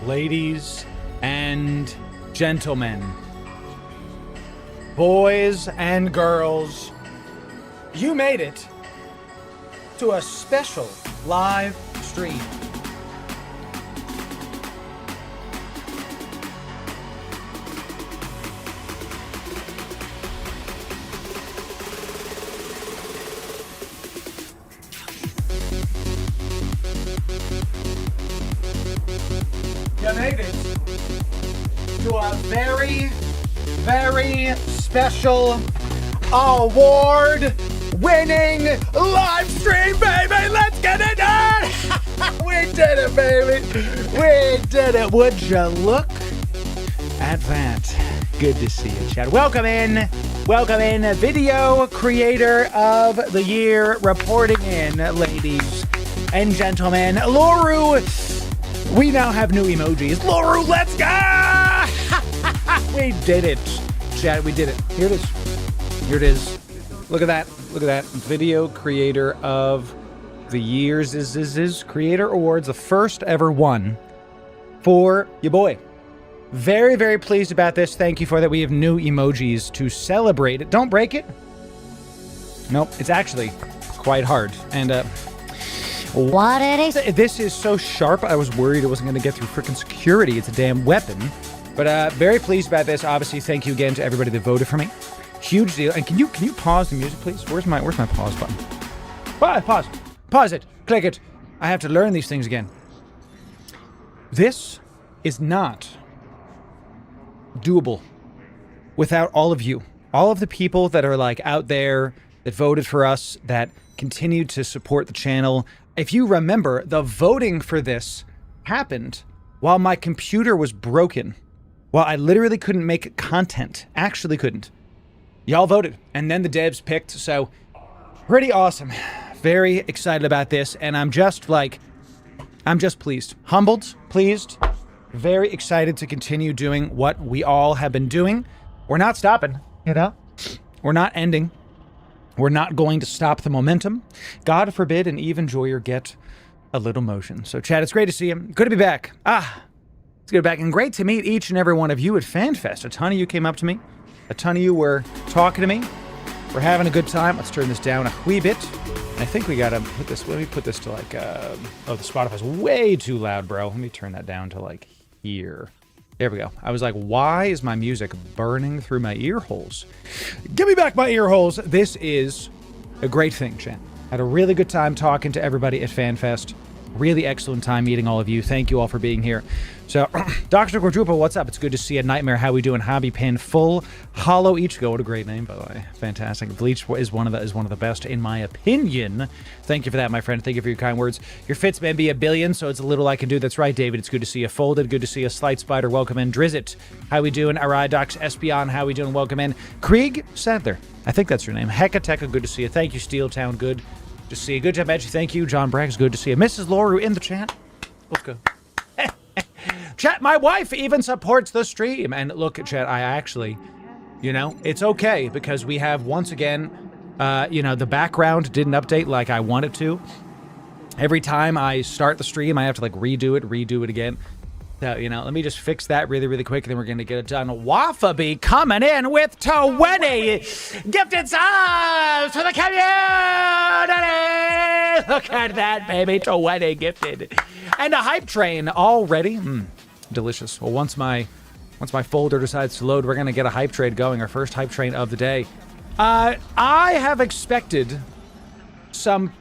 ladies and gentlemen, boys and girls, you made it to a special live stream. You made it to a very, very special award-winning live stream, baby! Let's get it done! We did it, baby! We did it! Would you look at that? Good to see you, Chad. Welcome in, Video Creator of the Year, reporting in, ladies and gentlemen, Loru. We now have new emojis. Loru, let's go! We did it. Chat, we did it. Here it is. Here it is. Look at that. Look at that. Video Creator of the Year's is Creator Awards, the first ever one for your boy. Very, very pleased about this. Thank you for that. We have new emojis to celebrate it. Don't break it. Nope, it's actually quite hard. And, what it is? This is so sharp, I was worried it wasn't going to get through freaking security. It's a damn weapon. But very pleased about this. Obviously, thank you again to everybody that voted for me. Huge deal. And can you pause the music, please? Where's my pause button? Pause it. Click it. I have to learn these things again. This is not doable without all of you. All of the people that are like out there that voted for us, that continue to support the channel. If you remember, the voting for this happened while my computer was broken. While I literally couldn't make content. Actually couldn't. Y'all voted. And then the devs picked. So, pretty awesome. Very excited about this. And I'm just pleased. Humbled, pleased. Very excited to continue doing what we all have been doing. We're not stopping, you know? We're not ending. We're not going to stop the momentum. God forbid an even joyer get a little motion. So, Chad, it's great to see you. Good to be back. It's good to be back. And great to meet each and every one of you at Fanfest. A ton of you came up to me. A ton of you were talking to me. We're having a good time. Let's turn this down a wee bit. I think we got to put this... Let me put this to like... oh, the Spotify's way too loud, bro. Let me turn that down to like here. There we go. I was like, why is my music burning through my ear holes? Give me back my ear holes. This is a great thing, Chan. Had a really good time talking to everybody at FanFest. Really excellent time meeting all of you. Thank you all for being here. So, Dr. Quadruple, what's up? It's good to see a Nightmare. How we doing? Hobby Pin, Full Hollow Ichigo. What a great name, by the way. Fantastic. Bleach is one of the best, in my opinion. Thank you for that, my friend. Thank you for your kind words. Your fits may be a billion, so it's a little I can do. That's right, David. It's good to see you. Folded. Good to see you. Slight Spider. Welcome in. Drizzt. How we doing? Aridox. Espion. How we doing? Welcome in. Krieg Sadler. I think that's your name. Hecateka. Good to see you. Thank you, Steel Town. Good to see you. Good job, Edgy. Thank you. John Braggs. Good to see you. Mrs. Loru in the chat. Let's go. Chat, my wife even supports the stream. And look, chat, I actually, you know, it's okay because we have, once again, you know, the background didn't update like I wanted to. Every time I start the stream, I have to like redo it again. So, you know, let me just fix that really, really quick, and then we're going to get it done. Wafaby coming in with 20 gifted subs for the community! Look at that, baby. 20 gifted. And a hype train already. Delicious. Well, once my folder decides to load, we're going to get a hype train going, our first hype train of the day. I have expected some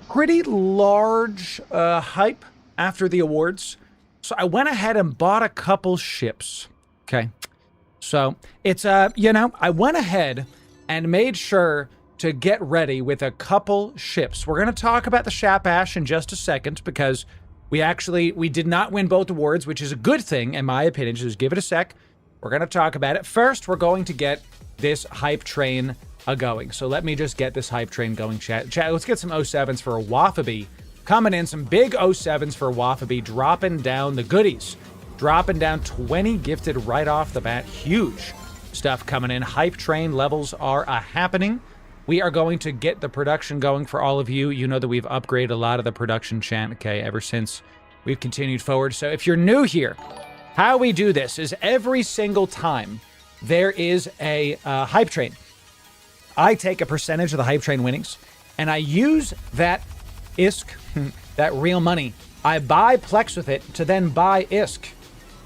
pretty large hype after the awards. So I went ahead and bought a couple ships, okay? So it's, you know, I went ahead and made sure to get ready with a couple ships. We're going to talk about the Shapash in just a second because we did not win both awards, which is a good thing, in my opinion. Just give it a sec. We're going to talk about it. First, we're going to get this hype train a-going. So let me just get this hype train going, chat. Chat, let's get some 07s for a Wafaby. Coming in, some big 07s for Wafaby, dropping down the goodies. Dropping down 20 gifted right off the bat. Huge stuff coming in. Hype train levels are happening. We are going to get the production going for all of you. You know that we've upgraded a lot of the production chat, okay, ever since we've continued forward. So if you're new here, how we do this is every single time there is a hype train, I take a percentage of the hype train winnings, and I use that ISK, that real money. I buy Plex with it to then buy ISK,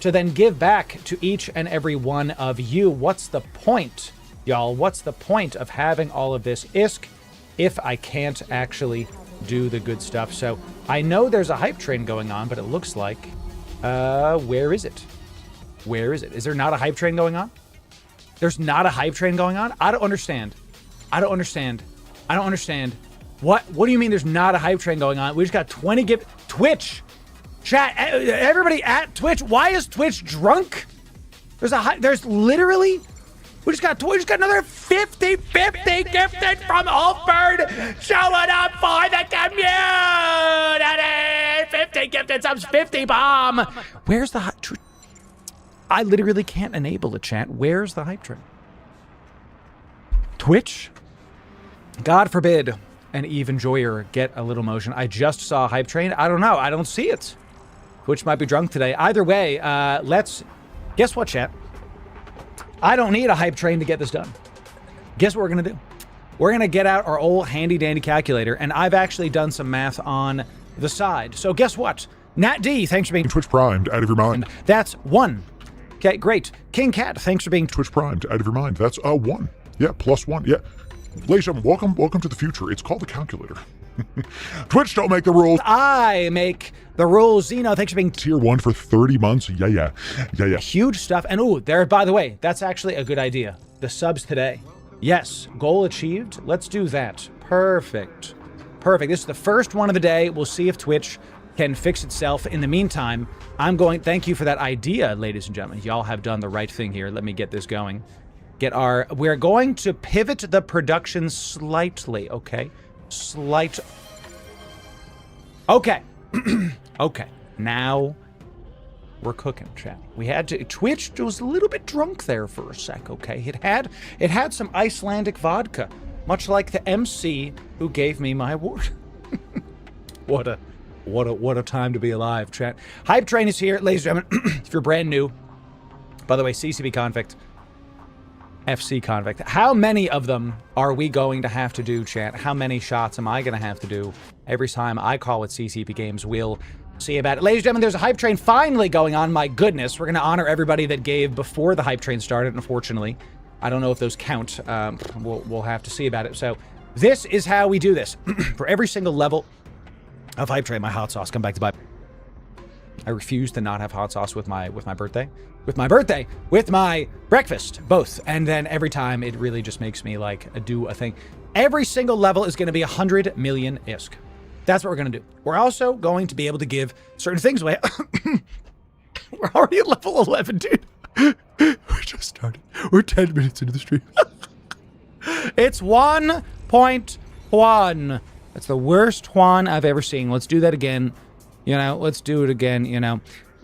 to then give back to each and every one of you. What's the point, y'all? What's the point of having all of this ISK if I can't actually do the good stuff? So I know there's a hype train going on, but it looks like, where is it? Where is it? Is there not a hype train going on? There's not a hype train going on? I don't understand. I don't understand. I don't understand. What do you mean there's not a hype train going on? We just got 20 Twitch. Chat, everybody at Twitch. Why is Twitch drunk? There's literally, we just got another 50 gifted from Ulford showing up for the community. 50 gifted subs, 50 bomb. Where's the hype train? I literally can't enable the chat. Where's the hype train? Twitch? God forbid an Eve enjoyer get a little motion. I just saw a hype train. I don't know. I don't see it. Twitch might be drunk today. Either way, guess what, chat? I don't need a hype train to get this done. Guess what we're going to do? We're going to get out our old handy-dandy calculator, and I've actually done some math on the side. So guess what? Nat D, thanks for being Twitch primed, out of your mind. That's 1. Okay, great. King Cat, thanks for being Twitch primed, out of your mind. That's 1. Yeah, +1. Yeah. Ladies and gentlemen, welcome to the future. It's called the calculator. Twitch don't make the rules. I make the rules. Zeno, thanks for being Tier 1 for 30 months. Yeah. Huge stuff. And ooh, there, by the way, that's actually a good idea. The subs today. Yes, goal achieved. Let's do that. Perfect. This is the first one of the day. We'll see if Twitch can fix itself. In the meantime, thank you for that idea, ladies and gentlemen. Y'all have done the right thing here. Let me get this going. We're going to pivot the production slightly, okay? Okay. Okay. Now we're cooking, chat. Twitch was a little bit drunk there for a sec, okay? It had some Icelandic vodka, much like the MC who gave me my award. What a time to be alive, chat. Hype train is here, ladies and gentlemen. If you're brand new, by the way, CCB Convict, FC Convict. How many of them are we going to have to do, chat? How many shots am I going to have to do every time I call it CCP Games? We'll see about it. Ladies and gentlemen, there's a hype train finally going on. My goodness. We're going to honor everybody that gave before the hype train started, unfortunately. I don't know if those count. We'll have to see about it. So this is how we do this. For every single level of hype train, my hot sauce. Come back to buy. I refuse to not have hot sauce with my birthday. With my breakfast, both. And then every time it really just makes me like do a thing. Every single level is going to be 100 million ISK. That's what we're going to do. We're also going to be able to give certain things away. We're already at level 11, dude. We just started. We're 10 minutes into the stream. It's 1.1. That's the worst Juan I've ever seen. Let's do that again. Let's do it again,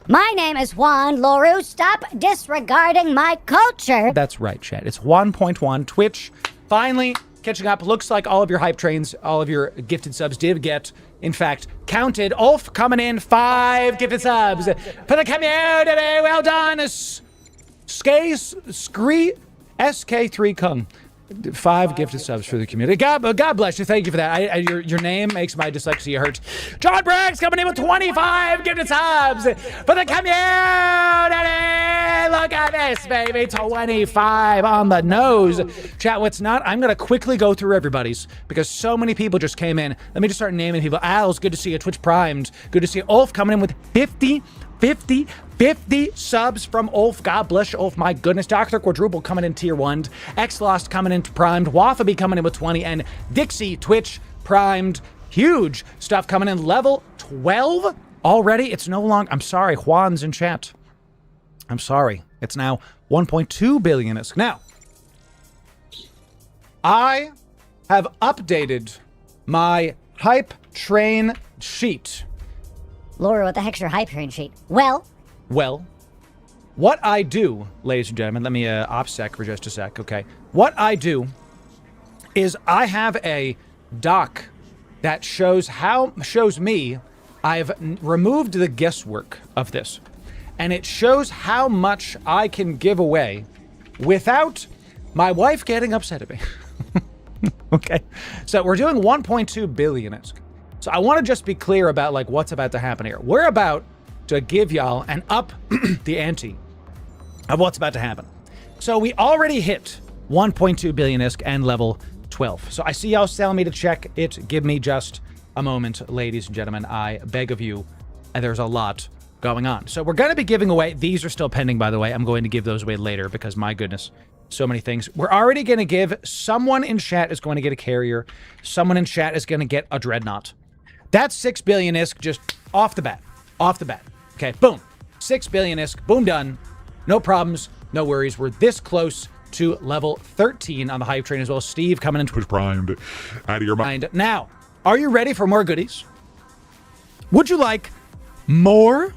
My name is Juan Loru. Stop disregarding my culture. That's right, chat. It's 1.1. Twitch finally catching up. Looks like all of your hype trains, all of your gifted subs did get, in fact, counted. Ulf coming in, 5 gifted subs for the community. Well done. SK3 Kung. 5 gifted subs for the community. God bless you. Thank you for that. Your name makes my dyslexia hurt. John Braggs coming in with 25 gifted subs for the community. Look at this, baby. 25 on the nose. Chat, what's not? I'm going to quickly go through everybody's because so many people just came in. Let me just start naming people. Al's, good to see you. Twitch Primed. Good to see you. Ulf coming in with 50 subs from Ulf. God bless you, Ulf. My goodness. Dr. Quadruple coming in tier 1. X-Lost coming in primed. Wafabi coming in with 20. And Dixie Twitch primed. Huge stuff coming in. Level 12 already. It's no longer... I'm sorry. Juan's in chat. I'm sorry. It's now 1.2 billion. Now, I have updated my hype train sheet. Laura, what the heck's your hype train sheet? Well, what I do, ladies and gentlemen, let me OPSEC for just a sec, okay? What I do is I have a doc that shows me I've removed the guesswork of this, and it shows how much I can give away without my wife getting upset at me. Okay, so we're doing 1.2 billion-isk. So I want to just be clear about like what's about to happen here. We're about to give y'all and up the ante of what's about to happen. So we already hit 1.2 billion-isk and level 12. So I see y'all telling me to check it. Give me just a moment, ladies and gentlemen. I beg of you. There's a lot going on. So we're going to be giving away. These are still pending, by the way. I'm going to give those away later because, my goodness, so many things. We're already going to give. Someone in chat is going to get a carrier. Someone in chat is going to get a dreadnought. That's 6 billion-isk just off the bat. Off the bat. Okay, boom. 6 billion-isk. Boom, done. No problems. No worries. We're this close to level 13 on the hype train as well. Steve coming in. Twitch primed. Out of your mind. Now, are you ready for more goodies? Would you like more?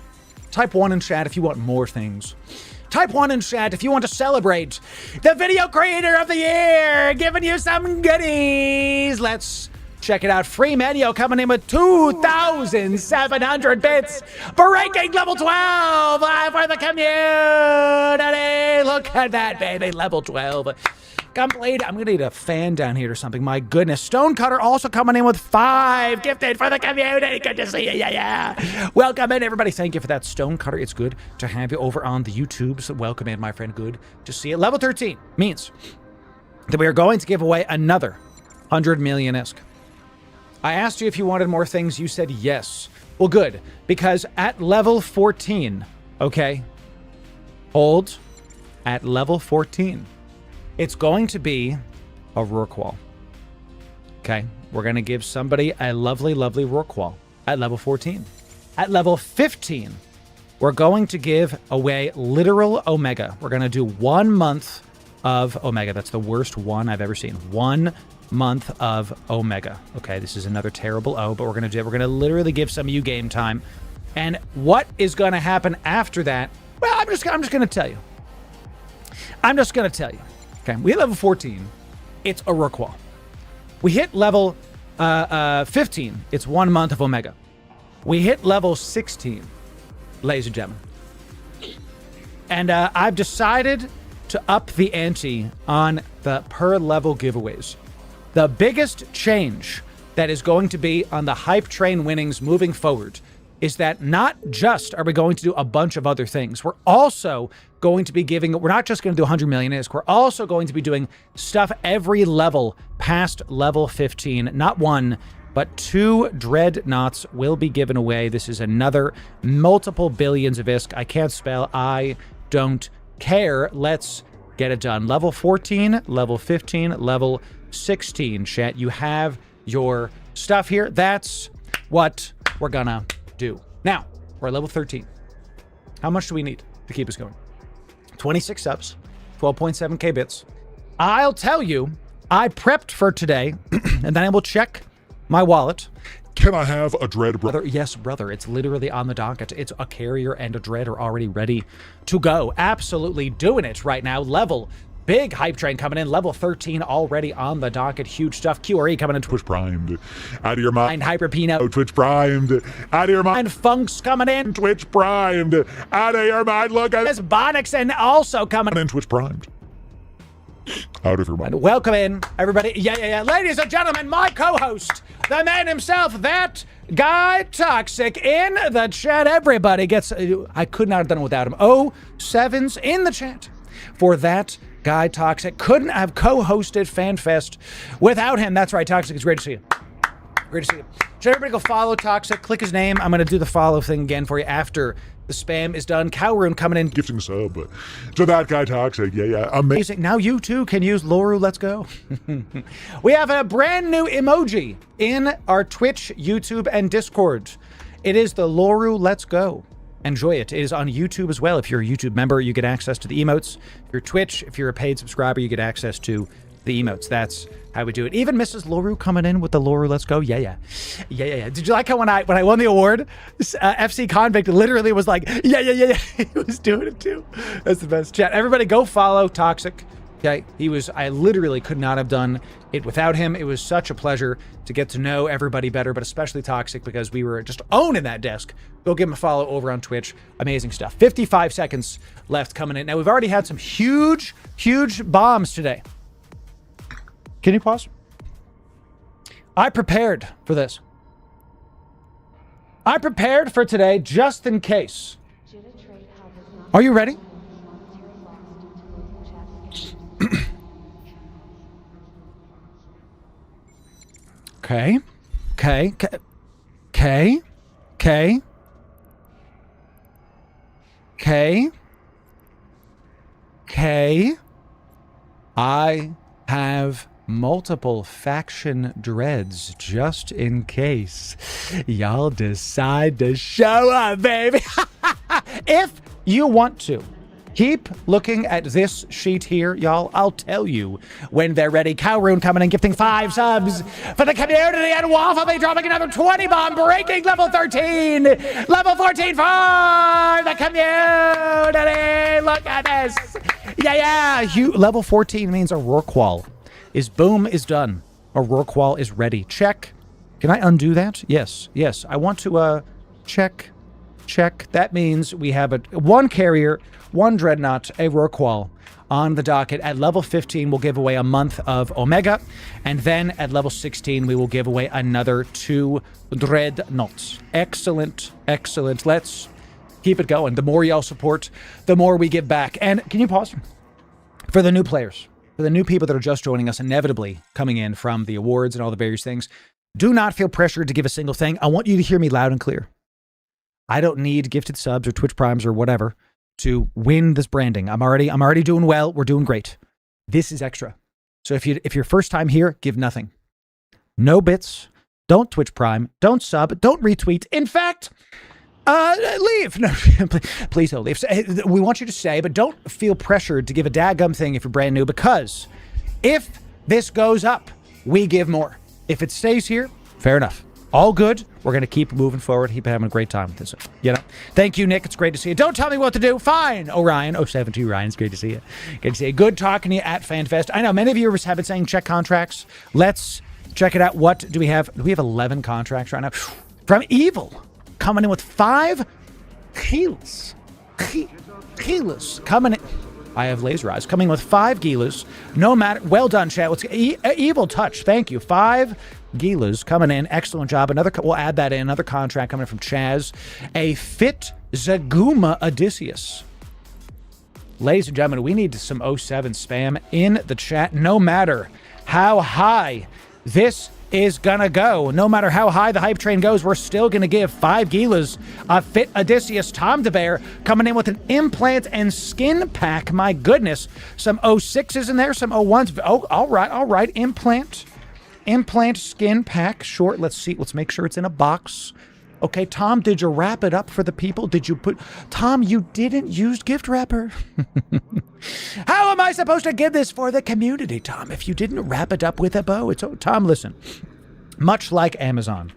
Type 1 in chat if you want more things. Type 1 in chat if you want to celebrate the Video Creator of the Year, giving you some goodies. Let's check it out. Free menu coming in with 2,700 bits. Breaking level 12 for the community. Look at that, baby. Level 12. Complete. I'm going to need a fan down here or something. My goodness. Stonecutter also coming in with 5. Gifted for the community. Good to see you. Yeah. Welcome in, everybody. Thank you for that, Stonecutter. It's good to have you over on the YouTubes. Welcome in, my friend. Good to see you. Level 13 means that we are going to give away another 100 million-isk. I asked you if you wanted more things. You said yes. Well, good. Because at level 14, okay, hold, at level 14, it's going to be a Rourke wall. Okay, we're going to give somebody a lovely, lovely Rourke wall at level 14. At level 15, we're going to give away literal Omega. We're going to do 1 month of Omega. That's the worst one I've ever seen. 1 month of Omega. Okay, this is another terrible O, but we're going to literally give some of you game time. And what is going to happen after that? Well, I'm just going to tell you. I'm just going to tell you. Okay, we hit level 14. It's a Rourke wall. We hit level 15. It's 1 month of Omega. We hit level 16, ladies and gentlemen. And I've decided to up the ante on the per level giveaways. The biggest change that is going to be on the hype train winnings moving forward is that not just are we going to do a bunch of other things, we're also going to be giving, we're not just going to do 100 million-isk, we're also going to be doing stuff every level past level 15. Not 1, but 2 dreadnoughts will be given away. This is another multiple billions of isk. I can't spell. I don't care. Let's get it done. Level 14, level 15, level 16. Chat, you have your stuff here. That's what we're gonna do. Now, we're at level 13. How much do we need to keep us going? 26 subs, 12.7k bits. I'll tell you, I prepped for today, and then I will check my wallet. Can I have a dread, brother? Yes, brother. It's literally on the docket. It's a carrier and a dread are already ready to go. Absolutely doing it right now. Level big hype train coming in. Level 13 already on the docket. Huge stuff. QRE coming in. Twitch primed. Out of your mind. Hyper Pino. Oh, Twitch primed. Out of your mind. And Funk's coming in. Twitch primed. Out of your mind. Look at this. Bonix and also coming in. Twitch primed. Out of your mind. Welcome in, everybody. Yeah. Ladies and gentlemen, my co-host, the man himself, that guy Toxic in the chat. Everybody gets, I could not have done it without him. 07s in the chat for that guy Toxic. Couldn't have co-hosted Fanfest without him. That's right, Toxic. It's great to see you. Great to see you. Should everybody go follow Toxic? Click his name. I'm going to do the follow thing again for you after the spam is done. Cowroon coming in. Gifting sub to that guy Toxic. Yeah. Amazing. Now you too can use Loru. Let's go. We have a brand new emoji in our Twitch, YouTube, and Discord. It is the Loru Let's Go. Enjoy it. It is on YouTube as well. If you're a YouTube member, you get access to the emotes. If you're Twitch, if you're a paid subscriber, you get access to the emotes. That's how we do it. Even Mrs. Loru coming in with the Loru Let's Go. Yeah. Did you like how when I won the award, FC Convict literally was like, yeah. He was doing it too. That's the best. Chat, everybody go follow Toxic Okay, I literally could not have done it without him. It was such a pleasure to get to know everybody better, but especially Toxic, because we were just owning that desk. Go give him a follow over on Twitch. Amazing stuff. 55 seconds left coming in. Now, we've already had some huge bombs today. Can you pause? I prepared for this. I prepared for today just in case. Are you ready? Okay. I have multiple faction dreads just in case y'all decide to show up, baby. If you want to keep looking at this sheet here, y'all, I'll tell you when they're ready. Cowrune coming in, gifting 5 subs for the community, and Waffle be dropping another 20 bomb, breaking level 13. Level 14 for the community. Look at this. Yeah. Level 14 means a roar qual is done. A roar qual is ready. Check. Can I undo that? Yes. I want to check. That means we have one carrier, one dreadnought, a Rorqual on the docket. At level 15, we'll give away a month of Omega. And then at level 16, we will give away another 2 dreadnoughts. Excellent. Let's keep it going. The more y'all support, the more we give back. And can you pause? For the new players, for the new people that are just joining us, inevitably coming in from the awards and all the various things, do not feel pressured to give a single thing. I want you to hear me loud and clear. I don't need gifted subs or Twitch Primes or whatever to win this branding. I'm already doing well. We're doing great. This is extra. So if you're first time here, give nothing. No bits. Don't Twitch Prime. Don't sub. Don't retweet. In fact, leave. No, please don't leave. We want you to stay, but don't feel pressured to give a daggum thing if you're brand new, because if this goes up, we give more. If it stays here, fair enough. All good. We're going to keep moving forward. Keep having a great time with this. Thank you, Nick. It's great to see you. Don't tell me what to do. Fine. Orion. 072 Ryan. It's great to see you. Good to see you. Good talking to you at Fanfest. I know many of you have been saying check contracts. Let's check it out. What do we have? We have 11 contracts right now. From Evil. Coming in with 5 Gilas. Gilas. Coming in. I have Laser Eyes. Coming with 5 Gilas. No matter. Well done, chat. Evil touch. Thank you. 5 Gilas coming in. Excellent job. We'll add that in. Another contract coming from Chaz. A Fit Zaguma Odysseus. Ladies and gentlemen, we need some 07 spam in the chat. No matter how high this is gonna go, no matter how high the hype train goes, we're still gonna give 5 Gilas. A Fit Odysseus. Tom DeBear coming in with an implant and skin pack. My goodness. Some 06s in there, some 01s. Oh, all right. Implant skin pack. Short. Let's see. Let's make sure it's in a box. Okay, Tom, did you wrap it up for the people? Tom, you didn't use gift wrapper. How am I supposed to give this for the community, Tom, if you didn't wrap it up with a bow? Tom, listen. Much like Amazon,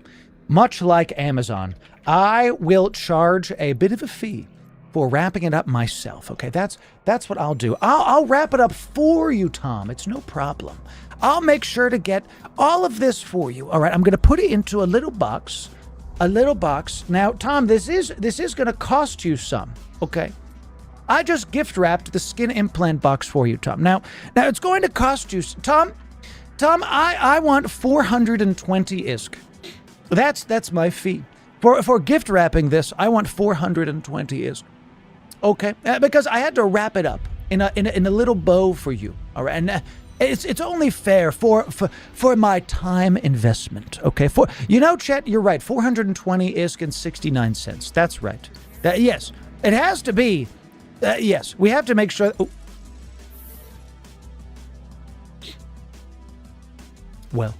I will charge a bit of a fee for wrapping it up myself. Okay, that's what I'll do. I'll wrap it up for you, Tom. It's no problem. I'll make sure to get all of this for you. All right, I'm going to put it into a little box. Now, Tom, this is going to cost you some, okay? I just gift wrapped the skin implant box for you, Tom. Now it's going to cost you, Tom, I want 420 ISK. That's my fee. For gift wrapping this, I want 420 ISK. Okay? Because I had to wrap it up in a little bow for you. All right? And it's only fair for my time investment. Okay? Chet, you're right. 420 ISK and 69 cents. That's right. Yes. It has to be. Yes. We have to make sure. Well,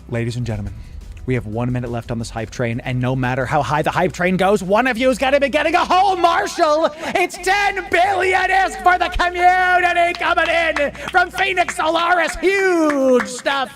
ladies and gentlemen, we have 1 minute left on this hype train, and no matter how high the hype train goes, one of you is going to be getting a whole Marshall. It's 10 billion ISK for the community coming in from Phoenix Solaris. Huge stuff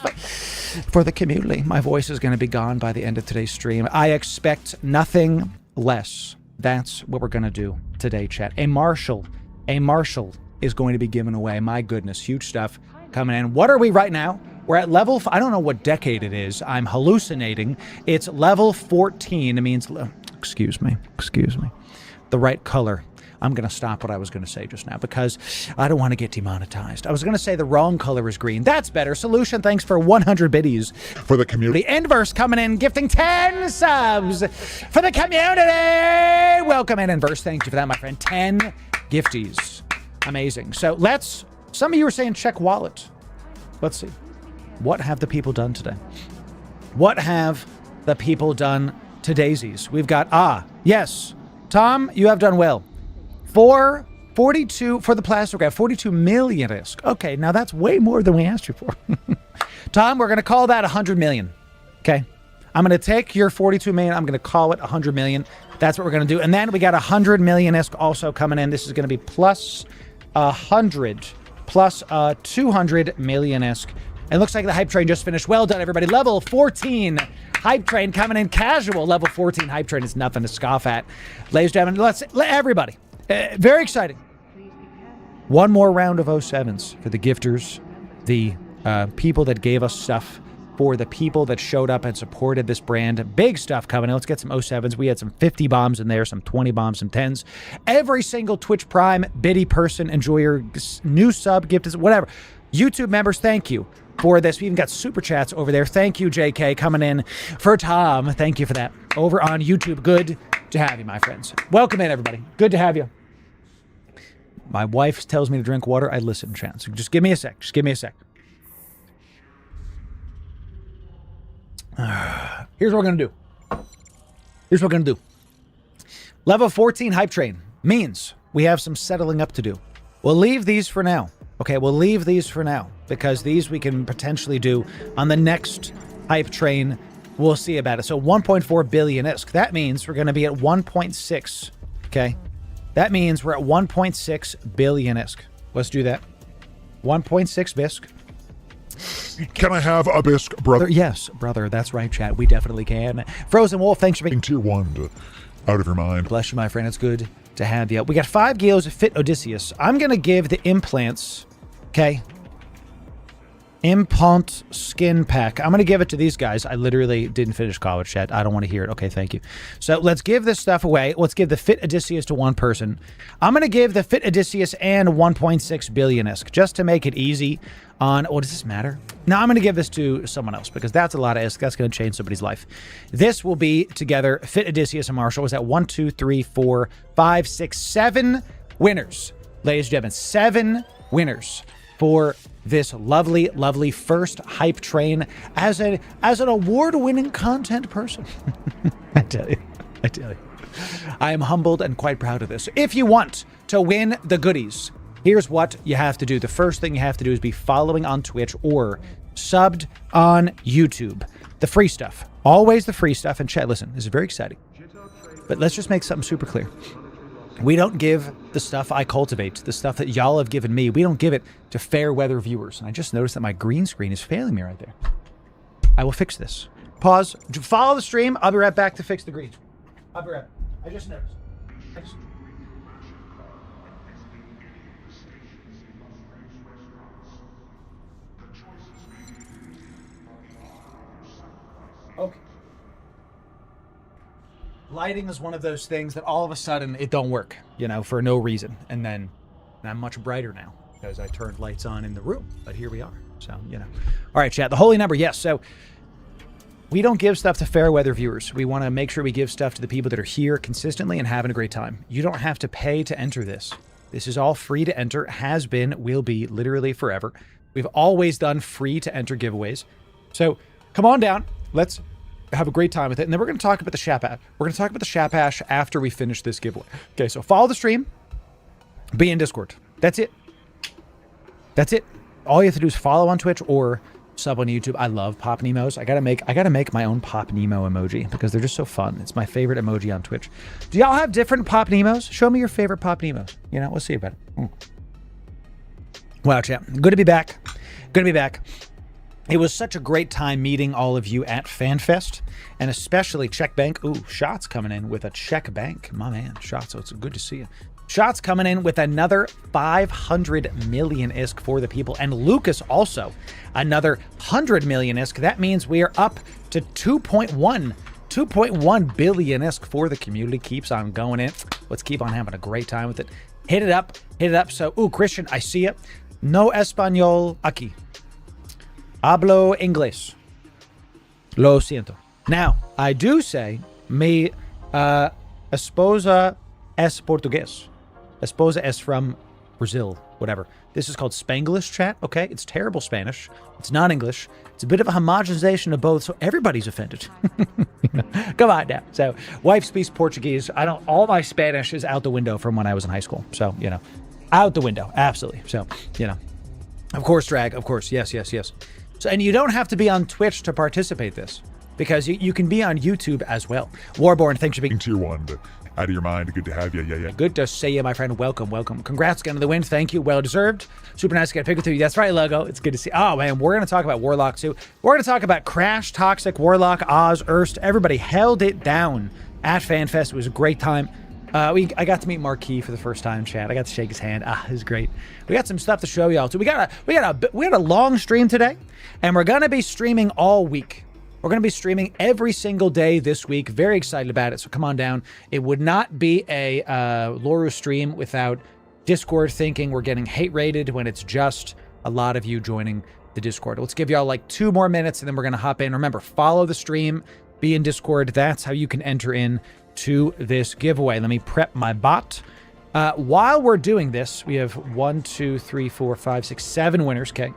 for the community. My voice is going to be gone by the end of today's stream. I expect nothing less. That's what we're going to do today, chat. A Marshall a Marshall is going to be given away. My goodness, huge stuff coming in. What are we right now? We're at level, I don't know what decade it is. I'm hallucinating. It's level 14. It means, excuse me, the right color. I'm going to stop what I was going to say just now because I don't want to get demonetized. I was going to say the wrong color is green. That's better. Solution, thanks for 100 biddies. For the community. The Inverse coming in, gifting 10 subs for the community. Welcome in, Inverse. Thank you for that, my friend. 10 gifties. Amazing. So some of you were saying check wallet. Let's see. What have the people done today? What have the people done to daisies? We've got, yes. Tom, you have done well. 42 for the plastograph, 42 million ISK. Okay, now that's way more than we asked you for. Tom, we're going to call that 100 million. Okay. I'm going to take your 42 million. I'm going to call it 100 million. That's what we're going to do. And then we got 100 million ISK also coming in. This is going to be plus 100 plus 200 million ISK. And it looks like the hype train just finished. Well done, everybody. Level 14 hype train coming in casual. Level 14 hype train is nothing to scoff at. Ladies and gentlemen, let everybody. Very exciting. One more round of 07s for the gifters, the people that gave us stuff, for the people that showed up and supported this brand. Big stuff coming in. Let's get some 07s. We had some 50 bombs in there, some 20 bombs, some 10s. Every single Twitch Prime biddy person, enjoyer, new sub, gift, whatever. YouTube members, thank you for this. We even got super chats over there. Thank you, JK, coming in for Tom. Thank you for that. Over on YouTube. Good to have you, my friends. Welcome in, everybody. Good to have you. My wife tells me to drink water. I listen, chat. So just give me a sec. Just give me a sec. Here's what we're going to do. Here's what we're going to do. Level 14 hype train means we have some settling up to do. We'll leave these for now. Okay, we'll leave these for now because these we can potentially do on the next hype train. We'll see about it. So 1.4 billion ISK. That means we're going to be at 1.6. Okay. That means we're at 1.6 billion ISK. Let's do that. 1.6 BISK. Can I have a bisque, brother? Yes, brother. That's right, chat. We definitely can. Frozen Wolf, thanks for being Tier 1 out of your mind. Bless you, my friend. It's good to have you. We got 5 Gios of Fit Odysseus. I'm going to give the implants, okay? Implant skin pack. I'm going to give it to these guys. I literally didn't finish college, chat. I don't want to hear it. Okay, thank you. So let's give this stuff away. Let's give the Fit Odysseus to one person. I'm going to give the Fit Odysseus and 1.6 billion ISK just to make it easy on... Oh, does this matter? No, I'm going to give this to someone else because that's a lot of ISK. That's going to change somebody's life. This will be together. Fit Odysseus and Marshall was at 1, 2, 3, 4, 5, 6, 7 winners. Ladies and gentlemen, 7 winners for this lovely, lovely first hype train as an award-winning content person. I tell you. I am humbled and quite proud of this. If you want to win the goodies, here's what you have to do. The first thing you have to do is be following on Twitch or subbed on YouTube. The free stuff. Always the free stuff. And chat, listen, this is very exciting. But let's just make something super clear. We don't give the stuff I cultivate, the stuff that y'all have given me, we don't give it to fair weather viewers. And I just noticed that my green screen is failing me right there. I will fix this. Pause. Follow the stream. I'll be right back to fix the green. I'll be right back. I just noticed. Okay. Lighting is one of those things that all of a sudden it don't work, you know, for no reason. And then I'm much brighter now because I turned lights on in the room. But here we are. So, you know. All right, chat. The holy number. Yes. So we don't give stuff to fair weather viewers. We want to make sure we give stuff to the people that are here consistently and having a great time. You don't have to pay to enter this. This is all free to enter. Has been, will be, literally forever. We've always done free to enter giveaways. So come on down. Let's have a great time with it. And then we're going to talk about the Shapash. We're going to talk about the Shapash after we finish this giveaway. Okay, so follow the stream. Be in Discord. That's it. That's it. All you have to do is follow on Twitch or sub on YouTube. I love Pop Nemos. I gotta make my own Pop Nemo emoji because they're just so fun. It's my favorite emoji on Twitch. Do y'all have different Pop Nemos? Show me your favorite Pop Nemos. You know, let's see about it. Wow, chat. Good to be back. Good to be back. It was such a great time meeting all of you at Fanfest, and especially Czech Bank. Ooh, Shots coming in with a Czech Bank. My man, Shots. So it's good to see you. Shots coming in with another 500 million ISK for the people. And Lucas also another 100 million ISK. That means we are up to 2.1 billion ISK for the community. Keeps on going in. Let's keep on having a great time with it. Hit it up. So, Christian, I see it. No español aquí. Hablo inglés. Lo siento. Now, I do say, mi esposa es portugués. Esposa es from Brazil, whatever. This is called Spanglish, chat, okay? It's terrible Spanish. It's not English. It's a bit of a homogenization of both, so everybody's offended. Come on now. So, wife speaks Portuguese. All my Spanish is out the window from when I was in high school. So, out the window. Absolutely. So, of course, drag. Of course. Yes. So, and you don't have to be on Twitch to participate this, because you can be on YouTube as well. Warborn, thanks for being Tier 1. Out of your mind. Good to have you. Yeah. Good to see you, my friend. Welcome. Congrats again on the win. Thank you. Well deserved. Super nice to get a pick with you. That's right, Logo. It's good to see. Oh, man. We're going to talk about Warlock, too. We're going to talk about Crash, Toxic, Warlock, Oz, Erst. Everybody held it down at FanFest. It was a great time. I got to meet Marquis for the first time, chat. I got to shake his hand. It was great. We got some stuff to show y'all. So we had a long stream today, and we're going to be streaming all week. We're going to be streaming every single day this week. Very excited about it, so come on down. It would not be a Loru stream without Discord thinking we're getting hate rated when it's just a lot of you joining the Discord. Let's give y'all like 2 more minutes, and then we're going to hop in. Remember, follow the stream, be in Discord. That's how you can enter in to this giveaway. Let me prep my bot. While we're doing this, we have 1, 2, 3, 4, 5, 6, 7 winners, okay?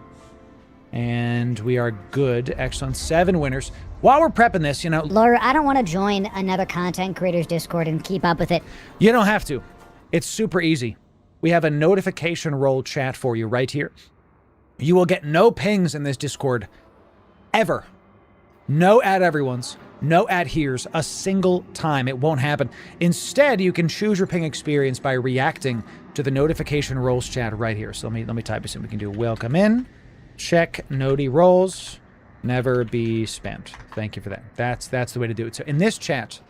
And we are good. Excellent. 7 winners. While we're prepping this, Laura, I don't want to join another content creator's Discord and keep up with it. You don't have to. It's super easy. We have a notification roll chat for you right here. You will get no pings in this Discord ever. No ad everyone's. No ad here's a single time. It won't happen. Instead, you can choose your ping experience by reacting to the notification rolls chat right here. So let me type this in. We can do welcome in. Check noti rolls, never be spammed. Thank you for that. That's the way to do it. So in this chat,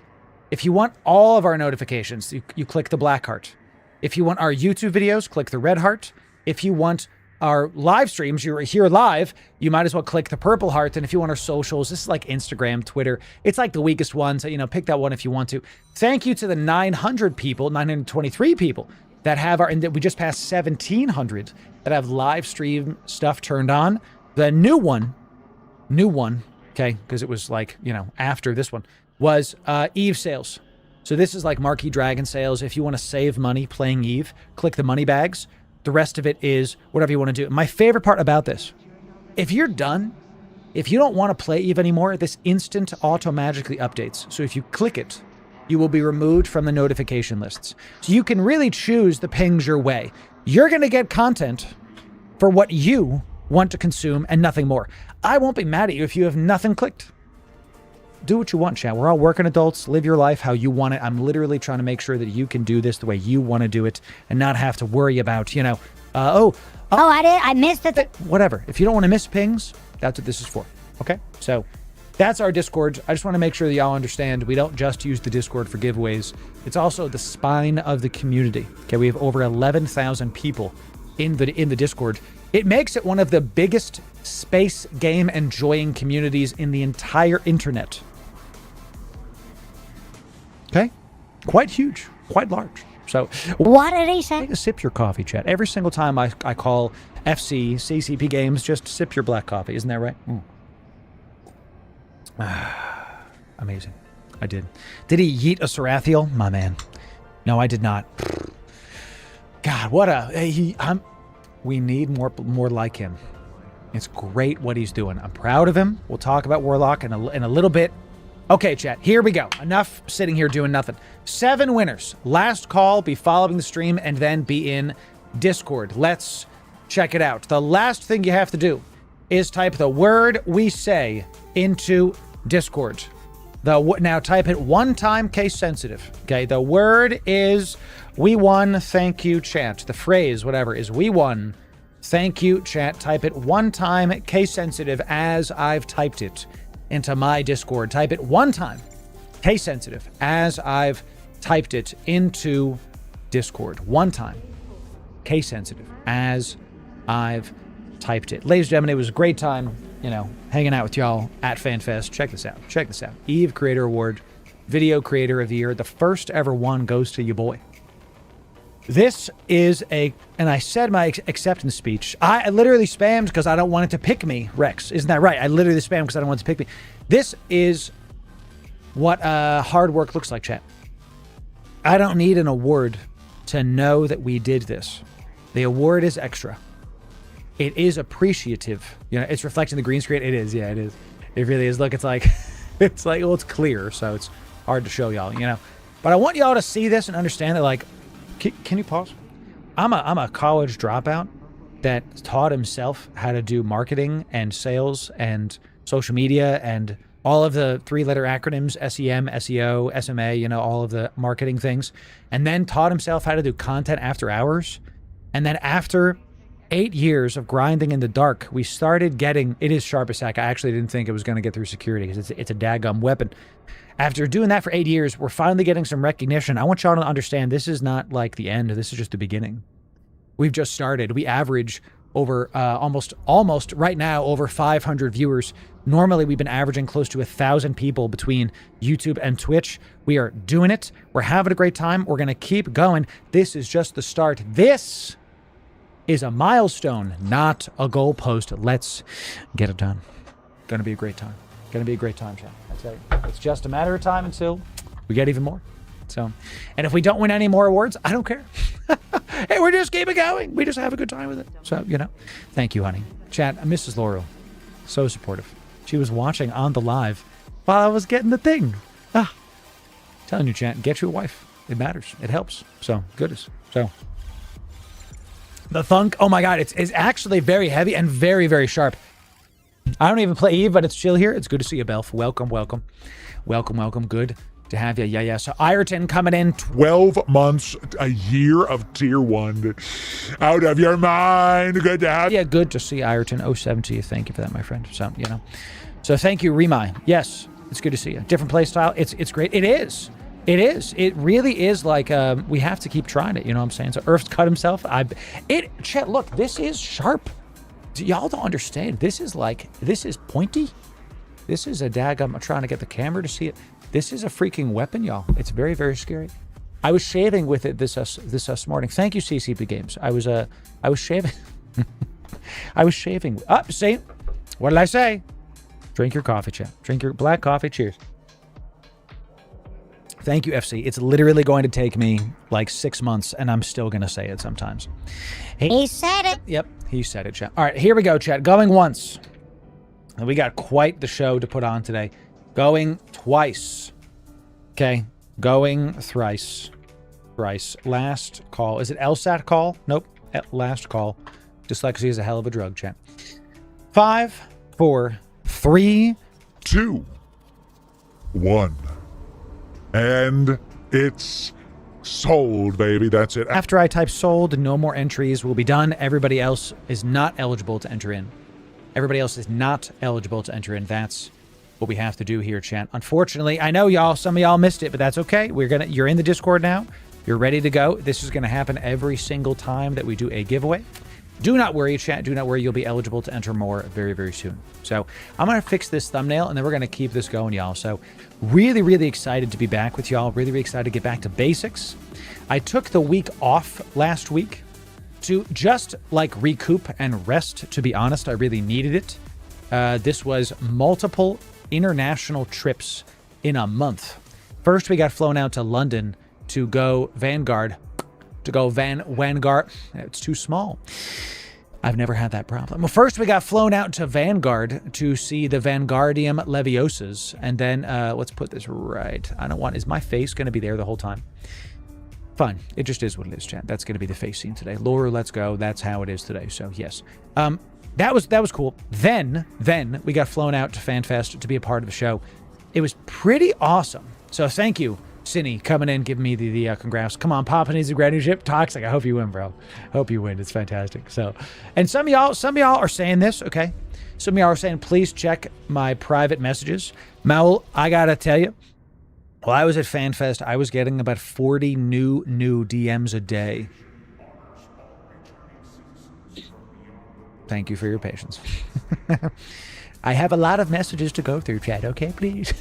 if you want all of our notifications, you click the black heart. If you want our YouTube videos, click the red heart. If you want our live streams, you're here live, you might as well click the purple heart. And if you want our socials, this is like Instagram, Twitter. It's like the weakest one, so pick that one if you want to. Thank you to the 923 people that have and we just passed 1,700 that have live stream stuff turned on. The new one, okay, because it was like, after this one, was Eve sales. So this is like Marquee Dragon sales. If you want to save money playing Eve, click the money bags. The rest of it is whatever you want to do. My favorite part about this, if you're done, if you don't want to play Eve anymore, this instant auto-magically updates. So if you click it, you will be removed from the notification lists. So you can really choose the pings your way. You're going to get content for what you want to consume and nothing more. I won't be mad at you if you have nothing clicked. Do what you want, chat. We're all working adults. Live your life how you want it. I'm literally trying to make sure that you can do this the way you want to do it and not have to worry about, I missed it. Whatever. If you don't want to miss pings, that's what this is for. Okay? So that's our Discord. I just want to make sure that y'all understand we don't just use the Discord for giveaways. It's also the spine of the community. Okay, we have over 11,000 people in the Discord. It makes it one of the biggest space game enjoying communities in the entire internet. Okay? Quite huge, quite large. So what did he say? Take a sip your coffee, chat. Every single time I call FC, CCP games, just sip your black coffee. Isn't that right? Amazing. I did. Did he yeet a Sarathiel? My man. No, I did not. God, what a... we need more like him. It's great what he's doing. I'm proud of him. We'll talk about Warlock in a little bit. Okay, chat, here we go. Enough sitting here doing nothing. 7 winners. Last call, be following the stream, and then be in Discord. Let's check it out. The last thing you have to do is type the word we say into Discord. Now type it 1 time, case sensitive. Okay, the word is we won, thank you, chat. The phrase, whatever, is we won, thank you, chat. Type it 1 time, case sensitive, as I've typed it into my Discord. Type it 1 time, case sensitive, as I've typed it into Discord. One time. Case sensitive. As I've typed it. Ladies and gentlemen, it was a great time, you know, hanging out with y'all at FanFest. Check this out. Check this out. Eve Creator Award. Video Creator of the Year. The first ever one goes to your boy. This is and I said my acceptance speech. I literally spammed because I don't want it to pick me, Rex. Isn't that right? I literally spammed because I don't want it to pick me. This is what hard work looks like, chat. I don't need an award to know that we did this. The award is extra. It is appreciative. You know, it's reflecting the green screen. It is. Yeah, it is. It really is. Look, it's like, well, it's clear, so it's hard to show y'all, you know. But I want y'all to see this and understand that, like, can you pause? I'm a college dropout that taught himself how to do marketing and sales and social media and all of the 3-letter acronyms, SEM, SEO, SMA, you know, all of the marketing things, and then taught himself how to do content after hours. And then after 8 years of grinding in the dark, we started getting, it is sharp as heck. I actually didn't think it was going to get through security because it's a daggum weapon. After doing that for 8 years, we're finally getting some recognition. I want y'all to understand this is not like the end. This is just the beginning. We've just started. We average over almost right now over 500 viewers. Normally, we've been averaging close to 1,000 people between YouTube and Twitch. We are doing it. We're having a great time. We're going to keep going. This is just the start. This is a milestone, not a goalpost. Let's get it done. Going to be a great time. Going to be a great time, chat. I tell you, it's just a matter of time until we get even more. So, and if we don't win any more awards, I don't care. Hey, we're just keep it going. We just have a good time with it. So, you know, thank you, honey. Chat, Mrs. Loru, so supportive. She was watching on the live while I was getting the thing. Telling you, chat, get you a wife. It matters. It helps. So, goodness. So, the thunk, oh my God, it's actually very heavy and very, very sharp. I don't even play Eve, but it's chill here. It's good to see you, Belf. Welcome, welcome. Welcome, welcome. Good to have you. Yeah, yeah. So Ireton coming in. 12 months, a year of tier 1. Out of your mind. Good to have you. Yeah, good to see Ireton. 07 to you. Thank you for that, my friend. So, you know. So thank you, Remai. Yes, it's good to see you. Different play style. It's great. It is. It is. It really is like we have to keep trying it. You know what I'm saying? So Earth's cut himself. Chet, look, this is sharp. Y'all don't understand. This is pointy. This is a I'm trying to get the camera to see it. This is a freaking weapon, y'all. It's very, very scary. I was shaving with it this morning. Thank you, CCP Games. I was shaving. I was shaving. See? What did I say? Drink your coffee, chat. Drink your black coffee. Cheers. Thank you, FC. It's literally going to take me like 6 months, and I'm still going to say it sometimes. He said it. Yep, he said it, chat. All right, here we go, chat. Going once. And we got quite the show to put on today. Going twice. Okay, going thrice. Thrice. Last call. Is it LSAT call? Nope. Last call. Dyslexia is a hell of a drug, chat. 5, 4, 3, 2, 1. And it's sold, baby. That's it. After I type sold, no more entries will be done. Everybody else is not eligible to enter in. Everybody else is not eligible to enter in. That's what we have to do here, chat. Unfortunately, I know y'all, some of y'all missed it, but that's okay. You're in the Discord now. You're ready to go. This is going to happen every single time that we do a giveaway. Do not worry, chat. Do not worry. You'll be eligible to enter more very, very soon. So I'm going to fix this thumbnail, and then we're going to keep this going, y'all. So really, really excited to be back with y'all. Really, really excited to get back to basics. I took the week off last week to just like recoup and rest. To be honest, I really needed it. This was multiple international trips in a month. First, we got flown out to London to go Vanguard. Vanguard. It's too small. I've never had that problem. Well, first we got flown out to Vanguard to see the Vanguardium Leviosa's, and then let's put this right. Is my face going to be there the whole time? Fine. It just is what it is, chat. That's going to be the face scene today. Loru, let's go. That's how it is today. So yes, that was cool. Then we got flown out to Fanfest to be a part of the show. It was pretty awesome. So thank you, Cinny, coming in, giving me the congrats. Come on, Papa needs a graduate. Toxic. I hope you win, bro. Hope you win. It's fantastic. So, and some of y'all are saying this, okay? Some of y'all are saying, please check my private messages. Maul, I gotta tell you, While I was at FanFest, I was getting about 40 new DMs a day. Thank you for your patience. I have a lot of messages to go through, chat. Okay, please.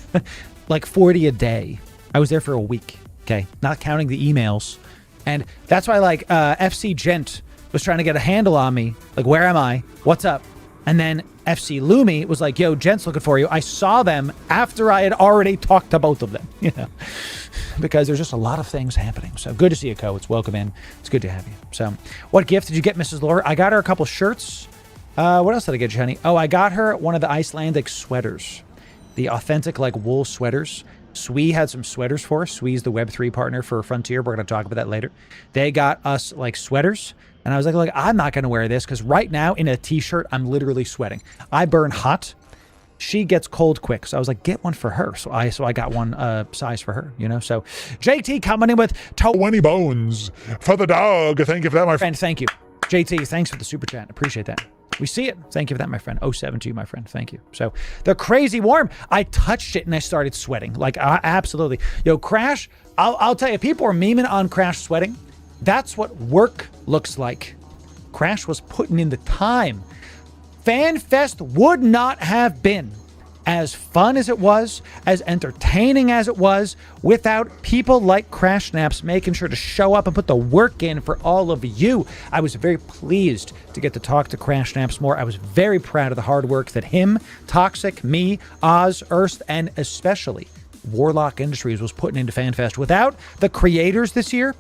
Like 40 a day. I was there for a week. Okay, not counting the emails. And that's why, like, FC Gent was trying to get a handle on me. Like, where am I? What's up? And then FC Lumi was like, yo, Gent's looking for you. I saw them after I had already talked to both of them, you know, because there's just a lot of things happening. So good to see you, Co. It's welcome in. It's good to have you. So what gift did you get, Mrs. Loru? I got her a couple shirts. What else did I get you, honey? Oh, I got her one of the Icelandic sweaters. The authentic, like, wool sweaters. Swee had some sweaters for us. Swee's the Web3 partner for Frontier. We're going to talk about that later. They got us, like, sweaters. And I was like, look, I'm not going to wear this because right now in a t-shirt, I'm literally sweating. I burn hot. She gets cold quick. So I was like, get one for her. So I got one size for her, you know? So JT coming in with 20 bones for the dog. Thank you for that, my friend. friend. Thank you. JT, thanks for the super chat. Appreciate that. We see it. Thank you for that, my friend. 07 to you, my friend. Thank you. So they're crazy warm. I touched it and I started sweating. Like, absolutely. Yo, Crash, I'll tell you, people are memeing on Crash sweating. That's what work looks like. Crash was putting in the time. FanFest would not have been as fun as it was, as entertaining as it was, without people like Crash Snaps making sure to show up and put the work in for all of you. I was very pleased to get to talk to Crash Snaps more. I was very proud of the hard work that him, Toxic, me, Oz, Erst, and especially Warlock Industries was putting into FanFest. Without the creators this year,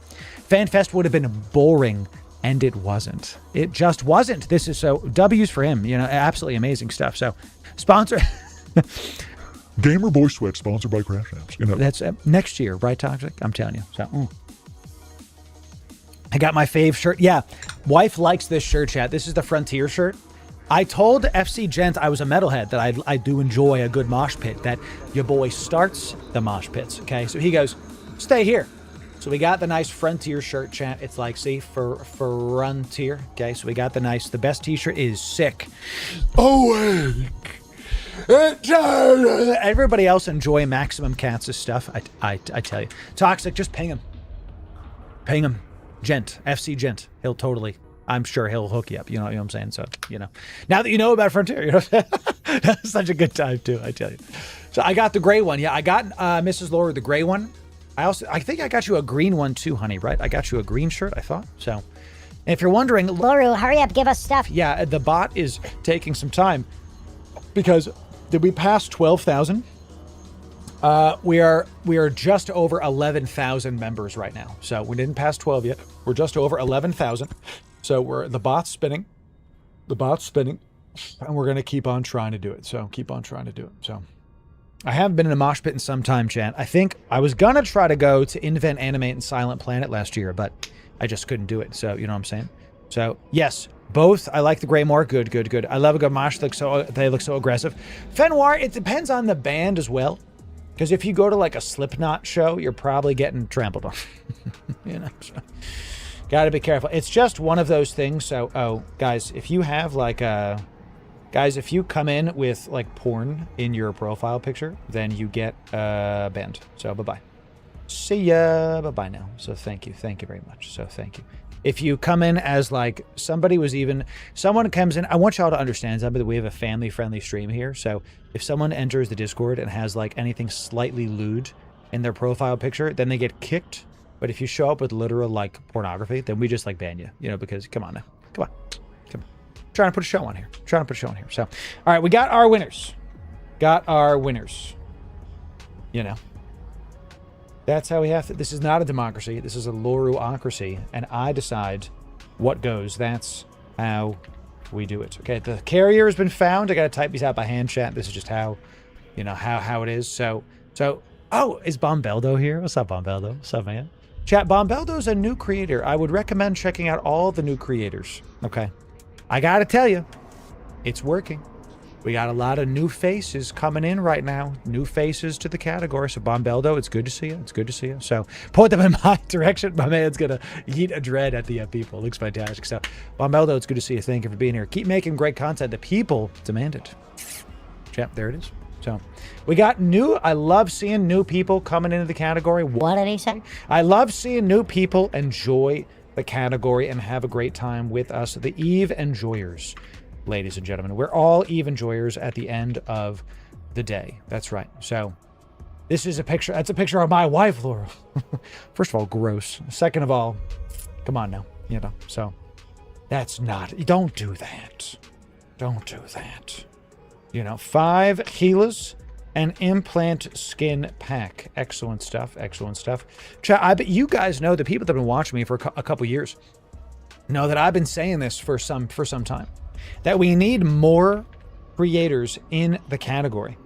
FanFest would have been boring, and it wasn't. It just wasn't. This is so W's for him, you know, absolutely amazing stuff. So, sponsor Gamer Boy Sweat, sponsored by Crash Apps. You know. That's next year, right, Toxic? I'm telling you. So, I got my fave shirt. Yeah, wife likes this shirt, chat. This is the Frontier shirt. I told FC Gent I was a metalhead, that I do enjoy a good mosh pit, that your boy starts the mosh pits, okay? So he goes, stay here. So we got the nice Frontier shirt, chat. It's like, see, for Frontier, okay? So we got the best t-shirt is sick. Awake. Everybody else enjoy Maximum Cats' stuff. I tell you. Toxic, just ping him. Ping him. Gent. FC Gent. He'll totally... I'm sure he'll hook you up. You know what I'm saying? So, you know, now that you know about Frontier, you know, that's such a good time too, I tell you. So I got the gray one. Yeah, I got Mrs. Loru the gray one. I think I got you a green one too, honey, right? I got you a green shirt, I thought. So, and if you're wondering, Loru, hurry up, give us stuff. Yeah, the bot is taking some time because did we pass 12,000? We are just over 11,000 members right now. So we didn't pass 12 yet. We're just over 11,000. So the bot's spinning, and we're going to keep on trying to do it. So keep on trying to do it. So I haven't been in a mosh pit in some time, chat. I think I was going to try to go to Invent Animate and Silent Planet last year, but I just couldn't do it. So, you know what I'm saying? So yes, both. I like the gray more. Good. I love a good mosh. They look so aggressive. Fenoir, it depends on the band as well. Because if you go to like a Slipknot show, you're probably getting trampled on. You know, so. Got to be careful. It's just one of those things. So, guys, if you have like if you come in with like porn in your profile picture, then you get banned. So, bye-bye. See ya. Bye-bye now. So, thank you. Thank you very much. So, thank you. If you come in as like someone comes in, I want y'all to understand something, that we have a family-friendly stream here. So, if someone enters the Discord and has like anything slightly lewd in their profile picture, then they get kicked. But if you show up with literal like pornography, then we just like ban you, you know, because come on now. Come on. Trying to put a show on here. So, all right, we got our winners. You know, that's how we have to. This is not a democracy. This is a Loru-ocracy. And I decide what goes. That's how we do it. Okay, the carrier has been found. I got to type these out by hand, chat. This is just how, you know, how it is. So, oh, is Bombeldo here? What's up, Bombeldo? What's up, man? Chat, Bombeldo's a new creator. I would recommend checking out all the new creators. Okay. I got to tell you, it's working. We got a lot of new faces coming in right now. New faces to the category. So, Bombeldo, it's good to see you. So, point them in my direction. My man's going to yeet a dread at the people. Looks fantastic. So, Bombeldo, it's good to see you. Thank you for being here. Keep making great content. The people demand it. Chat, there it is. So we got I love seeing new people coming into the category. What did he say? I love seeing new people enjoy the category and have a great time with us, the Eve enjoyers, ladies and gentlemen. We're all Eve enjoyers at the end of the day. That's right. So this is a picture. That's a picture of my wife, Loru. First of all, gross. Second of all, come on now, you know. So that's not. Don't do that. Don't do that. You know, 5 healers and implant skin pack. Excellent stuff. Excellent stuff. Chat, I bet you guys know, the people that have been watching me for a couple years know that I've been saying this for some time, that we need more creators in the category.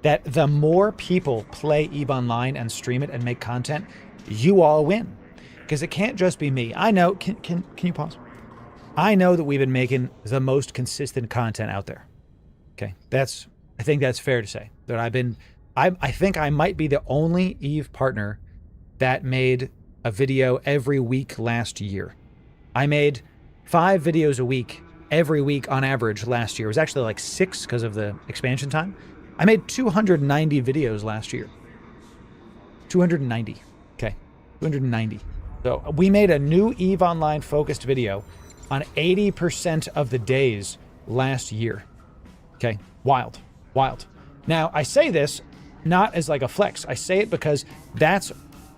That the more people play EVE Online and stream it and make content, you all win. Because it can't just be me. I know. Can you pause? I know that we've been making the most consistent content out there. Okay, I think that's fair to say that I think I might be the only Eve partner that made a video every week last year. I made 5 videos a week every week on average last year. It was actually like 6 because of the expansion time. I made 290 videos last year. 290. Okay, 290. So we made a new EVE Online focused video on 80% of the days last year. Okay, wild. Now, I say this not as like a flex. I say it because that's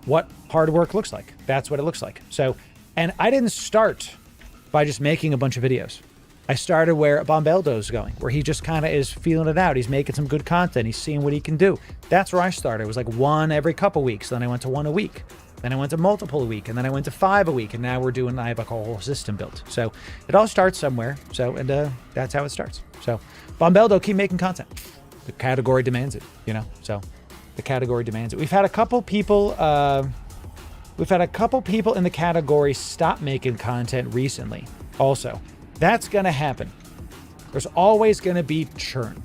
what hard work looks like. That's what it looks like. So, and I didn't start by just making a bunch of videos. I started where Bombeldo's going, where he just kind of is feeling it out. He's making some good content. He's seeing what he can do. That's where I started. It was like 1 every couple weeks. Then I went to 1 a week. Then I went to multiple a week, and then I went to 5 a week, and now I have a whole system built. So it all starts somewhere. So, and that's how it starts. So Bombeldo, keep making content. The category demands it, you know. So the category demands it. We've had a couple people in the category stop making content recently. Also, that's gonna happen. There's always gonna be churn.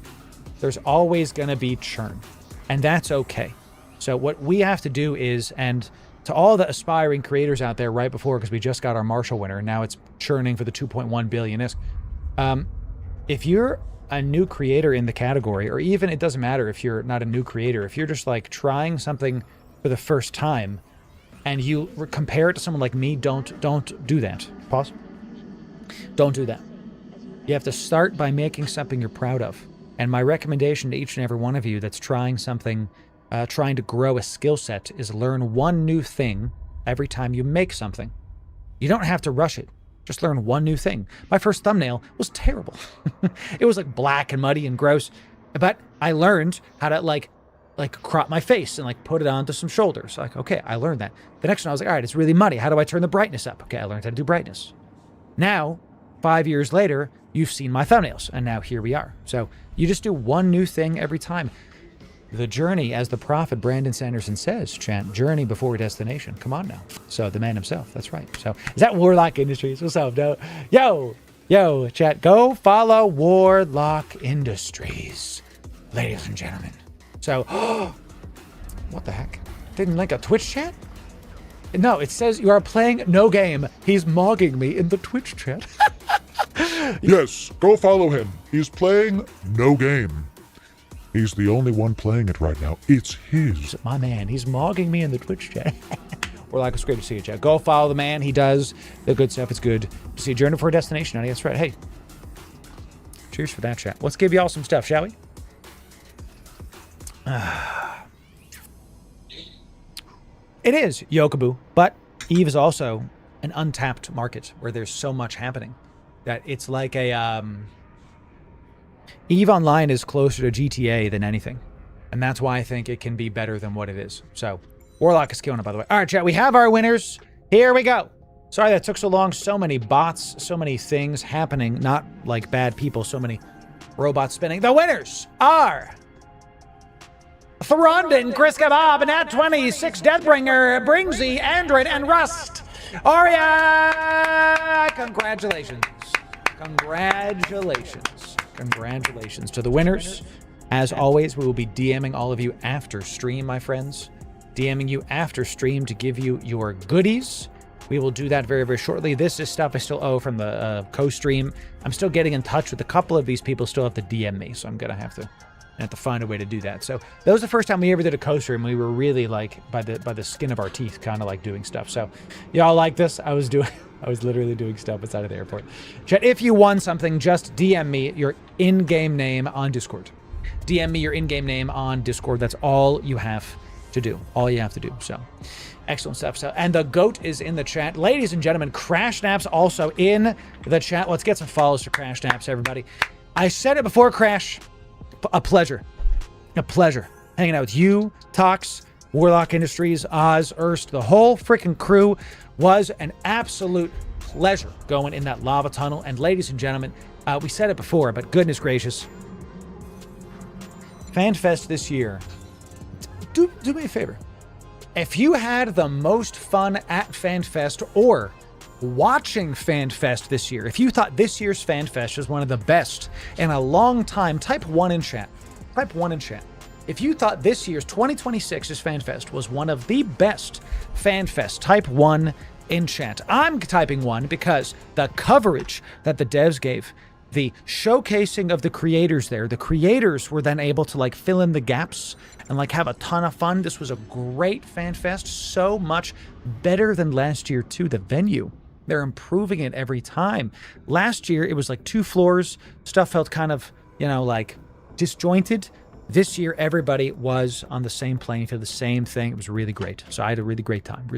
And that's okay. So what we have to do is, and to all the aspiring creators out there right before, because we just got our Marshall winner, and now it's churning for the 2.1 billion ISK. If you're a new creator in the category, or even, it doesn't matter if you're not a new creator, if you're just like trying something for the first time and you compare it to someone like me, don't do that. Pause. Don't do that. You have to start by making something you're proud of. And my recommendation to each and every one of you that's trying something, trying to grow a skill set, is learn one new thing every time you make something. You don't have to rush it. Just learn one new thing. My first thumbnail was terrible. It was like black and muddy and gross, but I learned how to like crop my face and like put it onto some shoulders. Like, okay, I learned that. The next one I was like, all right, it's really muddy. How do I turn the brightness up? Okay, I learned how to do brightness. Now, 5 years later, you've seen my thumbnails, and now here we are. So you just do one new thing every time. The journey, as the prophet Brandon Sanderson says, chant, journey before destination. Come on now. So the man himself, that's right. So is that Warlock Industries? What's up, no? Yo, chat, go follow Warlock Industries, ladies and gentlemen. So, what the heck? Didn't link a Twitch chat? No, it says you are playing no game. He's mogging me in the Twitch chat. Yes, go follow him. He's playing no game. He's the only one playing it right now. It's his. My man, he's mogging me in the Twitch chat. We're like, it's great to see you, chat. Go follow the man. He does the good stuff. It's good to see a journey for a destination, honey. That's right. Hey, cheers for that, chat. Let's give y'all some stuff, shall we? It is Yokobu, but EVE is also an untapped market where there's so much happening that it's like a EVE Online is closer to GTA than anything, and that's why I think it can be better than what it is. So Warlock is killing it, by the way. All right, chat, we have our winners. Here we go. Sorry that took so long. So many bots, so many things happening. Not like bad people, so many robots spinning. The winners are Throndon, Chris Kebab, Nat 26, Deathbringer, Bringsy, Android, and Rust. Aria! Congratulations. Congratulations to the winners. As always, we will be DMing all of you after stream, my friends. DMing you after stream to give you your goodies. We will do that very, very shortly. This is stuff I still owe from the co-stream. I'm still getting in touch with a couple of these people. Still have to DM me, so I'm going to have to I have to find a way to do that. So that was the first time we ever did a coaster, and we were really like by the skin of our teeth, kind of like doing stuff. So y'all like this? I was literally doing stuff inside of the airport. Chat, if you won something, just DM me your in-game name on Discord. DM me your in-game name on Discord. That's all you have to do. All you have to do. So excellent stuff. So, and the GOAT is in the chat. Ladies and gentlemen, Crash Naps also in the chat. Let's get some follows to Crash Naps, everybody. I said it before, Crash. A pleasure. A pleasure. Hanging out with you, Tox, Warlock Industries, Oz, Erst, the whole freaking crew was an absolute pleasure going in that lava tunnel. And ladies and gentlemen, we said it before, but goodness gracious. Fanfest this year. Do me a favor. If you had the most fun at Fanfest or watching Fanfest this year, if you thought this year's Fanfest was one of the best in a long time, type 1 in chat. Type 1 in chat. If you thought this year's 2026's Fanfest was one of the best Fanfest, type 1 in chat. I'm typing 1 because the coverage that the devs gave, the showcasing of the creators there, the creators were then able to like fill in the gaps and like have a ton of fun. This was a great Fanfest, so much better than last year too. The venue, they're improving it every time. Last year, it was like 2 floors. Stuff felt kind of, you know, like disjointed. This year, everybody was on the same playing field, the same thing. It was really great. So I had a really great time.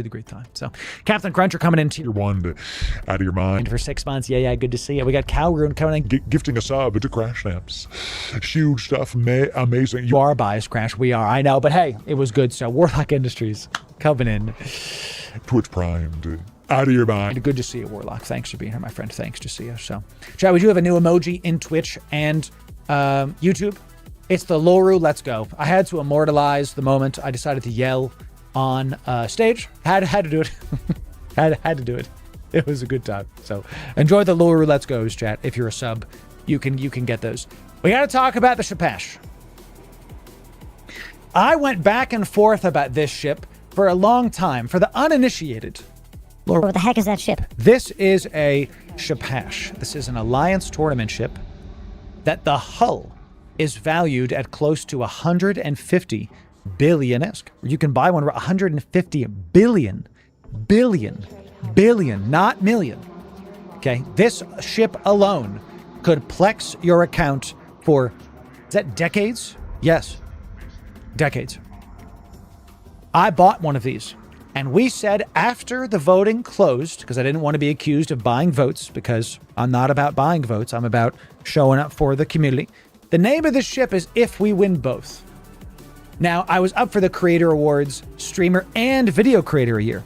So Captain Cruncher coming into Your one out of your mind. for 6 months. Yeah, good to see you. We got Cowroon coming in. Gifting a sub to Crash Naps. Huge stuff. Amazing. You are biased, Crash. We are. I know, but hey, it was good. So Warlock Industries coming in. Twitch primed. Out of your mind. Good to see you, Warlock. Thanks for being here, my friend. Thanks to see you. So, chat, we do have a new emoji in Twitch and YouTube. It's the Loru. Let's go. I had to immortalize the moment I decided to yell on stage. Had to do it. had to do it. It was a good time. So enjoy the Loru Let's Go's, chat. If you're a sub, you can get those. We got to talk about the Shapash. I went back and forth about this ship for a long time. For the uninitiated, Loru, What the heck is that ship? this is a Shapash. This is an Alliance tournament ship that the hull is valued at close to 150 billion-esque. You can buy one for 150 billion, not million. Okay, this ship alone could plex your account for, is that decades? Yes, decades. I bought one of these, and we said after the voting closed, because I didn't want to be accused of buying votes, because I'm not about buying votes, I'm about showing up for the community. The name of this ship is If We Win Both. Now, I was up for the Creator Awards, Streamer, and Video Creator a year.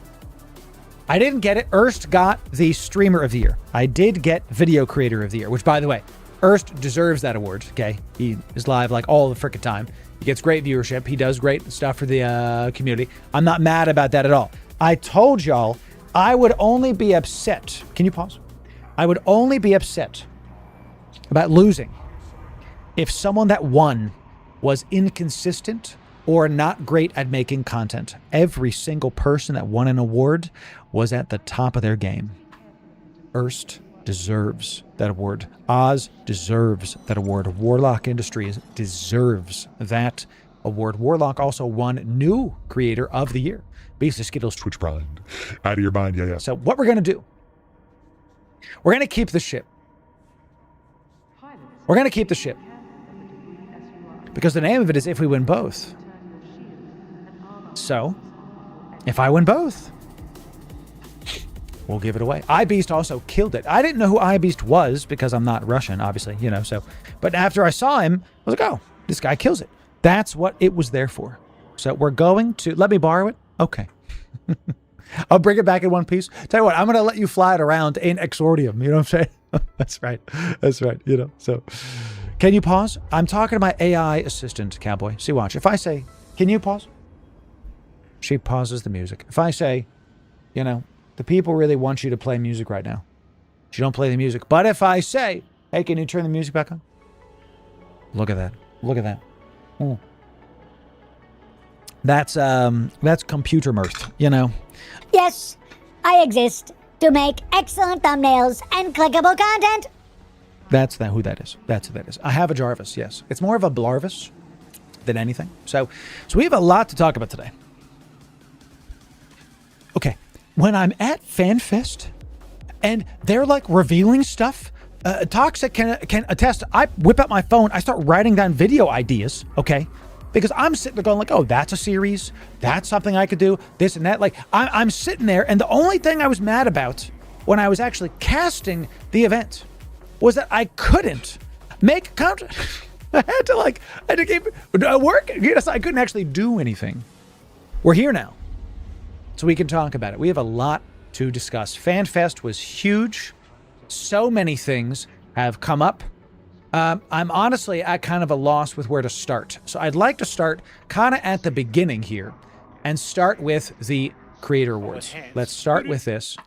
I didn't get it. Erst got the Streamer of the Year. I did get Video Creator of the Year, which, by the way, Erst deserves that award, okay? He is live like all the frickin' time. He gets great viewership. He does great stuff for the community. I'm not mad about that at all. I told y'all I would only be upset. Can you pause? I would only be upset about losing if someone that won was inconsistent or not great at making content. Every single person that won an award was at the top of their game. Erst deserves that award. Oz deserves that award. Warlock Industries deserves that award. Warlock also won New Creator of the Year. Beast of Skittles. Twitch primed. Out of your mind. Yeah. So what we're going to do, we're going to keep the ship. We're going to keep the ship. Because the name of it is If We Win Both. So, if I win both, we'll give it away. iBeast also killed it. I didn't know who iBeast was because I'm not Russian, obviously, you know, so. But after I saw him, I was like, oh, this guy kills it. That's what it was there for. So we're going to, let me borrow it? Okay. I'll bring it back in one piece. Tell you what, I'm going to let you fly it around in exordium. You know what I'm saying? That's right. That's right. You know, so. Can you pause? I'm talking to my AI assistant, Cowboy. See, watch. If I say, can you pause? She pauses the music. If I say, you know, the people really want you to play music right now, she don't play the music. But if I say, hey, can you turn the music back on? Look at that. Look at that. Mm. That's computer mirth, you know. Yes, I exist to make excellent thumbnails and clickable content. That's who that is. That's who that is. I have a Jarvis, yes. It's more of a Blarvis. than anything. So we have a lot to talk about today. Okay, when I'm at Fanfest and they're like revealing stuff, Toxic can attest. I whip out my phone. I start writing down video ideas. Okay, because I'm sitting there going like, oh, that's a series. That's something I could do. This and that. Like I'm sitting there, and the only thing I was mad about when I was actually casting the event was that I couldn't make content. I had to keep working. Yes, I couldn't actually do anything. We're here now, so we can talk about it. We have a lot to discuss. Fanfest was huge. So many things have come up. I'm honestly at kind of a loss with where to start. So I'd like to start kind of at the beginning here and start with the Creator Awards. Let's start with this.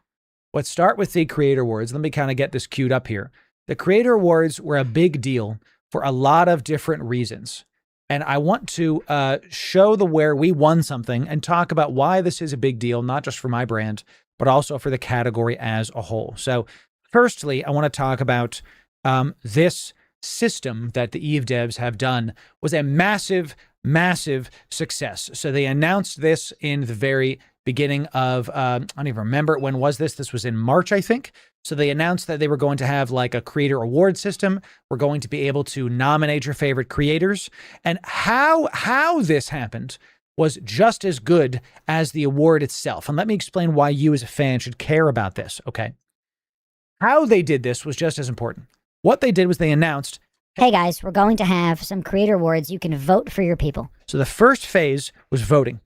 Let's start with the Creator Awards. Let me kind of get this queued up here. The Creator Awards were a big deal for a lot of different reasons. And I want to show where we won something and talk about why this is a big deal, not just for my brand, but also for the category as a whole. So firstly, I want to talk about this system that the Eve devs have done was a massive, massive success. So they announced this in the very beginning of, I don't even remember, when was this? This was in March, I think. So they announced that they were going to have like a creator award system. We're going to be able to nominate your favorite creators. And how this happened was just as good as the award itself. And let me explain why you as a fan should care about this, okay? How they did this was just as important. What they did was they announced, Hey guys, we're going to have some creator awards. You can vote for your people. So the first phase was voting.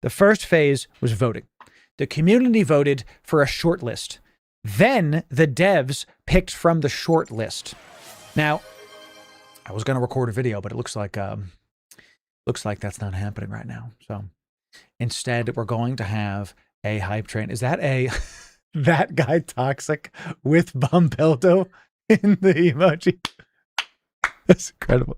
The first phase was voting. The community voted for a short list. Then the devs picked from the short list. Now, I was going to record a video, but it looks like that's not happening right now. So instead, we're going to have a hype train. Is that that guy Toxic with Bumpelto in the emoji? That's incredible.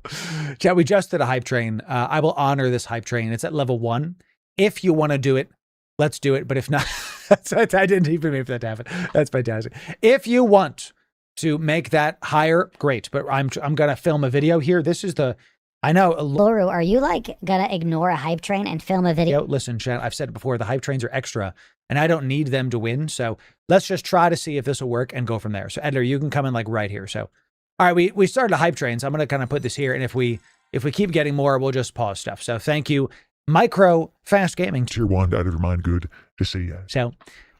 Yeah, we just did a hype train. I will honor this hype train. It's at level 1. If you want to do it, let's do it. But if not, I didn't even mean for that to happen. That's fantastic. If you want to make that higher, great. But I'm gonna film a video here. This is the, I know. Loru, are you like gonna ignore a hype train and film a video? Listen, Chan, I've said it before. The hype trains are extra, and I don't need them to win. So let's just try to see if this will work and go from there. So Edler, you can come in like right here. So, all right, we started a hype train. So I'm gonna kind of put this here, and if we keep getting more, we'll just pause stuff. So thank you. Micro Fast Gaming. Tier 1 out of your mind. Good to see you. So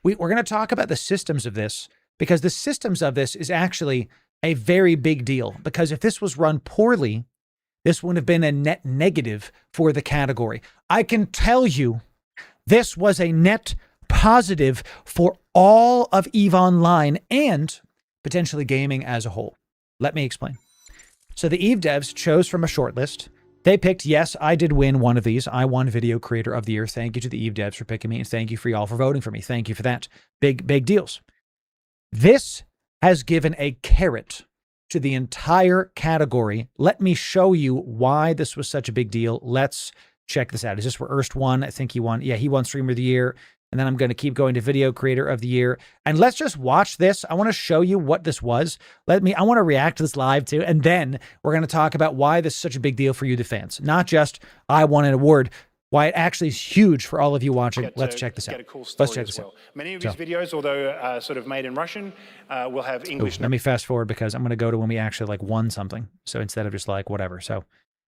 we're going to talk about the systems of this, because the systems of this is actually a very big deal. Because if this was run poorly, this would have been a net negative for the category. I can tell you this was a net positive for all of EVE Online and potentially gaming as a whole. Let me explain. So the EVE devs chose from a short list. They picked, yes, I did win one of these. I won Video Creator of the Year. Thank you to the EVE devs for picking me, and thank you for y'all for voting for me. Thank you for that. Big, big deals. This has given a carrot to the entire category. Let me show you why this was such a big deal. Let's check this out. Is this where Erst won? I think he won. Yeah, he won Streamer of the Year. And then I'm going to keep going to Video Creator of the Year. And let's just watch this. I want to show you what this was. I want to react to this live too. And then we're going to talk about why this is such a big deal for you, the fans. Not just I won an award, why it actually is huge for all of you watching. Let's check this out. Let's check this out. Many of these videos, although sort of made in Russian, will have English. Let me fast forward because I'm going to go to when we actually like won something. So instead of just like whatever. So,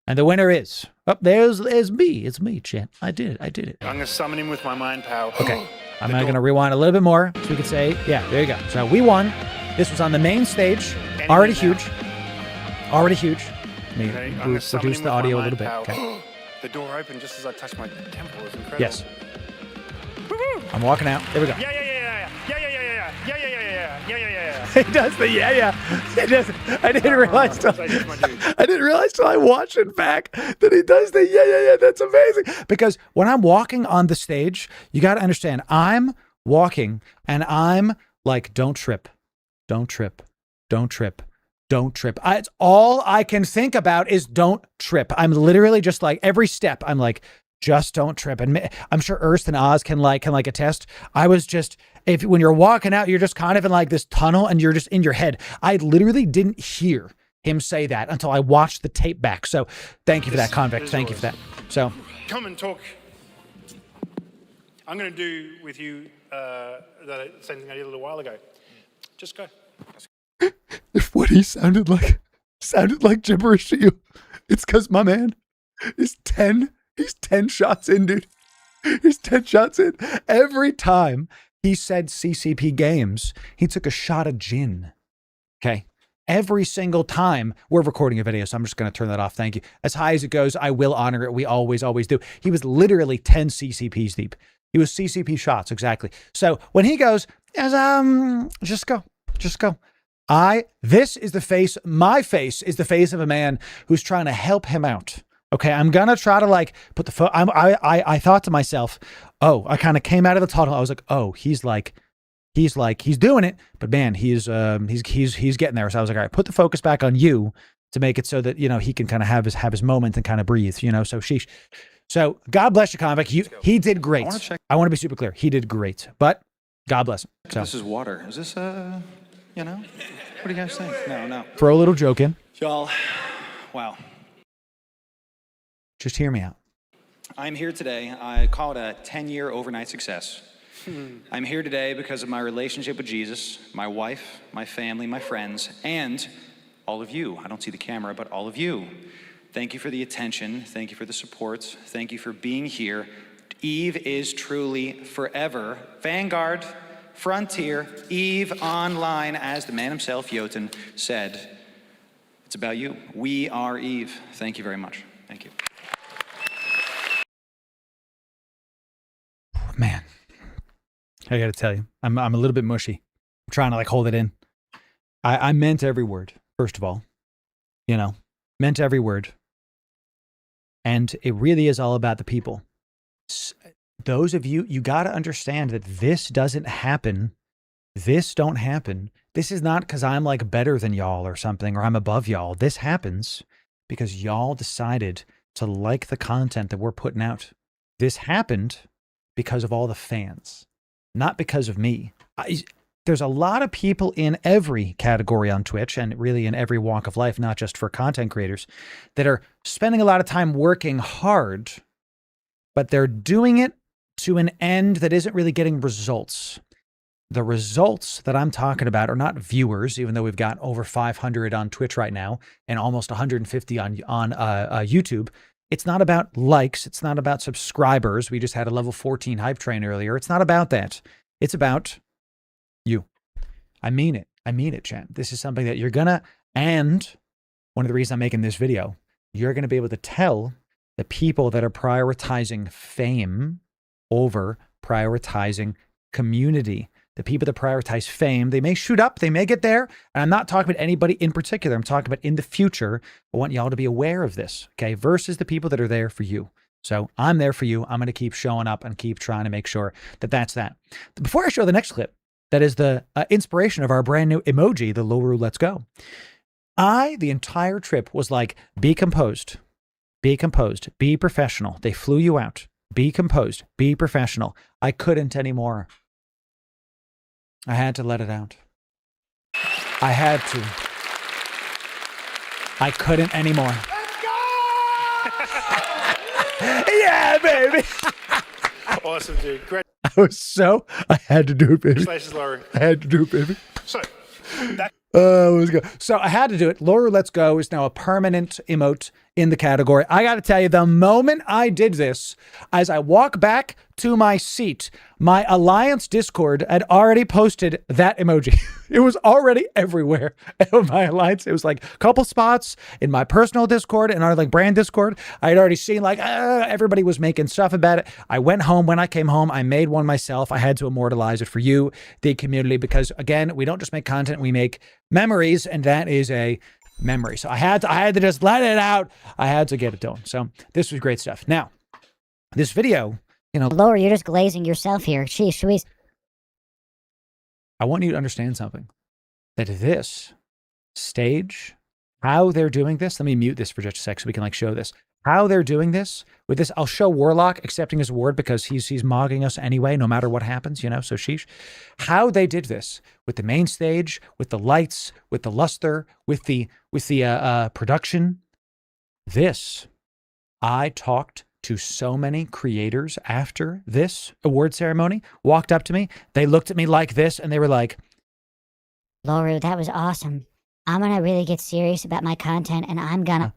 and the winner is, there's me. It's me, chat. I did it. I'm going to summon him with my mind power. Okay. I'm going to rewind a little bit more so we can say, yeah, there you go. So we won. This was on the main stage. Already huge. Already huge. Let me reduce the audio a little bit. Okay. The door opened just as I touched my temple. It was incredible. Yes. I'm walking out. There we go. Yeah. He does the yeah. He does. I didn't realize till I watched it back that he does the yeah. That's amazing. Because when I'm walking on the stage, you got to understand, I'm walking and I'm like, don't trip. It's all I can think about is don't trip. I'm literally just like every step. I'm like, just don't trip. And I'm sure Erst and Oz can attest. I was just, when you're walking out, you're just kind of in like this tunnel and you're just in your head. I literally didn't hear him say that until I watched the tape back. So thank you for that, Convict. Thank you for that. So Come and talk. I'm going to do with you the same thing I did a little while ago. Just go. if what he sounded like gibberish to you, it's because my man is 10. He's 10 shots in, dude. He's 10 shots in. Every time he said CCP games, he took a shot of gin. Okay. Every single time. We're recording a video, so I'm just going to turn that off. Thank you. As high as it goes, I will honor it. We always do. He was literally 10 CCPs deep. He was CCP shots, exactly. So when he goes, just go. This is the face, my face is the face of a man who's trying to help him out. Okay, I'm gonna try to like put the I thought to myself, oh, I kind of came out of the tunnel. I was like, oh, he's doing it, but man, he's getting there. So I was like, all right, put the focus back on you to make it so that, you know, he can kind of have his moment and kind of breathe, you know. So sheesh. So God bless you, Convict. He did great. I want to be super clear. He did great, but God bless him. So this is water. Is this you know? What do you guys think? No. Throw a little joke in. Y'all, wow. Just hear me out. I'm here today. I call it a 10-year overnight success. I'm here today because of my relationship with Jesus, my wife, my family, my friends, and all of you. I don't see the camera, but all of you. Thank you for the attention. Thank you for the support. Thank you for being here. Eve is truly forever. Vanguard, Frontier, Eve online, as the man himself, Jotun, said. It's about you. We are Eve. Thank you very much. Thank you. Man, I got to tell you, I'm a little bit mushy. I'm trying to like hold it in. I meant every word, first of all, you know, meant every word. And it really is all about the people. Those of you, you got to understand that this doesn't happen. This don't happen. This is not because I'm like better than y'all or something, or I'm above y'all. This happens because y'all decided to like the content that we're putting out. This happened because of all the fans, not because of me. There's a lot of people in every category on Twitch and really in every walk of life, not just for content creators, that are spending a lot of time working hard, but they're doing it to an end that isn't really getting results. The results that I'm talking about are not viewers, even though we've got over 500 on Twitch right now and almost 150 on YouTube. It's not about likes. It's not about subscribers. We just had a level 14 hype train earlier. It's not about that. It's about you. I mean it. I mean it, Chan. This is something that you're gonna, and one of the reasons I'm making this video, you're gonna be able to tell the people that are prioritizing fame over prioritizing community. The people that prioritize fame, they may shoot up, they may get there. And I'm not talking about anybody in particular. I'm talking about in the future. I want y'all to be aware of this, okay? Versus the people that are there for you. So I'm there for you. I'm going to keep showing up and keep trying to make sure that that's that. Before I show the next clip, that is the inspiration of our brand new emoji, the Loru Let's Go. The entire trip was like, be composed, be professional. They flew you out. Be composed, be professional. I couldn't anymore. I had to let it out. I had to. I couldn't anymore. Let's go! Yeah, baby. Awesome, dude. Great. I had to do it, baby. Congratulations, Loru. I had to do it, baby. So, that. Let's go. So I had to do it. Loru Let's Go is now a permanent emote in the category. I got to tell you, the moment I did this, as I walk back to my seat, my Alliance Discord had already posted that emoji. It was already everywhere in my Alliance. It was like a couple spots in my personal Discord and our like brand Discord. I had already seen like everybody was making stuff about it. I went home. When I came home, I made one myself. I had to immortalize it for you, the community, because again, we don't just make content, we make memories, and that is a memory. So I had to just let it out. I had to get it done. So this was great stuff. Now, this video, you know, Loru, you're just glazing yourself here. Sheesh, I want you to understand something. That this stage, how they're doing this, let me mute this for just a sec so we can like show this. How they're doing this with this, I'll show Warlock accepting his award because he's mogging us anyway, no matter what happens, you know, so sheesh. How they did this with the main stage, with the lights, with the luster, with the production. This, I talked to so many creators after this award ceremony, walked up to me, they looked at me like this, and they were like, Loru, that was awesome. I'm gonna really get serious about my content, and I'm gonna...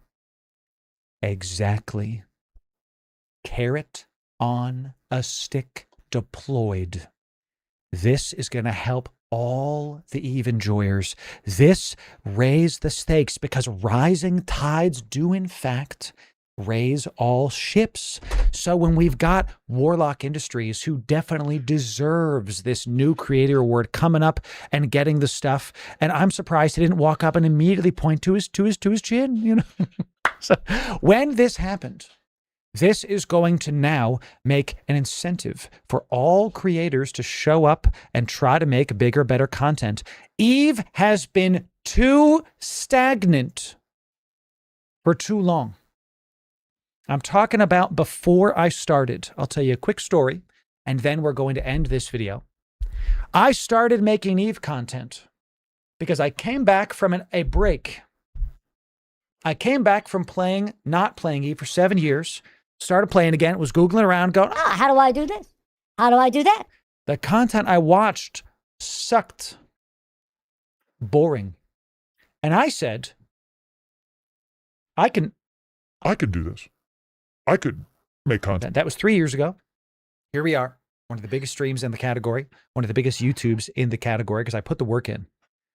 Exactly. Carrot on a stick deployed. This is going to help all the EVE enjoyers. This raised the stakes because rising tides do, in fact, raise all ships. So when we've got Warlock Industries, who definitely deserves this new creator award, coming up and getting the stuff, and I'm surprised he didn't walk up and immediately point to his chin, you know. So when this happened, this is going to now make an incentive for all creators to show up and try to make bigger, better content. EVE has been too stagnant for too long. I'm talking about before I started. I'll tell you a quick story, and then we're going to end this video. I started making EVE content because I came back from a break. I came back from not playing EVE for 7 years, started playing again, was Googling around going, how do I do this? How do I do that? The content I watched sucked. Boring. And I said, I can do this. I could make content. That was 3 years ago. Here we are, one of the biggest streams in the category, one of the biggest YouTubes in the category, because I put the work in.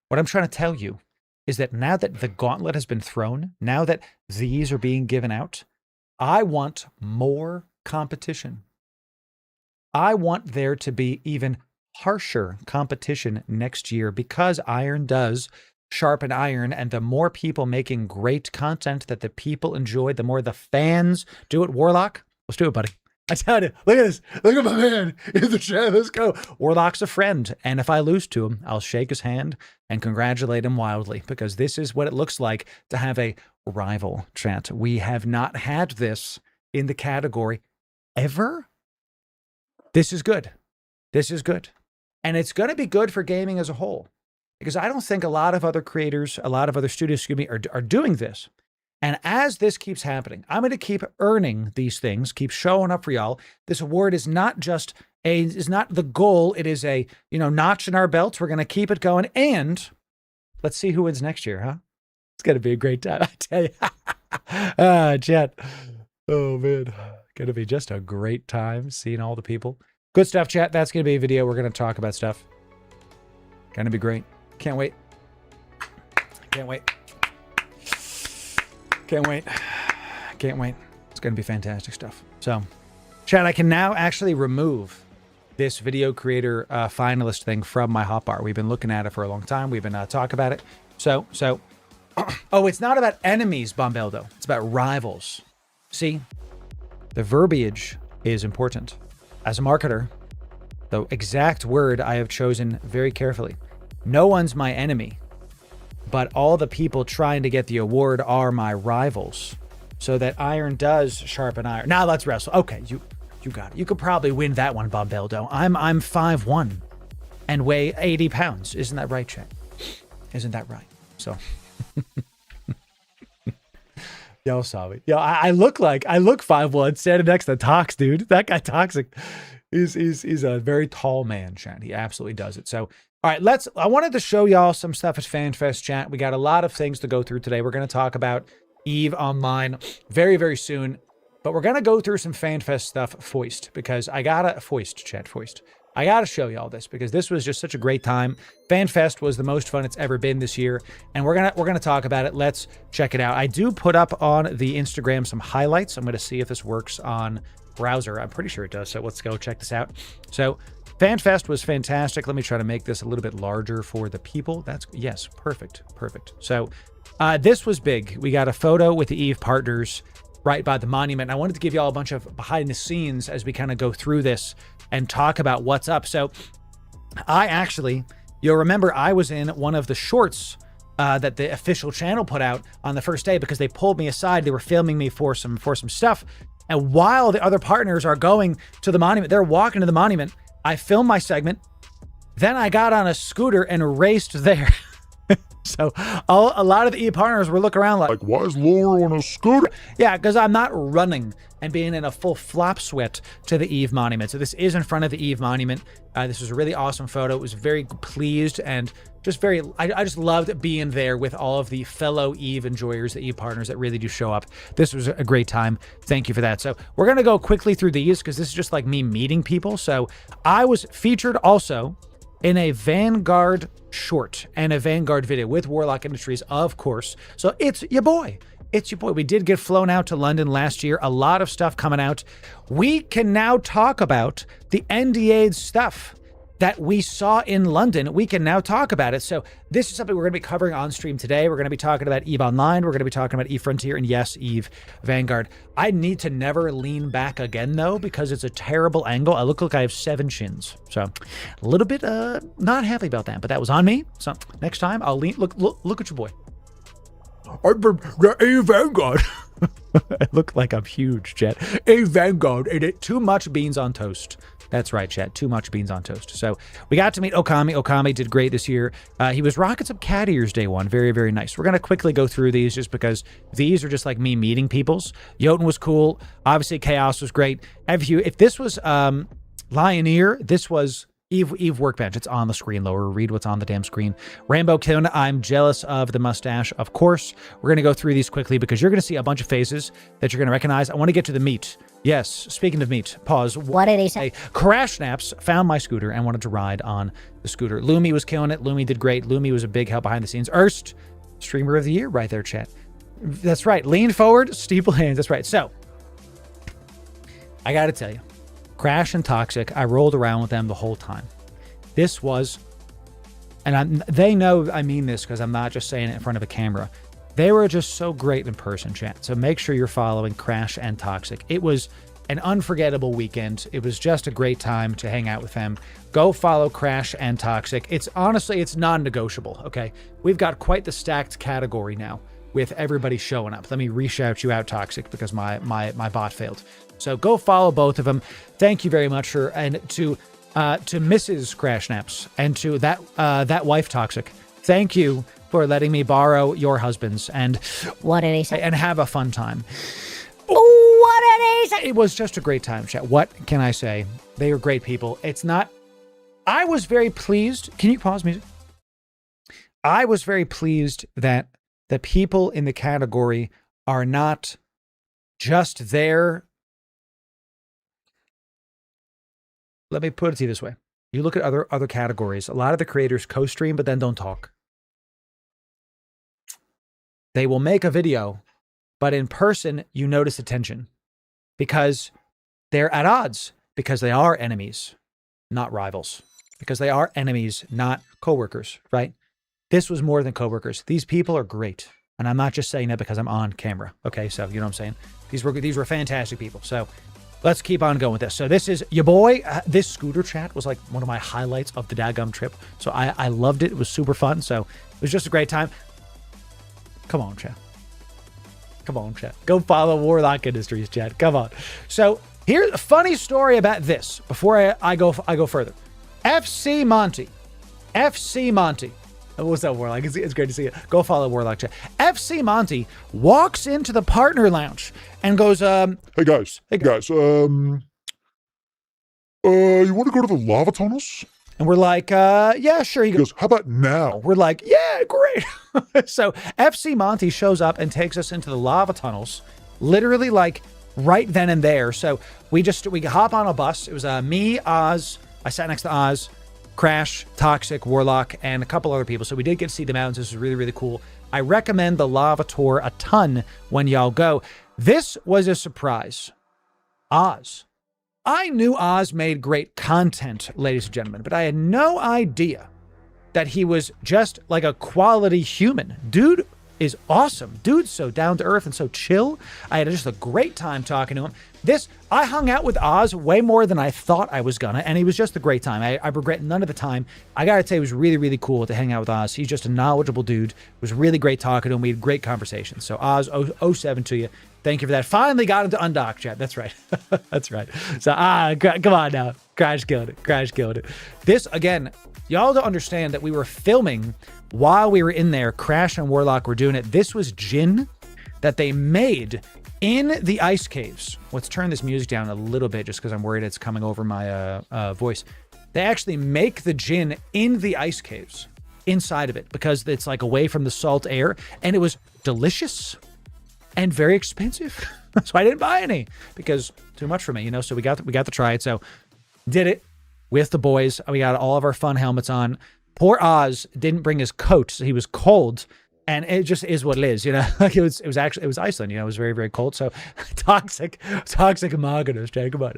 What I'm trying to tell you is that now that the gauntlet has been thrown, now that these are being given out, I want more competition. I want there to be even harsher competition next year because iron does sharpen iron, and the more people making great content that the people enjoy, the more the fans do it. Warlock, let's do it, buddy. I tell you, look at this. Look at my man in the chat. Let's go. Warlock's a friend. And if I lose to him, I'll shake his hand and congratulate him wildly, because this is what it looks like to have a rival, chat. We have not had this in the category ever. This is good. This is good. And it's going to be good for gaming as a whole, because I don't think a lot of other creators, a lot of other studios, are doing this. And as this keeps happening, I'm going to keep earning these things, keep showing up for y'all. This award is not just is not the goal. It is a, notch in our belts. We're going to keep it going. And let's see who wins next year, huh? It's going to be a great time, I tell you. Chat. Oh, man. Going to be just a great time seeing all the people. Good stuff, chat. That's going to be a video. We're going to talk about stuff. Going to be great. Can't wait. Can't wait. Can't wait. Can't wait. It's going to be fantastic stuff. So, chat, I can now actually remove this video creator finalist thing from my hotbar. We've been looking at it for a long time. We've been talking about it. So, oh, it's not about enemies, Bombeldo. It's about rivals. See, the verbiage is important. As a marketer, the exact word I have chosen very carefully. No one's my enemy, but all the people trying to get the award are my rivals, so that iron does sharpen iron. Now let's wrestle. Okay, you got it. You could probably win that one, Bombeldo. I'm 5'1" and weigh 80 pounds. Isn't that right, chat? Isn't that right? So, y'all saw me. Yo, I look 5'1" standing next to Tox, dude. That guy Toxic is a very tall man, chat. He absolutely does it. So, all right, I wanted to show y'all some stuff at Fanfest, chat. We got a lot of things to go through today. We're going to talk about EVE Online very, very soon, but we're going to go through some Fanfest stuff foist, because I got to foist. I got to show y'all this, because this was just such a great time. Fanfest was the most fun it's ever been this year, and we're going to talk about it. Let's check it out. I do put up on the Instagram some highlights. I'm going to see if this works on browser. I'm pretty sure it does, so let's go check this out. So, Fanfest was fantastic. Let me try to make this a little bit larger for the people. Yes, perfect. So this was big. We got a photo with the EVE partners right by the monument. I wanted to give y'all a bunch of behind the scenes as we kind of go through this and talk about what's up. So you'll remember I was in one of the shorts that the official channel put out on the first day, because they pulled me aside. They were filming me for some stuff. And while the other partners are going to the monument, they're walking to the monument, I filmed my segment. Then I got on a scooter and raced there. So a lot of the Eve partners were looking around like, why is Loru on a scooter? yeah, because I'm not running and being in a full flop sweat to the Eve monument. So this is in front of the Eve monument. This was a really awesome photo. It was very pleased and just very, I just loved being there with all of the fellow Eve enjoyers, the Eve partners that really do show up. This was a great time. Thank you for that. So we're going to go quickly through these because this is just like me meeting people. So I was featured also in a Vanguard short and a Vanguard video with Warlock Industries, of course. So it's your boy. It's your boy. We did get flown out to London last year. A lot of stuff coming out. We can now talk about the NDA stuff that we saw in London. We can now talk about it. So this is something we're going to be covering on stream today. We're going to be talking about EVE Online. We're going to be talking about EVE Frontier and yes, EVE Vanguard. I need to never lean back again though, because it's a terrible angle. I look like I have 7 chins. So a little bit not happy about that, but that was on me. So next time I'll lean. Look at your boy. EVE Vanguard. I look like I'm huge, chat. EVE Vanguard. Ate it. Too much beans on toast. That's right, chat. Too much beans on toast. So we got to meet Okami. Okami did great this year. He was rocking some cat ears day one. Very, very nice. We're going to quickly go through these just because these are just like me meeting peoples. Jotun was cool. Obviously, Chaos was great. If this was Lioneer, this was EVE Workbench. It's on the screen, Loru. Read what's on the damn screen. Rambo Kun, I'm jealous of the mustache. Of course, we're going to go through these quickly because you're going to see a bunch of faces that you're going to recognize. I want to get to the meat. Yes, speaking of meat, pause. What did he say? Crash Snaps found my scooter and wanted to ride on the scooter. Lumi was killing it. Lumi did great. Lumi was a big help behind the scenes. Erst, streamer of the year right there, chat. That's right. Lean forward, steeple hands. That's right. So, I got to tell you, Crash and Toxic, I rolled around with them the whole time. This was, and they know I mean this because I'm not just saying it in front of a camera. They were just so great in person, chat. So make sure you're following Crash and Toxic. It was an unforgettable weekend. It was just a great time to hang out with them. Go follow Crash and Toxic. It's honestly, it's non-negotiable, okay? We've got quite the stacked category now with everybody showing up. Let me re-shout you out, Toxic, because my bot failed. So go follow both of them. Thank you very much, and to Mrs. Crash Naps and to that wife, Toxic. Thank you for letting me borrow your husbands and What did he say? and have a fun time. What did he say? It was just a great time, chat. What can I say? They were great people. It's not. I was very pleased. Can you pause music? I was very pleased that the people in the category are not just there. Let me put it to you this way. You look at other categories. A lot of the creators co-stream, but then don't talk. They will make a video, but in person, you notice the tension because they're at odds, because they are enemies, not rivals, because they are enemies, not coworkers, right? This was more than coworkers. These people are great. And I'm not just saying that because I'm on camera. Okay, so you know what I'm saying? These were fantastic people. So let's keep on going with this. So this is your boy. This scooter chat was like one of my highlights of the daggum trip. So I loved it. It was super fun. So it was just a great time. Come on, chat. Come on, chat. Go follow Warlock Industries, chat. Come on. So here's a funny story about this before I go further. FC Monty. FC Monty. What's up, Warlock? It's great to see you. Go follow Warlock chat. FC Monty walks into the partner lounge and goes, Hey guys. You want to go to the lava tunnels? and we're like, yeah, sure. He He goes, how about now? We're like, yeah, great. So FC Monty shows up and takes us into the lava tunnels, literally like right then and there. So we hop on a bus. It was me, Oz. I sat next to Oz, Crash, Toxic, Warlock, and a couple other people. So we did get to see the mountains. This was really, really cool. I recommend the lava tour a ton when y'all go. This was a surprise. Oz. I knew Oz made great content, ladies and gentlemen, but I had no idea that he was just like a quality human. Dude is awesome. Dude's so down to earth and so chill. I had just a great time talking to him. I hung out with Oz way more than I thought I was gonna, and it was just a great time. I regret none of the time. I gotta say, it was really, really cool to hang out with Oz. He's just a knowledgeable dude. It was really great talking to him. We had great conversations. So Oz, 07 to you. Thank you for that. Finally got him to undock, chat. That's right. That's right. So, come on now. Crash killed it. Crash killed it. This, again, y'all don't understand that we were filming while we were in there. Crash and Warlock were doing it. This was gin that they made in the ice caves. Let's turn this music down a little bit just because I'm worried it's coming over my voice. They actually make the gin in the ice caves inside of it because it's like away from the salt air, and it was delicious and very expensive. So I didn't buy any because too much for me, you know. So we got to try it. So did it with the boys. We got all of our fun helmets on. Poor Oz didn't bring his coat, so he was cold. And it just is what it is, you know. Like it was Iceland, you know. It was very, very cold. So toxic Margaret, Chad. Come on,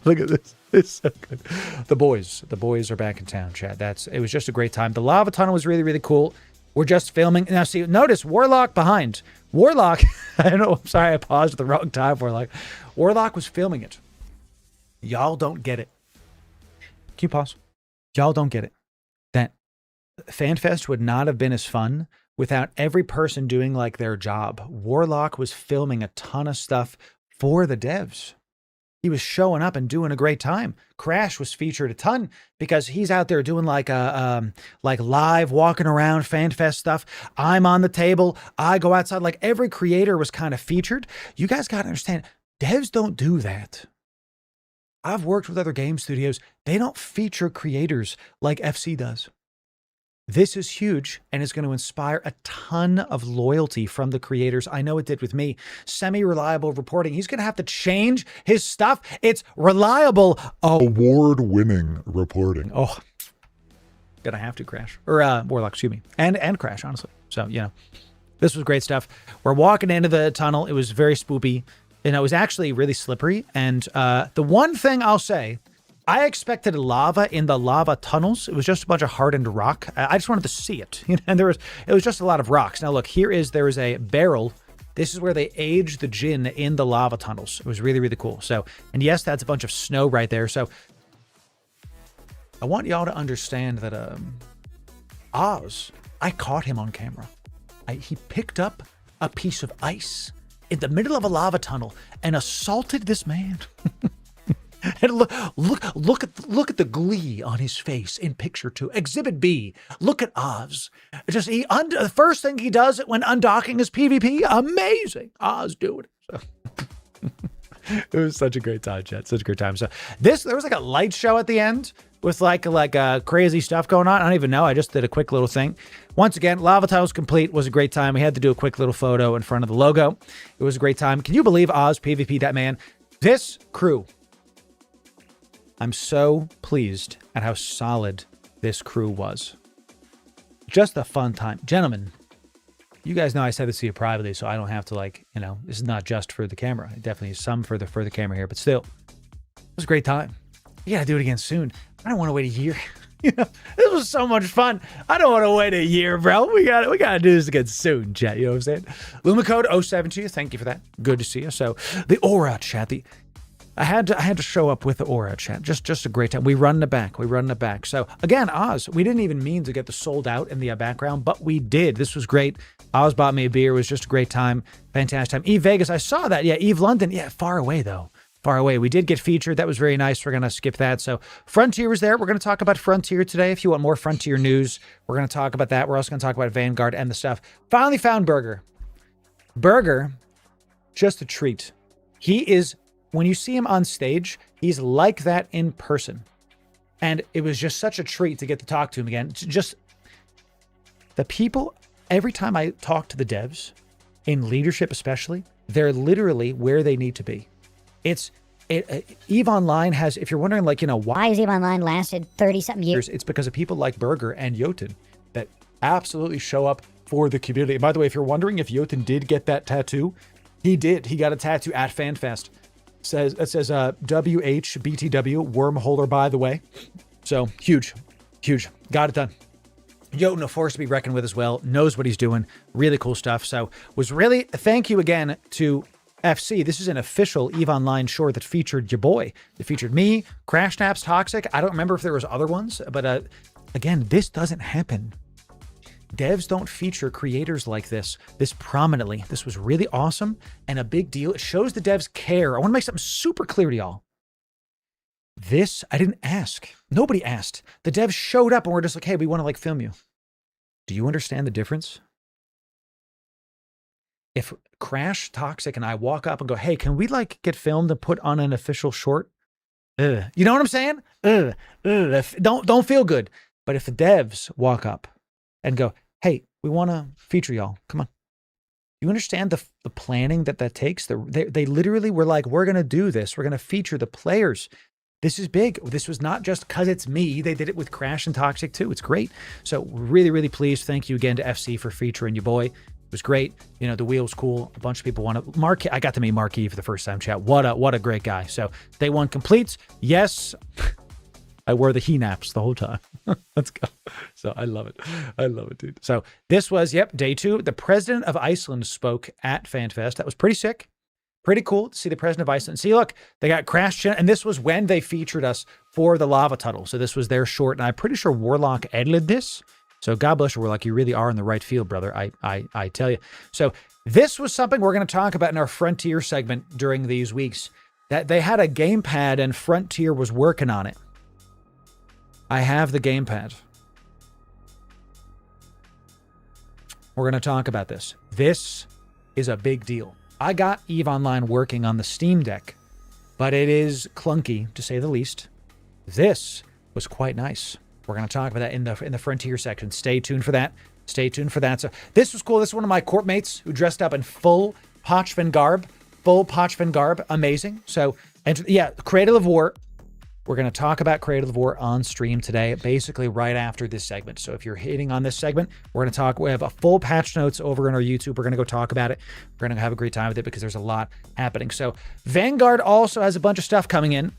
look at this. It's so good. The boys are back in town, Chad. It was just a great time. The lava tunnel was really, really cool. We're just filming now. See, notice Warlock behind. Warlock. I know. I'm sorry, I paused at the wrong time. Warlock was filming it. Y'all don't get it. Can you pause? Y'all don't get it. That Fanfest would not have been as fun without every person doing like their job. Warlock was filming a ton of stuff for the devs. He was showing up and doing a great time. Crash was featured a ton because he's out there doing like live walking around Fanfest stuff. I'm on the table. I go outside. Like every creator was kind of featured. You guys got to understand, devs don't do that. I've worked with other game studios. They don't feature creators like FC does. This is huge, and it's going to inspire a ton of loyalty from the creators. I know it did with me. Semi-reliable reporting. He's going to have to change his stuff. It's reliable. Award-winning reporting. Oh, gonna have to Crash. Or Warlock, excuse me. And Crash, honestly. So, you know, this was great stuff. We're walking into the tunnel. It was very spoopy. And it was actually really slippery. And the one thing I'll say, I expected lava in the lava tunnels. It was just a bunch of hardened rock. I just wanted to see it. You know, and it was just a lot of rocks. Now look, there is a barrel. This is where they age the gin in the lava tunnels. It was really, really cool. So, and yes, that's a bunch of snow right there. So I want y'all to understand that Oz, I caught him on camera. He picked up a piece of ice in the middle of a lava tunnel and assaulted this man. And look at the glee on his face in picture 2. Exhibit B. Look at Oz. The first thing he does when undocking is PvP. Amazing. Oz doing it. So. It was such a great time, chat. Such a great time. So there was like a light show at the end with like crazy stuff going on. I don't even know. I just did a quick little thing. Once again, Lava Tiles complete. Was a great time. We had to do a quick little photo in front of the logo. It was a great time. Can you believe Oz PvP that man? This crew. I'm so pleased at how solid this crew was. Just a fun time. Gentlemen, you guys know I said this to you privately, so I don't have to this is not just for the camera. It definitely is some for the camera here, but still, it was a great time. We gotta do it again soon. I don't want to wait a year. You know, this was so much fun. I don't want to wait a year, bro. We gotta do this again soon, chat. You know what I'm saying? Lumacode 07 to you. Thank you for that. Good to see you. So the aura, chat. I had to show up with the aura, chat. Just a great time. We run it back. So again, Oz, we didn't even mean to get the sold out in the background, but we did. This was great. Oz bought me a beer. It was just a great time. Fantastic time. Eve Vegas, I saw that. Yeah, Eve London. Yeah, far away though. Far away. We did get featured. That was very nice. We're going to skip that. So Frontier was there. We're going to talk about Frontier today. If you want more Frontier news, we're going to talk about that. We're also going to talk about Vanguard and the stuff. Finally found Burger. Burger, just a treat. He is... When you see him on stage, he's like that in person. And it was just such a treat to get to talk to him again. Just the people, every time I talk to the devs, in leadership especially, they're literally where they need to be. EVE Online has, if you're wondering, why has EVE Online lasted 30-something years? It's because of people like Burger and Jotun that absolutely show up for the community. And by the way, if you're wondering if Jotun did get that tattoo, he did. He got a tattoo at FanFest. It says WHBTW, wormholer, by the way. So huge. Got it done. Jotun, a force to be reckoned with as well. Knows what he's doing. Really cool stuff. So thank you again to FC. This is an official EVE Online short that featured your boy. It featured me, Crash Naps, Toxic. I don't remember if there was other ones, but again, this doesn't happen. Devs don't feature creators like this prominently. This was really awesome and a big deal. It shows the devs care. I want to make something super clear to y'all. This, I didn't ask. Nobody asked. The devs showed up and we're just like, hey, we want to like film you. Do you understand the difference? If Crash, Toxic, and I walk up and go, hey, can we like get filmed and put on an official short? You know what I'm saying? Don't feel good. But if the devs walk up and go, hey, we want to feature y'all. Come on. You understand the planning that takes? They literally were like, we're going to do this. We're going to feature the players. This is big. This was not just because it's me. They did it with Crash and Toxic too. It's great. So really, really pleased. Thank you again to FC for featuring your boy. It was great. You know, the wheel's cool. A bunch of people want to. Mark, I got to meet Marquis for the first time, chat. What a great guy. So day one completes. Yes. I wore the he naps the whole time. Let's go. So I love it. I love it, dude. So this was, yep, day two. The president of Iceland spoke at Fanfest. That was pretty sick. Pretty cool to see the president of Iceland. See, look, they got Crash, and this was when they featured us for the Lava Tunnel. So this was their short, and I'm pretty sure Warlock edited this. So God bless you, Warlock. You really are in the right field, brother. I tell you. So this was something we're going to talk about in our Frontier segment during these weeks. That they had a gamepad and Frontier was working on it. I have the gamepad. We're going to talk about this. This is a big deal. I got EVE Online working on the Steam Deck, but it is clunky, to say the least. This was quite nice. We're going to talk about that in the Frontier section. Stay tuned for that. Stay tuned for that. So this was cool. This is one of my Corp mates who dressed up in full Pochvan garb. Full Pochvan garb. Amazing. So, and yeah, Cradle of War. We're going to talk about Cradle of War on stream today, basically right after this segment. So if you're hitting on this segment, we're going to talk. We have a full patch notes over in our YouTube. We're going to go talk about it. We're going to have a great time with it because there's a lot happening. So Vanguard also has a bunch of stuff coming in.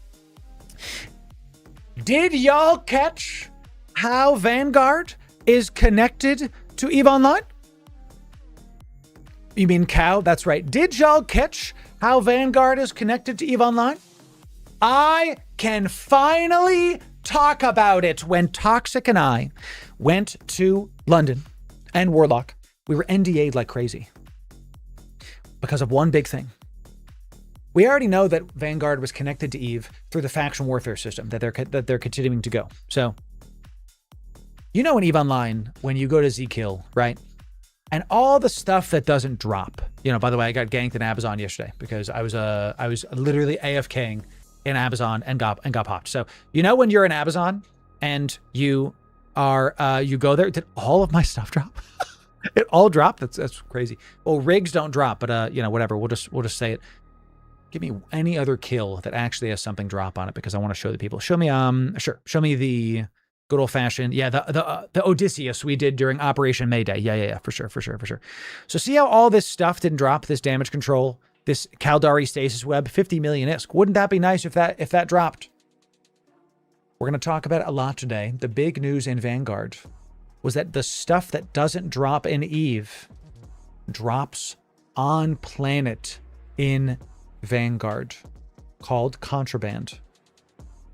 Did y'all catch how Vanguard is connected to EVE Online? You mean cow? That's right. Did y'all catch how Vanguard is connected to EVE Online? I can finally talk about it. When Toxic and I went to London and Warlock, we were NDA'd like crazy because of one big thing. We already know that Vanguard was connected to EVE through the faction warfare system that they're continuing to go. So, you know in EVE Online, when you go to Z-Kill, right? And all the stuff that doesn't drop. You know, by the way, I got ganked in Amazon yesterday because I was literally AFKing in Amazon and got popped. So you know when you're in Amazon and you are you go there, did all of my stuff drop? It all dropped. That's crazy. Well, rigs don't drop, but you know, whatever. We'll just say it. Give me any other kill that actually has something drop on it because I want to show the people. Show me sure. Show me the good old fashioned. Yeah, the Odysseus we did during Operation Mayday. Yeah, for sure. So see how all this stuff didn't drop, this damage control, this Caldari stasis web, 50 million ISK. Wouldn't that be nice if that dropped? We're going to talk about it a lot today. The big news in Vanguard was that the stuff that doesn't drop in EVE drops on planet in Vanguard, called contraband.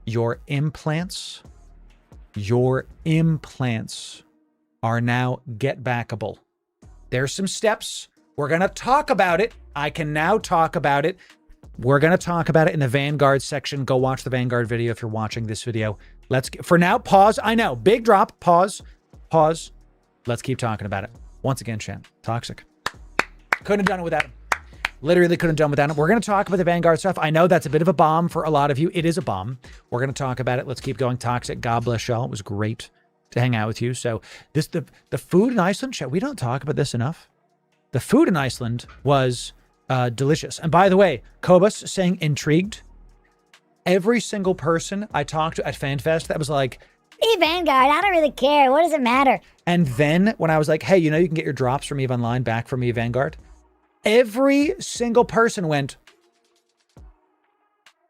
Your implants are now get backable. There's some steps. We're going to talk about it. I can now talk about it. We're going to talk about it in the Vanguard section. Go watch the Vanguard video if you're watching this video. For now, pause. I know, big drop. Pause. Let's keep talking about it. Once again, Shan, Toxic. Couldn't have done it without him. Literally couldn't have done without him. We're going to talk about the Vanguard stuff. I know that's a bit of a bomb for a lot of you. It is a bomb. We're going to talk about it. Let's keep going. Toxic. God bless y'all. It was great to hang out with you. So the food in Iceland, chat, we don't talk about this enough. The food in Iceland was delicious. And by the way, Kobus saying intrigued. Every single person I talked to at FanFest that was like, Hey, Vanguard, I don't really care. What does it matter? And then when I was like, hey, you know, you can get your drops from EVE Online back from EVE Vanguard. Every single person went,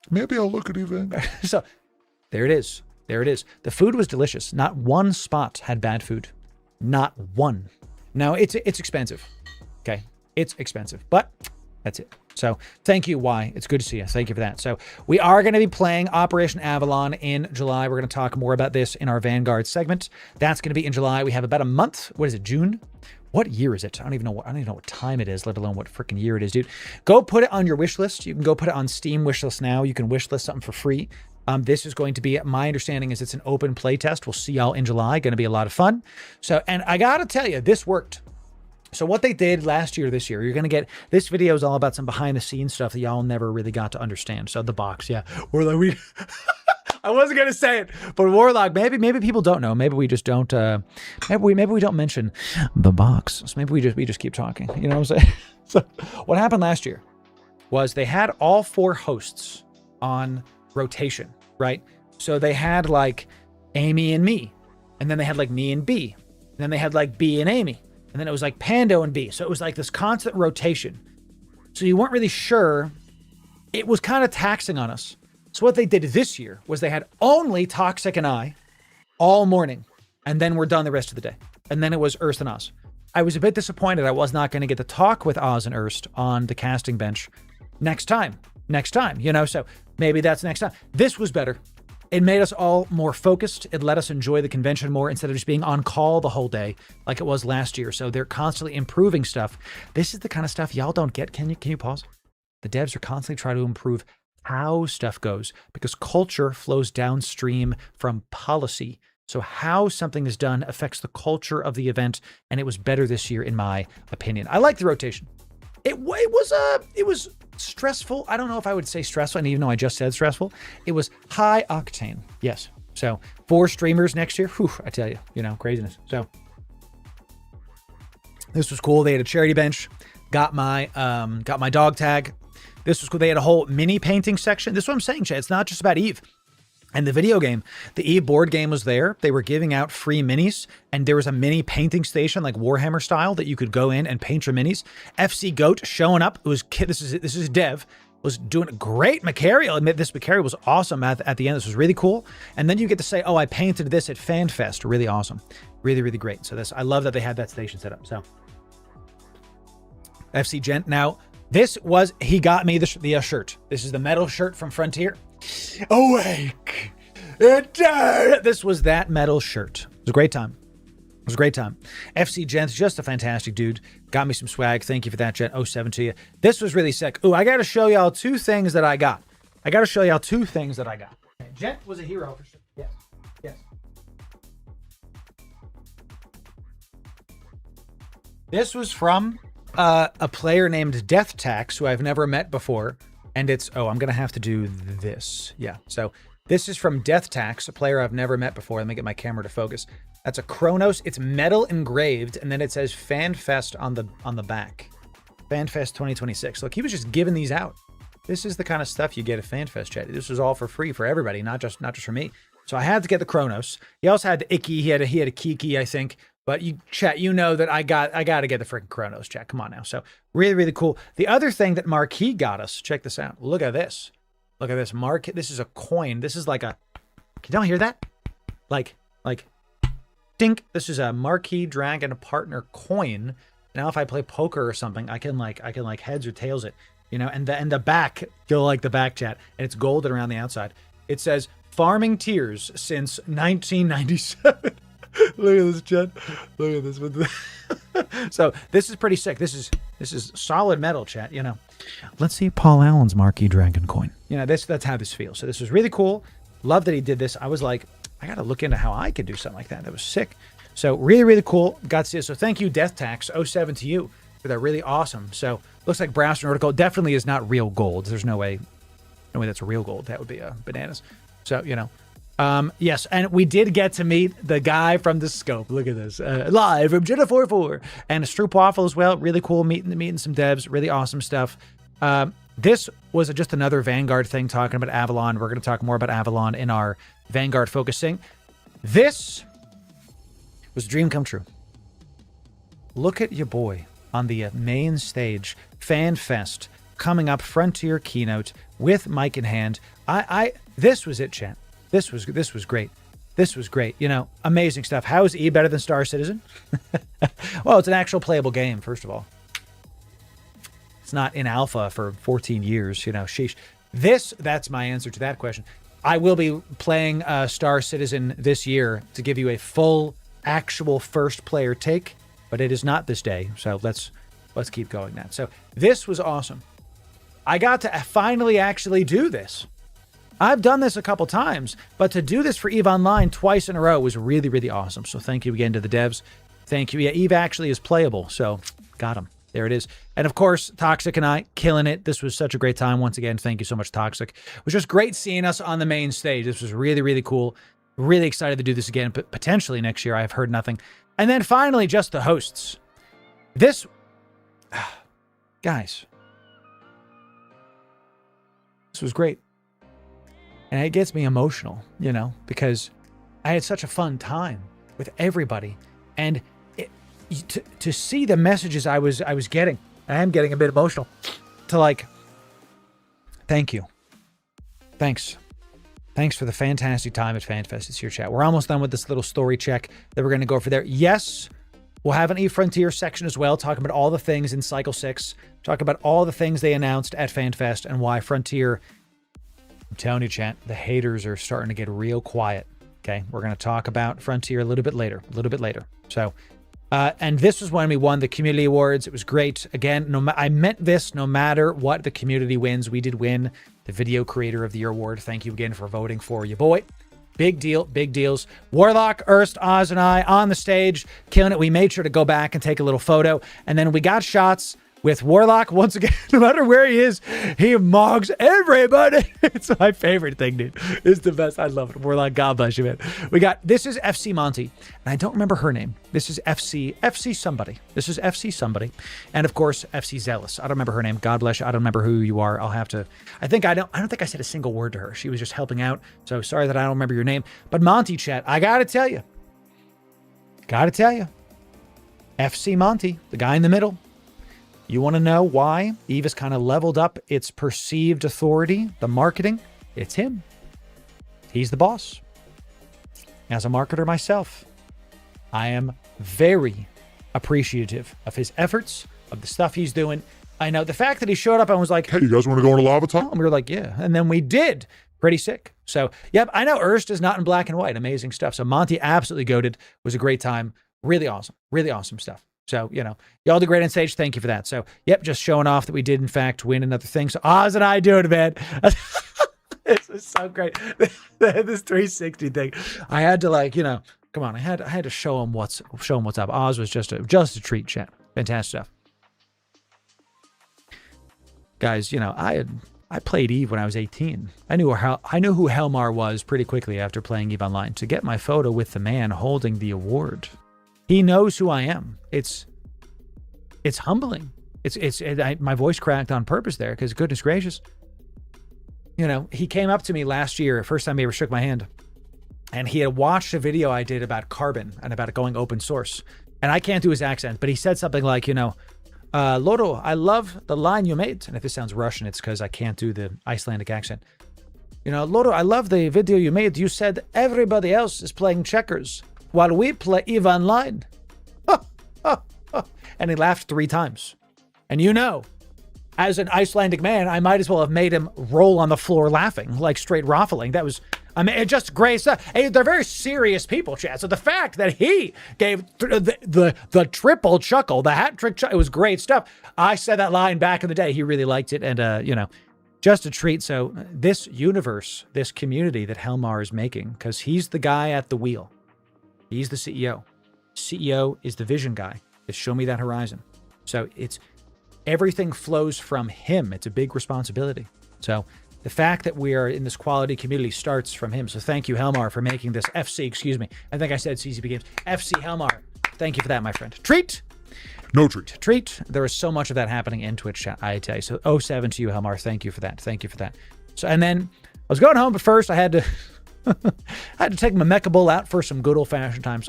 Maybe I'll look at EVE Vanguard. So there it is. The food was delicious. Not one spot had bad food. Not one. Now, it's expensive. Okay, it's expensive, but that's it. So thank you, Y. It's good to see you. Thank you for that. So we are going to be playing Operation Avalon in July. We're going to talk more about this in our Vanguard segment. That's going to be in July. We have about a month. What is it, June? What year is it? I don't even know what time it is, let alone what freaking year it is, dude. Go put it on your wish list. You can go put it on Steam wish list now. You can wish list something for free. This is going to be, my understanding is it's an open play test. We'll see y'all in July. Going to be a lot of fun. So, and I got to tell you, this worked. So what they did last year, this year, you're going to get, this video is all about some behind the scenes stuff that y'all never really got to understand. So the box, yeah. I wasn't going to say it, but Warlock, maybe people don't know. Maybe we just don't, maybe we don't mention the box. So maybe we just keep talking. You know what I'm saying? So what happened last year was they had all 4 hosts on rotation, right? So they had like Amy and me, and then they had like me and B, and then they had like B and Amy. And then it was like Pando and B. So it was like this constant rotation. So you weren't really sure. It was kind of taxing on us. So what they did this year was they had only Toxic and I all morning. And then we're done the rest of the day. And then it was Erst and Oz. I was a bit disappointed I was not going to get to talk with Oz and Erst on the casting bench next time, you know? So maybe that's next time. This was better. It made us all more focused. It let us enjoy the convention more instead of just being on call the whole day like it was last year. So they're constantly improving stuff. This is the kind of stuff y'all don't get. Can you pause? The devs are constantly trying to improve how stuff goes because culture flows downstream from policy. So how something is done affects the culture of the event. And it was better this year, in my opinion. I like the rotation. It was stressful. I don't know if I would say stressful, and even though I just said stressful, it was high octane. Yes. So 4 streamers next year. Whew, I tell you, craziness. So this was cool. They had a charity bench. Got my dog tag. This was cool. They had a whole mini painting section. This is what I'm saying, Chad. It's not just about Eve. And the video game, the Eve board game was there. They were giving out free minis, and there was a mini painting station like Warhammer style that you could go in and paint your minis. FC Goat showing up. It was this is Dev was doing a great Macari. I'll admit this Macari was awesome at the end. This was really cool. And then you get to say, "Oh, I painted this at Fanfest." Really awesome, really really great. So I love that they had that station set up. So FC Gent. Now he got me the shirt. This is the metal shirt from Frontier. Awake. This was that metal shirt. It was a great time. FC Gent's just a fantastic dude. Got me some swag. Thank you for that, Gent. 07 to you. This was really sick. Ooh, I got to show y'all 2 things that I got. Gent was a hero for sure. Yes. This was from a player named Death Tax, who I've never met before. And it's, I'm going to have to do this. Yeah. So this is from Death Tax, a player I've never met before. Let me get my camera to focus. That's a Chronos. It's metal engraved. And then it says Fanfest on the back. Fanfest 2026. Look, he was just giving these out. This is the kind of stuff you get at Fanfest, Chat. This was all for free for everybody, not just for me. So I had to get the Chronos. He also had the Icky. He had a Kiki, I think. But Chat, you know that I got to get the freaking Chronos, Chat. Come on now. So really, really cool. The other thing that Marquis got us, check this out. Look at this. This is a coin. This is like a, can y'all hear that? Like, dink. This is a Marquis Dragon Partner coin. Now if I play poker or something, I can heads or tails it, and the back, you'll like the back, Chat. And it's golden around the outside. It says, farming tears since 1997. Look at this, Chat. Look at this. So this is pretty sick. This is solid metal, Chat. Let's see Paul Allen's Marquis Dragon coin. That's how this feels. So this was really cool. Love that he did this. I was like, I got to look into how I could do something like that. That was sick. So really, really cool. Got to see it. So thank you, Death Tax 07 to you for that. Really awesome. So looks like brass and article definitely is not real gold. There's no way that's real gold. That would be bananas. So yes, and we did get to meet the guy from the scope. Look at this, live from Jenna 44 and a Stroop Waffle as well. Really cool meeting some devs. Really awesome stuff. This was just another Vanguard thing talking about Avalon. We're going to talk more about Avalon in our Vanguard focusing. This was a dream come true. Look at your boy on the main stage, Fanfest, coming up, Frontier keynote with mic in hand. This was it, Chat. This was great. This was great. Amazing stuff. How is E better than Star Citizen? Well, it's an actual playable game, first of all. It's not in alpha for 14 years, you know, sheesh. That's my answer to that question. I will be playing Star Citizen this year to give you a full, actual first player take, but it is not this day. So let's keep going now. So this was awesome. I got to finally actually do this. I've done this a couple times, but to do this for EVE Online twice in a row was really, really awesome. So thank you again to the devs. Thank you. Yeah, EVE actually is playable, so got him. There it is. And of course, Toxic and I killing it. This was such a great time. Once again, thank you so much, Toxic. It was just great seeing us on the main stage. This was really, really cool. Really excited to do this again, but potentially next year. I've heard nothing. And then finally, just the hosts. This, guys, this was great. And it gets me emotional, you know, because I had such a fun time with everybody. And to see the messages I was getting, I am getting a bit emotional, to like, thank you. Thanks for the fantastic time at Fanfest this year, chat. We're almost done with this little story check that we're going to go for there. Yes, we'll have an eFrontier section as well, talking about all the things in Cycle 6, talk about all the things they announced at Fanfest and why Frontier... I'm telling you, chat, the haters are starting to get real quiet. Okay, we're going to talk about Frontier a little bit later. So, and this was when we won the community awards. It was great. Again, I meant this no matter what the community wins. We did win the Video Creator of the Year award. Thank you again for voting for your boy. Big deal, big deals. Warlock, Erst, Oz, and I on the stage, killing it. We made sure to go back and take a little photo, and then we got shots with Warlock. Once again, no matter where he is, he mogs everybody. It's my favorite thing, dude. It's the best. I love it. Warlock, God bless you, man. This is FC Monty, and I don't remember her name. This is FC somebody. This is FC somebody. And of course, FC Zealous. I don't remember her name. God bless you. I don't remember who you are. I'll have to, I don't think I said a single word to her. She was just helping out. So sorry that I don't remember your name. But Monty, chat, I gotta tell you. FC Monty, the guy in the middle. You want to know why EVE has kind of leveled up its perceived authority, the marketing? It's him. He's the boss. As a marketer myself, I am very appreciative of his efforts, of the stuff he's doing. I know the fact that he showed up and was like, hey, you guys want to go on a lava talk? And we were like, yeah. And then we did. Pretty sick. So, yep, I know Erst is not in black and white. Amazing stuff. So Monty absolutely goated. Was a great time. Really awesome stuff. So, you know, y'all did great on stage. Thank you for that. So, yep, just showing off that we did, in fact, win another thing. So, Oz and I doing it, man. This is so great. This 360 thing. I had to, like, you know, come on. I had to show him what's up. Oz was just a treat, chat. Fantastic stuff. Guys, you know, I played EVE when I was 18. I knew who Helmar was pretty quickly after playing EVE Online. To get my photo with the man holding the award. He knows who I am. It's humbling. My voice cracked on purpose there because goodness gracious. You know, he came up to me last year, first time he ever shook my hand, and he had watched a video I did about Carbon and about it going open source. And I can't do his accent, but he said something like, you know, Loru, I love the line you made. And if this sounds Russian, it's because I can't do the Icelandic accent. You know, Loru, I love the video you made. You said everybody else is playing checkers while we play EVE Online. And he laughed 3 times. And you know, as an Icelandic man, I might as well have made him roll on the floor laughing, like straight raffling. That was, I mean, it just great stuff. Hey, they're very serious people, Chad. So the fact that he gave the triple chuckle, the hat trick chuckle, it was great stuff. I said that line back in the day. He really liked it. And, you know, just a treat. So this universe, this community that Helmar is making, because he's the guy at the wheel. He's the CEO. CEO is the vision guy. Just show me that horizon. So it's everything flows from him. It's a big responsibility. So the fact that we are in this quality community starts from him. So thank you, Helmar, for making this FC, excuse me. I think I said CCP Games. FC Helmar. Thank you for that, my friend. Treat. No treat. Treat. There is so much of that happening in Twitch chat, I tell you. So 07 to you, Helmar. Thank you for that. Thank you for that. So, and then I was going home, but first I had to take my mecha bull out for some good old-fashioned times.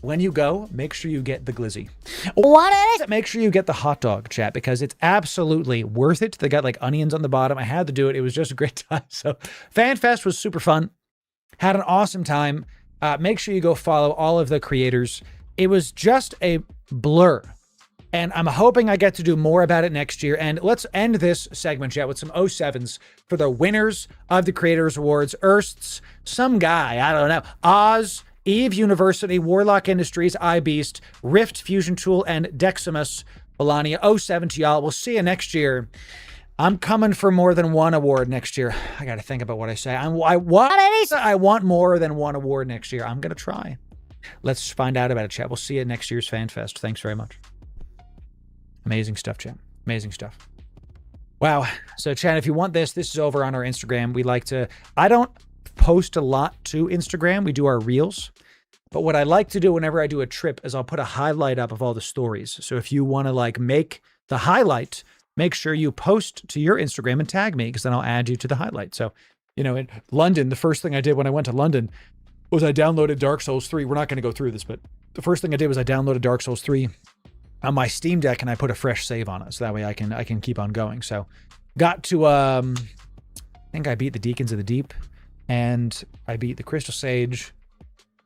When you go, make sure you get the glizzy. What is it? Make sure you get the hot dog, chat, because it's absolutely worth it. They got like onions on the bottom. I had to do it. It was just a great time. So FanFest was super fun. Had an awesome time. Make sure you go follow all of the creators. It was just a blur And I'm hoping I get to do more about it next year. And let's end this segment, chat, with some 07s for the winners of the Creators Awards. Erst's, some guy, I don't know, Oz, Eve University, Warlock Industries, iBeast, Rift Fusion Tool, and Deximus Melania. 07 to y'all. We'll see you next year. I'm coming for more than one award next year. I got to think about what I say. I want more than one award next year. I'm going to try. Let's find out about it, chat. We'll see you at next year's FanFest. Thanks very much. Amazing stuff, chat. Amazing stuff. Wow. So, chat, if you want this is over on our Instagram. We like to... I don't post a lot to Instagram. We do our reels. But what I like to do whenever I do a trip is I'll put a highlight up of all the stories. So if you want to, like, make the highlight, make sure you post to your Instagram and tag me, because then I'll add you to the highlight. So, you know, in London, the first thing I did when I went to London was I downloaded Dark Souls 3. We're not going to go through this, but the first thing I did was I downloaded Dark Souls 3 on my Steam Deck, and I put a fresh save on it, so that way I can keep on going. So, got to I think I beat the Deacons of the Deep, and I beat the Crystal Sage,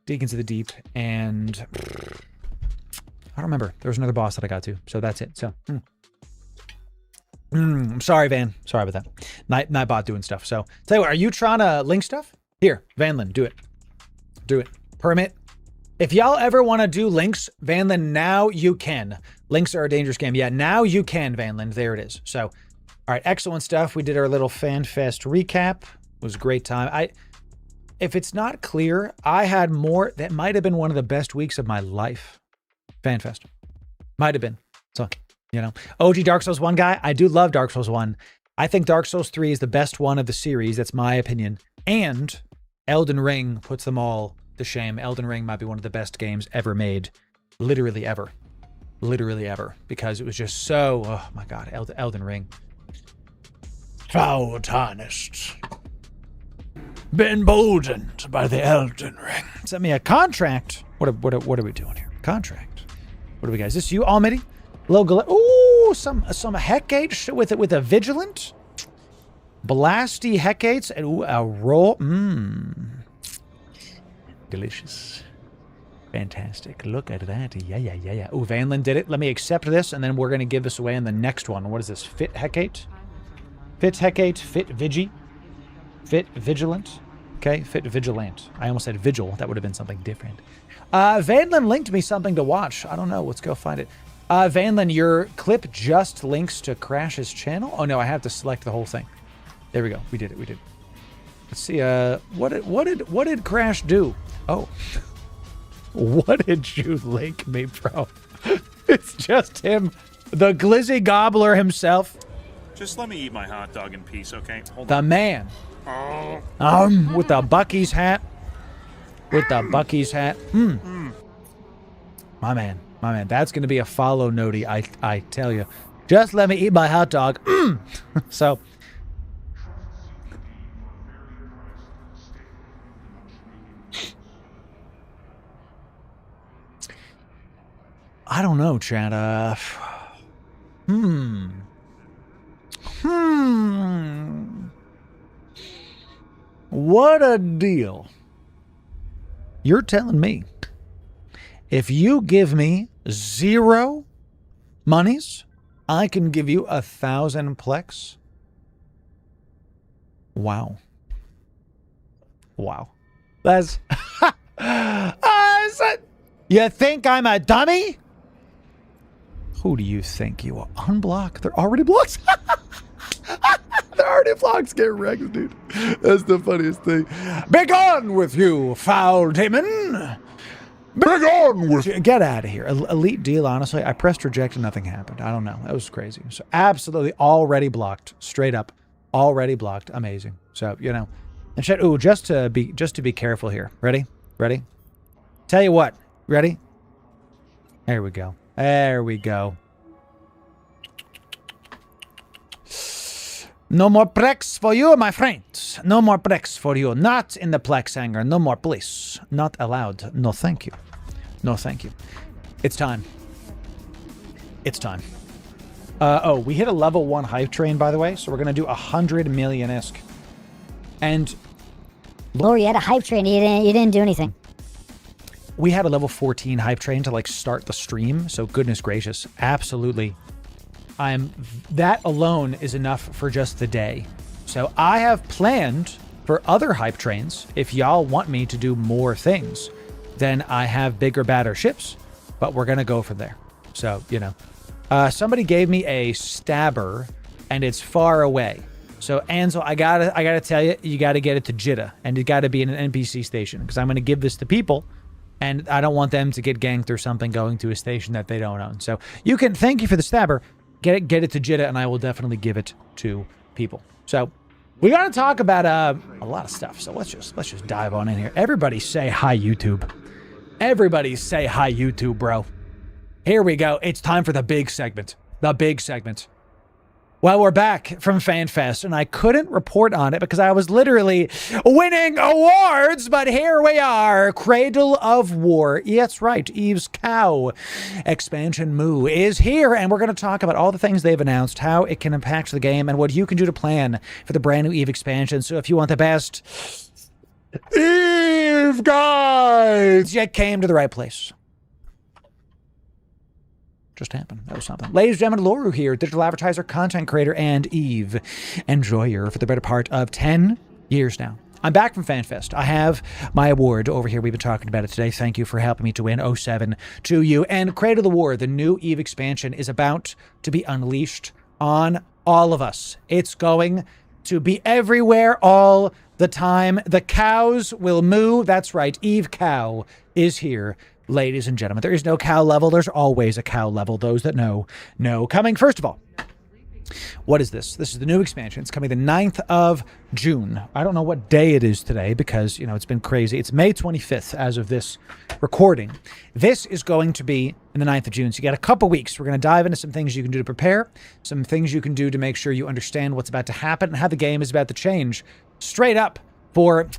Deacons of the Deep, and I don't remember. There was another boss that I got to, so that's it. So, I'm sorry, Van. Sorry about that. Nightbot doing stuff. So, tell you what, are you trying to link stuff? Here, Vanlin, do it. Do it. Permit. If y'all ever want to do links, Vanlin, now you can. Links are a dangerous game. Yeah, now you can, Vanlin. There it is. So, all right, excellent stuff. We did our little FanFest recap. It was a great time. If it's not clear, I had more. That might have been one of the best weeks of my life. FanFest. Might have been. So, you know. OG Dark Souls 1 guy. I do love Dark Souls 1. I think Dark Souls 3 is the best one of the series. That's my opinion. And Elden Ring puts them all to shame. Elden Ring might be one of the best games ever made. Literally ever. Literally ever. Because it was just so... Oh my god. Elden Ring. Foul tarnished. Been emboldened by the Elden Ring. Sent me a contract. What are we doing here? Contract. What do we got? Is this you, Almighty? Ooh, some Hecate with a Vigilant. Blasty Hecates. Ooh, a roll. Delicious. Fantastic. Look at that. Yeah. Ooh, Vanlin did it. Let me accept this, and then we're going to give this away in the next one. What is this? Fit Hecate? Fit Hecate. Fit Vigi. Fit Vigilant. Okay, Fit Vigilant. I almost said Vigil. That would have been something different. Vanlin linked me something to watch. I don't know. Let's go find it. Vanlin, your clip just links to Crash's channel? Oh, no, I have to select the whole thing. There we go. We did it. Let's see. What did Crash do? Oh. What did you link me, bro? It's just him. The Glizzy Gobbler himself. Just let me eat my hot dog in peace, okay? Hold the on. Man. With the Bucky's hat. My man. That's going to be a follow notey, I tell you. Just let me eat my hot dog. So. I don't know, Chad. What a deal. You're telling me if you give me 0 monies, I can give you 1,000 plex? Wow. That's... You think I'm a dummy? Who do you think you are? Unblock? They're already blocked? They're already blocked. Get wrecked, dude. That's the funniest thing. Begone with you, foul demon! Begone with you! Get out of here. Elite deal, honestly. I pressed reject and nothing happened. I don't know. That was crazy. So absolutely already blocked. Straight up. Already blocked. Amazing. So, you know. And shit, ooh, just to be careful here. Ready? Tell you what. Ready? There we go. No more plex for you, my friends. No more plex for you. Not in the plex hangar. No more, please. Not allowed. No, thank you. It's time. Oh, we hit a level 1 hype train, by the way, so we're going to do 100 million-esque. And... Loru, you had a hype train. You didn't do anything. we had a level 14 hype train to like start the stream. So goodness gracious, absolutely. That alone is enough for just the day. So I have planned for other hype trains. If y'all want me to do more things, then I have bigger, badder ships, but we're going to go from there. So, you know, somebody gave me a stabber and it's far away. So Ansel, I gotta tell you, you gotta get it to Jeddah, and it gotta be in an NPC station, because I'm gonna give this to people, and I don't want them to get ganked or something going to a station that they don't own. So you can, thank you for the stabber, get it to Jeddah, and I will definitely give it to people. So we gotta talk about a lot of stuff. So let's just dive on in here. Everybody say hi, YouTube. Everybody say hi, YouTube, bro. Here we go. It's time for the big segment. The big segment. Well, we're back from Fanfest, and I couldn't report on it because I was literally winning awards, but here we are. Cradle of War. Yeah, that's right. Eve's Cow expansion Moo is here, and we're going to talk about all the things they've announced, how it can impact the game, and what you can do to plan for the brand new Eve expansion. So if you want the best Eve guides, you came to the right place. Just happened. That was something. Ladies and gentlemen, Loru here, digital advertiser, content creator, and Eve enjoyer for the better part of 10 years now. I'm back from Fanfest. I have my award over here. We've been talking about it today. Thank you for helping me to win 07 to you. And Cradle of the War, the new Eve expansion, is about to be unleashed on all of us. It's going to be everywhere all the time. The cows will moo. That's right. Eve Cow is here. Ladies and gentlemen, there is no cow level. There's always a cow level. Those that know. Coming, first of all, what is this? This is the new expansion. It's coming the 9th of June. I don't know what day it is today because, you know, it's been crazy. It's May 25th as of this recording. This is going to be in the 9th of June. So you got a couple weeks. We're going to dive into some things you can do to prepare, some things you can do to make sure you understand what's about to happen and how the game is about to change straight up for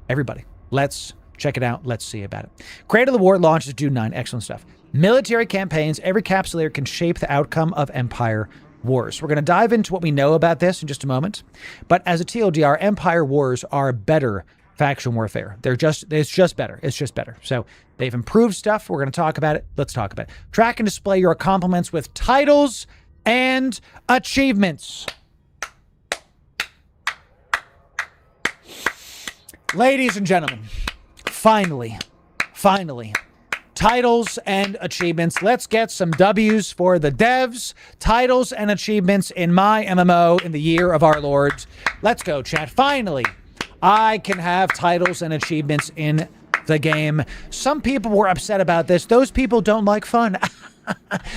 everybody. Let's check it out. Let's see about it. Cradle of the War launches June 9. Excellent stuff. Military campaigns. Every Capsuleer can shape the outcome of Empire Wars. We're going to dive into what we know about this in just a moment. But as a TLDR, Empire Wars are better faction warfare. It's just better. It's just better. So they've improved stuff. We're going to talk about it. Let's talk about it. Track and display your accomplishments with titles and achievements. Ladies and gentlemen, finally, titles and achievements. Let's get some W's for the devs. Titles and achievements in my MMO in the year of our Lord. Let's go, chat. Finally, I can have titles and achievements in the game. Some people were upset about this. Those people don't like fun.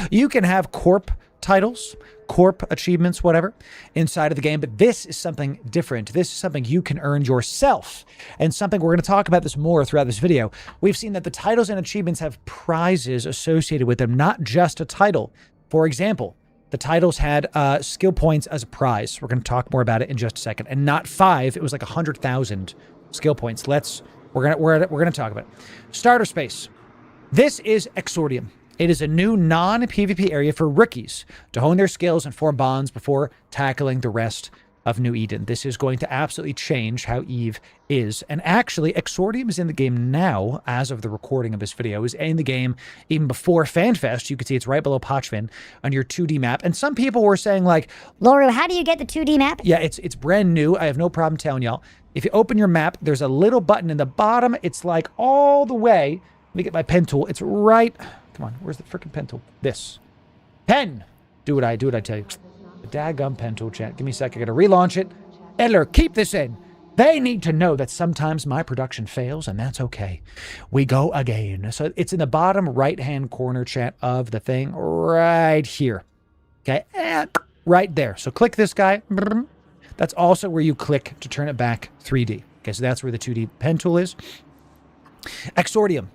You can have Corp titles, Corp achievements, whatever, inside of the game. But this is something different. This is something you can earn yourself, and something we're going to talk about this more throughout this video. We've seen that the titles and achievements have prizes associated with them, not just a title. For example, the titles had skill points as a prize. We're going to talk more about it in just a second. And not 5, it was like 100,000 skill points. We're going to talk about it. Starter space. This is Exordium. It is a new non-PvP area for rookies to hone their skills and form bonds before tackling the rest of New Eden. This is going to absolutely change how Eve is. And actually, Exordium is in the game now, as of the recording of this video. It was in the game even before Fanfest. You can see it's right below Pochvin on your 2D map. And some people were saying like, Loru, how do you get the 2D map? yeah, it's brand new. I have no problem telling y'all. If you open your map, there's a little button in the bottom. It's like all the way. Let me get my pen tool. It's right... Come on, where's the freaking pen tool? This. Pen! Do what I tell you. The daggum pen tool, chat. Give me a sec. I gotta relaunch it. Editor, keep this in. They need to know that sometimes my production fails, and that's okay. We go again. So it's in the bottom right-hand corner, chat, of the thing right here. Okay? Right there. So click this guy. That's also where you click to turn it back 3D. Okay, so that's where the 2D pen tool is. Exordium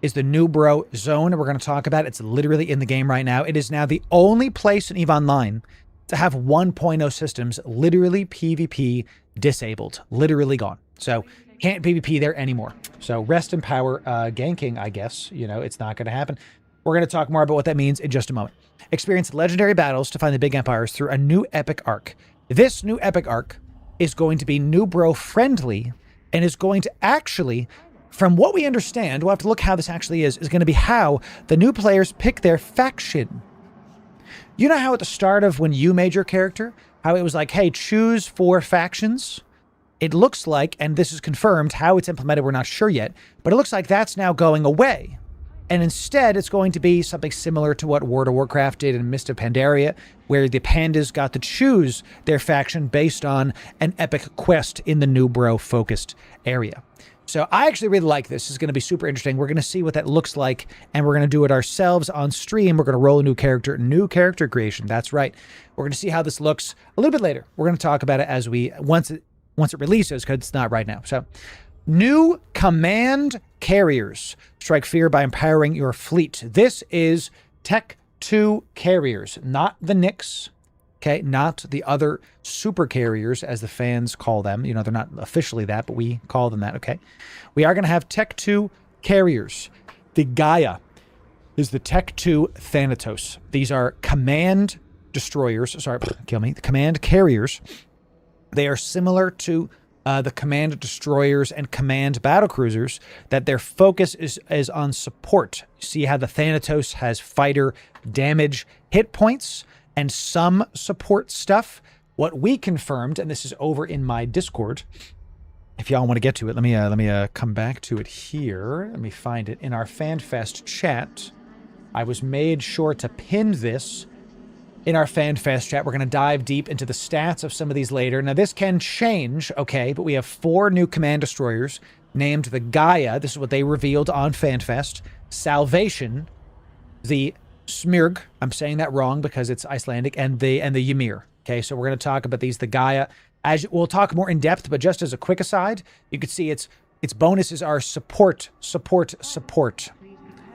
is the new bro zone we're going to talk about. It's literally in the game right now. It is now the only place in EVE Online to have 1.0 systems literally PvP disabled, literally gone. So can't PvP there anymore. So rest in power, ganking, I guess. You know, it's not going to happen. We're going to talk more about what that means in just a moment. Experience legendary battles to find the big empires through a new epic arc. This new epic arc is going to be new bro friendly and is going to actually from what we understand, we'll have to look how this actually is going to be how the new players pick their faction. You know how at the start of when you made your character, how it was like, hey, choose 4 factions? It looks like, and this is confirmed, how it's implemented, we're not sure yet, but it looks like that's now going away. And instead, it's going to be something similar to what World of Warcraft did in Mist of Pandaria, where the pandas got to choose their faction based on an epic quest in the New Bro-focused area. So I actually really like this. This is going to be super interesting. We're going to see what that looks like, and we're going to do it ourselves on stream. We're going to roll a new character creation. That's right. We're going to see how this looks a little bit later. We're going to talk about it as once it releases, because it's not right now. So, new command carriers. Strike fear by empowering your fleet. This is Tech 2 carriers, not the Nyx. Okay, not the other super carriers, as the fans call them. You know, they're not officially that, but we call them that, okay? We are going to have Tech 2 carriers. The Gaia is the Tech 2 Thanatos. These are command destroyers. Sorry, kill me. The command carriers. They are similar to the command destroyers and command battlecruisers, that their focus is on support. See how the Thanatos has fighter damage hit points and some support stuff. What we confirmed, and this is over in my Discord, if y'all want to get to it, let me come back to it here. Let me find it in our Fanfest chat. I was made sure to pin this in our Fanfest chat. We're going to dive deep into the stats of some of these later. Now, this can change, okay, but we have 4 new command destroyers named the Gaia. This is what they revealed on Fanfest. Salvation, the Smyrg, I'm saying that wrong because it's Icelandic, and the Ymir. Okay, so we're going to talk about these, the Gaia. As we'll talk more in depth, but just as a quick aside, you can see its bonuses are support.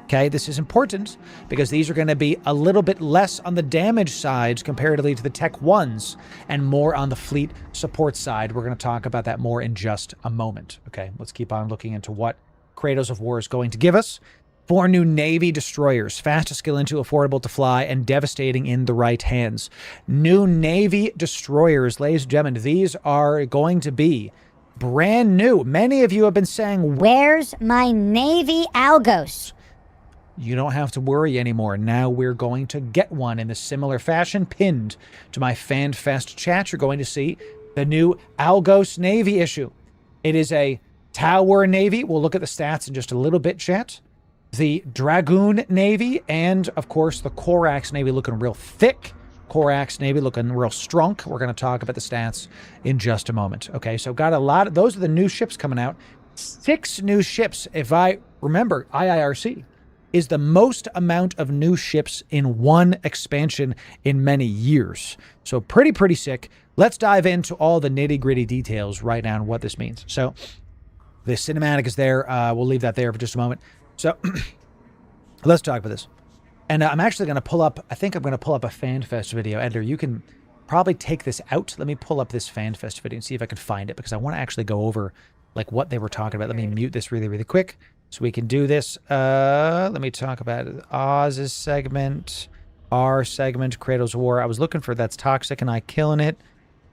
Okay, this is important because these are going to be a little bit less on the damage side comparatively to the Tech 1s and more on the fleet support side. We're going to talk about that more in just a moment. Okay, let's keep on looking into what Kratos of War is going to give us. 4 new Navy destroyers, fast to skill into, affordable to fly, and devastating in the right hands. New Navy destroyers, ladies and gentlemen, these are going to be brand new. Many of you have been saying, Where's my Navy Algos? you don't have to worry anymore. Now we're going to get one in a similar fashion, pinned to my Fanfest chat. You're going to see the new Algos Navy issue. It is a Tower Navy. We'll look at the stats in just a little bit, chat. The Dragoon Navy, and of course the Corax Navy looking real thick. Corax Navy looking real strong. We're going to talk about the stats in just a moment. Okay, so got a lot of, those are the new ships coming out. 6 new ships. If I remember, IIRC is the most amount of new ships in one expansion in many years. So pretty sick. Let's dive into all the nitty-gritty details right now and what this means. So the cinematic is there. We'll leave that there for just a moment. So let's talk about this. And I'm actually going to pull up, I think I'm going to pull up a Fanfest video. Editor, you can probably take this out. Let me pull up this Fanfest video and see if I can find it, because I want to actually go over like what they were talking about. Let me mute this really quick so we can do this. Let me talk about Oz's segment, our segment, Kratos War. I was looking for That's Toxic and I killing it.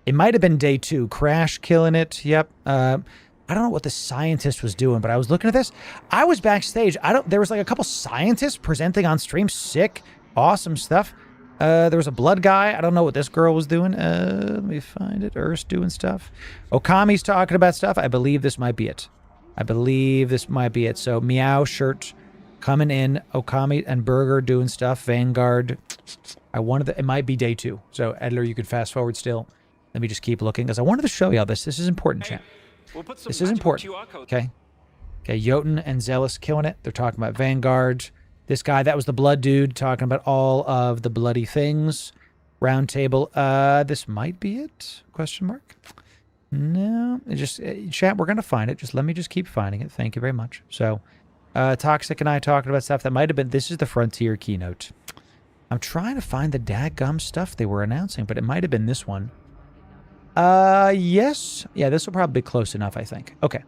It might have been day 2. Crash killing it. Yep. I don't know what the scientist was doing, but I was looking at this. I was backstage. There was like a couple scientists presenting on stream. Sick, awesome stuff. There was a blood guy. I don't know what this girl was doing. Let me find it. Earth's doing stuff. Okami's talking about stuff. I believe this might be it. So Meow shirt coming in. Okami and Burger doing stuff. Vanguard. It might be day 2. So editor, you could fast forward still. Let me just keep looking because I wanted to show y'all this. This is important, chat. This is important. Okay. Jotun and Zealous killing it. They're talking about Vanguard. This guy, that was the blood dude, talking about all of the bloody things. Round table. This might be it? Question mark. No. Chat, we're going to find it. Let me keep finding it. Thank you very much. So, Toxic and I talking about stuff that might have been, this is the Frontier keynote. I'm trying to find the dadgum stuff they were announcing, but it might have been this one. Yes. Yeah, this will probably be close enough, I think. Okay.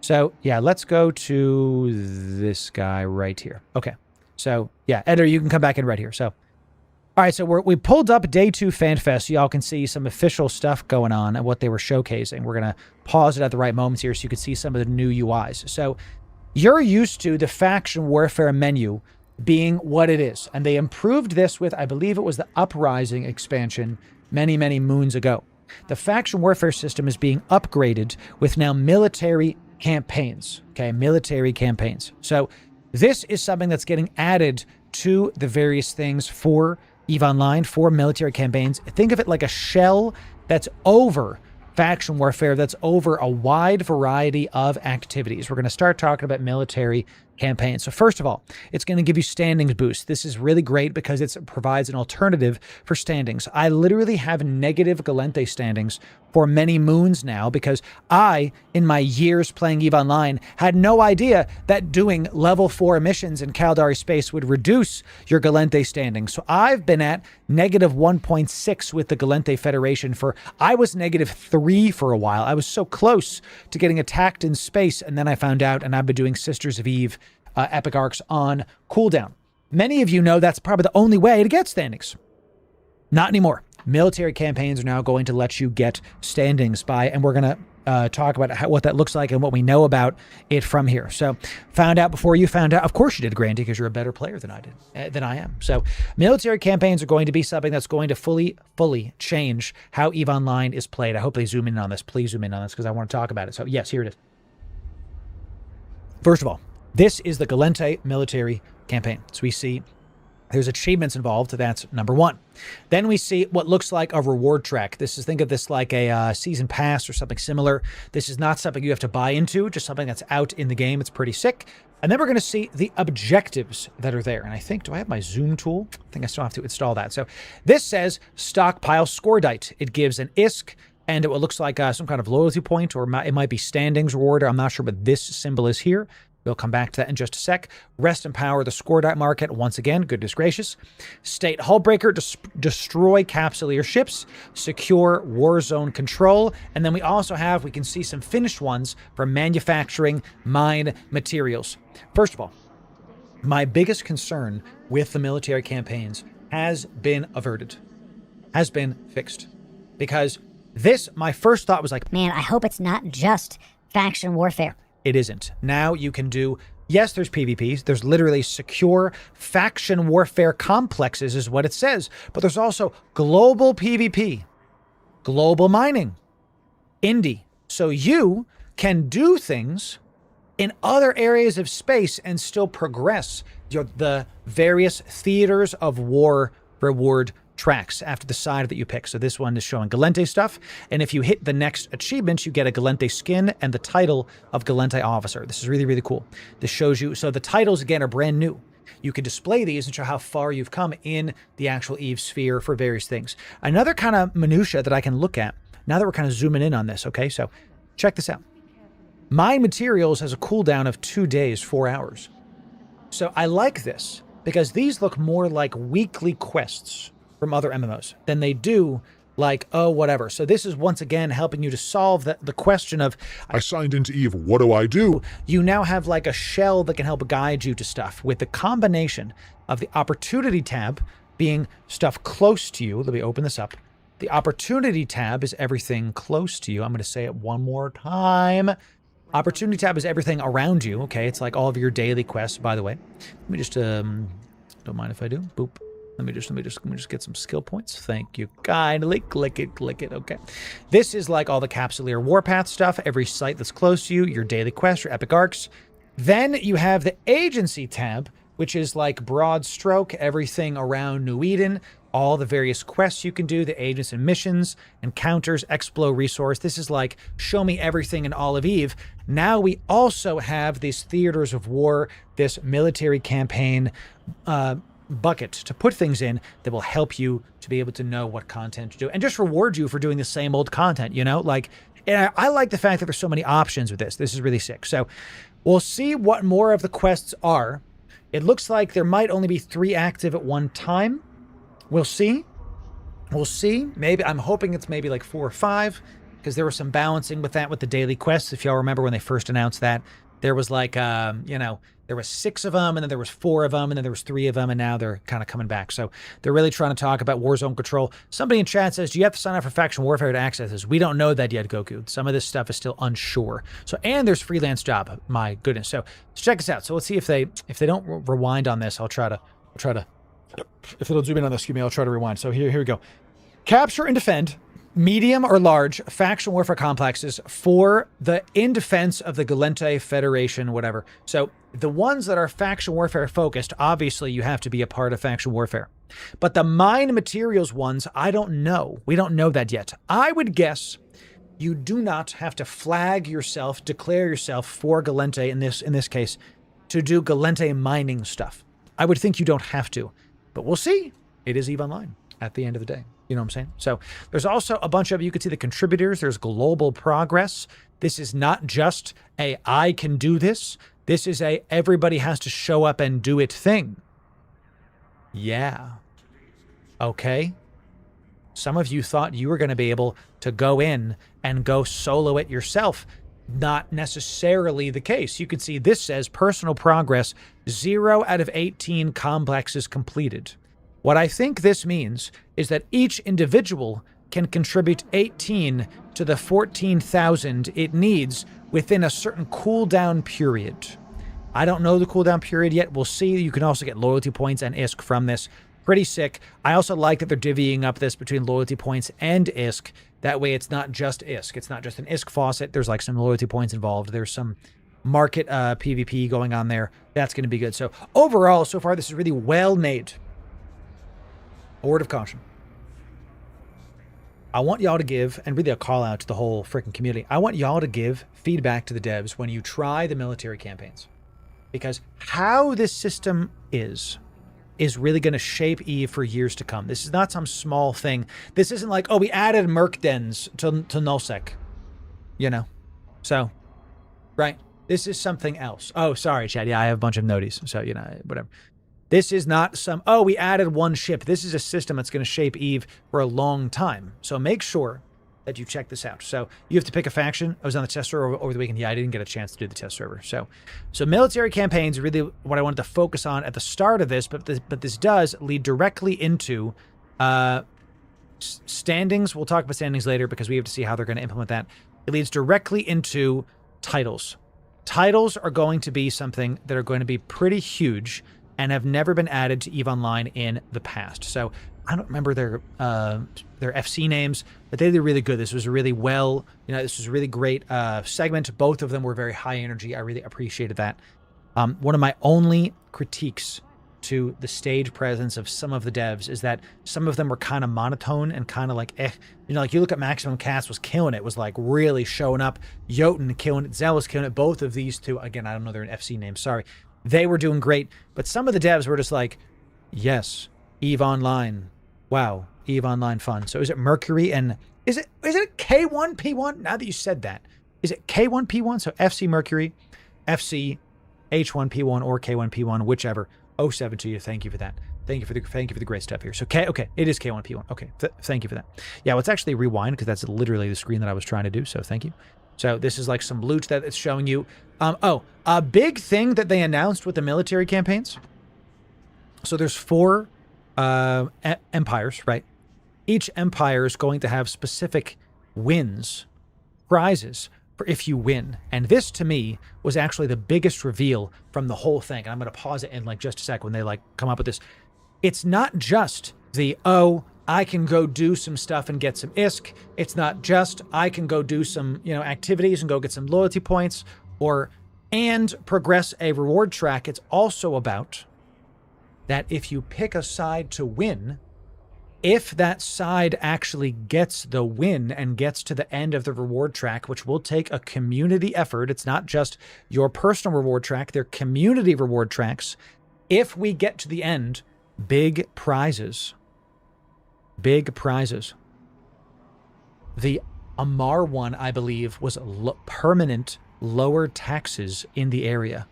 So, yeah, let's go to this guy right here. Okay. So, yeah, editor, you can come back in right here. So, all right, so we pulled up day 2 Fanfest so y'all can see some official stuff going on and what they were showcasing. We're going to pause it at the right moments here so you can see some of the new UIs. So, You're used to the faction warfare menu being what it is. And they improved this with, I believe it was the Uprising expansion many, many moons ago. The faction warfare system is being upgraded with now military campaigns. Okay, military campaigns. So this is something that's getting added to the various things for EVE Online, for military campaigns. Think of it like a shell that's over faction warfare, that's over a wide variety of activities. We're going to start talking about military campaigns. So first of all, it's going to give you standings boost. This is really great because it provides an alternative for standings. I literally have negative Galente standings for many moons now because I, in my years playing EVE Online, had no idea that doing level 4 missions in Caldari space would reduce your Galente standings. So I've been at negative 1.6 with the Galente Federation I was negative 3 for a while. I was so close to getting attacked in space, and then I found out, and I've been doing Sisters of Eve epic arcs on cooldown. Many of you know that's probably the only way to get standings. Not anymore. Military campaigns are now going to let you get standings and we're going to talk about what that looks like and what we know about it from here. So, found out before you found out. Of course you did, Grandy, because you're a better player than I am. So, military campaigns are going to be something that's going to fully change how EVE Online is played. I hope they zoom in on this. Please zoom in on this because I want to talk about it. So, yes, here it is. First of all, this is the Galente military campaign. So we see there's achievements involved. That's number 1. Then we see what looks like a reward track. Think of this like a season pass or something similar. This is not something you have to buy into, just something that's out in the game. It's pretty sick. And then we're going to see the objectives that are there. And I think, do I have my zoom tool? I think I still have to install that. So this says stockpile Scordite. It gives an ISK and it looks like some kind of loyalty point, or it might be standings reward. I'm not sure, but this symbol is here. We'll come back to that in just a sec. Rest and power the Scordite market once again. Goodness gracious. State Hullbreaker, destroy Capsuleer ships, secure war zone control. And then we also we can see some finished ones for manufacturing mine materials. First of all, my biggest concern with the military campaigns has been averted, has been fixed. Because my first thought was like, Man, I hope it's not just faction warfare. It isn't. Now you can do, yes, there's PvPs. There's literally secure faction warfare complexes is what it says. But there's also global PvP, global mining, indie. So you can do things in other areas of space and still progress the various theaters of war reward tracks after the side that you pick. So this one is showing Galente stuff. And if you hit the next achievement, you get a Galente skin and the title of Galente officer. This is really, really cool. This shows you, so the titles again are brand new. You can display these and show how far you've come in the actual EVE sphere for various things. Another kind of minutia that I can look at, now that we're kind of zooming in on this, okay? So check this out. Mine materials has a cooldown of 2 days, 4 hours. So I like this because these look more like weekly quests from other MMOs than they do like, oh, whatever. So this is once again helping you to solve the question of, I signed into EVE, what do I do? You now have like a shell that can help guide you to stuff with the combination of the opportunity tab being stuff close to you. Let me open this up. The opportunity tab is everything close to you. I'm going to say it one more time. Opportunity tab is everything around you. Okay, it's like all of your daily quests, by the way. Let me just, don't mind if I do. Boop. Let me just get some skill points. Thank you kindly. Click it. Okay. This is like all the Capsuleer Warpath stuff, every site that's close to you, your daily quests, your epic arcs. Then you have the agency tab, which is like broad stroke, everything around New Eden, all the various quests you can do, the agents and missions, encounters, Explo resource. This is like, show me everything in all of EVE. Now we also have these theaters of war, this military campaign bucket to put things in that will help you to be able to know what content to do and just reward you for doing the same old content, you know? Like, and I like the fact that there's so many options with this. This is really sick. So we'll see what more of the quests are. It looks like there might only be 3 active at one time. We'll see. We'll see. Maybe, I'm hoping it's maybe like 4 or 5 because there was some balancing with that with the daily quests. If y'all remember when they first announced that, there was like, There was 6 of them, and then there was 4 of them, and then there was 3 of them, and now they're kind of coming back. So they're really trying to talk about Warzone control. Somebody in chat says, do you have to sign up for Faction Warfare to access this? We don't know that yet, Goku. Some of this stuff is still unsure. So, and there's freelance job. My goodness. So let's check this out. So let's see if they don't rewind on this. I'll try to, if it'll zoom in on this, excuse me, I'll try to rewind. So here we go. Capture and defend medium or large faction warfare complexes in defense of the Galente Federation, whatever. So the ones that are faction warfare focused, obviously you have to be a part of faction warfare. But the mine materials ones, I don't know. We don't know that yet. I would guess you do not have to flag yourself, declare yourself for Galente in this case, to do Galente mining stuff. I would think you don't have to, but we'll see. It is EVE Online at the end of the day. You know what I'm saying? So there's also a bunch of, you can see the contributors. There's global progress. This is not just I can do this. This is everybody has to show up and do it thing. Yeah. Okay. Some of you thought you were going to be able to go in and go solo it yourself. Not necessarily the case. You can see this says personal progress, 0 out of 18 complexes completed. What I think this means is that each individual can contribute 18 to the 14,000 it needs within a certain cooldown period. I don't know the cooldown period yet. We'll see. You can also get loyalty points and ISK from this. Pretty sick. I also like that they're divvying up this between loyalty points and ISK. That way it's not just ISK. It's not just an ISK faucet. There's like some loyalty points involved. There's some market PvP going on there. That's going to be good. So overall, so far, this is really well made. A word of caution. I want y'all to give, and really a call out to the whole freaking community, I want y'all to give feedback to the devs when you try the military campaigns. Because how this system is really going to shape EVE for years to come. This is not some small thing. This isn't like, oh, we added Merc Dens to nullsec. You know? So, right? This is something else. Oh, sorry, Chad. Yeah, I have a bunch of noties. So, you know, whatever. This is not some, oh, we added one ship. This is a system that's going to shape EVE for a long time. So make sure that you check this out. So you have to pick a faction. I was on the test server over the weekend. Yeah, I didn't get a chance to do the test server. So military campaigns are really what I wanted to focus on at the start of this, but this does lead directly into standings. We'll talk about standings later because we have to see how they're going to implement that. It leads directly into titles. Titles are going to be something that are going to be pretty huge and have never been added to EVE Online in the past. So I don't remember their FC names, but they did really good. This was a really this was a really great segment. Both of them were very high energy. I really appreciated that. One of my only critiques to the stage presence of some of the devs is that some of them were kind of monotone and kind of like, You know, like you look at Maximum Cast was killing it, was like really showing up. Jotun killing it, Zell was killing it. Both of these two, again, I don't know their FC names, sorry. They were doing great, but some of the devs were just like, yes, EVE Online. Wow, EVE Online fun. So is it Mercury and is it K1P1? Now that you said that, is it K1P1? So FC Mercury, FC H1P1 or K1P1, whichever. 07 to you. Thank you for that. Thank you for the great stuff here. So okay, it is K1P1. Okay, thank you for that. Yeah, let's actually rewind because that's literally the screen that I was trying to do. So thank you. So this is like some loot that it's showing you. A big thing that they announced with the military campaigns. So there's 4 empires, right? Each empire is going to have specific wins, prizes for if you win. And this to me was actually the biggest reveal from the whole thing. And I'm going to pause it in like just a sec when they like come up with this. It's not just the, I can go do some stuff and get some ISK. It's not just I can go do some, activities and go get some loyalty points and progress a reward track. It's also about that if you pick a side to win, if that side actually gets the win and gets to the end of the reward track, which will take a community effort, it's not just your personal reward track, they're community reward tracks. If we get to the end, big prizes. Big prizes. The Amar one, I believe, was permanent lower taxes in the area.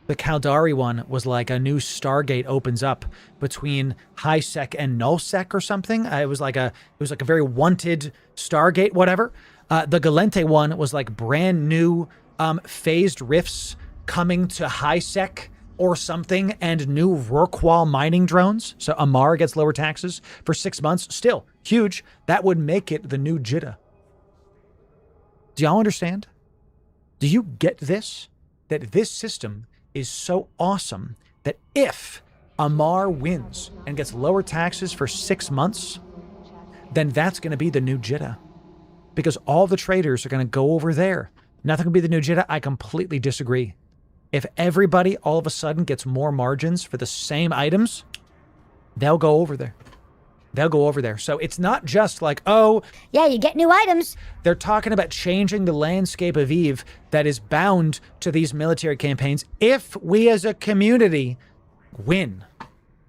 The Caldari one was like a new Stargate opens up between high sec and null sec or something. It was like a very wanted Stargate, whatever. The Galente one was like brand new phased rifts coming to high-sec or something, and new Rorqual mining drones. So Amar gets lower taxes for 6 months. Still huge. That would make it the new Jitta. Do y'all understand? Do you get this? That this system is so awesome that if Amar wins and gets lower taxes for 6 months, then that's going to be the new Jitta. Because all the traders are going to go over there. Nothing will be the new Jitta. I completely disagree. If everybody all of a sudden gets more margins for the same items, they'll go over there. They'll go over there. So it's not just like, oh... Yeah, you get new items. They're talking about changing the landscape of EVE that is bound to these military campaigns if we as a community win.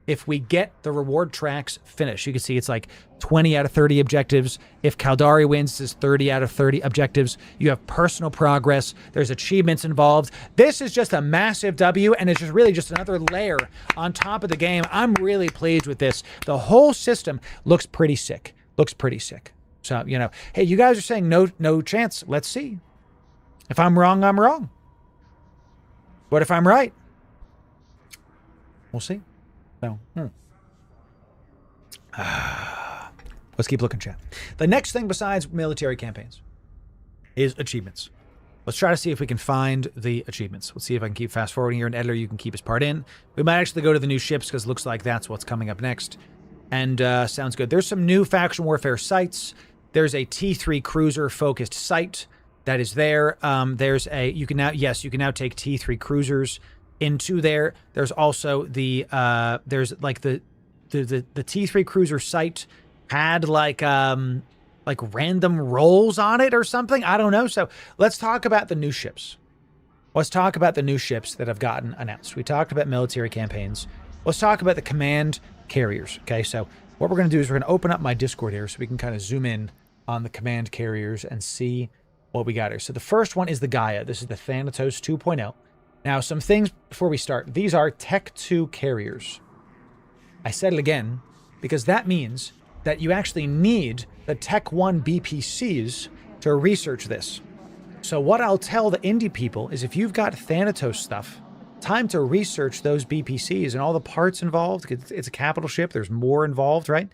If we get the reward tracks finished. You can see it's like 20 out of 30 objectives. If Caldari wins, it's 30 out of 30 objectives. You have personal progress. There's achievements involved. This is just a massive W, and it's just really just another layer on top of the game. I'm really pleased with this. The whole system looks pretty sick. Looks pretty sick. So, you know, hey, you guys are saying no chance. Let's see. If I'm wrong, I'm wrong. What if I'm right? We'll see. So, let's keep looking, chat. The next thing besides military campaigns is achievements. Let's try to see if we can find the achievements. Let's see if I can keep fast forwarding here. And Editor, you can keep his part in. We might actually go to the new ships because it looks like that's what's coming up next. And sounds good. There's some new faction warfare sites. There's a T3 cruiser focused site that is there. You can now take T3 cruisers into there. There's also the the T3 cruiser site had like random rolls on it or something. I don't know. So let's talk about the new ships. Let's talk about the new ships that have gotten announced. We talked about military campaigns. Let's talk about the command carriers. Okay, so what we're going to do is we're going to open up my Discord here so we can kind of zoom in on the command carriers and see what we got here. So the first one is the Gaia. This is the Thanatos 2.0. Now, some things before we start. These are Tech 2 carriers. I said it again because that means that you actually need the Tech 1 BPCs to research this. So what I'll tell the indie people is if you've got Thanatos stuff, time to research those BPCs and all the parts involved. It's a capital ship. There's more involved, right?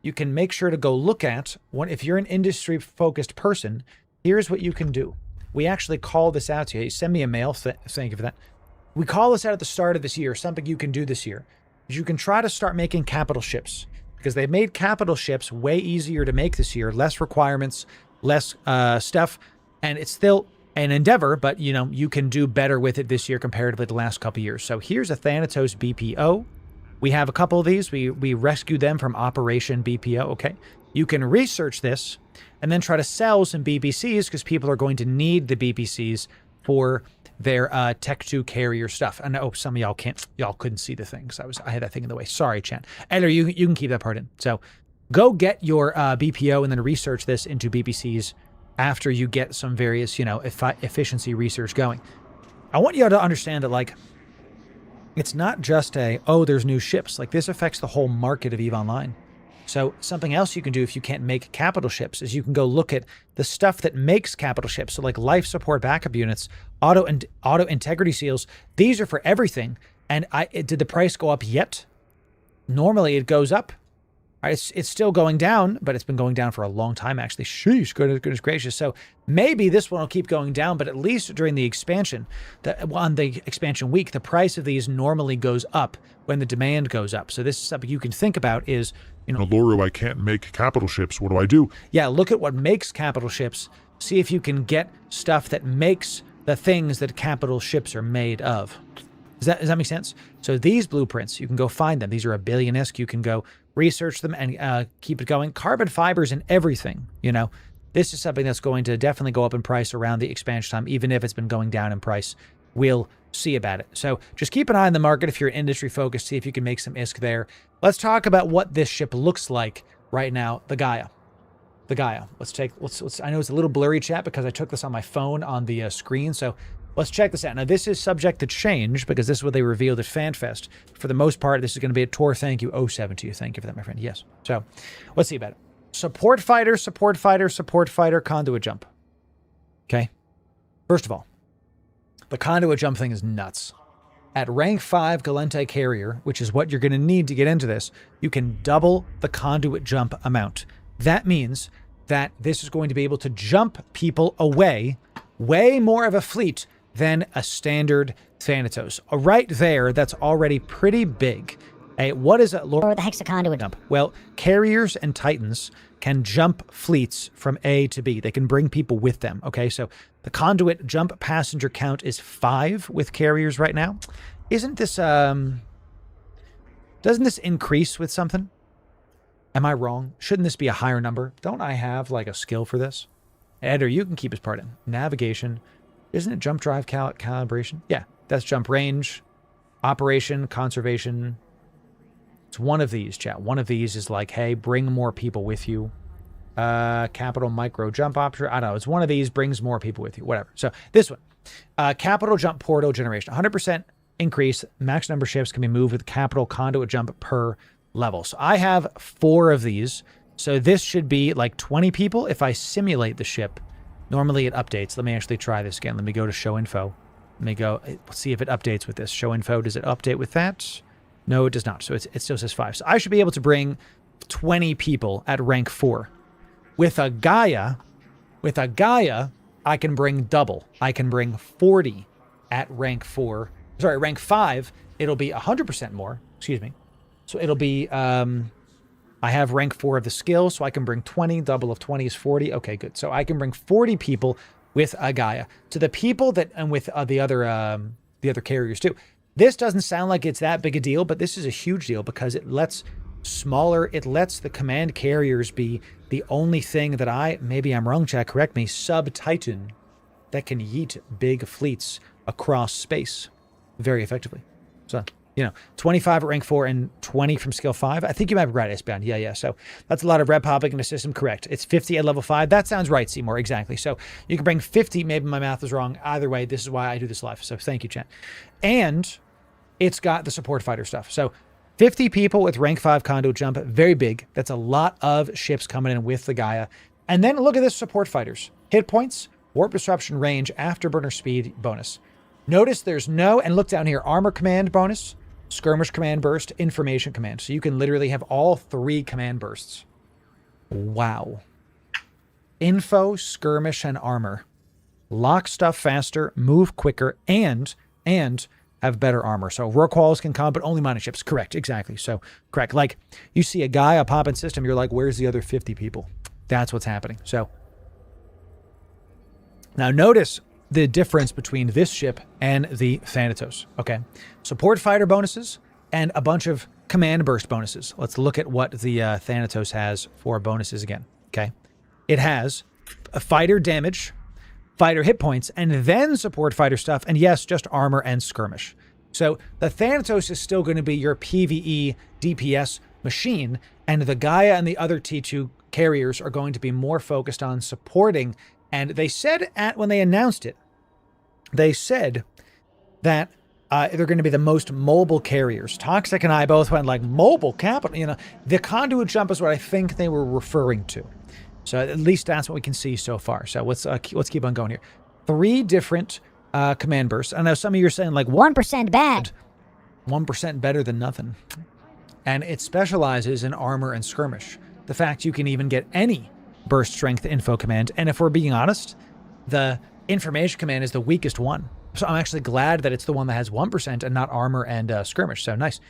You can make sure to go look at if you're an industry-focused person, here's what you can do. We actually call this out to you. Send me a mail. Thank you for that. We call this out at the start of this year. Something you can do this year is you can try to start making capital ships because they've made capital ships way easier to make this year. Less requirements, less stuff, and it's still an endeavor, but you can do better with it this year comparatively to the last couple of years. So here's a Thanatos BPO. We have a couple of these. We rescued them from Operation BPO. Okay, you can research this and then try to sell some BPCs because people are going to need the BPCs for their Tech 2 carrier stuff. And some of y'all couldn't see the thing because I had that thing in the way. Sorry, chat. Editor, you can keep that part in. So go get your BPO and then research this into BPCs after you get some various, efficiency research going. I want you to understand that, it's not just there's new ships. This affects the whole market of EVE Online. So something else you can do if you can't make capital ships is you can go look at the stuff that makes capital ships. So life support backup units, auto integrity seals. These are for everything. And did the price go up yet? Normally it goes up. It's still going down, but it's been going down for a long time, actually. Sheesh, goodness gracious. So maybe this one will keep going down, but at least during the expansion, on the expansion week, the price of these normally goes up when the demand goes up. So this is something you can think about is, Loru, I can't make capital ships. What do I do? Yeah, look at what makes capital ships. See if you can get stuff that makes the things that capital ships are made of. Does that make sense? So these blueprints, you can go find them. These are a billion-esque. You can go research them and keep it going. Carbon fibers and everything, This is something that's going to definitely go up in price around the expansion time, even if it's been going down in price. We'll see about it. So just keep an eye on the market if you're industry focused, see if you can make some ISK there. Let's talk about what this ship looks like right now, the Gaia. The Gaia. Let's I know it's a little blurry, chat, because I took this on my phone on the screen, so let's check this out. Now, this is subject to change because this is what they revealed at Fanfest. For the most part, this is going to be a Tor thank you 07 to you. Thank you for that, my friend. Yes. So let's see about it. Support fighter, conduit jump. Okay. First of all, The conduit jump thing is nuts. At rank 5 Galente carrier, which is what you're going to need to get into this, you can double the conduit jump amount. That means that this is going to be able to jump people away way more of a fleet than a standard Thanatos. Right there, that's already pretty big. Hey, what is a Loru? Or the heck's a conduit Jump? Well, carriers and titans can jump fleets from A to B. They can bring people with them, okay? So the conduit jump passenger count is 5 with carriers right now. Isn't this, doesn't this increase with something? Am I wrong? Shouldn't this be a higher number? Don't I have, like, a skill for this? Ed, or you can keep his part in. Navigation. Isn't it jump drive calibration? Yeah, that's jump range, operation, conservation. It's one of these, chat. One of these is like, hey, bring more people with you. Capital micro jump option. I don't know. It's one of these, brings more people with you. Whatever. So this one. Capital jump portal generation. 100% increase. Max number of ships can be moved with capital conduit jump per level. So I have 4 of these. So this should be like 20 people if I simulate the ship. Normally it updates. Let me actually try this again. Let me go to show info. Let me go see if it updates with this. Show info. Does it update with that? No, it does not. So it still says 5. So I should be able to bring 20 people at rank 4. With a Gaia, I can bring double. I can bring 40 at rank 4. Sorry, rank 5, it'll be 100% more. Excuse me. So it'll be, I have rank 4 of the skill, so I can bring 20. Double of 20 is 40. Okay, good. So I can bring 40 people with a Gaia. To the people that, and with the other carriers too. This doesn't sound like it's that big a deal, but this is a huge deal because it lets the command carriers be the only thing that maybe I'm wrong, chat, correct me, sub-Titan that can yeet big fleets across space very effectively. So, 25 at rank 4 and 20 from skill 5. I think you might be right, S-Bound. Yeah. So that's a lot of red popping in the system. Correct. It's 50 at level 5. That sounds right, Seymour. Exactly. So you can bring 50. Maybe my math is wrong. Either way, this is why I do this live. So thank you, chat. And it's got the support fighter stuff. So 50 people with rank 5 conduit jump. Very big. That's a lot of ships coming in with the Gaia. And then look at this support fighters. Hit points, warp disruption range, afterburner speed bonus. Notice there's no, and look down here, armor command bonus, skirmish command burst, information command. So you can literally have all 3 command bursts. Wow. Info, skirmish, and armor. Lock stuff faster, move quicker, and have better armor. So Rorquals can come, but only mining ships. Correct, exactly. So correct. Like you see a guy, a pop-in system, you're like, where's the other 50 people? That's what's happening. So now notice the difference between this ship and the Thanatos. Okay. Support fighter bonuses and a bunch of command burst bonuses. Let's look at what the Thanatos has for bonuses again. Okay. It has a fighter damage, fighter hit points, and then support fighter stuff. And yes, just armor and skirmish. So the Thanatos is still going to be your PvE DPS machine. And the Gaia and the other T2 carriers are going to be more focused on supporting. And they said when they announced it, they said that they're going to be the most mobile carriers. Toxic and I both went like mobile capital. The conduit jump is what I think they were referring to. So at least that's what we can see so far. So let's keep on going here. 3 different command bursts. I know some of you are saying like 1% bad. 1% better than nothing. And it specializes in armor and skirmish. The fact you can even get any burst strength info command. And if we're being honest, the information command is the weakest one. So I'm actually glad that it's the one that has 1% and not armor and skirmish. So nice.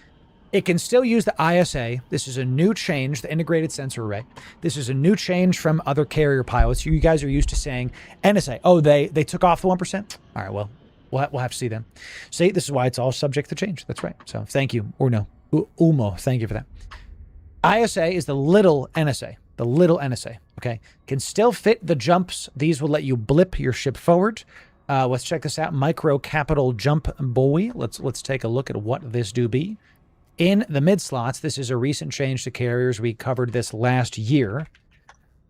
It can still use the ISA. This is a new change, the integrated sensor array. This is a new change from other carrier pilots. You guys are used to saying NSA. Oh, they took off the 1%? All right, well, we'll have to see then. See, this is why it's all subject to change. That's right. So thank you. Or no, Umo, thank you for that. ISA is the little NSA. The little NSA, okay? Can still fit the jumps. These will let you blip your ship forward. Let's check this out. Micro capital jump buoy. Let's take a look at what this do be. In the mid slots, this is a recent change to carriers. We covered this last year.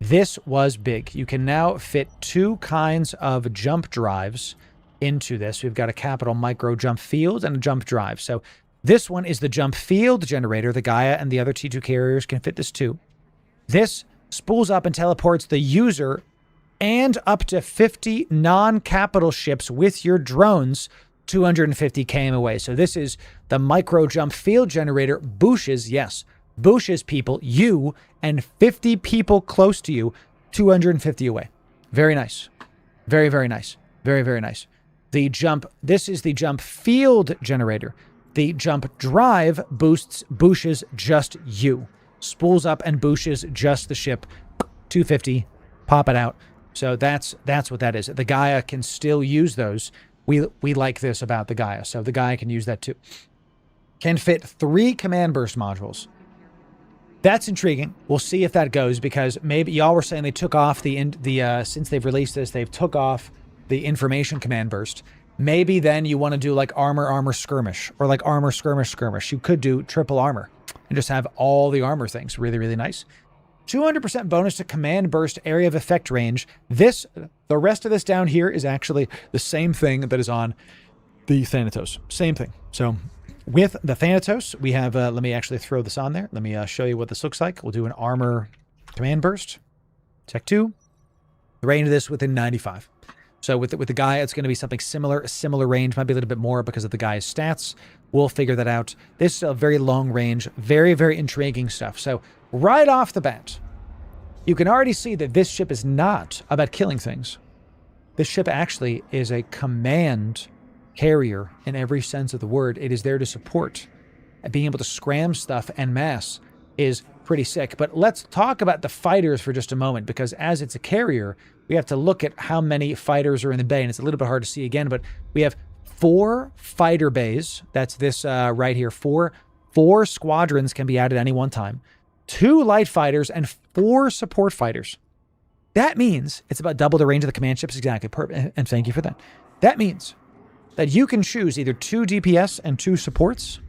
This was big. You can now fit 2 kinds of jump drives into this. We've got a capital micro jump field and a jump drive. So this one is the jump field generator. The Gaia and the other T2 carriers can fit this too. This spools up and teleports the user and up to 50 non-capital ships with your drones 250 km away. So this is the micro jump field generator. Bushes, yes. Bushes people, you and 50 people close to you, 250 away. Very nice. Very, very nice. Very, very nice. The jump, this is the jump field generator. The jump drive boosts bushes just you. Spools up and bushes just the ship. 250, pop it out. So that's what that is. The Gaia can still use those. We like this about the Gaia, so the Gaia can use that too. Can fit 3 command burst modules. That's intriguing. We'll see if that goes, because maybe y'all were saying they took off since they've released this, they've took off the information command burst. Maybe then you want to do like armor skirmish, or like armor skirmish. You could do triple armor and just have all the armor things. Really, really nice. 200% bonus to command burst area of effect range. The rest of this down here is actually the same thing that is on the Thanatos. Same thing. So with the Thanatos, we have, let me actually throw this on there. Let me show you what this looks like. We'll do an armor command burst. Tech 2. The range of this within 95. So with the guy, it's going to be something similar. A similar range, might be a little bit more because of the guy's stats. We'll figure that out. This is a very long range, very, very intriguing stuff. So right off the bat, you can already see that this ship is not about killing things. This ship actually is a command carrier in every sense of the word. It is there to support. Being able to scram stuff en masse is pretty sick. But let's talk about the fighters for just a moment, because as it's a carrier, we have to look at how many fighters are in the bay, and it's a little bit hard to see again, but we have 4 fighter bays. That's this right here. 4 squadrons can be added at any one time. 2 light fighters and 4 support fighters. That means it's about double the range of the command ships. Exactly. And thank you for that. That means that you can choose either 2 DPS and 2 supports,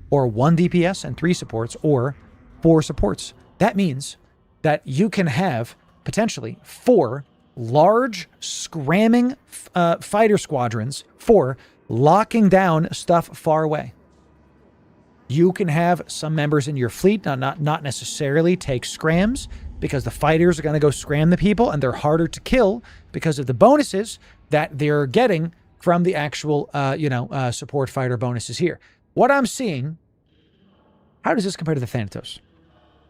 or 1 DPS and 3 supports, or 4 supports. That means that you can have potentially 4 large scramming fighter squadrons for locking down stuff far away. You can have some members in your fleet not necessarily take scrams, because the fighters are going to go scram the people, and they're harder to kill because of the bonuses that they're getting from the actual, support fighter bonuses here. What I'm seeing, how does this compare to the Thanatos?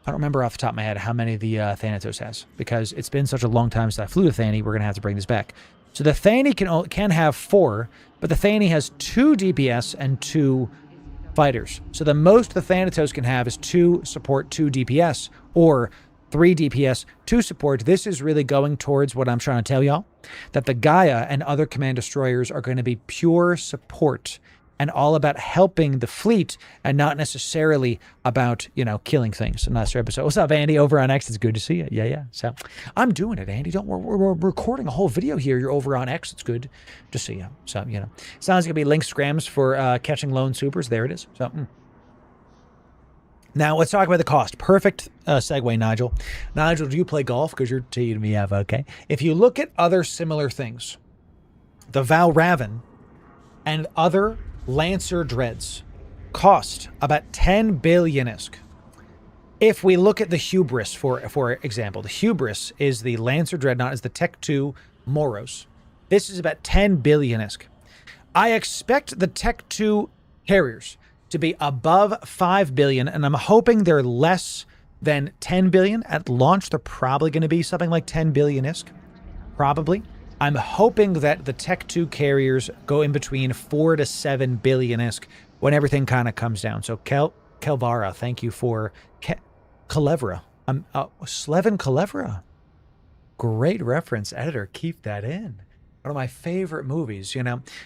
I don't remember off the top of my head how many the Thanatos has, because it's been such a long time since I flew to Thani. We're going to have to bring this back. So the Thani can have 4, but the Thani has 2 DPS and 2 fighters. So the most the Thanatos can have is 2 support, 2 DPS, or 3 DPS, 2 support. This is really going towards what I'm trying to tell y'all, that the Gaia and other command destroyers are going to be pure support and all about helping the fleet, and not necessarily about, killing things. In last episode. What's up, Andy? Over on X. It's good to see you. Yeah. So I'm doing it, Andy. We're recording a whole video here. You're over on X. It's good to see you. So, sounds like it'll be link scrams for catching lone supers. There it is. So, Now, let's talk about the cost. Perfect segue, Nigel. Nigel, do you play golf? Because you're teeing me up, okay? If you look at other similar things, the Valravan and other Lancer Dreads cost about 10 billion-isk. If we look at the Hubris, for example, the Hubris is the Lancer Dreadnought, is the Tech 2 Moros. This is about 10 billion-isk. I expect the Tech 2 carriers to be above 5 billion, and I'm hoping they're less than 10 billion. At launch, they're probably going to be something like 10 billion-isk. Probably. I'm hoping that the Tech 2 carriers go in between 4 to 7 billion-isk when everything kind of comes down. So Kelvara, thank you for Kalevra. Slevin Kalevra. Great reference, editor. Keep that in. One of my favorite movies,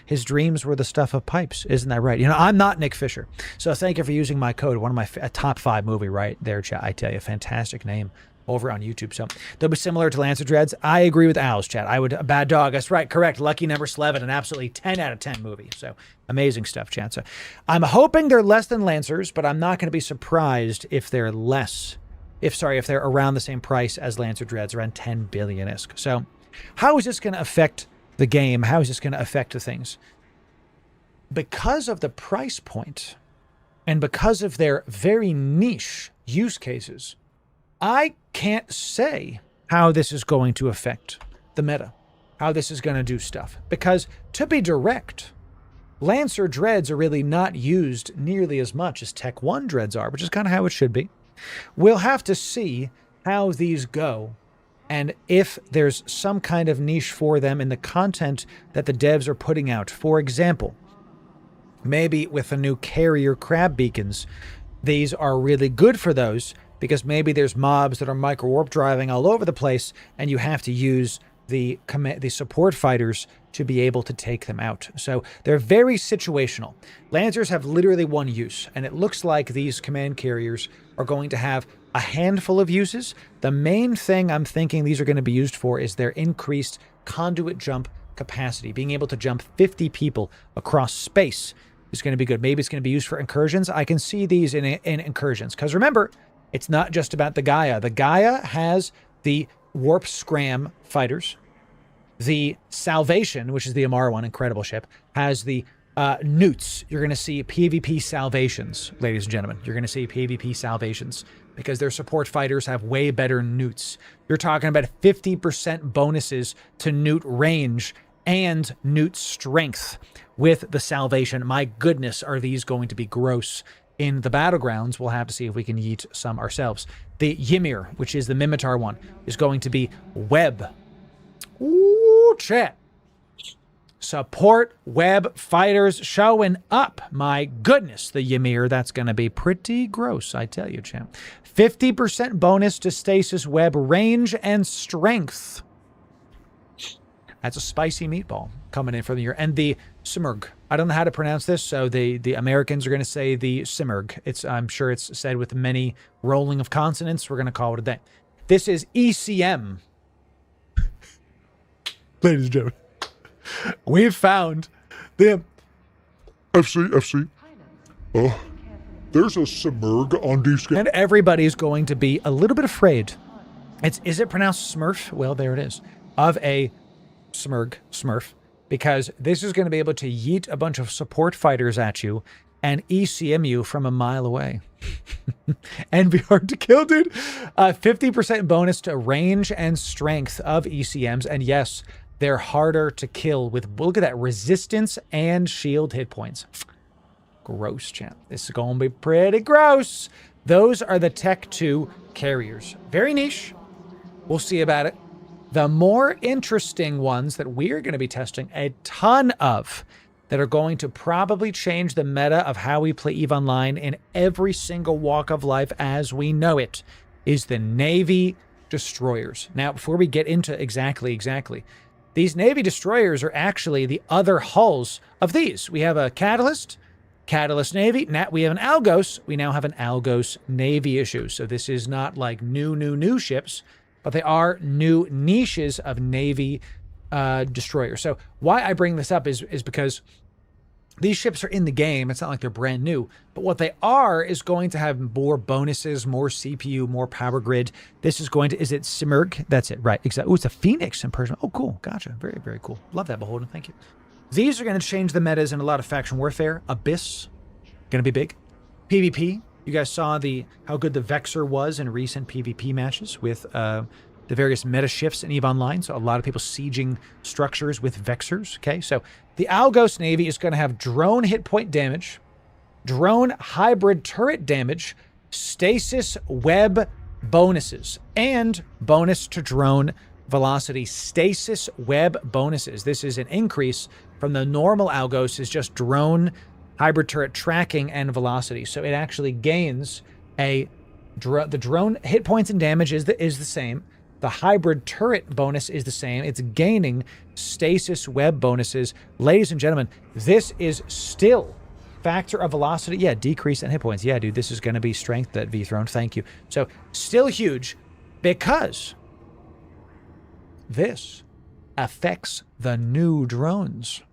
his dreams were the stuff of pipes. Isn't that right? I'm not Nick Fisher. So thank you for using my code. One of my top 5 movie right there, chat. I tell you, fantastic name over on YouTube. So they'll be similar to Lancer Dreads. I agree with Owl's chat. Bad Dog. That's right. Correct. Lucky number Slevin, an absolutely 10 out of 10 movie. So amazing stuff, chat. So I'm hoping they're less than Lancers, but I'm not going to be surprised if they're less. If they're around the same price as Lancer Dreads, around 10 billion-isk. So how is this going to affect the game? How is this going to affect the things? Because of the price point and because of their very niche use cases, I can't say how this is going to affect the meta, how this is going to do stuff. Because, to be direct, Lancer dreads are really not used nearly as much as Tech 1 dreads are, which is kind of how it should be. We'll have to see how these go, and if there's some kind of niche for them in the content that the devs are putting out. For example, maybe with the new carrier crab beacons, these are really good for those, because maybe there's mobs that are micro-warp driving all over the place, and you have to use the support fighters to be able to take them out. So they're very situational. Lancers have literally one use, and it looks like these command carriers are going to have a handful of uses. The main thing I'm thinking these are going to be used for is their increased conduit jump capacity. Being able to jump 50 people across space is going to be good. Maybe it's going to be used for incursions. I can see these in incursions, because remember, it's not just about the Gaia. The Gaia has the Warp Scram fighters. The Salvation, which is the Amara one, incredible ship, has the Newts. You're going to see PvP Salvations, ladies and gentlemen. You're going to see PvP Salvations because their support fighters have way better Newts. You're talking about 50% bonuses to Newt range and Newt strength with the Salvation. My goodness, are these going to be gross in the battlegrounds? We'll have to see if we can yeet some ourselves. The Ymir, which is the Mimitar one, is going to be web. Ooh, chat. Support web fighters showing up. My goodness, the Ymir, that's going to be pretty gross, I tell you, champ. 50% bonus to stasis web range and strength. That's a spicy meatball coming in from the year. And the Simurg. I don't know how to pronounce this, so the Americans are going to say the Simurg. I'm sure it's said with many rolling of consonants. We're going to call it a day. This is ECM. Ladies and gentlemen, we've found the FC. There's a Simurg on D-Scan. And everybody's going to be a little bit afraid. Is it pronounced Smurf? Well, there it is. Of a Smurf. Because this is going to be able to yeet a bunch of support fighters at you and ECM you from a mile away. And be hard to kill, dude. 50% bonus to range and strength of ECMs. And yes, they're harder to kill with, look at that, resistance and shield hit points. Gross, champ. This is going to be pretty gross. Those are the Tech 2 carriers. Very niche. We'll see about it. The more interesting ones that we're going to be testing a ton of, that are going to probably change the meta of how we play EVE Online in every single walk of life as we know it, is the Navy Destroyers. Now, before we get into exactly, these Navy Destroyers are actually the other hulls of these. We have a Catalyst Navy. Now we have an Algos. We now have an Algos Navy issue. So this is not like new ships, but they are new niches of Navy Destroyer. So why I bring this up is because these ships are in the game. It's not like they're brand new, but what they are is going to have more bonuses, more CPU, more power grid. This is going to, is it Simurg? That's it, right, exactly. Oh, it's a Phoenix in Persian. Oh, cool, gotcha, very, very cool. Love that, Beholden, thank you. These are going to change the metas in a lot of faction warfare. Abyss, going to be big. PvP, you guys saw how good the Vexor was in recent PvP matches with the various meta shifts in EVE Online. So a lot of people sieging structures with Vexors. Okay, so the Algos Navy is going to have drone hit point damage, drone hybrid turret damage, stasis web bonuses, and bonus to drone velocity. Stasis web bonuses. This is an increase from the normal Algos, is just drone hybrid turret tracking and velocity. So it actually gains the drone hit points and damage is the same. The hybrid turret bonus is the same. It's gaining stasis web bonuses. Ladies and gentlemen, this is still factor of velocity. Yeah, decrease in hit points. Yeah, dude, this is going to be strength that V-Throne. Thank you. So still huge because this affects the new drones.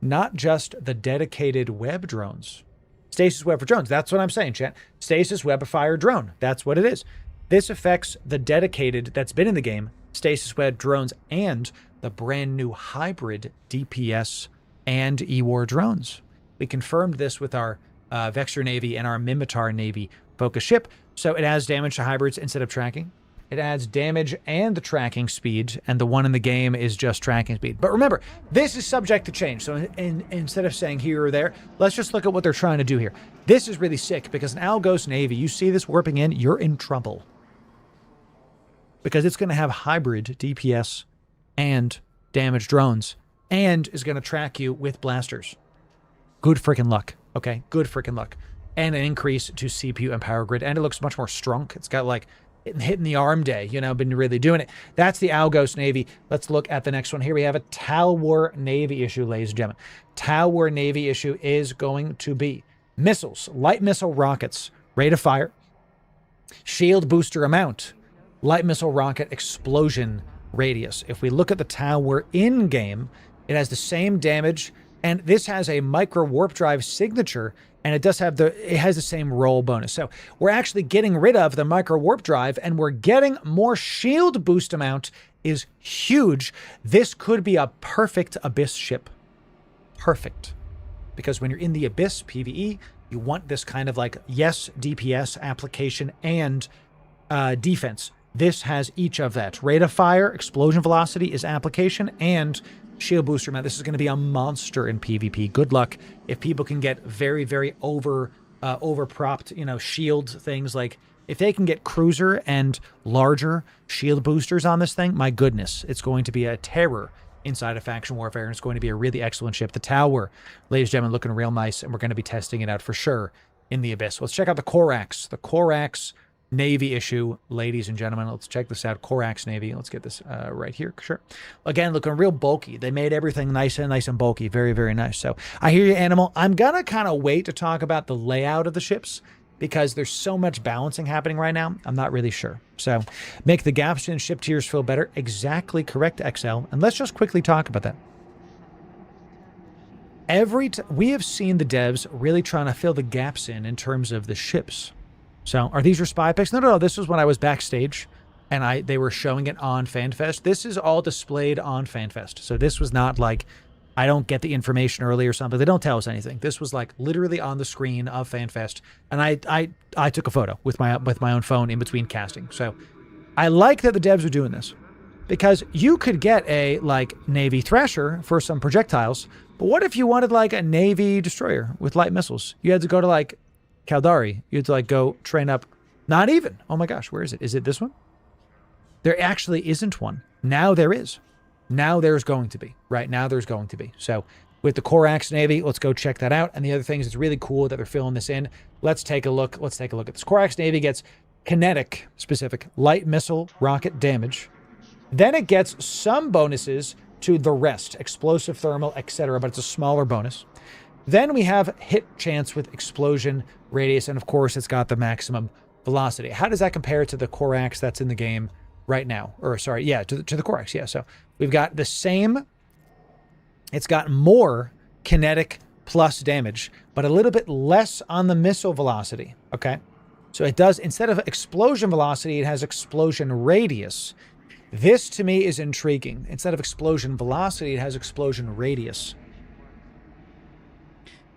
Not just the dedicated web drones. Stasis web for drones. That's what I'm saying, chat. Stasis web fire drone. That's what it is. This affects the dedicated that's been in the game, stasis web drones, and the brand new hybrid DPS and EWAR drones. We confirmed this with our Vexor Navy and our Mimitar Navy focus ship. So it has damage to hybrids instead of tracking. It adds damage and the tracking speed, and the one in the game is just tracking speed. But remember, this is subject to change. So instead of saying here or there, let's just look at what they're trying to do here. This is really sick because an Algos Navy, you see this warping in, you're in trouble. Because it's going to have hybrid DPS and damage drones, and is going to track you with blasters. Good freaking luck. Okay, good freaking luck. And an increase to CPU and power grid, and it looks much more strong. It's got like hitting the arm day, you know, been really doing it. That's the Algos Navy. Let's look at the next one. Here we have a Tal War Navy issue, ladies and gentlemen. Tal War Navy issue is going to be missiles, light missile rockets, rate of fire, shield booster amount, light missile rocket explosion radius. If we look at the Tal War in-game, it has the same damage, and this has a micro warp drive signature, and it has the same roll bonus. So we're actually getting rid of the micro warp drive, and we're getting more shield boost amount is huge. This could be a perfect Abyss ship. Perfect. Because when you're in the Abyss PvE, you want this kind of like, yes, DPS application and defense. This has each of that. Rate of fire, explosion velocity is application, and shield booster amount. This is going to be a monster in PvP. Good luck if people can get very, very overpropped, you know, shield things. Like if they can get cruiser and larger shield boosters on this thing, my goodness, it's going to be a terror inside of faction warfare, and it's going to be a really excellent ship. The Tower, ladies and gentlemen, looking real nice, and we're going to be testing it out for sure in the Abyss. Let's check out the Corax. The Corax Navy issue, ladies and gentlemen. Let's check this out. Corax Navy. Let's get this right here. Sure. Again, looking real bulky. They made everything nice and bulky. Very, very nice. So I hear you, Animal. I'm going to kind of wait to talk about the layout of the ships because there's so much balancing happening right now. I'm not really sure. So make the gaps in ship tiers feel better. Exactly correct, XL. And let's just quickly talk about that. We have seen the devs really trying to fill the gaps in terms of the ships. So are these your spy picks? No. This was when I was backstage and they were showing it on Fanfest. This is all displayed on Fanfest. So this was not like, I don't get the information early or something. They don't tell us anything. This was like literally on the screen of Fanfest. And I took a photo with my own phone in between casting. So I like that the devs are doing this because you could get a like Navy Thrasher for some projectiles. But what if you wanted like a Navy destroyer with light missiles? You had to go to like Caldari. You had to like go train up. Not even. Oh my gosh, where is it? Is it this one? There actually isn't one. Now there is. Now there's going to be. Right now there's going to be. So with the Corax Navy, let's go check that out. And the other thing is it's really cool that they're filling this in. Let's take a look. Let's take a look at this. Corax Navy gets kinetic specific light missile rocket damage. Then it gets some bonuses to the rest, explosive, thermal, etc. But it's a smaller bonus. Then we have hit chance with explosion radius, and of course it's got the maximum velocity. How does that compare to the Corax that's in the game right now? Or sorry, yeah, to the Corax, yeah. So we've got the same, it's got more kinetic plus damage, but a little bit less on the missile velocity, okay? So it does, instead of explosion velocity, it has explosion radius. This to me is intriguing. Instead of explosion velocity, it has explosion radius.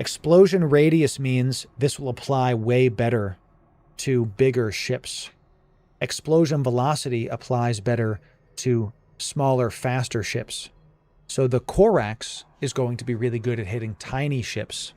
Explosion radius means this will apply way better to bigger ships. Explosion velocity applies better to smaller, faster ships. So the Corax is going to be really good at hitting tiny ships,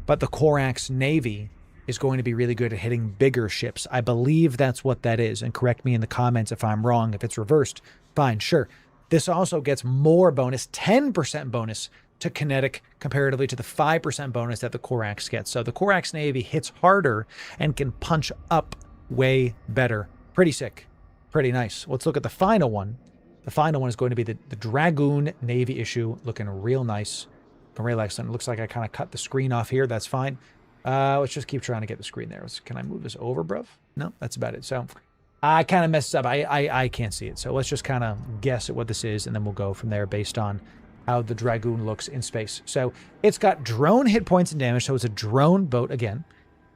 but the Corax Navy is going to be really good at hitting bigger ships. I believe that's what that is, and correct me in the comments if I'm wrong. If it's reversed, fine, sure. This also gets more bonus, 10% bonus to kinetic comparatively to the 5% bonus that the Corax gets. So the Corax Navy hits harder and can punch up way better. Pretty sick. Pretty nice. Let's look at the final one. The final one is going to be the Dragoon Navy issue, looking real nice. Real excellent. It looks like I kind of cut the screen off here. That's fine. Let's just keep trying to get the screen there. Can I move this over, bruv? No, that's about it. So I kind of messed up. I can't see it. So let's just kind of guess at what this is, and then we'll go from there based on how the Dragoon looks in space. So it's got drone hit points and damage, so it's a drone boat again,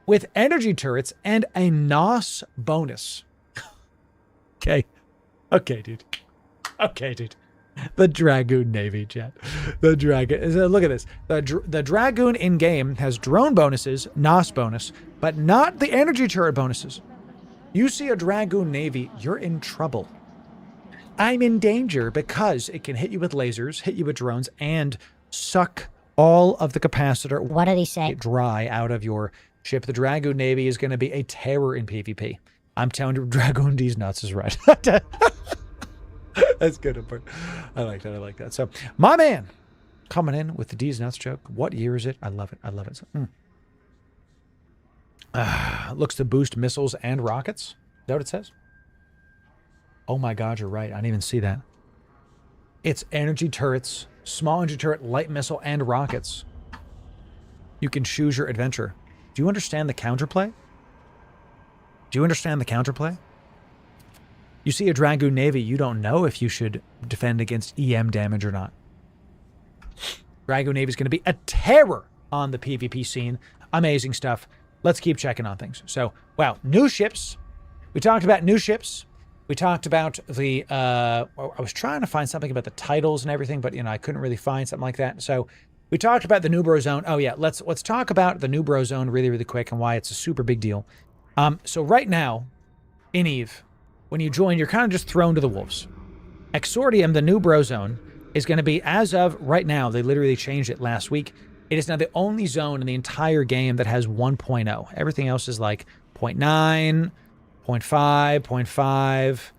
with energy turrets and a NOS bonus. Okay, dude. Okay, dude. The Dragoon Navy, chat. The Dragoon. Look at this. The Dragoon in-game has drone bonuses, NOS bonus, but not the energy turret bonuses. You see a Dragoon Navy, you're in trouble. I'm in danger because it can hit you with lasers, hit you with drones, and suck all of the capacitor What did he say? dry out of your ship. The Dragoon Navy is going to be a terror in PvP. I'm telling you, Dragoon D's nuts is right. That's good. I like that. I like that. So, my man coming in with the D's nuts joke. What year is it? I love it. I love it. Looks to boost missiles and rockets. Is that what it says? Oh my God, you're right. I didn't even see that. It's energy turrets, small energy turret, light missile, and rockets. You can choose your adventure. Do you understand the counterplay? Do you understand the counterplay? You see a Dragoon Navy, you don't know if you should defend against EM damage or not. Dragoon Navy is going to be a terror on the PvP scene. Amazing stuff. Let's keep checking on things. So, wow, new ships. We talked about new ships. We talked about the, I was trying to find something about the titles and everything, but, I couldn't really find something like that. So we talked about the New Bro Zone. Oh, yeah, let's talk about the New Bro Zone really, really quick and why it's a super big deal. So right now, in EVE, when you join, you're kind of just thrown to the wolves. Exordium, the New Bro Zone, is going to be, as of right now, they literally changed it last week. It is now the only zone in the entire game that has 1.0. Everything else is like 0.9, 0.5, 0.5,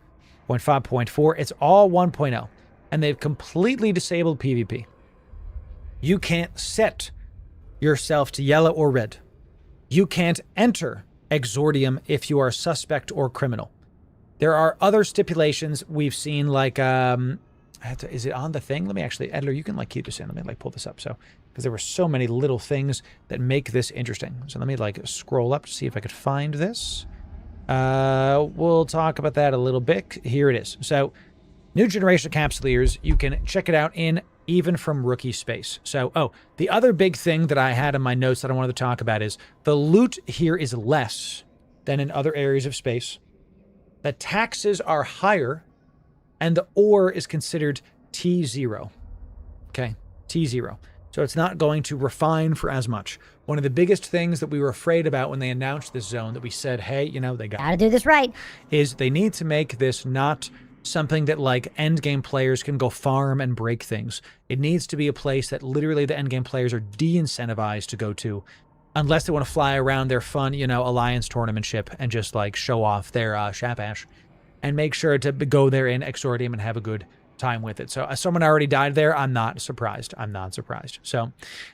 0.5, 0.4. It's all 1.0. And they've completely disabled PvP. You can't set yourself to yellow or red. You can't enter Exordium if you are suspect or criminal. There are other stipulations we've seen, like, is it on the thing? Let me actually, editor, you can keep this in. Let me pull this up. So, because there were so many little things that make this interesting. So let me scroll up to see if I could find this. We'll talk about that a little bit. Here it is. So, new generation of Capsuleers, you can check it out in even from rookie space. So, the other big thing that I had in my notes that I wanted to talk about is the loot here is less than in other areas of space. The taxes are higher, and the ore is considered T0. Okay, T0. So it's not going to refine for as much. One of the biggest things that we were afraid about when they announced this zone, that we said, hey, they Gotta do this right. is they need to make this not something that endgame players can go farm and break things. It needs to be a place that literally the endgame players are de-incentivized to go to, unless they want to fly around their fun, Alliance tournament ship and just show off their Shapash, and make sure to go there in Exordium and have a good time with it. So as someone already died there, I'm not surprised. I'm not surprised. So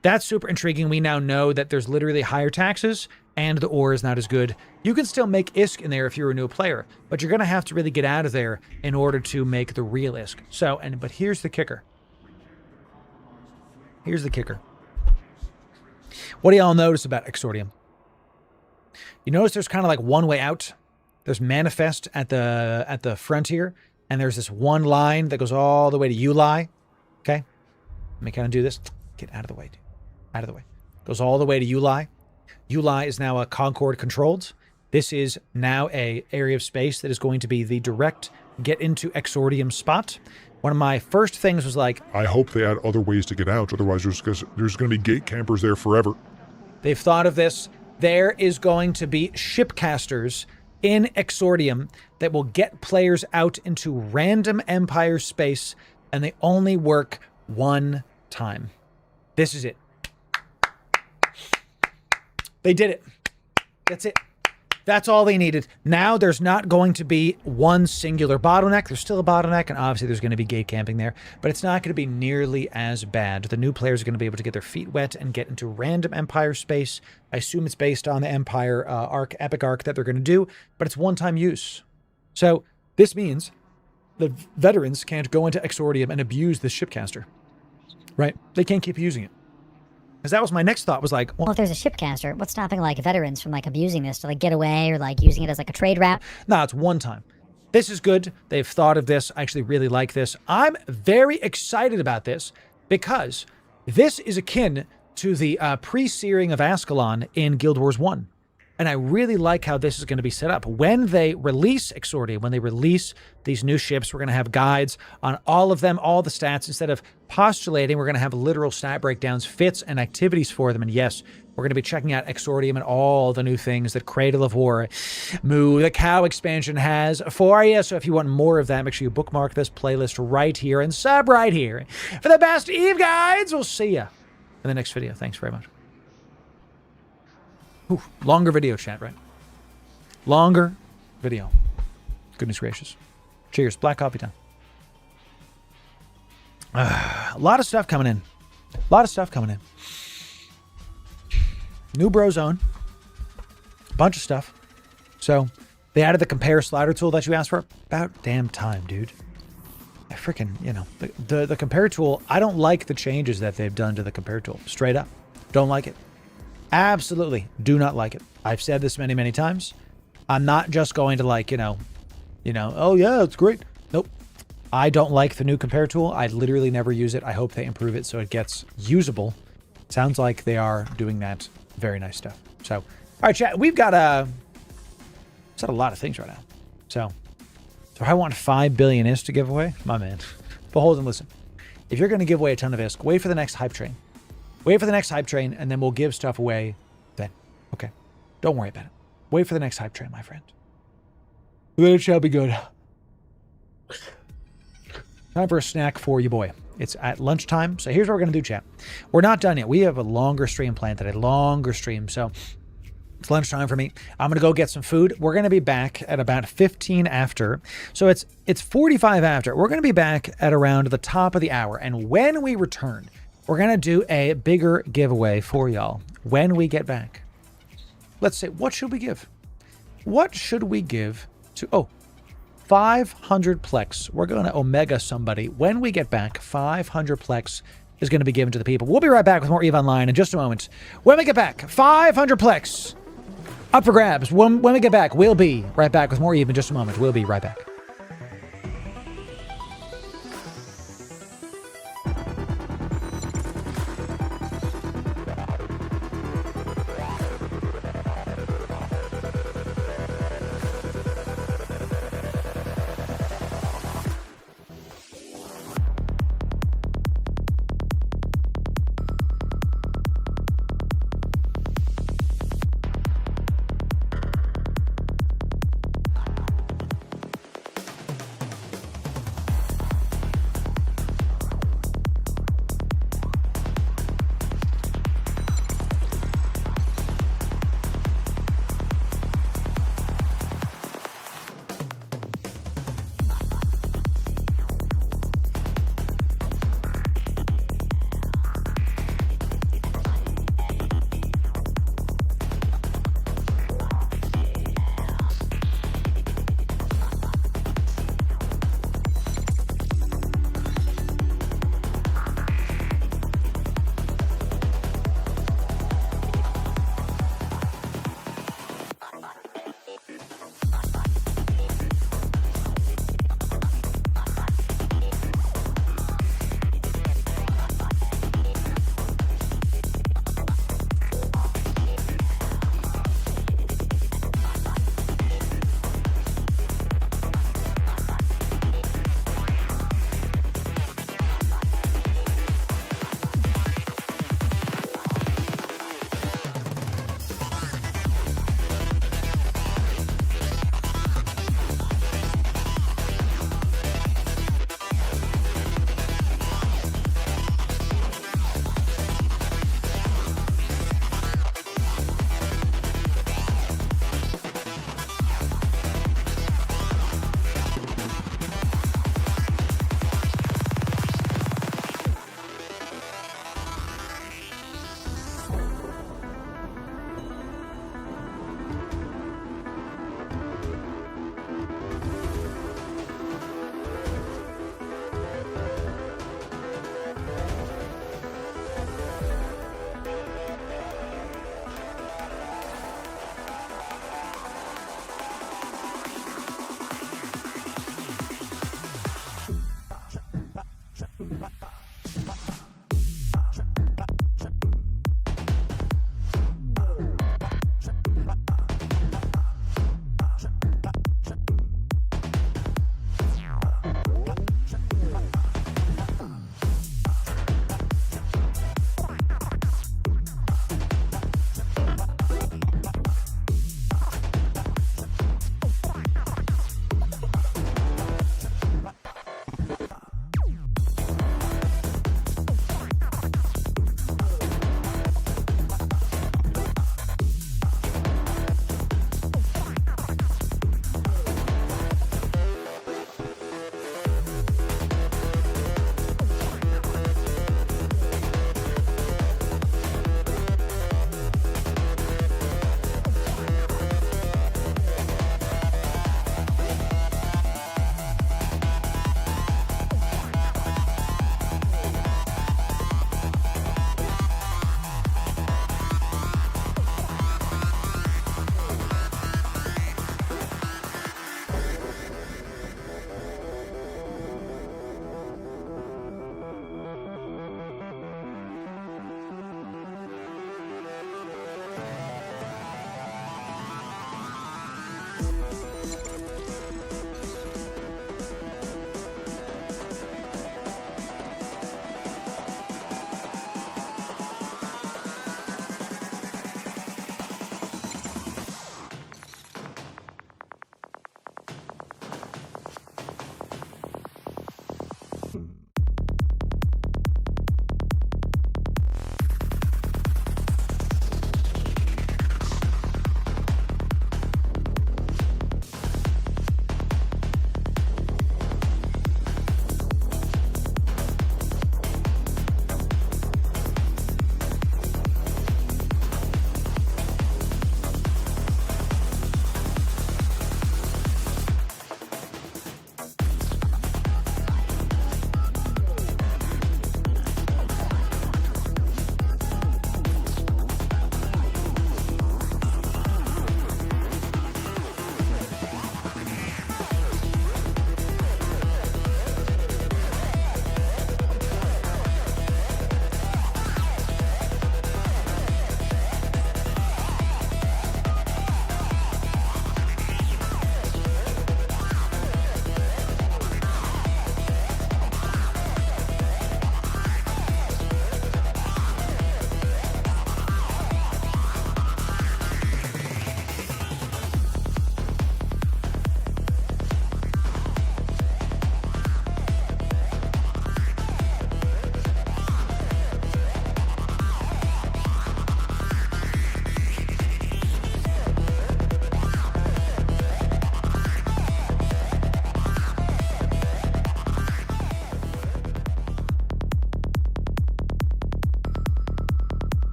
that's super intriguing. We now know that there's literally higher taxes and the ore is not as good. You can still make ISK in there if you're a new player, but you're going to have to really get out of there in order to make the real ISK. So, but here's the kicker. Here's the kicker. What do y'all notice about Exordium? You notice there's kind of one way out. There's Manifest at the frontier, and there's this one line that goes all the way to Uli. Okay? Let me kind of do this. Get out of the way, dude. Out of the way. Goes all the way to Uli. Uli is now a Concord controlled. This is now a area of space that is going to be the direct get into Exordium spot. One of my first things was I hope they add other ways to get out. Otherwise, there's going to be gate campers there forever. They've thought of this. There is going to be shipcasters in Exordium that will get players out into random Empire space, and they only work one time. This is it. They did it. That's it. That's all they needed. Now there's not going to be one singular bottleneck. There's still a bottleneck, and obviously there's going to be gate camping there, but it's not going to be nearly as bad. The new players are going to be able to get their feet wet and get into random Empire space. I assume it's based on the Empire epic arc that they're going to do, but it's one-time use. So this means the veterans can't go into Exordium and abuse this shipcaster, right? They can't keep using it. Because that was my next thought, was well, if there's a shipcaster, what's stopping veterans from abusing this to get away, or using it as a trade route? No, it's one time. This is good. They've thought of this. I actually really like this. I'm very excited about this because this is akin to the pre-searing of Ascalon in Guild Wars 1. And I really like how this is going to be set up. When they release Exordia, when they release these new ships, we're going to have guides on all of them, all the stats. Instead of postulating, we're going to have literal stat breakdowns, fits, and activities for them. And yes, we're going to be checking out Exordium and all the new things that Cradle of War, Moo, the Cow expansion has for you. So if you want more of that, make sure you bookmark this playlist right here and sub right here for the best EVE guides. We'll see you in the next video. Thanks very much. Ooh, longer video, chat, right? Longer video. Goodness gracious. Cheers. Black coffee time. A lot of stuff coming in. A lot of stuff coming in. New bro zone. Bunch of stuff. So, they added the compare slider tool that you asked for. About damn time, dude. I freaking, you know, the compare tool, I don't like the changes that they've done to the compare tool. Straight up. Don't like it. Absolutely do not like it. I've said this many, many times. I'm not just going to like, you know, oh yeah, it's great. Nope. I don't like the new compare tool. I literally never use it. I hope they improve it so it gets usable. Sounds like they are doing that. Very nice stuff. So, all right, chat, we've got a lot of things right now. So I want 5 billion ISK to give away. My man. But hold on, listen. If you're going to give away a ton of ISK, wait for the next hype train. Wait for the next hype train, and then we'll give stuff away then. Okay. Don't worry about it. Wait for the next hype train, my friend. Then it shall be good. Time for a snack for you, boy. It's at lunchtime. So here's what we're going to do, chat. We're not done yet. We have a longer stream planned today. Longer stream. So it's lunchtime for me. I'm going to go get some food. We're going to be back at about 15 after. So it's 45 after. We're going to be back at around the top of the hour. And when we return, we're going to do a bigger giveaway for y'all when we get back. Let's say, what should we give? What should we give to, 500 Plex. We're going to Omega somebody. When we get back, 500 Plex is going to be given to the people. We'll be right back with more EVE Online in just a moment. When we get back, 500 Plex up for grabs. When we get back, we'll be right back with more EVE in just a moment. We'll be right back.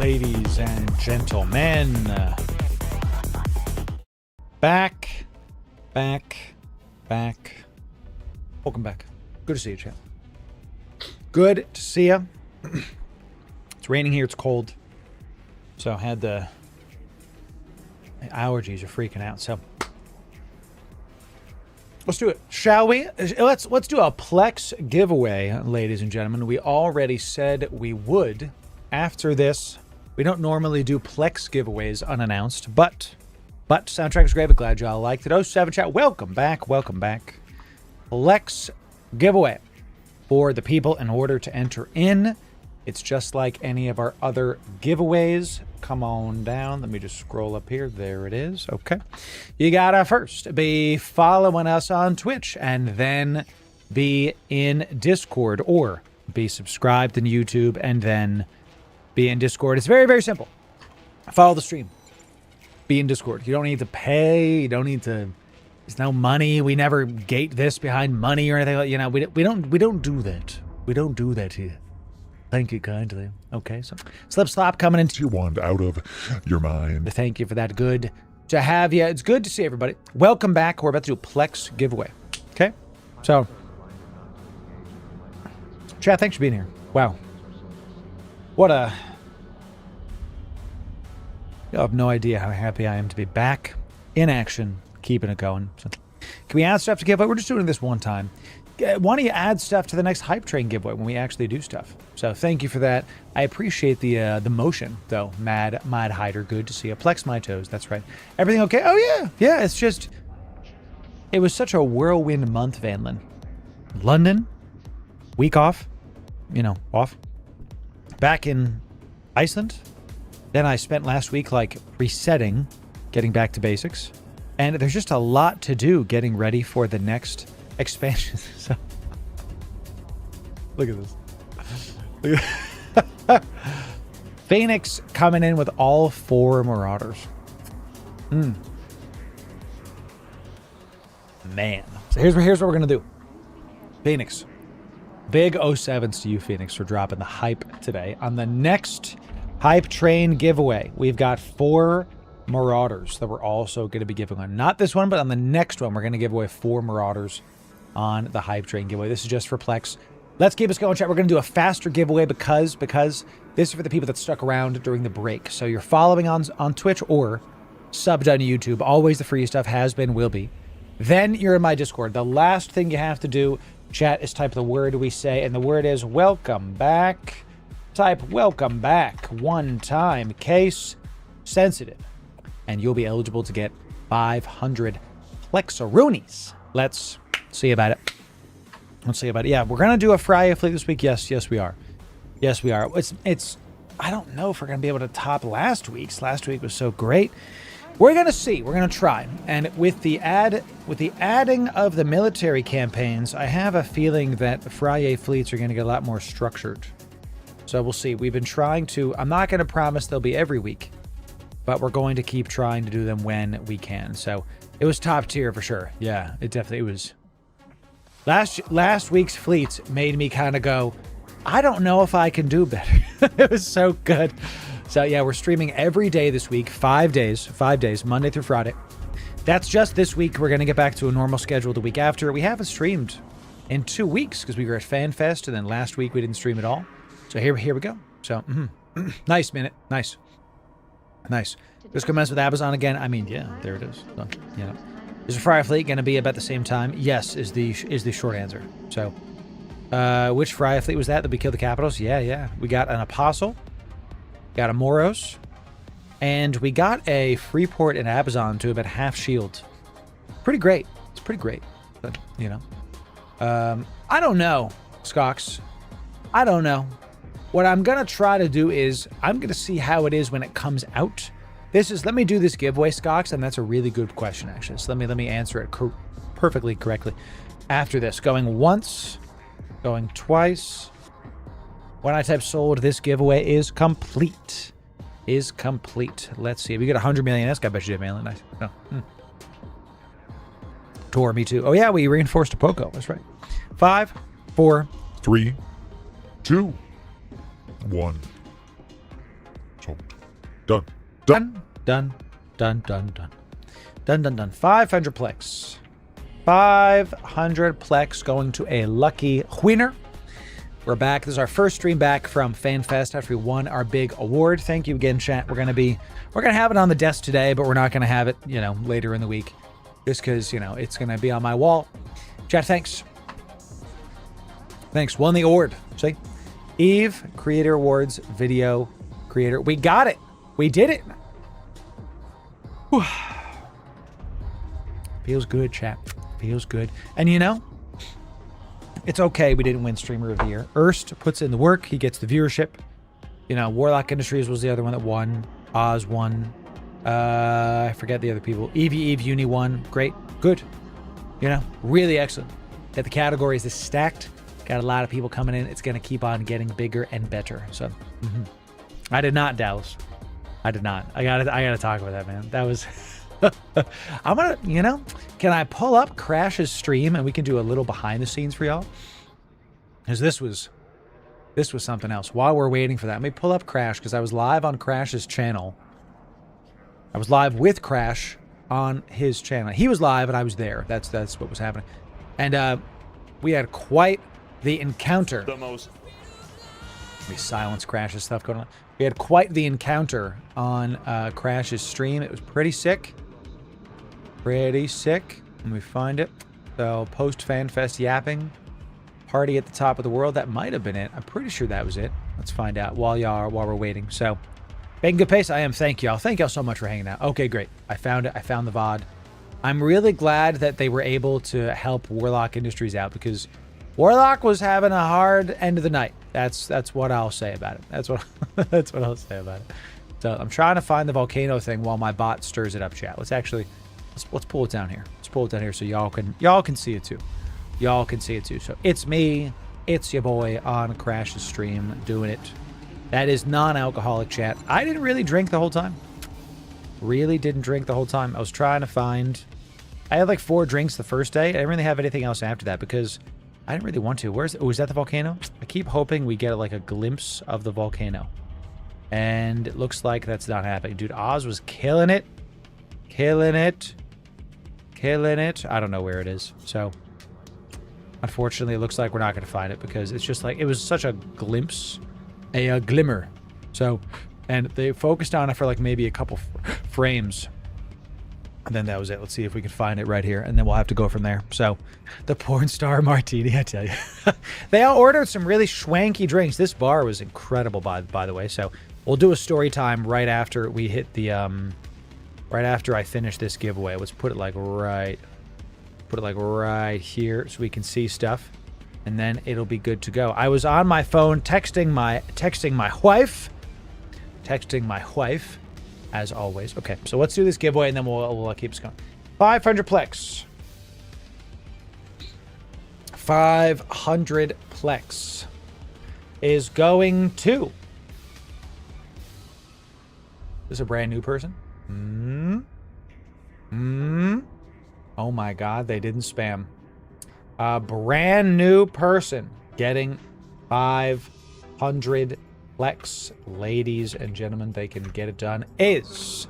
ladies and gentlemen. Back. Welcome back. Good to see you, chat. Good to see you. It's raining here. It's cold. So I had the allergies are freaking out. So let's do it, shall we? Let's do a Plex giveaway, ladies and gentlemen. We already said we would. After this, we don't normally do Plex giveaways unannounced, but soundtrack is great. But glad y'all liked it. 07 chat, welcome back. Plex giveaway for the people in order to enter in. It's just like any of our other giveaways. Come on down. Let me just scroll up here. There it is. Okay. You gotta first be following us on Twitch and then be in Discord, or be subscribed in YouTube and then be in Discord. It's very, very simple. Follow the stream. Be in Discord. You don't need to pay. You don't need to. There's no money. We never gate this behind money or anything like. You know, we don't do that. We don't do that here. Thank you kindly. Okay, so Slip Slop coming into Your wand out of your mind. Thank you for that. Good to have you. It's good to see everybody. Welcome back. We're about to do a Plex giveaway. Okay, so chat, thanks for being here. Wow, what a. You'll have no idea how happy I am to be back in action, keeping it going. So, can we add stuff to give away? We're just doing this one time. Why don't you add stuff to the next Hype Train giveaway when we actually do stuff? So thank you for that. I appreciate the motion, though. Mad Hider, good to see you. Plex my toes, that's right. Everything okay? Oh, yeah. It's just... It was such a whirlwind month, Vanlin. London, week off. You know, off. Back in Iceland. Then I spent last week, like, resetting, getting back to basics. And there's just a lot to do getting ready for the next... expansion. So, look at this. Phoenix coming in with all 4 Marauders. Man. So here's what we're gonna do. Phoenix. Big 07s to you, Phoenix, for dropping the hype today. On the next Hype Train giveaway, we've got 4 Marauders that we're also going to be giving on. Not this one, but on the next one, we're going to give away 4 Marauders on the Hype Train giveaway. This is just for Plex. Let's keep us going, chat. We're going to do a faster giveaway because this is for the people that stuck around during the break. So you're following on Twitch or subbed on YouTube. Always the free stuff, has been, will be. Then you're in my Discord. The last thing you have to do, chat, is type the word we say, and the word is welcome back. Type welcome back one time, case sensitive, and you'll be eligible to get 500 Plexaroonies. Let's see about it. Yeah, we're gonna do a Friday fleet this week. Yes, we are. It's. I don't know if we're gonna be able to top last week's. Last week was so great. We're gonna see. We're gonna try. And with the adding of the military campaigns, I have a feeling that Friday fleets are gonna get a lot more structured. So we'll see. We've been trying to. I'm not gonna promise they'll be every week, but we're going to keep trying to do them when we can. So it was top tier for sure. Yeah, it definitely was. Last week's fleets made me kind of go, I don't know if I can do better. It was so good. So yeah, we're streaming every day this week, 5 days, Monday through Friday. That's just this week. We're going to get back to a normal schedule the week after. We haven't streamed in 2 weeks because we were at Fanfest, and then last week we didn't stream at all. So here we go. So nice minute, nice. Just commence with Amazon again. I mean, yeah, there it is. So, you know. Is the Friar Fleet going to be about the same time? Yes, is the short answer. So, which Friar Fleet was that we killed the capitals? Yeah. We got an Apostle, got a Moros, and we got a Freeport and Abazon to about half shield. Pretty great. It's pretty great. But, you know. I don't know, Skox. I don't know. What I'm going to try to do is I'm going to see how it is when it comes out. Let me do this giveaway, Skox, and that's a really good question, actually. So let me answer it perfectly correctly after this. Going once, going twice. When I type sold, this giveaway is complete. Let's see. We got 100 million. That's got bet you did, man. Nice. Oh, Tor, me too. Oh, yeah, we reinforced a Poco. That's right. 5, 4, 3, 2, 1. So Done. Done. 500 plex. 500 plex going to a lucky winner. We're back. This is our first stream back from Fanfest after we won our big award. Thank you again, chat. We're gonna have it on the desk today, but we're not gonna have it, later in the week, just because it's gonna be on my wall. Chat, thanks. Thanks. Won the award. See, Eve Creator Awards Video Creator. We got it. We did it. Whew. Feels good, chat. Feels good. And it's okay we didn't win Streamer of the Year. Erst puts in the work. He gets the viewership. Warlock Industries was the other one that won. Oz won. I forget the other people. Eve Uni won. Great. Good. Really excellent. That the categories is stacked. Got a lot of people coming in. It's going to keep on getting bigger and better. So, I did not, Dallas. I did not. I gotta talk about that, man. That was... I'm gonna, can I pull up Crash's stream and we can do a little behind the scenes for y'all? Because this was something else. While we're waiting for that, let me pull up Crash, because I was live on Crash's channel. I was live with Crash on his channel. He was live and I was there. That's what was happening. And we had quite the encounter. We silence Crash's stuff going on. We had quite the encounter on Crash's stream. It was pretty sick. Pretty sick. Let me find it. So, post Fanfest yapping. Party at the top of the world. That might have been it. I'm pretty sure that was it. Let's find out while we're waiting. So, making good pace. I am. Thank y'all. Thank y'all so much for hanging out. Okay, great. I found it. I found the VOD. I'm really glad that they were able to help Warlock Industries out, because Warlock was having a hard end of the night. That's what I'll say about it. That's what I'll say about it. So I'm trying to find the volcano thing while my bot stirs it up, chat. Let's pull it down here. Let's pull it down here so y'all can see it too. Y'all can see it too. So it's me, it's your boy on Crash's stream doing it. That is non-alcoholic, chat. I didn't really drink the whole time. Really didn't drink the whole time. I was trying to find... I had like 4 drinks the first day. I didn't really have anything else after that because I didn't really want to. Is that the volcano? I keep hoping we get like a glimpse of the volcano. And it looks like that's not happening. Dude, Oz was killing it. Killing it. Killing it. I don't know where it is. So, unfortunately, it looks like we're not going to find it because it's just like, it was such a glimpse. A glimmer. So, and they focused on it for like maybe a couple frames. And then that was it. Let's see if we can find it right here. And then we'll have to go from there. So, the porn star martini, I tell you. They all ordered some really schwanky drinks. This bar was incredible, by the way. So, we'll do a story time right after we hit the, right after I finish this giveaway. Let's put it like right here so we can see stuff. And then it'll be good to go. I was on my phone texting my wife. Texting my wife. As always. Okay, so let's do this giveaway and then we'll keep this going. 500 plex. 500 plex is going to... Is this a brand new person? Oh my god, they didn't spam. A brand new person getting 500 plex. Ladies and gentlemen, they can get it done. The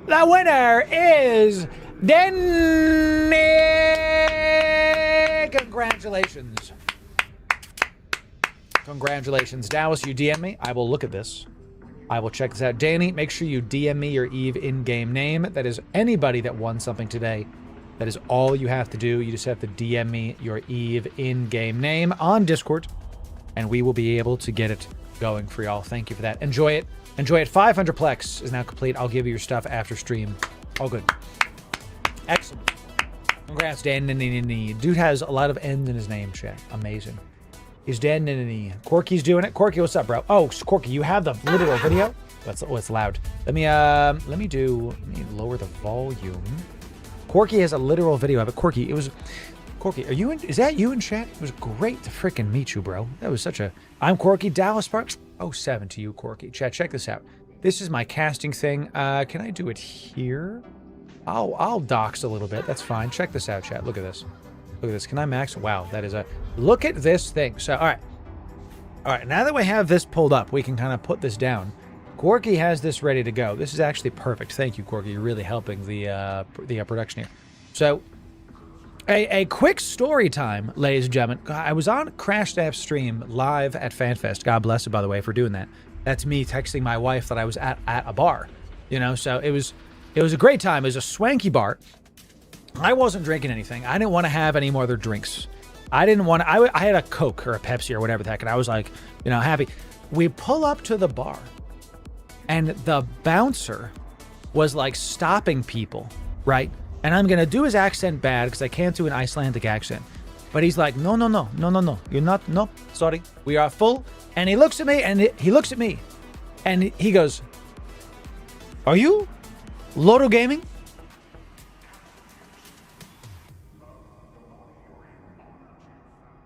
winner is Danny. Congratulations. Congratulations. Dallas, you DM me. I will look at this. I will check this out. Danny, make sure you DM me your Eve in-game name. That is anybody that won something today. That is all you have to do. You just have to DM me your Eve in-game name on Discord, and we will be able to get it going for y'all. Thank you for that. Enjoy it. Enjoy it. 500 plex is now complete. I'll give you your stuff after stream. All good. Excellent. Congrats, Dan. Dude has a lot of N's in his name, chat. Amazing. He's Dan. Corky's doing it. Corky, what's up, bro? Oh, Corky, you have the literal video? It's loud. Let me lower the volume. Corky has a literal video of it. Corky, Corky, is that you in chat? It was great to freaking meet you, bro. That was such a... I'm Corky, Dallas Sparks. 07 to you, Corky. Chat, check this out. This is my casting thing. Can I do it here? I'll dox a little bit. That's fine. Check this out, chat. Look at this. Look at this. Can I max? Wow, that is a... Look at this thing. So, all right. All right, now that we have this pulled up, we can kind of put this down. Corky has this ready to go. This is actually perfect. Thank you, Corky. You're really helping the production here. So, a quick story time, ladies and gentlemen. I was on Crash App's stream live at Fanfest. God bless it, by the way, for doing that. That's me texting my wife that I was at a bar. You know, so it was a great time. It was a swanky bar. I wasn't drinking anything. I didn't want to have any more other drinks. I didn't want to. I had a Coke or a Pepsi or whatever the heck, and I was like, you know, happy. We pull up to the bar, and the bouncer was like stopping people, right? And I'm gonna do his accent bad because I can't do an Icelandic accent. But he's like, no. You're not, no, sorry. We are full. And he looks at me, and he looks at me, and he goes, are you Loru Gaming?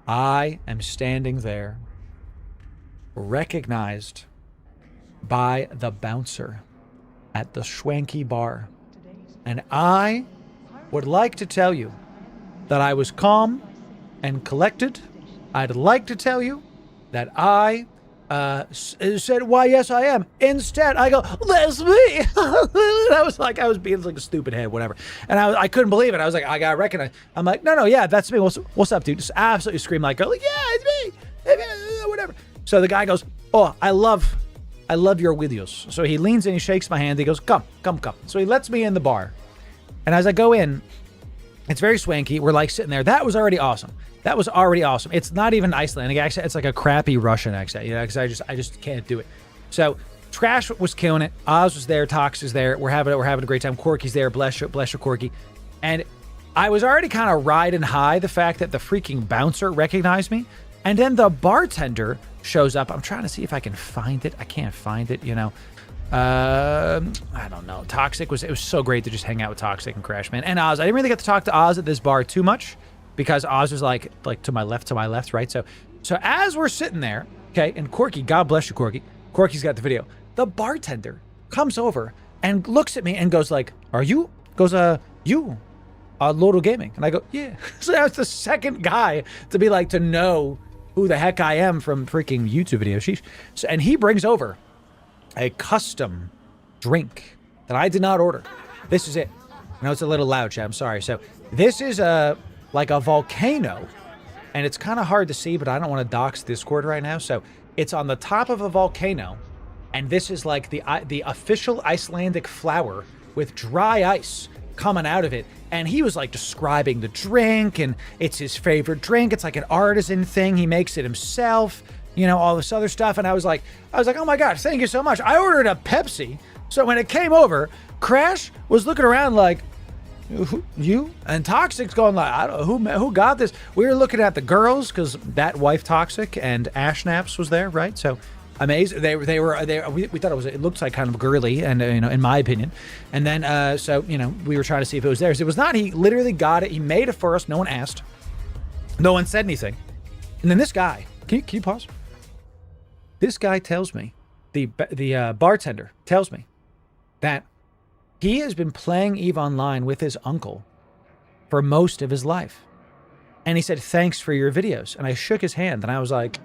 I am standing there, recognized by the bouncer at the swanky bar. And I would like to tell you that I was calm and collected. I'd like to tell you that I said, why, yes, I am. Instead, I go, that's me. I was being like a stupid head, whatever. And I couldn't believe it. I was like, I got recognized. I'm like, no, yeah, that's me. What's up, dude? Just absolutely scream like, yeah, it's me. Whatever. So the guy goes, oh, I love your videos. So he leans in, he shakes my hand. He goes, come. So he lets me in the bar. And as I go in, it's very swanky. We're like sitting there. That was already awesome. It's not even Icelandic accent. It's like a crappy Russian accent, you know, because I just can't do it. So Trash was killing it. Oz was there. Tox is there. We're having a great time. Corky's there. Bless you, Corky. And I was already kind of riding high the fact that the freaking bouncer recognized me. And then the bartender shows up. I'm trying to see if I can find it. I can't find it, you know. I don't know. It was so great to just hang out with Toxic and Crash, man. And Oz. I didn't really get to talk to Oz at this bar too much, because Oz was like to my left, right? So as we're sitting there, okay, and Corky, God bless you, Corky. Corky's got the video. The bartender comes over and looks at me and goes like, are you? Goes, you Loru Gaming? And I go, yeah. So that's the second guy to be like, to know who the heck I am from freaking YouTube video. Sheesh. So, and he brings over a custom drink that I did not order. This is it. I know it's a little loud, chat. I'm sorry. So this is like a volcano, and it's kind of hard to see, but I don't want to dox Discord right now. So it's on the top of a volcano, and this is like the official Icelandic flower with dry ice coming out of it. And he was like describing the drink, and it's his favorite drink. It's like an artisan thing. He makes it himself, you know, all this other stuff. And I was like, oh my gosh, thank you so much. I ordered a Pepsi. So when it came over, Crash was looking around like, you? And Toxic's going like, I don't know, who got this? We were looking at the girls, because that wife Toxic and Ashnaps was there, right? So amazing. We thought it looked like kind of girly, and you know, in my opinion. And then so you know, we were trying to see if it was theirs. It was not. He literally got it. He made it for us. No one asked. No one said anything. And then this guy, can you pause? This guy tells me, the bartender tells me that he has been playing EVE Online with his uncle for most of his life. And he said, thanks for your videos. And I shook his hand, and I was like,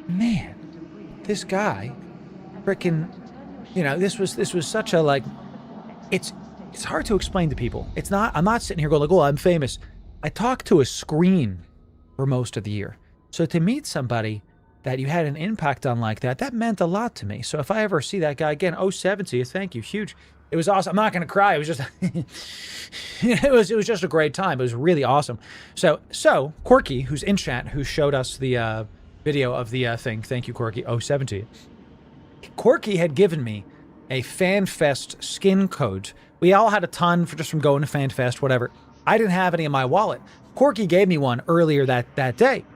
man, this guy freaking, you know, this was such a, like, it's hard to explain to people. I'm not sitting here going like, oh, I'm famous. I talked to a screen for most of the year. So to meet somebody that you had an impact on like that meant a lot to me. So if I ever see that guy again, 07 to you, thank you, huge. It was awesome. I'm not going to cry. It was just, it was just a great time. It was really awesome. So Corky, who's in chat, who showed us the video of the thing. Thank you, Corky. 07 to you. Corky had given me a Fanfest skin code. We all had a ton from going to Fanfest, whatever. I didn't have any in my wallet. Corky gave me one earlier that day.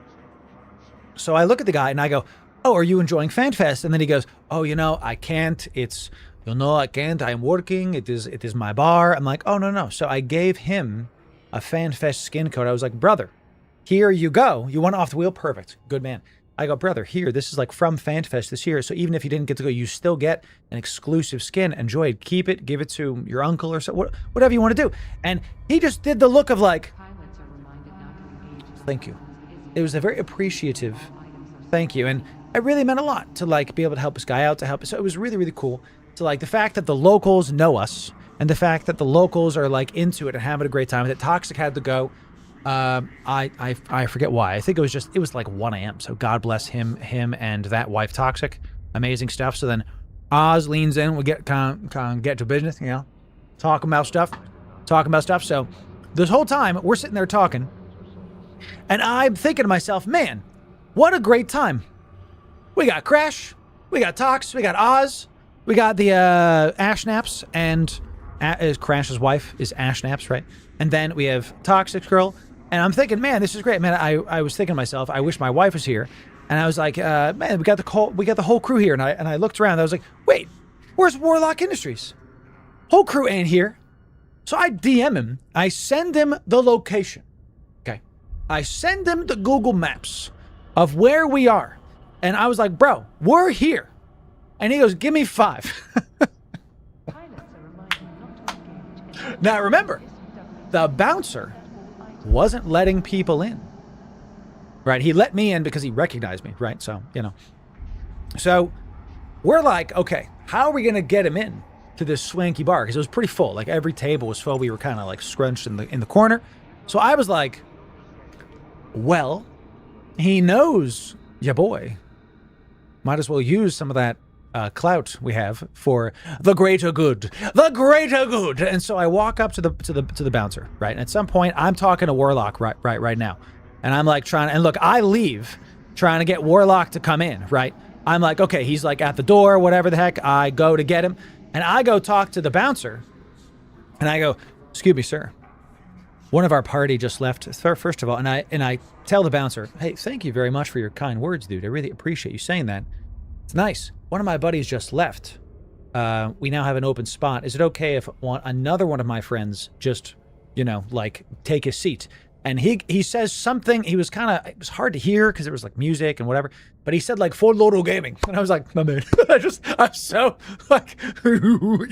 So I look at the guy and I go, oh, are you enjoying Fanfest? And then he goes, oh, you know, I can't. I can't. I'm working. It is my bar. I'm like, oh, no. So I gave him a Fanfest skin code. I was like, brother, here you go. You want off the wheel? Perfect. Good man. I go, brother, here, this is like from Fanfest this year. So even if you didn't get to go, you still get an exclusive skin. Enjoy it. Keep it. Give it to your uncle or so, whatever you want to do. And he just did the look of like, thank you. It was a very appreciative thank you. And it really meant a lot to like be able to help this guy out, to help us. So it was really, really cool. So like the fact that the locals know us and the fact that the locals are like into it and having a great time with it. Toxic had to go. I forget why. I think it was like 1 a.m. So God bless him and that wife Toxic. Amazing stuff. So then Oz leans in. We get kind of get to business, you know, talking about stuff. So this whole time we're sitting there talking, and I'm thinking to myself, man, what a great time. We got Crash, we got Tox, we got Oz, we got the Ashnaps, and Crash's wife is Ashnaps, right? And then we have Toxic Girl, and I'm thinking, man, this is great, man. I was thinking to myself, I wish my wife was here, and I was like, man, we got the whole crew here, and I looked around, and I was like, wait, where's Warlock Industries? Whole crew ain't here. So I DM him, I send him the location, okay? I send him the Google Maps of where we are. And I was like, bro, we're here. And he goes, give me 5. Now remember, the bouncer wasn't letting people in. Right? He let me in because he recognized me, right? So, you know. So we're like, okay, how are we going to get him in to this swanky bar? Because it was pretty full. Like every table was full. We were kind of like scrunched in the corner. So I was like, well, he knows ya boy. Might as well use some of that clout we have for the greater good. The greater good. And so I walk up to the bouncer, right? And at some point, I'm talking to Warlock right now. And I'm like and look, I leave trying to get Warlock to come in, right? I'm like, okay, he's like at the door, whatever the heck. I go to get him. And I go talk to the bouncer. And I go, excuse me, sir. One of our party just left, first of all, and I tell the bouncer, hey, thank you very much for your kind words, dude. I really appreciate you saying that. It's nice. One of my buddies just left. We now have an open spot. Is it okay if another one of my friends just, you know, like take his seat? And he says something. He was it was hard to hear because it was like music and whatever. But he said like for Loru Gaming, and I was like, my man, I'm so like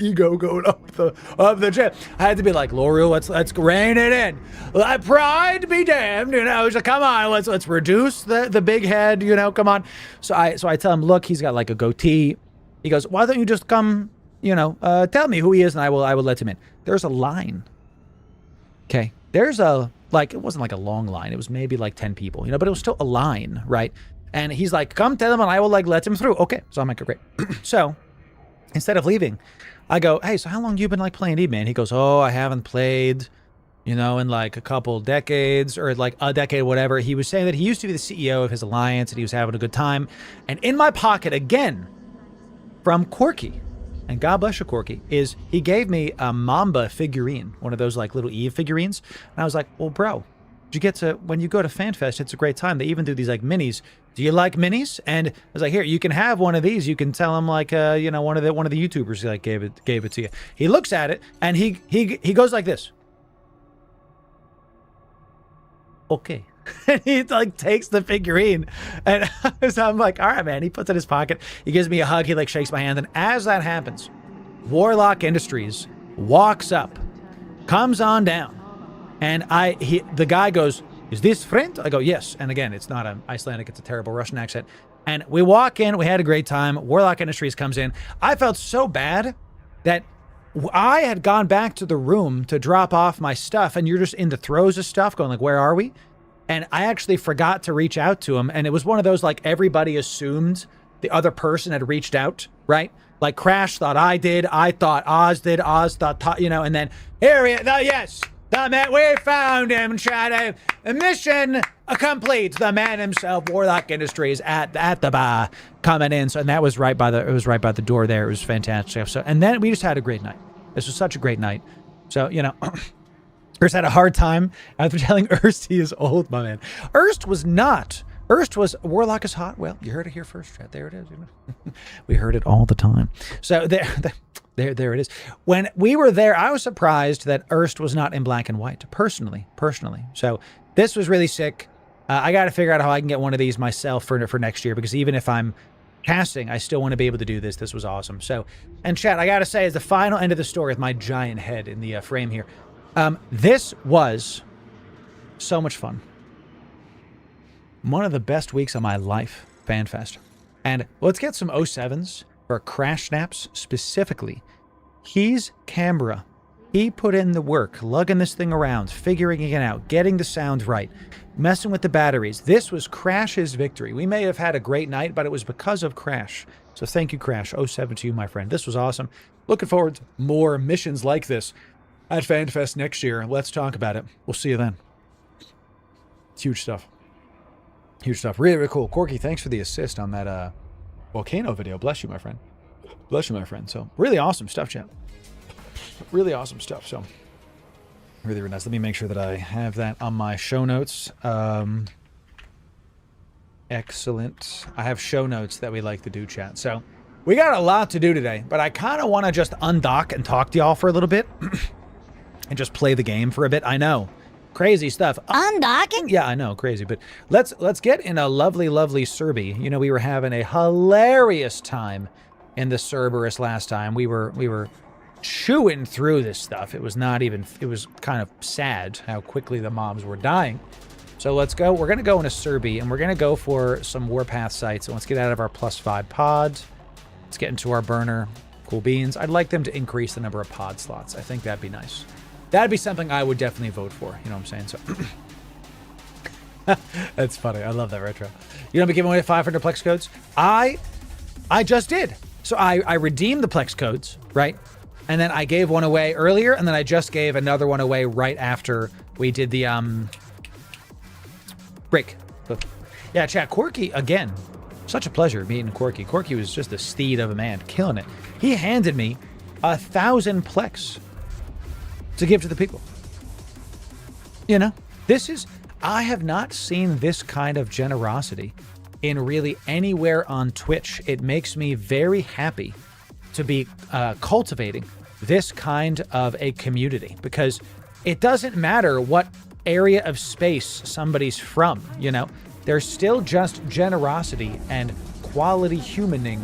ego going up the chair. I had to be like, Loru, let's rein it in. Let pride be damned, you know. Just come on, let's reduce the big head, you know. Come on. So I tell him, look, he's got like a goatee. He goes, why don't you just come, you know, tell me who he is, and I will let him in. There's a line. Okay, there's a. Like, it wasn't like a long line. It was maybe like 10 people, you know, but it was still a line, right? And he's like, come tell him and I will like let him through. Okay. So I'm like, great. So instead of leaving, I go, hey, so how long you been like playing Eve, man? He goes, oh, I haven't played, you know, in like a couple decades or like a decade, whatever. He was saying that he used to be the CEO of his alliance and he was having a good time. And in my pocket again from Corky, and God bless you, Corky, is he gave me a Mamba figurine, one of those like little Eve figurines. And I was like, well, bro, you get to, when you go to Fanfest, it's a great time. They even do these like minis. Do you like minis? And I was like, here, you can have one of these. You can tell him like, you know, one of the YouTubers like gave it to you. He looks at it and he goes like this. Okay. And he like takes the figurine and so I'm like, all right, man. He puts it in his pocket. He gives me a hug. He like shakes my hand. And as that happens, Warlock Industries walks up, comes on down. And the guy goes, is this friend? I go, yes. And again, it's not an Icelandic. It's a terrible Russian accent. And we walk in. We had a great time. Warlock Industries comes in. I felt so bad that I had gone back to the room to drop off my stuff. And you're just in the throes of stuff going like, where are we? And I actually forgot to reach out to him. And it was one of those, like, everybody assumed the other person had reached out, right? Like, Crash thought I did. I thought Oz did. Oz thought, you know, and then, here he is. Yes, the man, we found him, Chad. Mission complete. The man himself, Warlock Industries, at the bar, coming in. So, and that was right by the door there. It was fantastic. So, and then we just had a great night. This was such a great night. So, you know... Erst had a hard time after telling Erst he is old, my man. Erst was Warlock is hot. Well, you heard it here first, Chad. There it is. We heard it all the time. So there it is. When we were there, I was surprised that Erst was not in black and white, personally. So this was really sick. I got to figure out how I can get one of these myself for next year, because even if I'm casting, I still want to be able to do this. This was awesome. So, and Chad, I got to say, as the final end of the story with my giant head in the frame here, this was so much fun. One of the best weeks of my life, Fanfest. And let's get some 07s for Crash Snaps specifically. He's Canberra. He put in the work, lugging this thing around, figuring it out, getting the sound right, messing with the batteries. This was Crash's victory. We may have had a great night, but it was because of Crash. So thank you, Crash. 07 to you, my friend. This was awesome. Looking forward to more missions like this at Fanfest next year. Let's talk about it. We'll see you then. It's huge stuff. Huge stuff. Really, really cool. Corky, thanks for the assist on that volcano video. Bless you, my friend. Bless you, my friend. So really awesome stuff, chat. Really awesome stuff. So really, really nice. Let me make sure that I have that on my show notes. Excellent. I have show notes that we like to do, chat. So we got a lot to do today, but I kind of want to just undock and talk to y'all for a little bit and just play the game for a bit. I know. Crazy stuff. Undocking? Yeah, I know, crazy. But let's get in a lovely, lovely Serby. You know, we were having a hilarious time in the Cerberus last time. We were chewing through this stuff. It was kind of sad how quickly the mobs were dying. So let's go. We're going to go in a Serby, and we're going to go for some Warpath sites. So let's get out of our +5 pods. Let's get into our burner. Cool beans. I'd like them to increase the number of pod slots. I think that'd be nice. That'd be something I would definitely vote for. You know what I'm saying? So that's funny. I love that retro. You know, be giving away 500 Plex codes. I just did. So I redeemed the Plex codes, right? And then I gave one away earlier, and then I just gave another one away right after we did the break. Yeah, chat. Corky again. Such a pleasure meeting Corky. Corky was just a steed of a man, killing it. He handed me 1,000 Plex to give to the people. You know, I have not seen this kind of generosity in really anywhere on Twitch. It makes me very happy to be cultivating this kind of a community, because it doesn't matter what area of space somebody's from, you know, there's still just generosity and quality humaning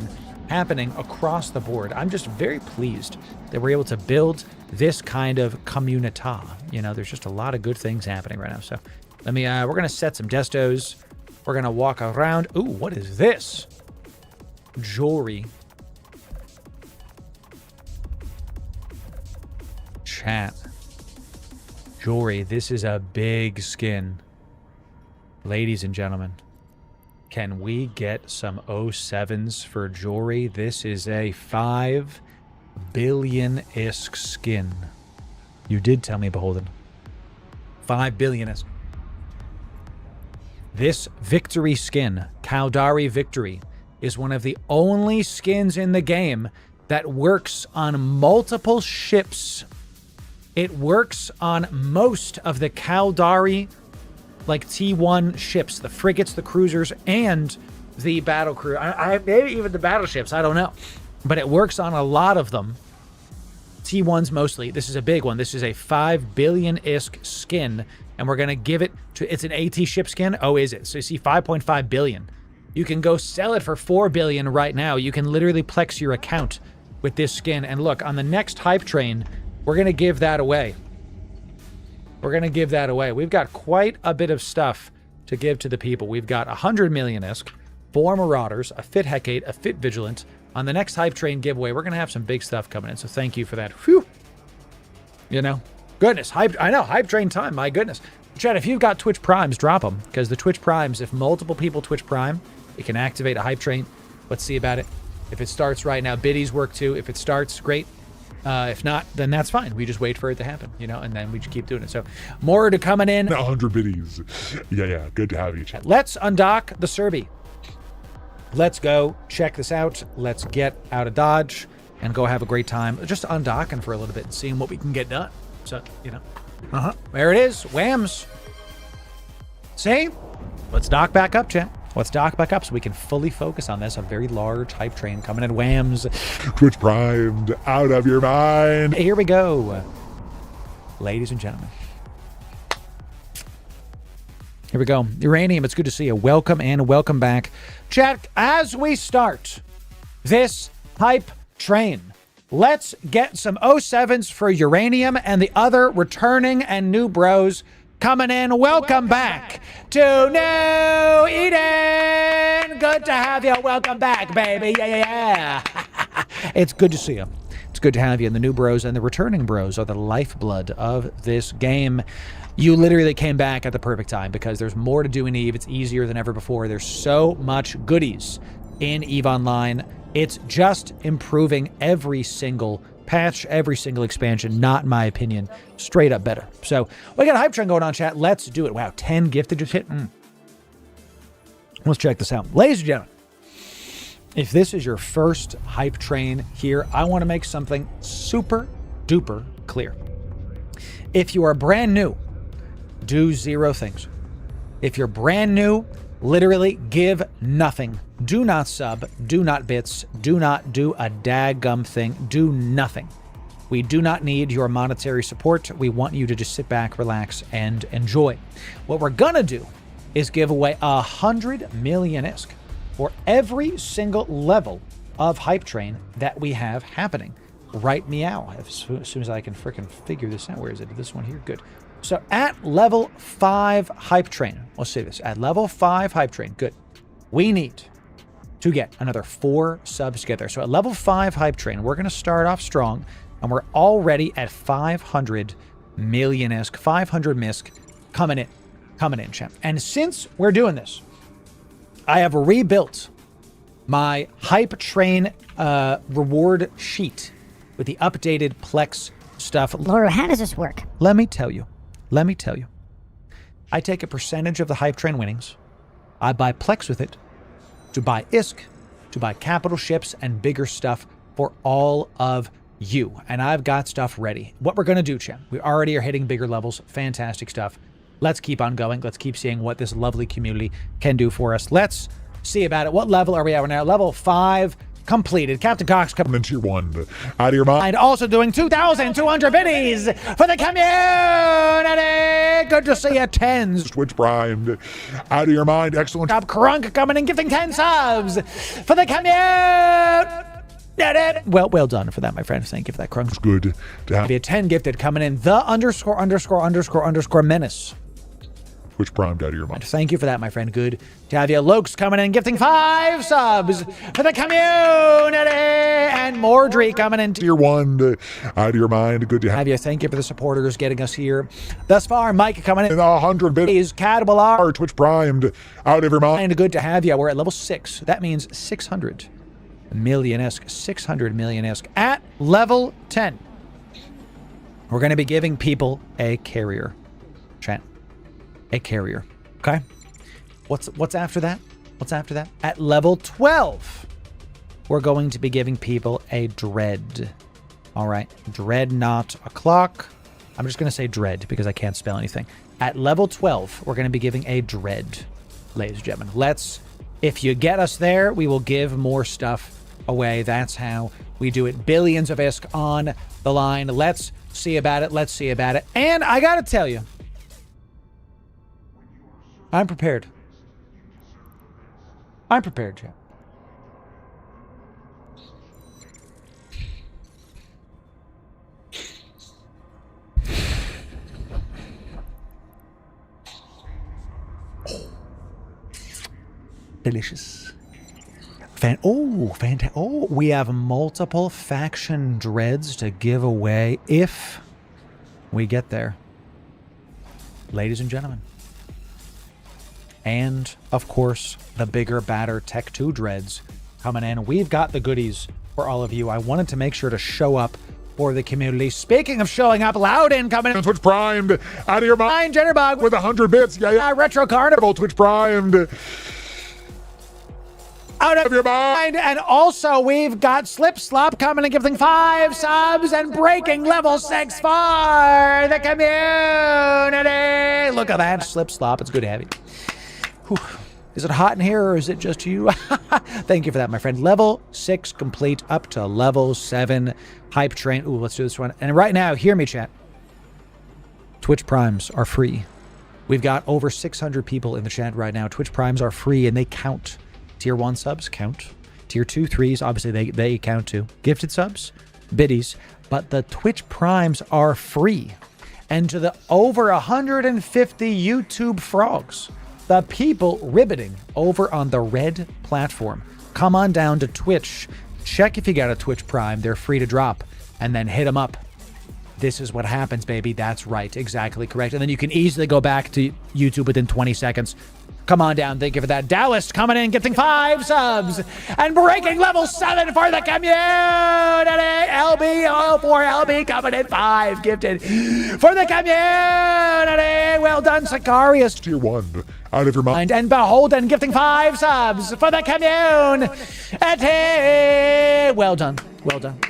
happening across the board. I'm just very pleased that we're able to build this kind of communita. You know, there's just a lot of good things happening right now. So let me, we're going to set some destos. We're going to walk around. Ooh, what is this? Jewelry. Chat. Jewelry. This is a big skin. Ladies and gentlemen, can we get some 07s for jewelry? This is a 5 billion-isk skin. You did tell me, Beholden. 5 billion-isk. This victory skin, Caldari Victory, is one of the only skins in the game that works on multiple ships. It works on most of the Caldari, like T1 ships, the frigates, the cruisers, and the battle crew. Maybe even the battleships, I don't know. But it works on a lot of them. T1s mostly. This is a big one. This is a 5 billion-isk skin, and we're going to give it to... It's an AT ship skin? Oh, is it? So you see 5.5 billion. You can go sell it for 4 billion right now. You can literally Plex your account with this skin. And look, on the next hype train, we're going to give that away. We're going to give that away. We've got quite a bit of stuff to give to the people. We've got 100 million-isk, 4 Marauders, a Fit Hecate, a Fit Vigilant. On the next hype train giveaway, we're going to have some big stuff coming in. So thank you for that. Whew. You know, goodness, hype. I know, hype train time. My goodness. Chad, if you've got Twitch Primes, drop them. Because the Twitch Primes, if multiple people Twitch Prime, it can activate a hype train. Let's see about it. If it starts right now, biddies work too. If it starts, great. If not, then that's fine. We just wait for it to happen, you know, and then we just keep doing it. So more to coming in. 100 biddies. Yeah. Good to have you, Chad. Let's undock the Serby. Let's go check this out. Let's get out of Dodge and go have a great time. Just undocking for a little bit and seeing what we can get done. So, you know. There it is. Whams. See? Let's dock back up, chat. Let's dock back up so we can fully focus on this. A very large hype train coming in. Whams. Twitch primed. Out of your mind. Here we go. Ladies and gentlemen. Here we go. Uranium, it's good to see you. Welcome and welcome back. Chat, as we start this hype train, let's get some 07s for Uranium and the other returning and new bros coming in. Welcome back to New Eden. Good to have you. Welcome back, baby. Yeah. It's good to see you. It's good to have you. And the new bros and the returning bros are the lifeblood of this game. You literally came back at the perfect time because there's more to do in EVE. It's easier than ever before. There's so much goodies in EVE Online. It's just improving every single patch, every single expansion, not in my opinion, straight up better. So we got a hype train going on, chat. Let's do it. Wow, 10 gifted just hit. Let's check this out. Ladies and gentlemen, if this is your first hype train here, I want to make something super duper clear. If you are brand new, do 0 things. If you're brand new, literally give nothing. Do not sub, do not bits, do not do a daggum thing, do nothing. We do not need your monetary support. We want you to just sit back, relax, and enjoy. What we're gonna do is give away 100 million ISK for every single level of hype train that we have happening. Right meow. As soon as I can freaking figure this out. Where is it? This one here? Good. So at level 5 hype train, let's say this, at level 5 hype train, good. We need to get another 4 subs together. So at level 5 hype train, we're going to start off strong, and we're already at 500 million ISK, 500 MISK coming in, champ. And since we're doing this, I have rebuilt my hype train reward sheet with the updated Plex stuff. Loru, how does this work? Let me tell you. I take a percentage of the hype train winnings. I buy Plex with it to buy ISK, to buy capital ships and bigger stuff for all of you. And I've got stuff ready. What we're going to do, champ, we already are hitting bigger levels. Fantastic stuff. Let's keep on going. Let's keep seeing what this lovely community can do for us. Let's see about it. What level are we at right now? Level 5 completed. Captain Cox coming into your 1. Out of your mind. and also doing 2,200 biddies for the community. Good to see you. 10s. Twitch primed. Out of your mind. Excellent. Job. Crunk coming and gifting 10 subs for the community. Well done for that, my friend. Thank you for that, Crunk. It's good to have Be a 10 gifted coming in. The _ menace. Twitch primed. Out of your mind. Thank you for that, my friend. Good to have you. Lokes coming in, gifting 5 subs for the community. And Mordry coming in. Tier 1. Out of your mind. Good to have You. Thank you for the supporters getting us here thus far. Mike coming in. 100 bit. Is Cadabalar. Twitch primed. Out of your mind. And good to have you. We're at level 6. That means 600 million ISK. 600 million ISK. At level 10, we're going to be giving people a carrier. Chat. A carrier. Okay? What's after that? What's after that? At level 12, we're going to be giving people a dread. All right. Dreadnought o'clock. I'm just going to say dread because I can't spell anything. At level 12, we're going to be giving a dread, ladies and gentlemen. If you get us there, we will give more stuff away. That's how we do it. Billions of ISK on the line. Let's see about it. And I got to tell you, I'm prepared. Chap. Delicious. Fantastic. Oh, we have multiple faction dreads to give away if we get there. Ladies and gentlemen. And, of course, the bigger, badder Tech 2 dreads coming in. We've got the goodies for all of you. I wanted to make sure to show up for the community. Speaking of showing up, Loudon coming in. Twitch primed. Out of your mind. Jennerbug With 100 bits. Yeah. Retro Carnival. Twitch primed. Out of your mind. And also, we've got Slip Slop coming and giving 5 subs and breaking level 6 for the community. Look at that, Slip Slop. It's good to have you. Whew. Is it hot in here or is it just you? Thank you for that, my friend. Level 6 complete up to level 7 hype train. Ooh, let's do this one. And right now, hear me, chat. Twitch Primes are free. We've got over 600 people in the chat right now. Twitch Primes are free and they count. Tier 1 subs count. Tier 2, 3s, obviously they count too. Gifted subs, biddies. But the Twitch Primes are free. and to the over 150 YouTube frogs, the people ribbiting over on the red platform. Come on down to Twitch. Check if you got a Twitch Prime. They're free to drop. And then hit them up. This is what happens, baby. That's right. Exactly correct. And then you can easily go back to YouTube within 20 seconds. Come on down. Thank you for that. Dallas coming in, getting 5 subs. And breaking level 7 for the community. LB, for LB coming in 5. Gifted for the community. Well done, Sicarius. Tier 1. Out of your mind. And Beholden gifting 5 subs for the community. Well done. Well done.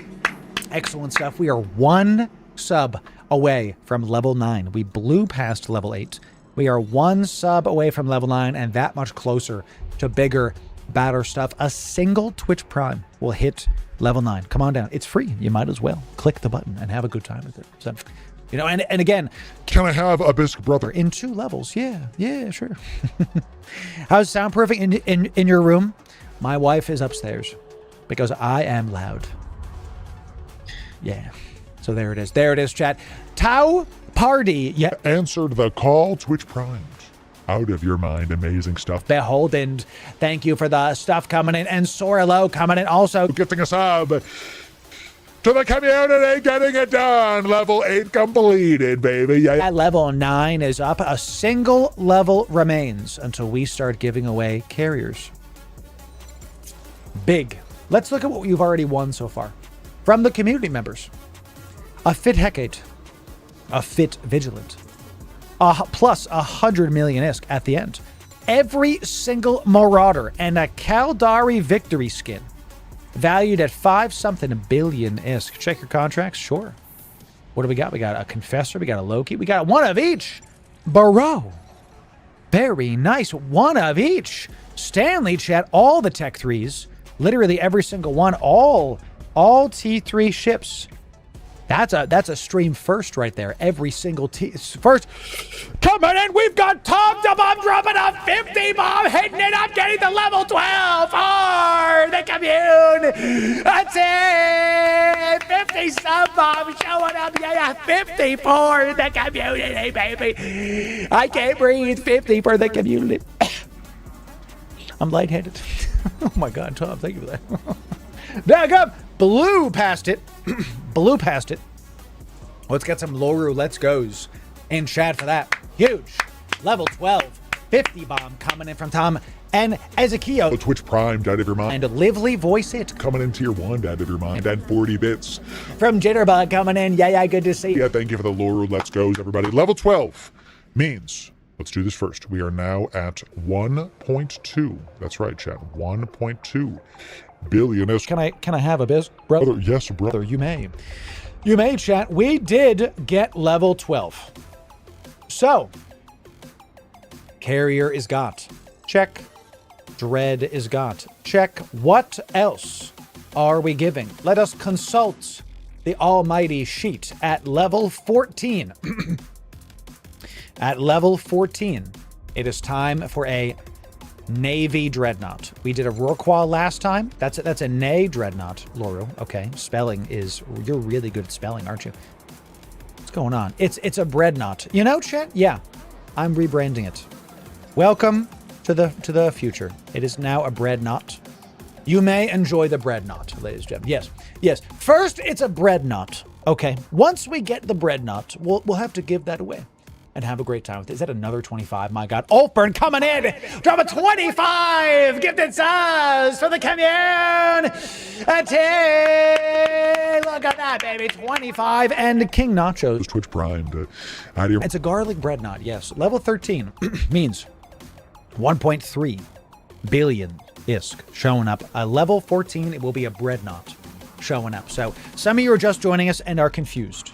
Excellent stuff. We are 1 sub away from level 9. We blew past level 8. We are 1 sub away from level 9 and that much closer to bigger, badder stuff. A single Twitch Prime will hit level 9. Come on down. It's free. You might as well click the button and have a good time with it. So, you know, and again, can I have a biscuit, brother? In 2 levels. Yeah, sure. How's soundproofing in your room? My wife is upstairs because I am loud. Yeah. So there it is. There it is, chat. Tau Party. Yeah. Answered the call. Twitch Primed. Out of your mind. Amazing stuff. Beholden. Thank you for the stuff coming in. And Sorelo coming in also. Gifting a sub to the community. Getting it done. Level 8 completed, baby. Yeah. Level 9 is up. A single level remains until we start giving away carriers. Big. Let's look at what you've already won so far. From the community members. A Fit Hecate. A Fit Vigilant. Plus 100 million ISK at the end. Every single Marauder and a Caldari Victory skin. Valued at 5-something billion ISK. Check your contracts? Sure. What do we got? We got a Confessor. We got a Loki. We got one of each. Barrow. Very nice. One of each. Stanley, chat. All the Tech 3s. Literally every single one. All T3 ships. That's a stream first right there. Every single first. Coming in, we've got Tom the Bomb dropping a 50 bomb, hitting it up, getting the level 12 for the commune. That's it. 50 sub bomb showing up. Yeah, 50 for the community, baby. I can't breathe. 50 for the community. I'm lightheaded. Oh my God, Tom, thank you for that. Back up. Blew past it. Blew past it. Let's get some Loru Let's Goes in chat for that. Huge. Level 12. 50 bomb coming in from Tom and Ezekiel. Twitch Primed out of your mind. And Lively Voice It. Coming in tier 1 out of your mind. And 40 bits. From Jitterbug coming in. Yeah, good to see you. Yeah, thank you for the Loru Let's Goes, everybody. Level 12 means, let's do this first. We are now at 1.2. That's right, chat. 1.2 billion ISK. Can I have a biz, brother? Yes, brother. You may. You may, chat. We did get level 12. So, Carrier is got. Check. Dread is got. Check. What else are we giving? Let us consult the almighty sheet at level 14. At level 14, it is time for a Navy Dreadnought. We did a Rorqual last time. That's a Nay Dreadnought, Loru. Okay, spelling is... You're really good at spelling, aren't you? What's going on? It's a Breadnought. You know, chat? Yeah, I'm rebranding it. Welcome to the future. It is now a Breadnought. You may enjoy the Breadnought, ladies and gentlemen. Yes. First, it's a Breadnought. Okay, once we get the Breadnought, we'll have to give that away and have a great time with it. Is that another 25? My God. Olfburn coming in. Drop a 25. Gifted subs for the commune. Look at that, baby. 25. And King Nachos. Twitch Primed. It's a garlic bread knot, yes. Level 13 means 1.3 billion ISK showing up. Level 14, it will be a bread knot showing up. So some of you are just joining us and are confused.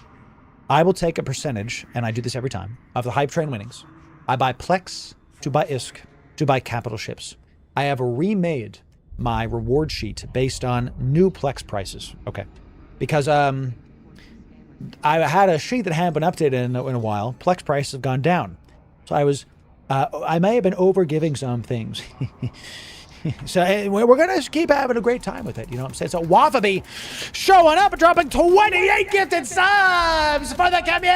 I will take a percentage, and I do this every time, of the Hype Train winnings. I buy Plex to buy ISK to buy capital ships. I have remade my reward sheet based on new Plex prices. Okay. Because I had a sheet that hadn't been updated in a while. Plex prices have gone down. So I may have been over giving some things. So we're going to keep having a great time with it. You know what I'm saying? So Wafabi showing up and dropping 28 gifted subs for the community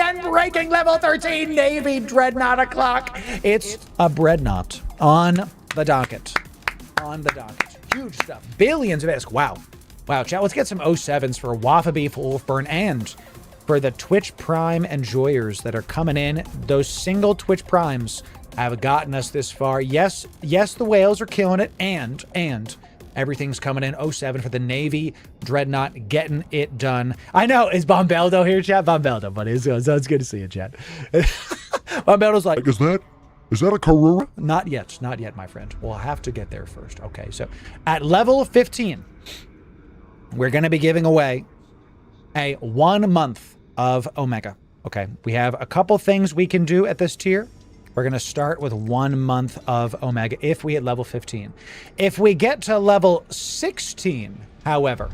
and breaking level 13 Navy Dreadnought o'clock. It's a Breadnought on the docket. On the docket. Huge stuff. Billions of ISK. Wow. Wow, chat. Let's get some 07s for Wafabi, for Wolfburn, and for the Twitch Prime enjoyers that are coming in. Those single Twitch Primes have gotten us this far. Yes, the whales are killing it, and everything's coming in. 07 for the Navy Dreadnought, getting it done. I know, is Bombeldo here, chat? Bombeldo, buddy. It's good to see you, chat. Bombeldo's like, Is that a Karura? Not yet, my friend. We'll have to get there first. Okay, so at level 15, we're going to be giving away a 1 month of Omega. Okay, we have a couple things we can do at this tier. We're going to start with 1 month of Omega if we hit level 15. If we get to level 16, however,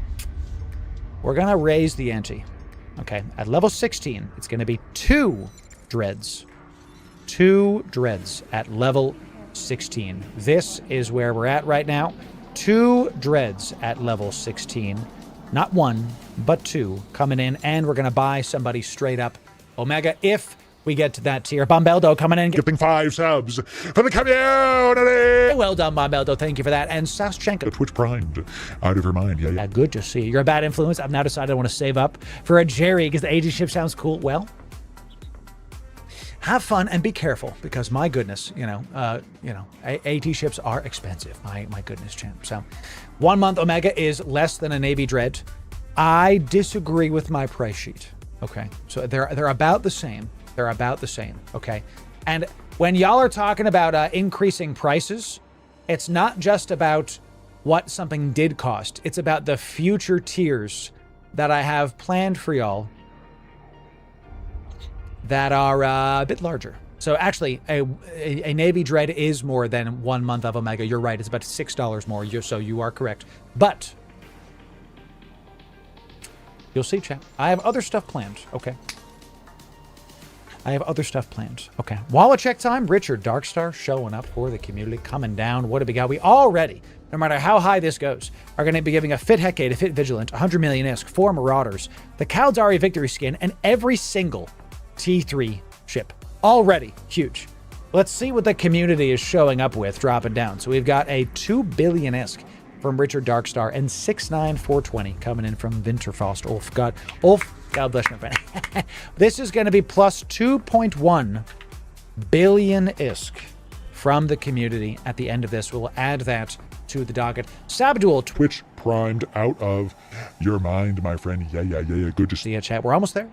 we're going to raise the ante. Okay, at level 16, it's going to be 2 dreads. 2 dreads at level 16. This is where we're at right now. 2 dreads at level 16. Not 1, but 2 coming in, and we're going to buy somebody straight up Omega if we get to that tier. Bombeldo coming in. Gifting 5 subs for the community. Well done, Bombeldo. Thank you for that. And Saschenko. Twitch primed. Out of your mind. Yeah. Good to see you. You're a bad influence. I've now decided I want to save up for a Jerry because the AG ship sounds cool. Well, have fun and be careful because my goodness, AT ships are expensive. My goodness, champ. So 1 month Omega is less than a Navy Dread. I disagree with my price sheet. Okay. So they're about the same. They're about the same. Okay. And when y'all are talking about increasing prices, it's not just about what something did cost. It's about the future tiers that I have planned for y'all that are a bit larger. So actually, a Navy Dread is more than 1 month of Omega. You're right. It's about $6 more. So you are correct. But you'll see, chat. I have other stuff planned. Okay. I have other stuff planned. Okay. Wallet check time. Richard Darkstar showing up for the community. Coming down. What do we got? We already, no matter how high this goes, are going to be giving a Fit Hecate, a Fit Vigilant, 100 million ISK, 4 Marauders, the Kaldari Victory Skin, and every single T3 ship. Already huge. Let's see what the community is showing up with dropping down. So we've got a 2 billion ISK from Richard Darkstar and 69420 coming in from Winterfrost. Ulf, God bless my friend. This is going to be plus 2.1 billion ISK from the community at the end of this. We'll add that to the docket. Sabdual Twitch primed out of your mind, my friend. Yeah. Good to see you, chat. We're almost there.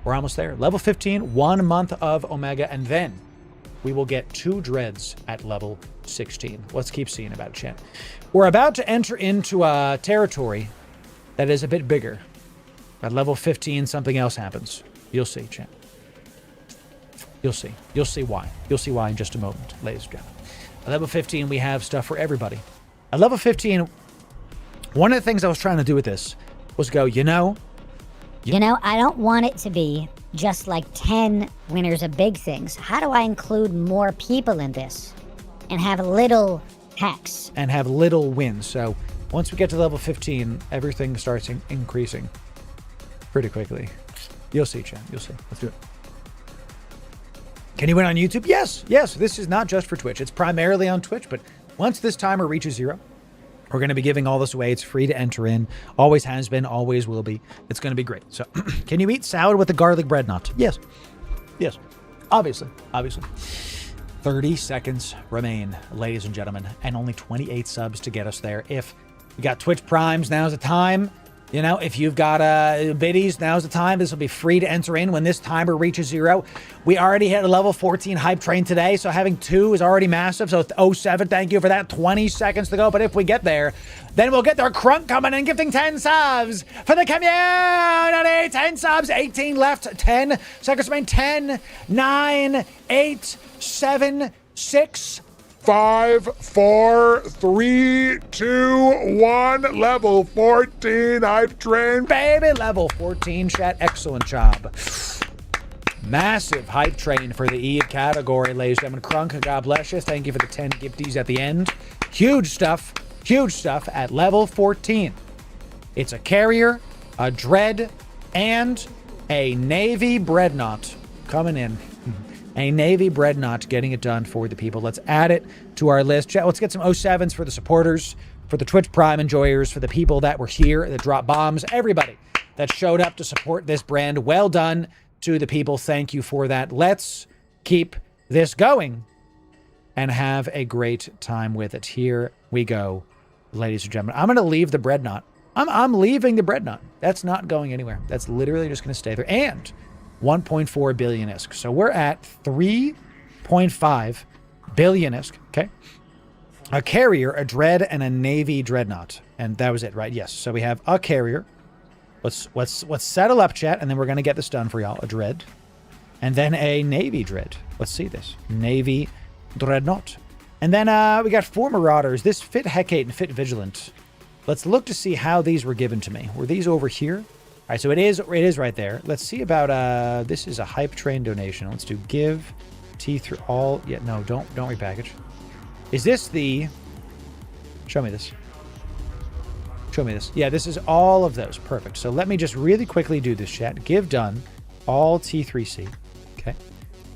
We're almost there. Level 15, 1 month of Omega, and then we will get 2 dreads at level 16. Let's keep seeing about it, chat. We're about to enter into a territory that is a bit bigger. At level 15, something else happens. You'll see, chat. You'll see. You'll see why. You'll see why in just a moment, ladies and gentlemen. At level 15, we have stuff for everybody. At level 15, one of the things I was trying to do with this was go, I don't want it to be just like 10 winners of big things. How do I include more people in this and have little hacks? And have little wins. So once we get to level 15, everything starts increasing pretty quickly. You'll see, chat. You'll see. Let's do it. Can you win on YouTube? Yes. This is not just for Twitch. It's primarily on Twitch, but once this timer reaches 0, we're going to be giving all this away. It's free to enter in. Always has been, always will be. It's going to be great. So, can you eat salad with a garlic bread knot? Yes. Obviously. 30 seconds remain, ladies and gentlemen, and only 28 subs to get us there. If you got Twitch Primes, now's the time. If you've got biddies, now's the time. This will be free to enter in when this timer reaches 0. We already hit a level 14 hype train today, so having 2 is already massive. So 07, thank you for that. 20 seconds to go. But if we get there, then we'll get there. Crunk coming in, gifting 10 subs for the community. 10 subs, 18 left, 10 seconds remain. 10, 9, 8, 7, 6, 5, 4, 3, 2, 1. Level 14 hype train. Baby, level 14, chat. Excellent job. Massive hype train for the Eve category, ladies and gentlemen. Crunk, God bless you. Thank you for the 10 gifties at the end. Huge stuff at level 14. It's a carrier, a dread, and a Navy Dreadnought coming in. A Navy Dreadnought getting it done for the people. Let's add it to our list. Chat, let's get some 07s for the supporters, for the Twitch Prime enjoyers, for the people that were here, that dropped bombs, everybody that showed up to support this brand. Well done to the people. Thank you for that. Let's keep this going and have a great time with it. Here we go, ladies and gentlemen. I'm going to leave the Dreadnought. I'm leaving the Dreadnought. That's not going anywhere. That's literally just going to stay there. And 1.4 billion-isk. So we're at 3.5 billion-isk. Okay. A carrier, a dread, and a Navy Dreadnought. And that was it, right? Yes. So we have a carrier. Let's settle up, chat, and then we're going to get this done for y'all. A dread. And then a Navy Dread. Let's see this. Navy Dreadnought. And then we got 4 Marauders. This Fit Hecate and Fit Vigilant. Let's look to see how these were given to me. Were these over here? All right, so it is right there. Let's see about, this is a hype train donation. Let's do give T3 all. Yeah, no, don't repackage. Is this the, show me this. Show me this. Yeah, this is all of those. Perfect. So let me just really quickly do this, chat. Give done. All T3C. Okay.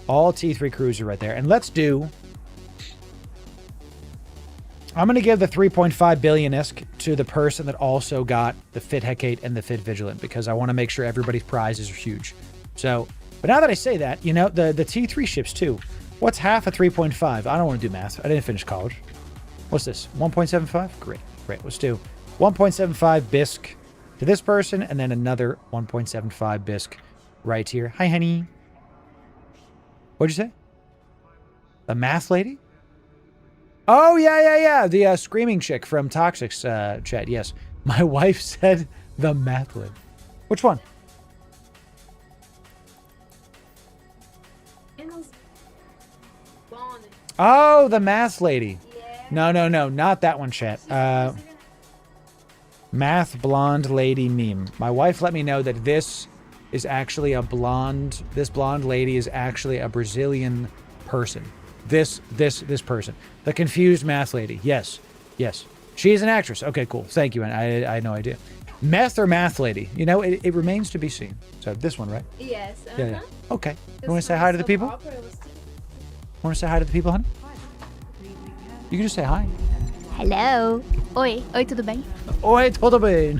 All T3 Cruiser right there. And let's do, I'm going to give the 3.5 billion-isk to the person that also got the Fit Hecate and the Fit Vigilant, because I want to make sure everybody's prizes are huge. So, but now that I say that, you know, the T3 ships too. What's half of 3.5? I don't want to do math. I didn't finish college. What's this? 1.75? Great. Let's do 1.75 bisque to this person, and then another 1.75 bisque right here. Hi, honey. What'd you say? The math lady? Oh, yeah. The screaming chick from Toxic's chat. Yes. My wife said the math lady. Which one? Oh, the math lady. No. Not that one, chat. Math blonde lady meme. My wife let me know that this is actually a blonde. This blonde lady is actually a Brazilian person. This person. The confused math lady. Yes. She's an actress. Okay, cool. Thank you. And I had no idea. Meth or math lady? You know, it remains to be seen. So this one, right? Yes. Yeah. Okay. You want to say hi to the people? Want to say hi to the people, honey? You can just say hi. Hello. Oi, tudo bem? Oi, tudo bem.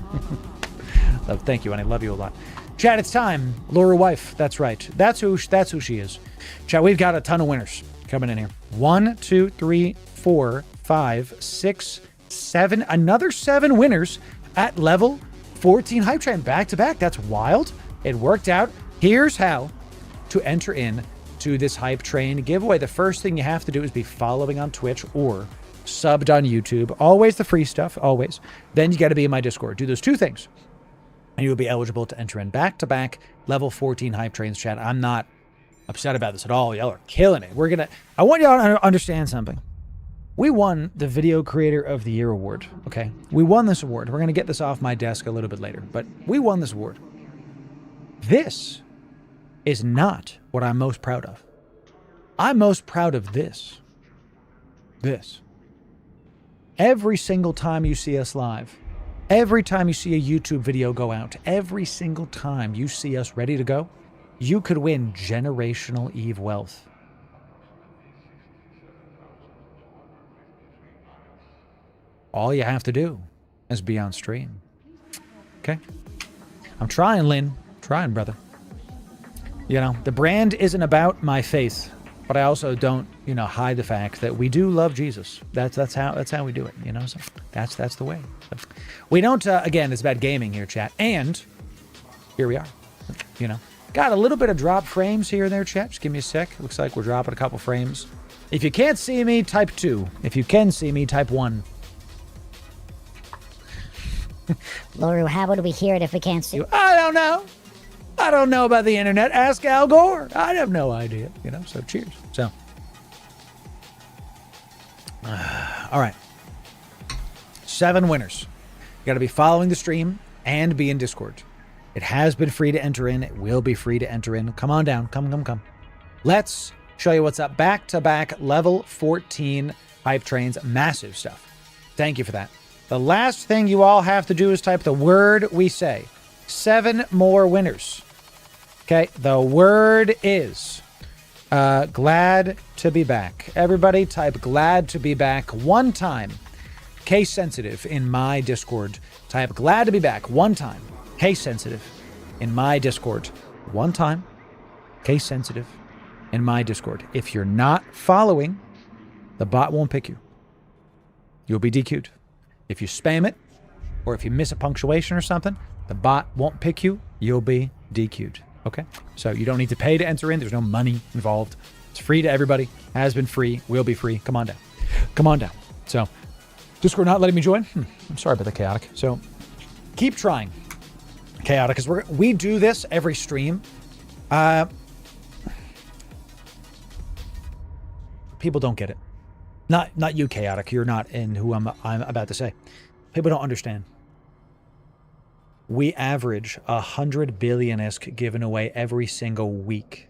Thank you, and I love you a lot. Chat, it's time. Loru wife. That's right. That's who she is. Chat, we've got a ton of winners coming in here. 1, 2, 3, 4, 5, 6, 7. Another 7 winners at level 14 hype train back to back. That's wild. It worked out. Here's how to enter in to this hype train giveaway. The first thing you have to do is be following on Twitch or subbed on YouTube. Always the free stuff, always. Then you got to be in my Discord. Do those 2 things, and you will be eligible to enter in back-to-back level 14 hype trains, chat. I'm not upset about this at all. Y'all are killing it. I want y'all to understand something. We won the Video Creator of the Year award, okay? We won this award. We're going to get this off my desk a little bit later, but we won this award. This is not what I'm most proud of. I'm most proud of this. This. Every single time you see us live, every time you see a YouTube video go out, every single time you see us ready to go, you could win generational Eve wealth. All you have to do is be on stream. Okay? I'm trying, Lynn. Trying, brother. You know, the brand isn't about my faith, but I also don't, hide the fact that we do love Jesus. That's how we do it, So that's the way. So we don't again, it's about gaming here, chat. And here we are. Got a little bit of drop frames here and there, chat. Just give me a sec. Looks like we're dropping a couple frames. If you can't see me, type 2. If you can see me, type 1. Loru, how would we hear it if we can't see? I don't know. I don't know about the internet. Ask Al Gore. I have no idea. So cheers. So, all right. 7 winners. You got to be following the stream and be in Discord. It has been free to enter in. It will be free to enter in. Come on down. Come. Let's show you what's up. Back-to-back level 14 hype trains. Massive stuff. Thank you for that. The last thing you all have to do is type the word we say. 7 more winners. Okay, the word is glad to be back. Everybody type glad to be back one time. Case sensitive in my Discord. Type glad to be back one time. Case sensitive in my Discord. One time. Case sensitive in my Discord. If you're not following, the bot won't pick you. You'll be DQ'd. If you spam it, or if you miss a punctuation or something, the bot won't pick you. You'll be DQ'd. Okay? So you don't need to pay to enter in. There's no money involved. It's free to everybody. Has been free. Will be free. Come on down. Come on down. So, Discord not letting me join? I'm sorry about the chaotic. So, keep trying. Chaotic, because we do this every stream. People don't get it. Not you, chaotic. You're not in who I'm about to say. People don't understand. We average 100 billion-esque given away every single week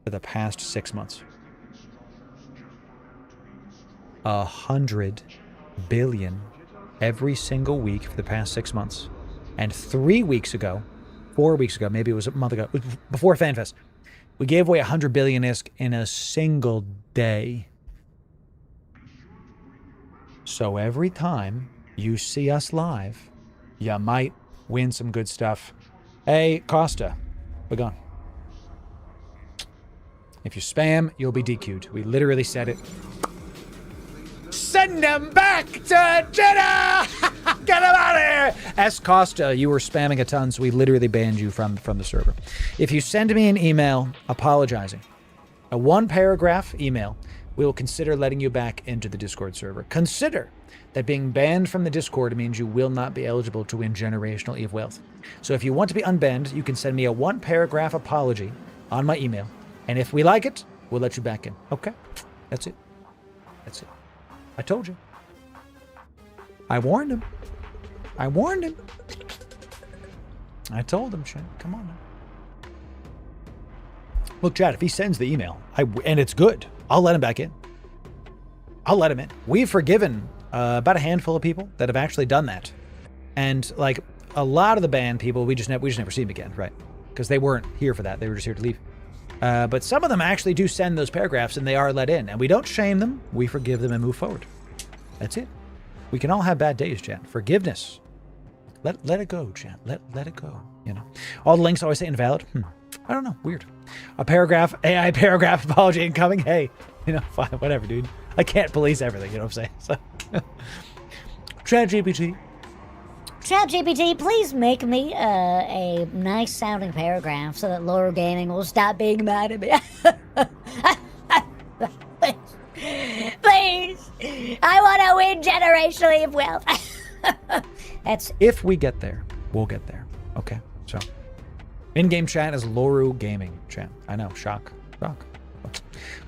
for the past 6 months. 100 billion every single week for the past 6 months. And 3 weeks ago, 4 weeks ago, maybe it was a month ago, it was before Fanfest, we gave away 100 billion-esque in a single day. So every time you see us live, you might win some good stuff. Hey, Costa, we're gone. If you spam, you'll be DQ'd. We literally said it. Send them back to Jeddah! Get them out of here! S. Costa, you were spamming a ton, so we literally banned you from the server. If you send me an email apologizing, a 1-paragraph email, we will consider letting you back into the Discord server. Consider that being banned from the Discord means you will not be eligible to win Generational Eve Wealth. So if you want to be unbanned, you can send me a 1-paragraph apology on my email. And if we like it, we'll let you back in. Okay? That's it. That's it. I told you. I warned him. I warned him. I told him, Shane. Come on now. Look, Chad, if he sends the email, and it's good, I'll let him back in. I'll let him in. We've forgiven about a handful of people that have actually done that. And like a lot of the banned people, we just never see them again, right? Because they weren't here for that. They were just here to leave. But some of them actually do send those paragraphs and they are let in. And we don't shame them. We forgive them and move forward. That's it. We can all have bad days, Chat. Forgiveness. Let it go, Chat. Let it go. You know. All the links always say invalid. I don't know. Weird. A paragraph, AI paragraph apology incoming. Hey, you know, fine, whatever, dude. I can't police everything, you know what I'm saying? So ChatGPT. ChatGPT, please make me a nice sounding paragraph so that Loru Gaming will stop being mad at me. Please. I want to win Generational Eve Wealth. That's if we get there, we'll get there. Okay. So in-game chat is Loru Gaming chat. I know, shock.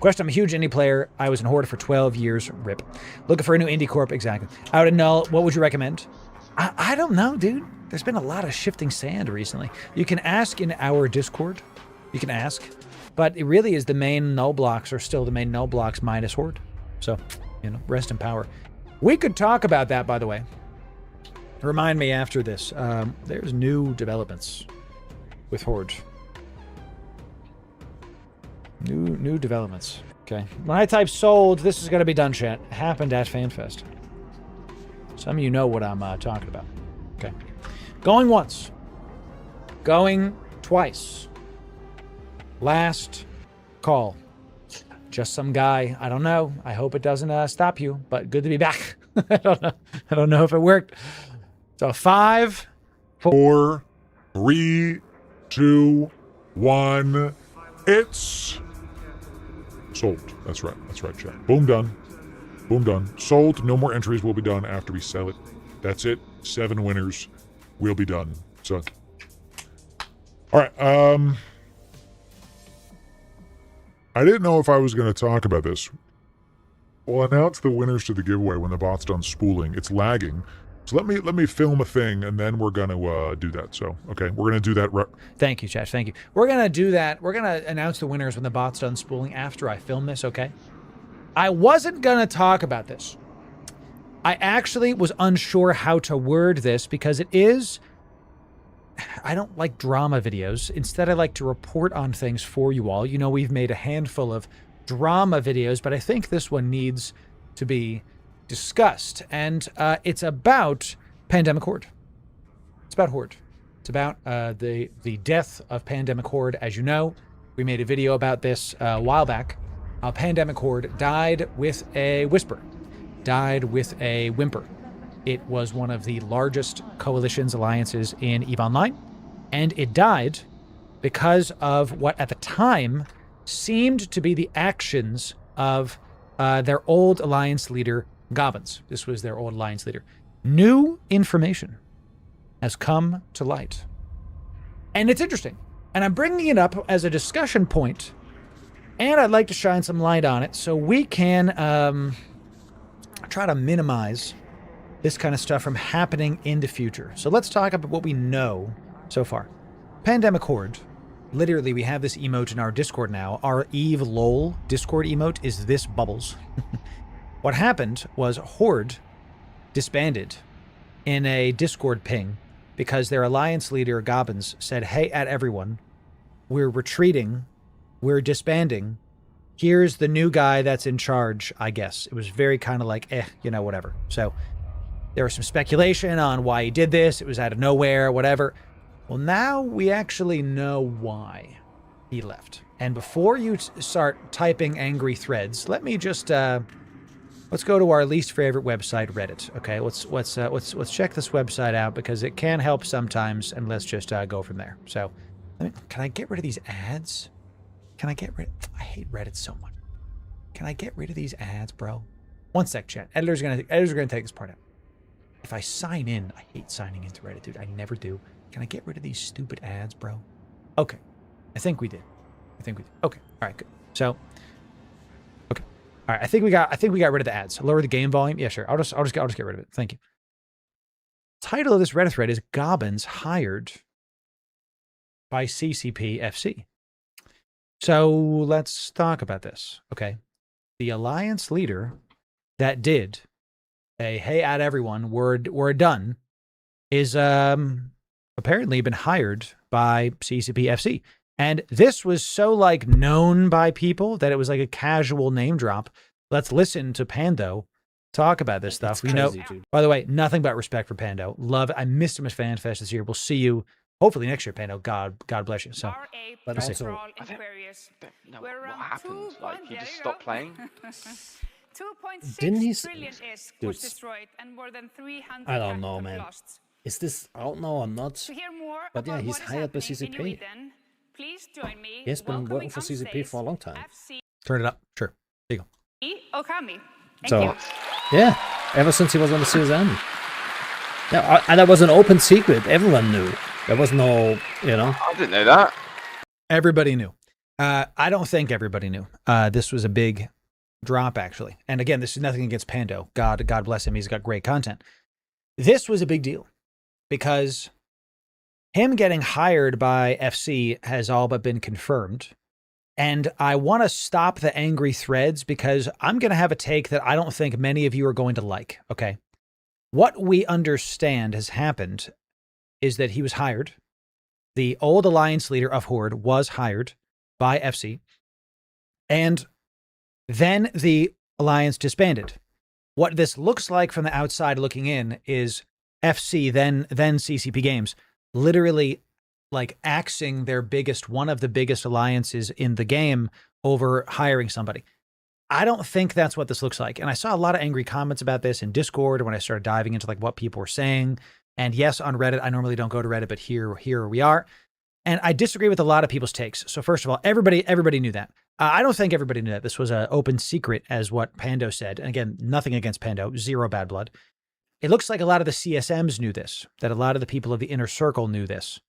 Question, I'm a huge indie player. I was in Horde for 12 years. RIP. Looking for a new indie corp. Exactly. Out of Null, what would you recommend? I don't know, dude. There's been a lot of shifting sand recently. You can ask in our Discord. You can ask. But it really is the main null blocks are still the main null blocks minus Horde. So, you know, rest in power. We could talk about that, by the way. Remind me after this. There's new developments with Horde. New developments. Okay. When I type sold, this is going to be done, chat. Happened at Fanfest. Some of you know what I'm talking about. Okay. Going once. Going twice. Last call. Just some guy. I don't know. I hope it doesn't stop you, but good to be back. I don't know. I don't know if it worked. So 5, 4, 3, 2, 1. It's sold. That's right. That's right, chat. Boom, done. Boom, done. Sold. No more entries will be done after we sell it. That's it. 7 winners will be done. So, all right. I didn't know if I was going to talk about this. We'll announce the winners to the giveaway when the bot's done spooling. It's lagging. So let me film a thing, and then we're gonna do that. So okay, we're gonna do that. Thank you, Chat. Thank you. We're gonna do that. We're gonna announce the winners when the bot's done spooling after I film this. Okay. I wasn't gonna talk about this. I actually was unsure how to word this because it is. I don't like drama videos. Instead, I like to report on things for you all. You know, we've made a handful of drama videos, but I think this one needs to be discussed. And it's about Pandemic Horde. It's about Horde. It's about the death of Pandemic Horde. As you know, we made a video about this a while back. Pandemic Horde died with a whisper. Died with a whimper. It was one of the largest coalitions, alliances in EVE Online, and it died because of what at the time seemed to be the actions of their old alliance leader, Gobbins. This was their old alliance leader. New information has come to light. And it's interesting. And I'm bringing it up as a discussion point, and I'd like to shine some light on it so we can try to minimize this kind of stuff from happening in the future. So let's talk about what we know so far. Pandemic Horde. Literally, we have this emote in our Discord now. Our Eve LOL Discord emote is this bubbles. What happened was Horde disbanded in a Discord ping because their alliance leader, Gobbins, said, hey, at everyone, we're retreating, we're disbanding. Here's the new guy that's in charge, I guess. It was very kind of like, whatever. So there was some speculation on why he did this. It was out of nowhere, whatever. Well, now we actually know why he left. And before you start typing angry threads, let me just let's go to our least favorite website, Reddit. Okay, let's check this website out because it can help sometimes, and let's just go from there. So, can I get rid of these ads? Can I get rid? I hate Reddit so much. Can I get rid of these ads, bro? One sec, chat. Editors are gonna take this part out. If I sign in, I hate signing into Reddit, dude. I never do. Can I get rid of these stupid ads, bro? Okay. I think we did. Okay. All right, good. So, okay. All right. I think we got rid of the ads. Lower the game volume. Yeah, sure. I'll just get rid of it. Thank you. Title of this Reddit thread is Gobbins hired by CCP FC. So let's talk about this. Okay. The alliance leader that did a hey at everyone, we're done, is apparently been hired by CCP FC. And this was so like known by people that it was like a casual name drop. Let's listen to Pando talk about this stuff. Crazy, you know, dude. By the way, nothing but respect for Pando. Love it. I missed him at Fanfest this year. We'll see you hopefully next year, Pando. God bless you. So, But Let's also, What happened? Like, he just stopped playing? Didn't he trillion ISK dude, was destroyed and more than 300 I don't know, have man. lost. Is this out now or not? To hear more But yeah, about he's what is hired by happening in CCP. Sweden, please join me. He has been welcoming working for on CCP stage for a long time. FC turn it up. Sure. There you go. Okami. Thank So, you. yeah, ever since he was on the CSM. Yeah, and that was an open secret. Everyone knew. There was no, I didn't know that. Everybody knew. I don't think everybody knew. This was a big drop, actually. And again, this is nothing against Pando. God bless him. He's got great content. This was a big deal because him getting hired by FC has all but been confirmed. And I want to stop the angry threads because I'm going to have a take that I don't think many of you are going to like. Okay. What we understand has happened is that he was hired. The old alliance leader of Horde was hired by FC. And then the alliance disbanded. What this looks like from the outside looking in is FC, then CCP Games, literally like axing their one of the biggest alliances in the game over hiring somebody. I don't think that's what this looks like. And I saw a lot of angry comments about this in Discord when I started diving into like what people were saying. And yes, on Reddit, I normally don't go to Reddit, but here we are. And I disagree with a lot of people's takes. So first of all, everybody knew that. I don't think everybody knew that. This was an open secret, as what Pando said. And again, nothing against Pando, zero bad blood. It looks like a lot of the CSMs knew this, that a lot of the people of the inner circle knew this.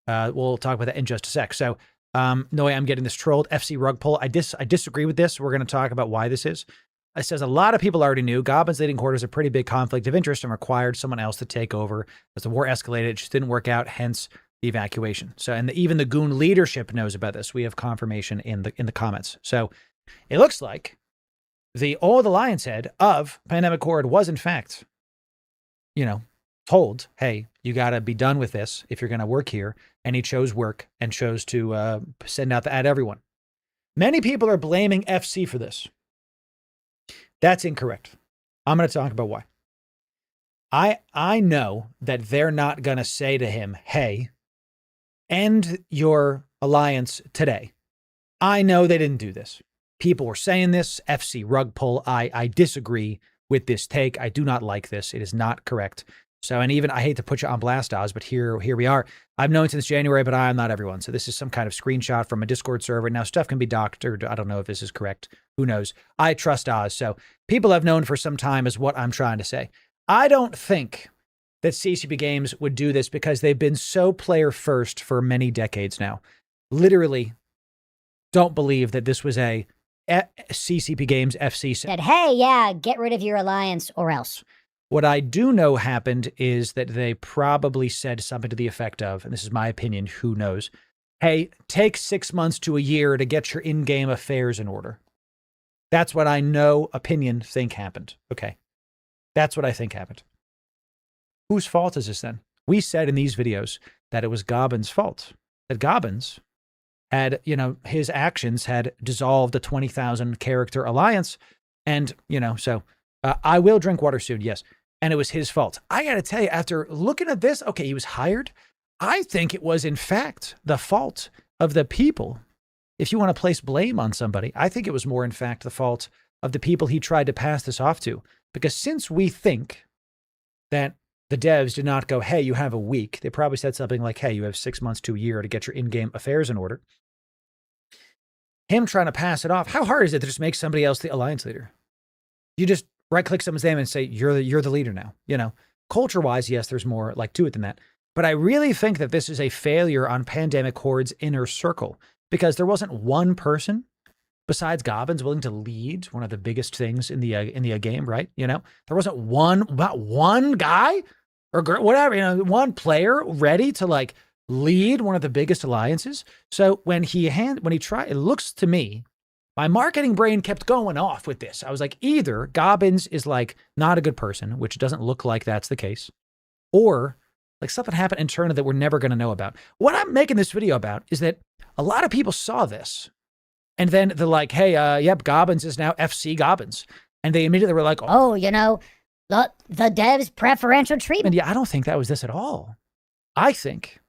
We'll talk about that in just a sec. So, no way I'm getting this trolled. FC rug pull. I disagree with this. We're going to talk about why this is. It says a lot of people already knew Gobbins leading Horde was a pretty big conflict of interest and required someone else to take over. As the war escalated, it just didn't work out, hence the evacuation. So, and even the Goon leadership knows about this. We have confirmation in the comments. So it looks like the Lion's Head of Pandemic Horde was in fact, told, hey, you got to be done with this if you're going to work here. And he chose work and chose to send out the ad everyone. Many people are blaming FC for this. That's incorrect. I'm going to talk about why. I know that they're not going to say to him, hey, end your alliance today. I know they didn't do this. People were saying this, FC rug pull. I disagree with this take. I do not like this. It is not correct. So, and even I hate to put you on blast, Oz, but here we are. I've known since January, but I am not everyone. So this is some kind of screenshot from a Discord server. Now stuff can be doctored. I don't know if this is correct. Who knows? I trust Oz. So people have known for some time is what I'm trying to say. I don't think that CCP Games would do this because they've been so player first for many decades now. Literally don't believe that this was a CCP Games FC Said, hey, yeah, get rid of your alliance or else. What I do know happened is that they probably said something to the effect of, and this is my opinion, who knows, hey, take 6 months to a year to get your in-game affairs in order. That's what I know, think happened. Okay. That's what I think happened. Whose fault is this then? We said in these videos that it was Gobbins' fault. That Gobbins had, his actions had dissolved a 20,000 character alliance. And, so I will drink water soon, yes. And it was his fault. I got to tell you, after looking at this, okay, he was hired. I think it was, in fact, the fault of the people. If you want to place blame on somebody, I think it was more, in fact, the fault of the people he tried to pass this off to. Because since we think that the devs did not go, hey, you have a week, they probably said something like, hey, you have 6 months to a year to get your in-game affairs in order. Him trying to pass it off, how hard is it to just make somebody else the alliance leader? You just right-click someone's name and say, you're the leader now. Culture-wise, yes, there's more to it than that. But I really think that this is a failure on Pandemic Horde's inner circle because there wasn't one person besides Gobbins willing to lead one of the biggest things in the game, right? There wasn't one guy or girl, whatever, one player ready to lead one of the biggest alliances. So when he tried, it looks to me, my marketing brain kept going off with this. I was like, either Gobbins is not a good person, which doesn't look like that's the case, or something happened internally that we're never going to know about. What I'm making this video about is that a lot of people saw this and then they're like, hey, yep, Gobbins is now FC Gobbins. And they immediately were like, oh, the devs preferential treatment. And yeah, I don't think that was this at all. I think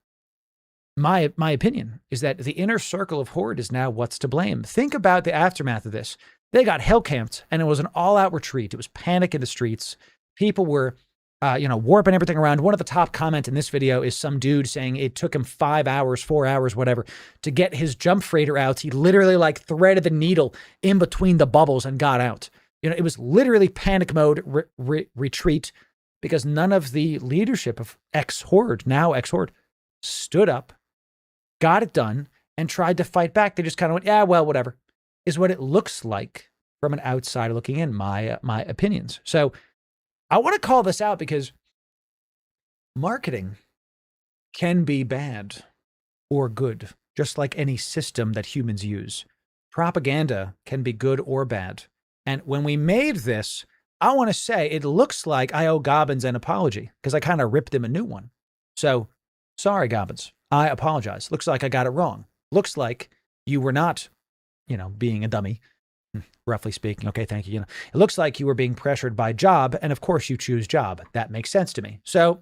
my opinion is that the inner circle of Horde is now what's to blame. Think about the aftermath of this. They got hell camped and it was an all-out retreat. It was panic in the streets. People were, warping everything around. One of the top comments in this video is some dude saying it took him 5 hours, 4 hours, whatever, to get his jump freighter out. He literally threaded the needle in between the bubbles and got out. It was literally panic mode retreat because none of the leadership of ex-Horde, now ex-Horde, stood up, got it done, and tried to fight back. They just kind of went, yeah, well, whatever, is what it looks like from an outsider looking in, my opinions. So I want to call this out because marketing can be bad or good, just like any system that humans use. Propaganda can be good or bad. And when we made this, I want to say it looks like I owe Gobbins an apology because I kind of ripped him a new one. So sorry, Gobbins. I apologize. Looks like I got it wrong. Looks like you were not, being a dummy, roughly speaking. Okay, thank you. It looks like you were being pressured by job, and of course you choose job. That makes sense to me. So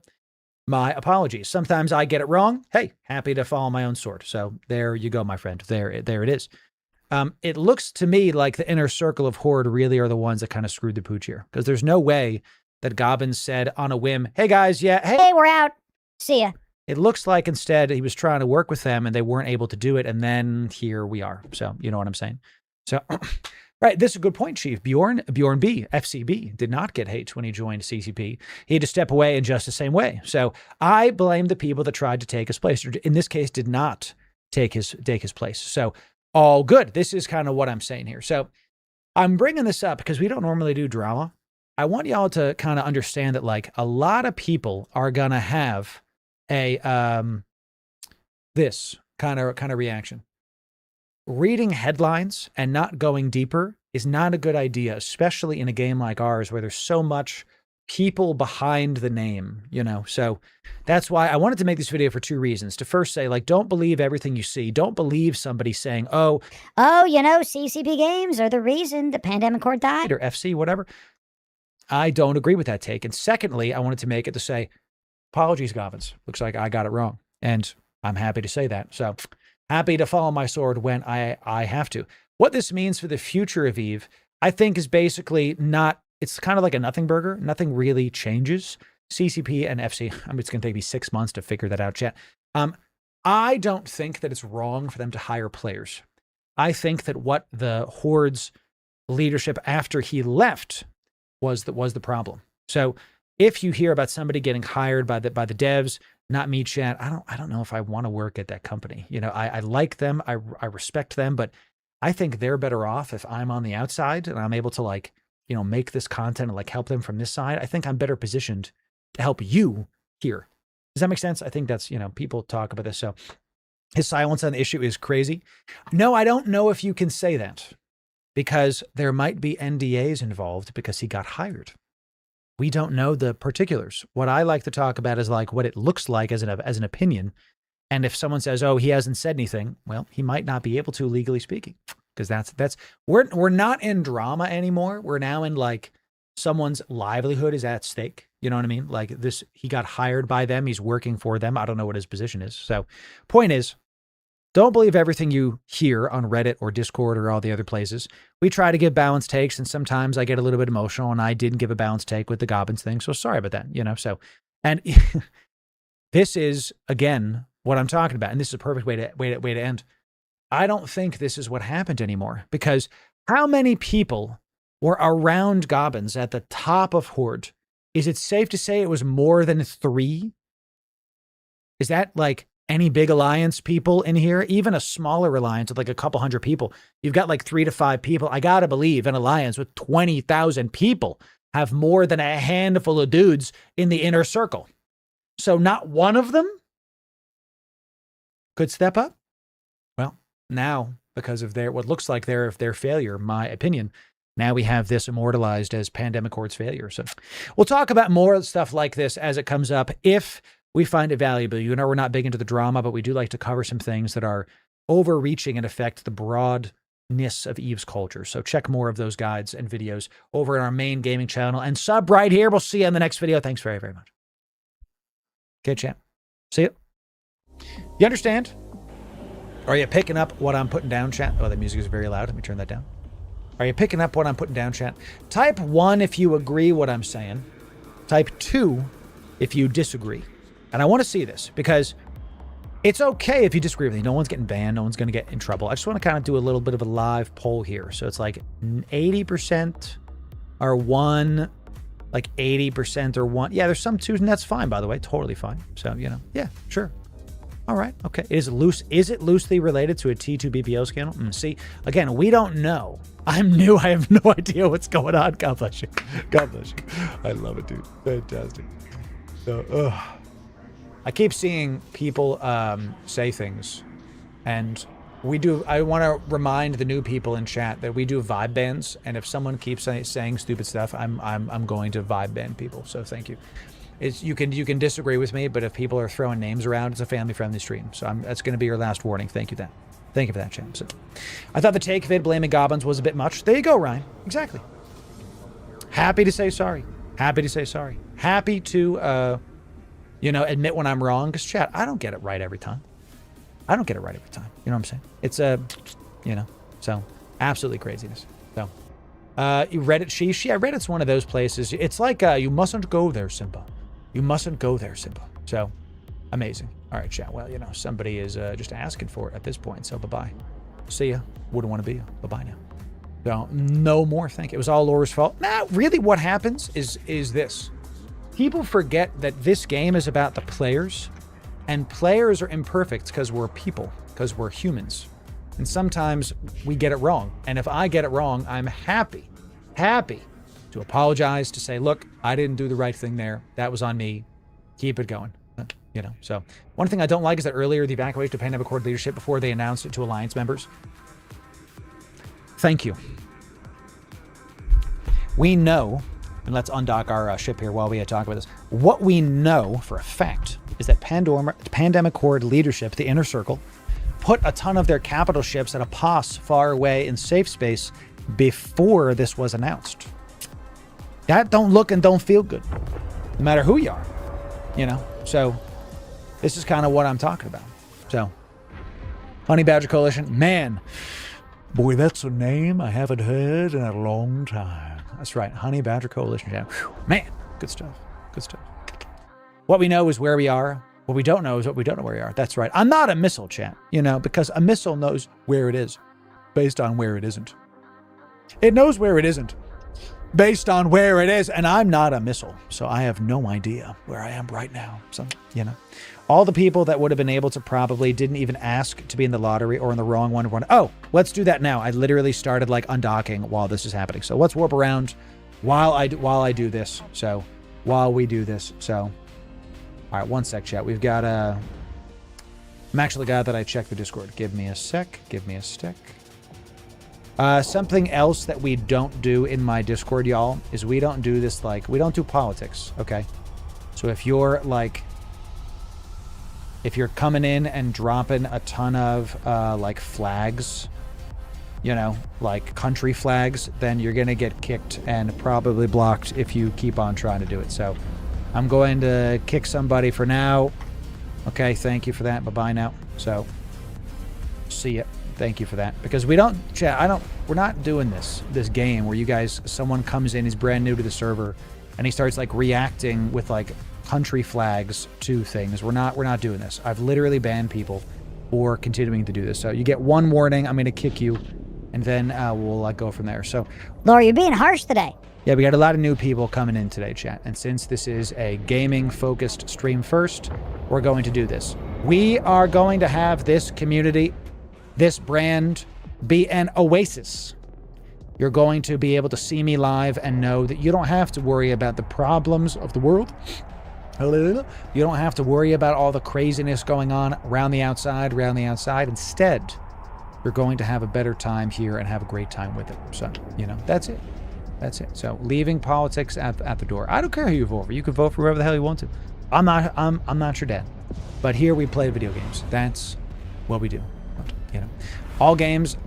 my apologies. Sometimes I get it wrong. Hey, happy to follow my own sword. So there you go, my friend. There it is. It looks to me like the inner circle of Horde really are the ones that kind of screwed the pooch here, because there's no way that Gobbins said on a whim, hey guys, yeah, hey, we're out. See ya. It looks like instead he was trying to work with them and they weren't able to do it. And then here we are. So you know what I'm saying? So, right. This is a good point, Chief. Bjorn B, FCB, did not get hate when he joined CCP. He had to step away in just the same way. So I blame the people that tried to take his place, or in this case, did not take his place. So all good. This is kind of what I'm saying here. So I'm bringing this up because we don't normally do drama. I want y'all to kind of understand that like a lot of people are going to have a, this kind of reaction. Reading headlines and not going deeper is not a good idea, especially in a game like ours where there's so much people behind the name, you know? So that's why I wanted to make this video for 2 reasons. To first say, like, don't believe everything you see. Don't believe somebody saying, oh, you know, CCP games are the reason the Pandemic Court died. Or FC, whatever. I don't agree with that take. And secondly, I wanted to make it to say, apologies, Gobbins. Looks like I got it wrong. And I'm happy to say that. So happy to follow my sword when I have to. What this means for the future of EVE, I think is basically not, it's kind of like a nothing burger. Nothing really changes. CCP and FC, I mean, it's going to take me 6 months to figure that out, chat. I don't think that it's wrong for them to hire players. I think that what the Horde's leadership after he left was the problem. So if you hear about somebody getting hired by the devs, not me, chat, I don't know if I want to work at that company. You know, I like them, I respect them, but I think they're better off if I'm on the outside and I'm able to, like, you know, make this content and like help them from this side. I think I'm better positioned to help you here. Does that make sense? I think that's, you know, people talk about this. So his silence on the issue is crazy. No, I don't know if you can say that because there might be NDAs involved because he got hired. We don't know the particulars. What I like to talk about is like what it looks like as an opinion. And if someone says, oh, he hasn't said anything, well, he might not be able to, legally speaking, because that's we're not in drama anymore. We're now in like someone's livelihood is at stake. You know what I mean? Like this, he got hired by them. He's working for them. I don't know what his position is. So point is, don't believe everything you hear on Reddit or Discord or all the other places. We try to give balanced takes, and sometimes I get a little bit emotional, and I didn't give a balanced take with the Gobbins thing. So sorry about that, you know? So, and this is, again, what I'm talking about. And this is a perfect way to end. I don't think this is what happened anymore, because how many people were around Gobbins at the top of Horde? Is it safe to say it was more than 3? Is that like any big alliance people in here? Even a smaller alliance with like a couple hundred people, you've got like 3 to 5 people. I gotta believe an alliance with 20,000 people have more than a handful of dudes in the inner circle. So not one of them could step up. Well, now, because of what looks like their failure, my opinion, now we have this immortalized as Pandemic Court's failure. So we'll talk about more stuff like this as it comes up if we find it valuable. You know, we're not big into the drama, but we do like to cover some things that are overreaching and affect the broadness of EVE's culture. So check more of those guides and videos over in our main gaming channel and sub right here. We'll see you in the next video. Thanks very, very much. Okay, champ. See you. You understand? Are you picking up what I'm putting down, chat? Oh, the music is very loud. Let me turn that down. Are you picking up what I'm putting down, chat? Type 1 if you agree what I'm saying. Type 2 if you disagree. And I want to see this because it's okay if you disagree with me. No one's getting banned. No one's going to get in trouble. I just want to kind of do a little bit of a live poll here. So it's like 80% are 1, like 80% are 1. Yeah, there's some 2s, and that's fine, by the way. Totally fine. So, you know, yeah, sure. All right. Okay. Is it loosely related to a T2 BPO scandal? See, again, we don't know. I'm new. I have no idea what's going on. God bless you. God bless you. I love it, dude. Fantastic. So, I keep seeing people say things, and I want to remind the new people in chat that we do vibe bans, and if someone keeps saying stupid stuff, I'm going to vibe ban people. So thank you. You can disagree with me, but if people are throwing names around, it's a family-friendly stream. So that's going to be your last warning. Thank you, Thank you for that, champ. So, I thought the take vid blaming Gobbins was a bit much. There you go, Ryan. Exactly. Happy to say sorry. Happy to say sorry. Happy to, you know, admit when I'm wrong. Because, chat, I don't get it right every time. I don't get it right every time. You know what I'm saying? It's, you know, so absolutely craziness. So, Reddit sheesh. Yeah, Reddit's one of those places. It's like, you mustn't go there, Simba. You mustn't go there, Simba. So, amazing. All right, chat. Well, you know, somebody is just asking for it at this point. So, bye-bye. See ya. Wouldn't want to be ya. Bye-bye now. So, no more. Thank you. It was all Loru's fault. Nah, really what happens is this. People forget that this game is about the players. And players are imperfect because we're people. Because we're humans. And sometimes we get it wrong. And if I get it wrong, I'm happy to apologize, to say, look, I didn't do the right thing there. That was on me. Keep it going. You know, so one thing I don't like is that earlier the evacuation of Pandemic Accord leadership before they announced it to Alliance members. Thank you. We know, and let's undock our ship here while we talk about this. What we know for a fact is that Pandemic Accord leadership, the inner circle, put a ton of their capital ships at a pos far away in safe space before this was announced. That don't look and don't feel good, no matter who you are, you know. So this is kind of what I'm talking about. So Honey Badger Coalition, man, boy, that's a name I haven't heard in a long time. That's right, Honey Badger Coalition. Whew, man, good stuff, good stuff. What we know is where we are. What we don't know is what we don't know where we are. That's right. I'm not a missile, chat, you know, because a missile knows where it is based on where it isn't. It knows where it isn't based on where it is, and I'm not a missile, so I have no idea where I am right now. So, you know, all the people that would have been able to probably didn't even ask to be in the lottery or in the wrong one. Oh, let's do that now. I literally started like undocking while this is happening. So let's warp around while I do this. So while we do this. So, all right, one sec, chat. We've got I'm actually glad that I checked the Discord. Give me a sec. Give me a stick. Something else that we don't do in my Discord, y'all, is we don't do this, like, we don't do politics, okay? So if you're, like, if you're coming in and dropping a ton of, like, flags, you know, like country flags, then you're going to get kicked and probably blocked if you keep on trying to do it. So I'm going to kick somebody for now. Okay, thank you for that. Bye-bye now. So, see ya. Thank you for that. Because we don't, chat, we're not doing this game where you guys, someone comes in, he's brand new to the server, and he starts like reacting with like country flags to things. We're not doing this. I've literally banned people for continuing to do this. So you get one warning, I'm going to kick you, and then we'll go from there. So, Loru, you're being harsh today. yeah, we got a lot of new people coming in today, chat. And since this is a gaming-focused stream first, we're going to do this. We are going to have this community, this brand, be an oasis. You're going to be able to see me live and know that you don't have to worry about the problems of the world. You don't have to worry about all the craziness going on around the outside. Instead, you're going to have a better time here and have a great time with it. So, you know, that's it. That's it. So, leaving politics at the door. I don't care who you vote for. You can vote for whoever the hell you want to. I'm not your dad. But here we play video games. That's what we do. You know, all games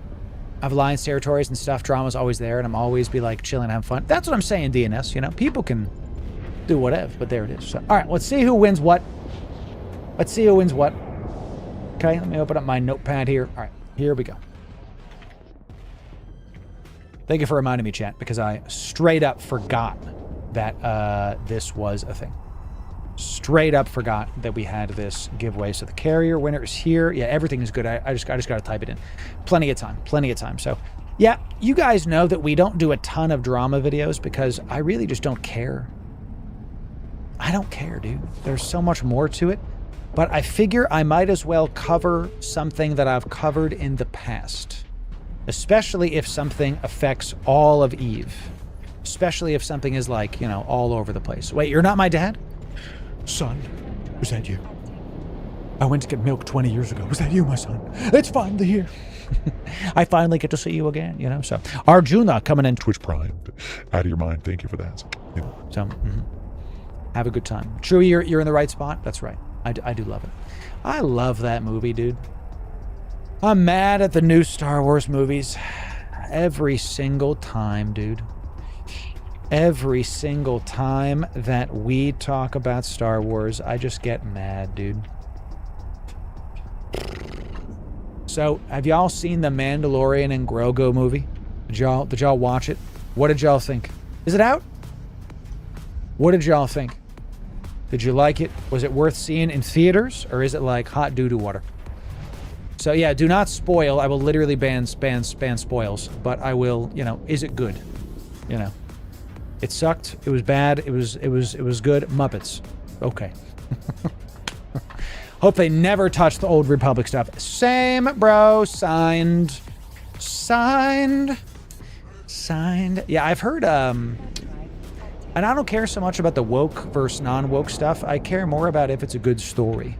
of Alliance territories and stuff, drama's always there, and I'm always be like chilling, having fun. That's what I'm saying, DNS. You know, people can do whatever, but there it is. So, all right, let's see who wins what. Let's see who wins what. Okay, let me open up my notepad here. All right, here we go. Thank you for reminding me, chat, because I straight up forgot that this was a thing. Straight up forgot that we had this giveaway. So the carrier winner is here. Yeah, everything is good. I just got to type it in. Plenty of time. So yeah, you guys know that we don't do a ton of drama videos because I really just don't care. I don't care, dude. There's so much more to it. But I figure I might as well cover something that I've covered in the past. Especially if something affects all of Eve. Especially if something is like, you know, all over the place. Wait, you're not my dad? Son, was that you? I went to get milk 20 years ago. Was that you, my son? It's finally here. I finally get to see you again, you know? So, Arjuna coming in. Twitch Prime, out of your mind. Thank you for that. You know. So, have a good time. True, you're in the right spot. That's right. I do love it. I love that movie, dude. I'm mad at the new Star Wars movies. Every single time, dude. Every single time that we talk about Star Wars, I just get mad, dude. So, have y'all seen the Mandalorian and Grogu movie? Did y'all watch it? What did y'all think? Is it out? What did y'all think? Did you like it? Was it worth seeing in theaters, or is it like hot doo-doo water? So yeah, do not spoil. I will literally ban spoils, but I will, you know, is it good? You know. It sucked. It was bad. It was good. Muppets. Okay. Hope they never touch the Old Republic stuff. Same, bro. Signed. Yeah, I've heard, and I don't care so much about the woke versus non-woke stuff. I care more about if it's a good story.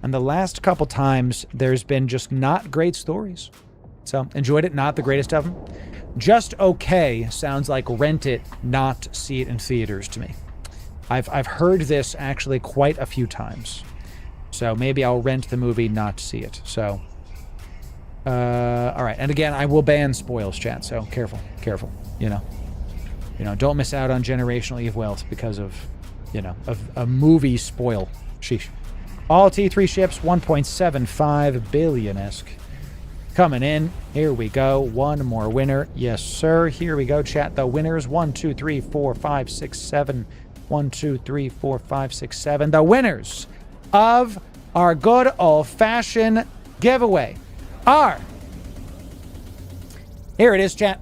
And the last couple times, there's been just not great stories. So, enjoyed it. Not the greatest of them. Just okay sounds like rent it, not see it in theaters to me. I've heard this actually quite a few times. So maybe I'll rent the movie, not see it. So, all right. And again, I will ban spoils, chat. So careful. You know, don't miss out on generational Eve wealth because of, of a movie spoil. Sheesh. All T3 ships, 1.75 billion-esque. Coming in. Here we go. One more winner. Yes, sir. Here we go, chat. The winners. 1, 2, 3, 4, 5, 6, 7. 1, 2, 3, 4, 5, 6, 7. The winners of our good old-fashioned giveaway are... Here it is, chat.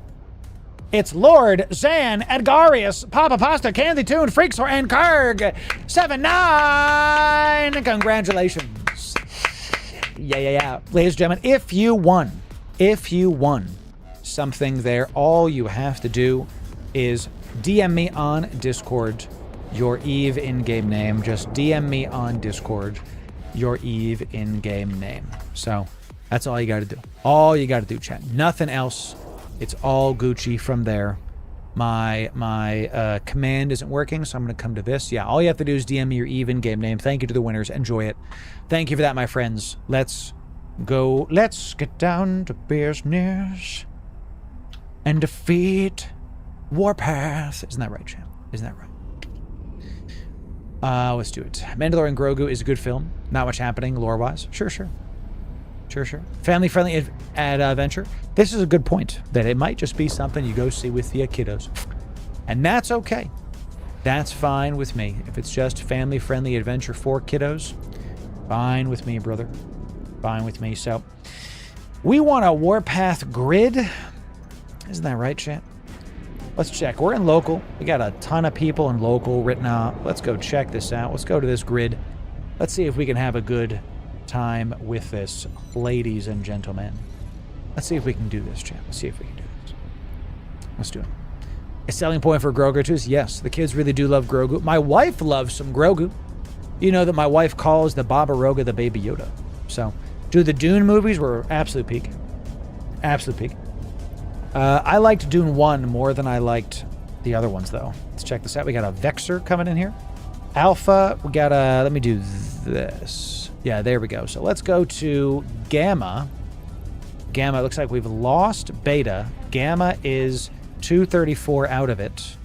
It's Lord, Zan, Edgarius, Papa Pasta, Candy Tune, Freaksor, and Karg. 7-9. Congratulations. Yeah. Ladies and gentlemen, if you won something there, all you have to do is DM me on Discord your Eve in-game name. Just DM me on Discord your Eve in-game name. So that's all you got to do. All you got to do, chat. Nothing else. It's all Gucci from there. My command isn't working, so I'm going to come to this. Yeah, all you have to do is DM me your Eve in-game name. Thank you to the winners. Enjoy it. Thank you for that, my friends. Let's go. Let's get down to business and defeat Warpath. Isn't that right, chat? Isn't that right? Let's do it. Mandalorian Grogu is a good film. Not much happening lore-wise. Sure. Family-friendly adventure. This is a good point, that it might just be something you go see with the kiddos. And that's okay. That's fine with me. If it's just family-friendly adventure for kiddos, fine with me, brother. Fine with me. So, we want a Warpath grid. Isn't that right, chat? Let's check. We're in local. We got a ton of people in local written out. Let's go check this out. Let's go to this grid. Let's see if we can have a good time with this, ladies and gentlemen. Let's see if we can do this, chat. Let's see if we can do this. Let's do it. A selling point for Grogu too is yes, the kids really do love Grogu. My wife loves some Grogu. You know that my wife calls the Baba Roga the Baby Yoda. So, the Dune movies were absolute peak. Absolute peak. I liked Dune 1 more than I liked the other ones, though. Let's check this out. We got a Vexor coming in here. Alpha, we got a... Let me do this. Yeah, there we go. So let's go to Gamma. Gamma, looks like we've lost Beta. Gamma is 234 out of it.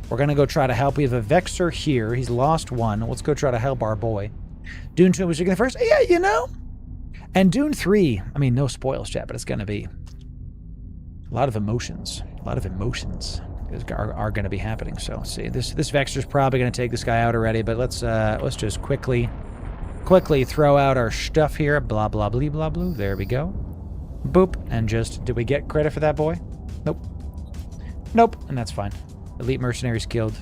We're going to go try to help. We have a Vexor here. He's lost one. Let's go try to help our boy. Dune 2 was looking first. Yeah, you know. And Dune 3, I mean, no spoils, chat, but it's going to be a lot of emotions. A lot of emotions are going to be happening. So let's see. This Vexor's probably going to take this guy out already, but let's just quickly throw out our stuff here. Blah, blah, blah, blah, blah. There we go. Boop. And just, did we get credit for that boy? Nope. And that's fine. Elite Mercenaries killed.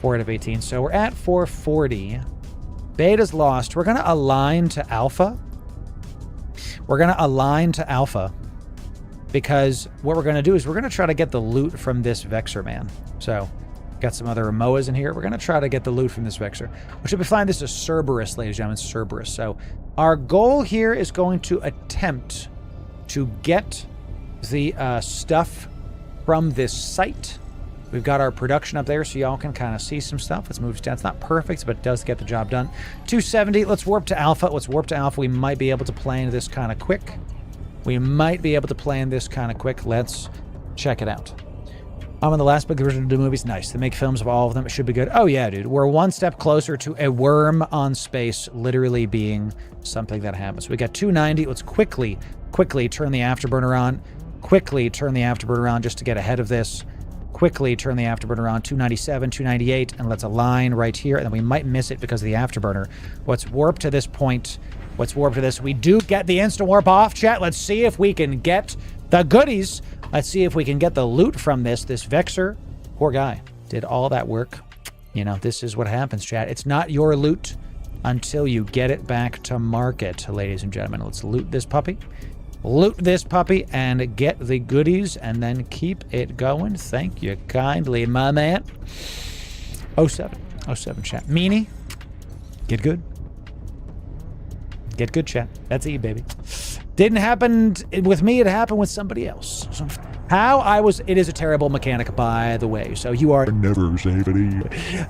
4 out of 18. So we're at 440. Beta's lost. We're going to align to Alpha. Because what we're going to do is we're going to try to get the loot from this Vexor man. So, got some other Moas in here. We're going to try to get the loot from this Vexor. Which should be fine. This is Cerberus, ladies and gentlemen. Cerberus. So, our goal here is going to attempt to get the stuff from this site. We've got our production up there so y'all can kind of see some stuff. Let's move down. It's not perfect, but it does get the job done. 270. Let's warp to Alpha. We might be able to plan this kind of quick. Let's check it out. I'm in the last big version of the movies. Nice. They make films of all of them. It should be good. Oh, yeah, dude. We're one step closer to a worm on space literally being something that happens. We got 290. Let's quickly turn the afterburner on. Just to get ahead of this. Quickly turn the afterburner on. 297, 298, and let's align right here. And then we might miss it because of the afterburner. Let's warp to this point. Let's warp to this. We do get the instant warp off, chat. Let's see if we can get the goodies. Let's see if we can get the loot from this Vexor. Poor guy. Did all that work. You know, this is what happens, chat. It's not your loot. until you get it back to market, ladies and gentlemen. Let's loot this puppy. Loot this puppy and get the goodies and then keep it going. Thank you kindly, my man. 07 chat. Meanie, get good. Get good, chat. That's E, baby. Didn't happen with me, it happened with somebody else. So it is a terrible mechanic, by the way. So you are never safety.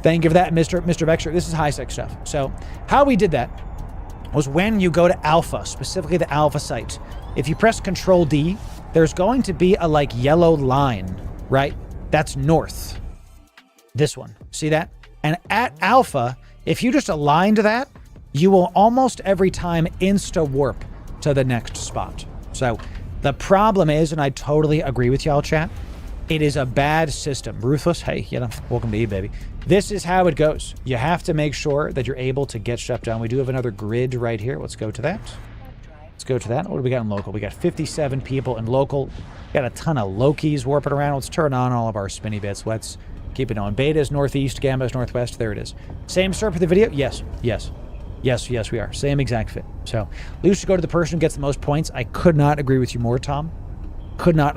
Thank you for that, Mr. Vexter. This is high-sec stuff. So how we did that was when you go to Alpha, specifically the Alpha site, if you press Control D, there's going to be a like yellow line, right? That's north. This one. See that? And at Alpha, if you just align to that, you will almost every time insta-warp to the next spot. So the problem is, and I totally agree with y'all, chat, it is a bad system. Ruthless, hey, welcome to E, baby. This is how it goes. You have to make sure that you're able to get stuff done. We do have another grid right here. Let's go to that. Let's go to that. What do we got in local? We got 57 people in local. Got a ton of Lokis warping around. Let's turn on all of our spinny bits. Let's keep it on. Beta is northeast, gamma is northwest. There it is. Same start for the video? Yes, we are. Same exact fit. So, lose to go to the person who gets the most points. I could not agree with you more, Tom. Could not.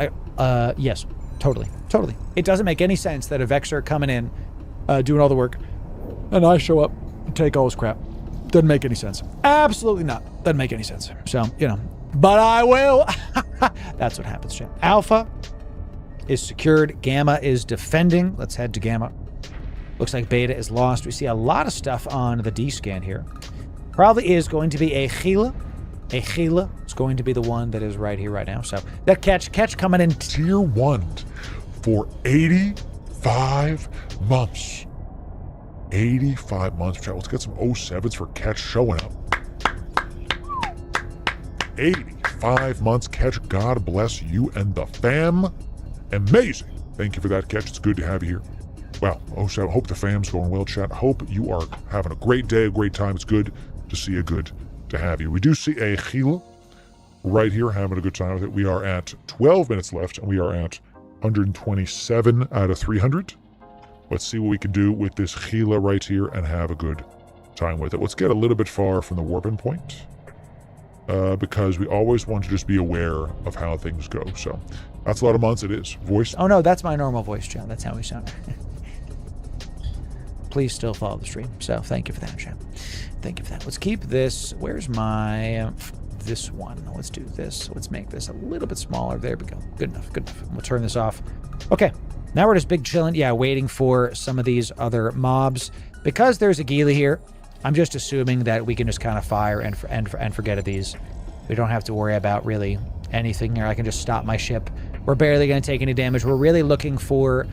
Yes, totally. It doesn't make any sense that a Vexer coming in, doing all the work, and I show up and take all his crap. Doesn't make any sense. Absolutely not. Doesn't make any sense. So, but I will. That's what happens, chat. Alpha is secured. Gamma is defending. Let's head to Gamma. Looks like Beta is lost. We see a lot of stuff on the D-scan here. Probably is going to be a Gila. A Gila is going to be the one that is right here right now. So that catch coming in. Tier 1 for 85 months. 85 months. Let's get some 07s for catch showing up. 85 months catch. God bless you and the fam. Amazing. Thank you for that catch. It's good to have you here. Wow, 07. Hope the fam's going well, chat. Hope you are having a great day, a great time. It's good to see you, good to have you. We do see a Gila right here having a good time with it. We are at 12 minutes left, and we are at 127 out of 300. Let's see what we can do with this Gila right here and have a good time with it. Let's get a little bit far from the warping point, because we always want to just be aware of how things go. So that's a lot of months. It is. Voice. Oh, no, that's my normal voice, John. That's how we sound. Please still follow the stream. So thank you for that, chat. Thank you for that. Let's keep this. Where's my... this one. Let's do this. Let's make this a little bit smaller. There we go. Good enough. We'll turn this off. Okay. Now we're just big chilling. Yeah, waiting for some of these other mobs. Because there's a Gila here, I'm just assuming that we can just kind of fire and forget of these. We don't have to worry about really anything here. I can just stop my ship. We're barely going to take any damage. We're really looking for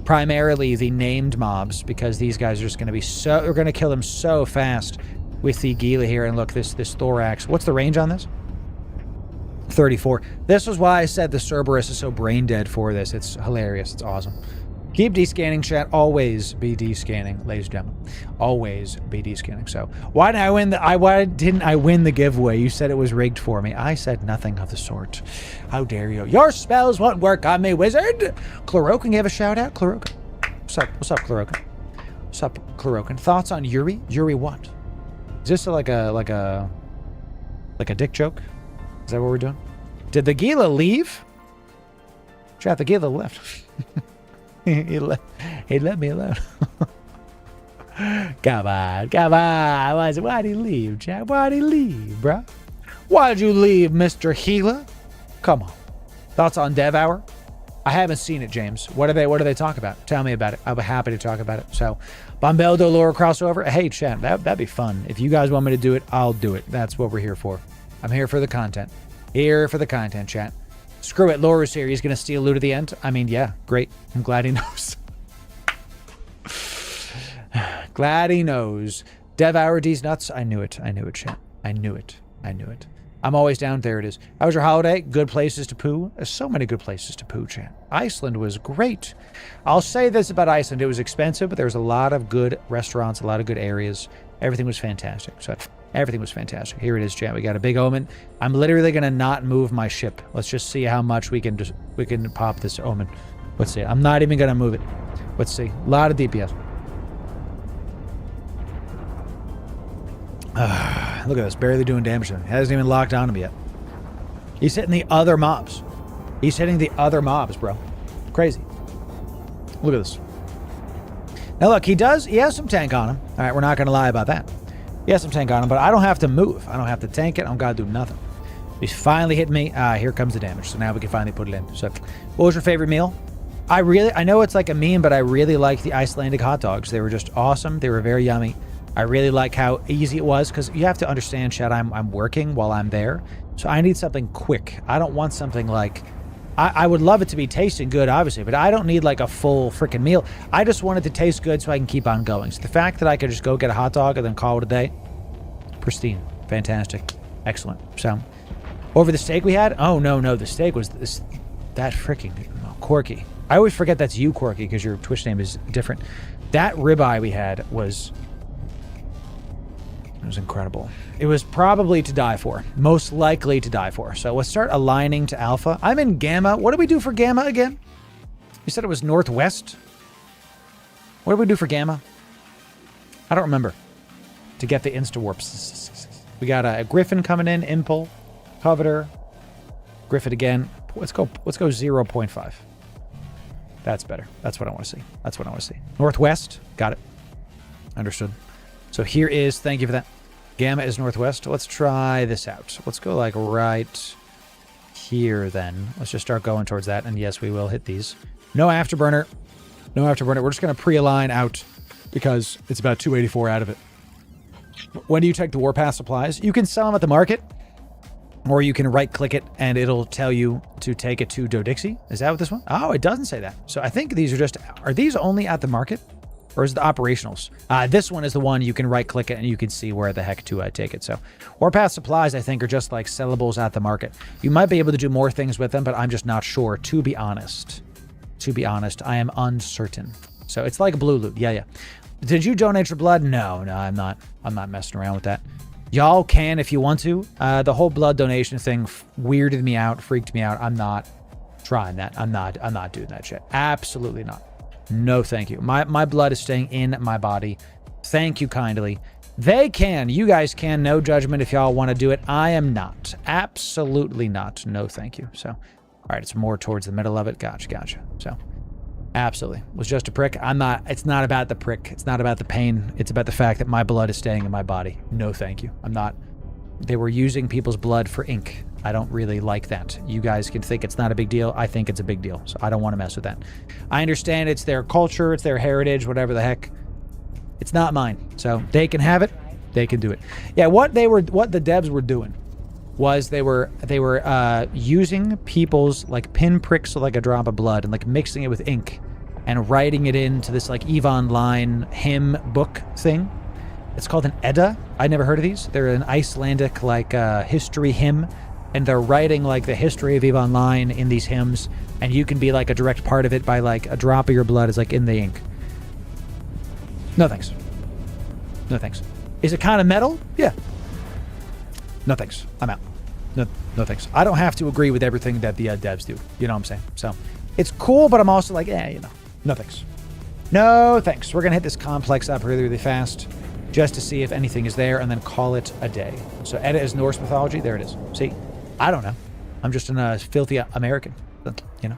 primarily the named mobs, because these guys are just going to be so... We're going to kill them so fast with the Gila here. And look, this thorax. What's the range on this? 34. This was why I said the Cerberus is so brain dead for this. It's hilarious. It's awesome. Keep descanning, chat. Always be descanning, ladies and gentlemen. Always be descanning. So why didn't I win the giveaway? You said it was rigged for me. I said nothing of the sort. How dare you? Your spells won't work on me, wizard. Chlorokin gave a shout out. Chlorokin. What's up, Chlorokin? What's up, Chlorokin? Thoughts on Yuri? Yuri what? Is this like a dick joke? Is that what we're doing? Did the Gila leave? Chat, the Gila left. He let me alone. Come on. Why'd he leave, Chad? Why'd he leave, bro? Why'd you leave, Mr. Gila? Come on. Thoughts on Dev Hour? I haven't seen it, James. What do they talk about? Tell me about it. I'll be happy to talk about it. So, Bombeldo Loru crossover. Hey, chat, that'd be fun. If you guys want me to do it, I'll do it. That's what we're here for. I'm here for the content. Here for the content, chat. Screw it, Loru's here. He's going to steal loot at the end. I mean, yeah, great. I'm glad he knows. Glad he knows. Dev Hour D's nuts. I knew it, chat. I knew it. I'm always down. There it is. How was your holiday? Good places to poo? There's so many good places to poo, chat. Iceland was great. I'll say this about Iceland. It was expensive, but there was a lot of good restaurants, a lot of good areas. Everything was fantastic. So everything was fantastic. Here it is, chat. We got a big omen. I'm literally going to not move my ship. Let's just see how much we can pop this omen. Let's see. I'm not even going to move it. Let's see. A lot of DPS. Look at this, barely doing damage to him. Hasn't even locked on him yet. He's hitting the other mobs. He's hitting the other mobs, bro. Crazy. Look at this. Now look, he has some tank on him. All right, we're not going to lie about that. He has some tank on him, but I don't have to move. I don't have to tank it. I don't got to do nothing. He's finally hit me. Here comes the damage. So now we can finally put it in. So what was your favorite meal? I know it's like a meme, but I really like the Icelandic hot dogs. They were just awesome. They were very yummy. I really like how easy it was, because you have to understand, Chad, I'm working while I'm there. So I need something quick. I don't want something like... I would love it to be tasting good, obviously, but I don't need like a full freaking meal. I just want it to taste good so I can keep on going. So the fact that I could just go get a hot dog and then call it a day, pristine, fantastic, excellent. So over the steak we had? Oh, no, the steak was that freaking Corky. I always forget that's you, Corky, because your Twitch name is different. That ribeye we had was incredible. It was probably to die for. Most likely to die for. So let's start aligning to alpha. I'm in gamma. What do we do for gamma again? You said it was northwest? What do we do for gamma? I don't remember. To get the insta-warps. We got a Griffin coming in. Impul. Coveter. Griffin again. Let's go 0.5. That's better. That's what I want to see. That's what I want to see. Northwest. Got it. Understood. So here is, thank you for that. Gamma is northwest. Let's try this out. Let's go like right here then. Let's just start going towards that. And yes, we will hit these. No afterburner. No afterburner. We're just going to pre-align out because it's about 284 out of it. When do you take the Warpath supplies? You can sell them at the market, or you can right-click it and it'll tell you to take it to Dodixie. Is that what this one? Oh, it doesn't say that. So I think these are just... Are these only at the market? Or is it the operationals? This one is the one you can right-click it and you can see where the heck to take it. So Warpath supplies, I think, are just like sellables at the market. You might be able to do more things with them, but I'm just not sure, to be honest. To be honest, I am uncertain. So it's like blue loot. Yeah. Did you donate your blood? No, I'm not. I'm not messing around with that. Y'all can if you want to. The whole blood donation thing weirded me out, freaked me out. I'm not trying that. I'm not doing that shit. Absolutely not. No, thank you. My blood is staying in my body. Thank you kindly. They can. You guys can. No judgment if y'all want to do it. I am not. Absolutely not. No, thank you. So, all right, it's more towards the middle of it. Gotcha. So, absolutely. It was just a prick. I'm not. It's not about the prick. It's not about the pain. It's about the fact that my blood is staying in my body. No, thank you. I'm not. They were using people's blood for ink. I don't really like that. You guys can think it's not a big deal. I think it's a big deal. So I don't want to mess with that. I understand it's their culture, it's their heritage, whatever the heck. It's not mine. So they can have it. They can do it. Yeah, what the devs were doing was they were using people's like pinpricks of like a drop of blood and like mixing it with ink and writing it into this like EVE Online hymn book thing. It's called an Edda. I never heard of these. They're an Icelandic like history hymn. And they're writing like the history of EVE Online in these hymns, and you can be like a direct part of it by like a drop of your blood is like in the ink. No thanks. No thanks. Is it kind of metal? Yeah. No thanks. I'm out. No thanks. I don't have to agree with everything that the devs do. You know what I'm saying? So it's cool, but I'm also like, no thanks. No thanks. We're gonna hit this complex up really fast, just to see if anything is there, and then call it a day. So Edda is Norse mythology. There it is. See. I don't know. I'm just a filthy American, you know.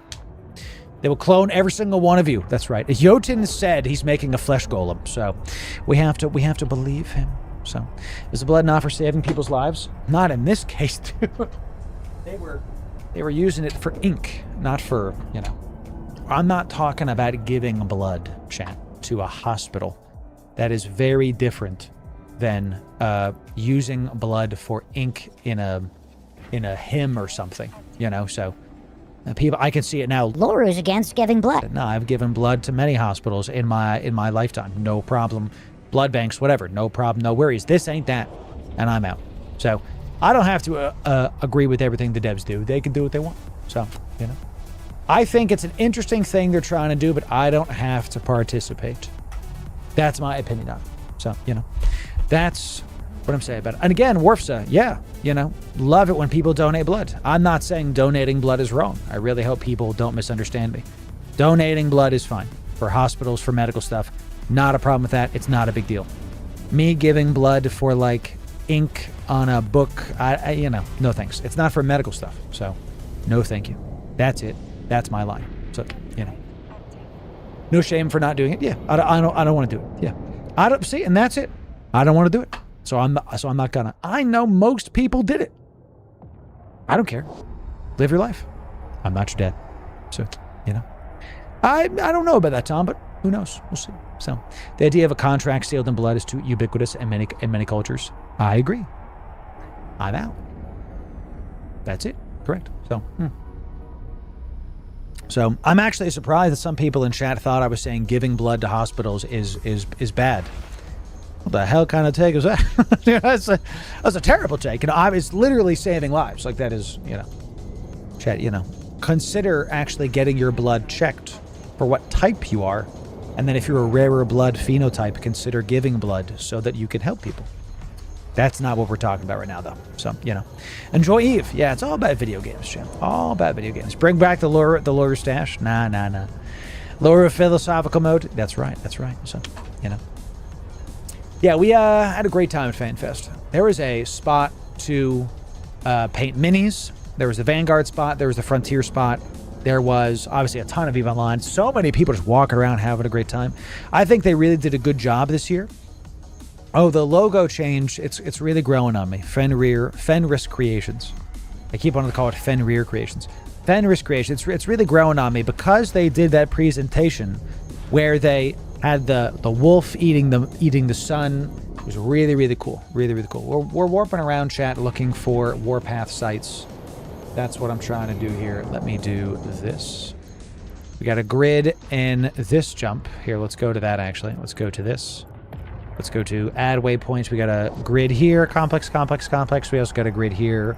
They will clone every single one of you. That's right. Jotun said he's making a flesh golem, so we have to believe him. So, is the blood not for saving people's lives? Not in this case, dude. They were using it for ink, not for, you know. I'm not talking about giving blood, chat, to a hospital. That is very different than using blood for ink in a hymn or something, you know. So people, I can see it now. Loru is against giving blood. No, I've given blood to many hospitals in my lifetime. No problem. Blood banks, whatever. No problem. No worries. This ain't that, and I'm out. So I don't have to agree with everything the devs do. They can do what they want. So, you know, I think it's an interesting thing they're trying to do, but I don't have to participate. That's my opinion on it. So, you know, that's what I'm saying about it. And again, Warfsa, yeah, you know, love it when people donate blood. I'm not saying donating blood is wrong. I really hope people don't misunderstand me. Donating blood is fine. For hospitals, for medical stuff, not a problem with that. It's not a big deal. Me giving blood for like ink on a book, you know, no thanks. It's not for medical stuff, so no thank you. That's it. That's my line. So, you know, no shame for not doing it. Yeah, I don't want to do it. Yeah, I don't see, and that's it. I don't want to do it. So I'm not gonna. I know most people did it. I don't care. Live your life. I'm not your dad. So, you know, I don't know about that, Tom, but who knows? We'll see. So, the idea of a contract sealed in blood is too ubiquitous in many cultures. I agree. I'm out. That's it. Correct. So, So, I'm actually surprised that some people in chat thought I was saying giving blood to hospitals is bad. What the hell kind of take is that? That's a terrible take. You know, it's literally saving lives. Like, that is, you know, chat, you know, consider actually getting your blood checked for what type you are. And then if you're a rarer blood phenotype, consider giving blood so that you can help people. That's not what we're talking about right now, though. So, you know. Enjoy Eve. Yeah, it's all about video games, Jim. All about video games. Bring back the Loru stash. Nah. Loru philosophical mode. That's right. So, you know. Yeah, we had a great time at Fanfest. There was a spot to paint minis. There was the Vanguard spot. There was the Frontier spot. There was obviously a ton of EVE Online. So many people just walking around having a great time. I think they really did a good job this year. Oh, the logo change, it's really growing on me. Fenris Creations. I keep wanting to call it Fenrir Creations. Fenris Creations, it's really growing on me because they did that presentation where they had the wolf eating the sun. It was really, really cool. Really cool. We're warping around, chat, looking for Warpath sites. That's what I'm trying to do here. Let me do this. We got a grid in this jump. Here, let's go to that, actually. Let's go to this. Let's go to add waypoints. We got a grid here. Complex. We also got a grid here.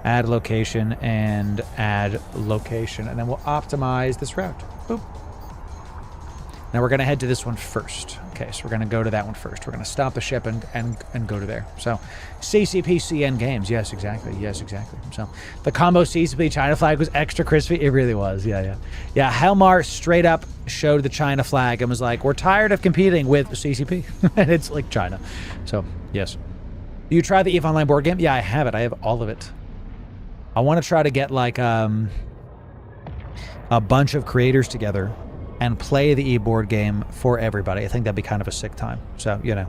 Add location and add location. And then we'll optimize this route. Boop. Now we're going to head to this one first. Okay, so we're going to go to that one first. We're going to stop the ship and go to there. So, CCPC endgames. Yes, exactly. So, the combo CCP China flag was extra crispy. It really was. Yeah. Helmar straight up showed the China flag and was like, we're tired of competing with CCP. And it's like China. So, yes. Do you try the EVE Online board game? Yeah, I have it. I have all of it. I want to try to get like a bunch of creators together and play the e-board game for everybody. I think that'd be kind of a sick time. So, you know.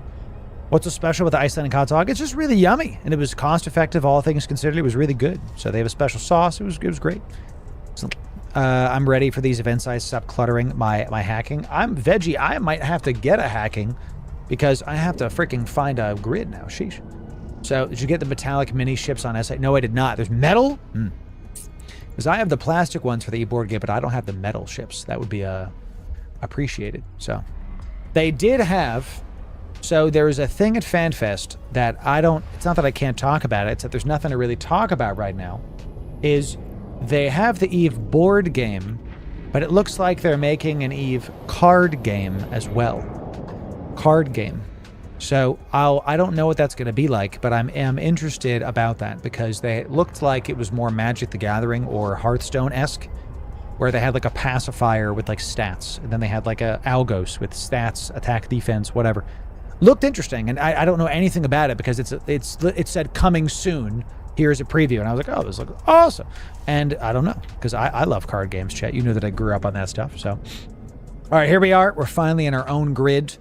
What's so special with the Icelandic hot dog? It's just really yummy. And it was cost effective, all things considered. It was really good. So they have a special sauce. It was great. So, I'm ready for these events. I stop cluttering my hacking. I'm veggie. I might have to get a hacking because I have to freaking find a grid now. Sheesh. So, did you get the metallic mini ships on SA? No, I did not. There's metal? Because I have the plastic ones for the e-board game, but I don't have the metal ships. That would be appreciated. So they did have, so there's a thing at Fanfest that it's not that I can't talk about it, it's that there's nothing to really talk about right now, is they have the EVE board game, but it looks like they're making an EVE card game as well. Card game. So I don't know what that's going to be like, but am interested about that because they looked like it was more Magic the Gathering or Hearthstone-esque, where they had like a pacifier with like stats, and then they had like a Algos with stats, attack, defense, whatever. Looked interesting, and I don't know anything about it because it said coming soon. Here's a preview, and I was like, oh, this looks awesome. And I don't know because I love card games, chat. You know that I grew up on that stuff. So, all right, here we are. We're finally in our own grid.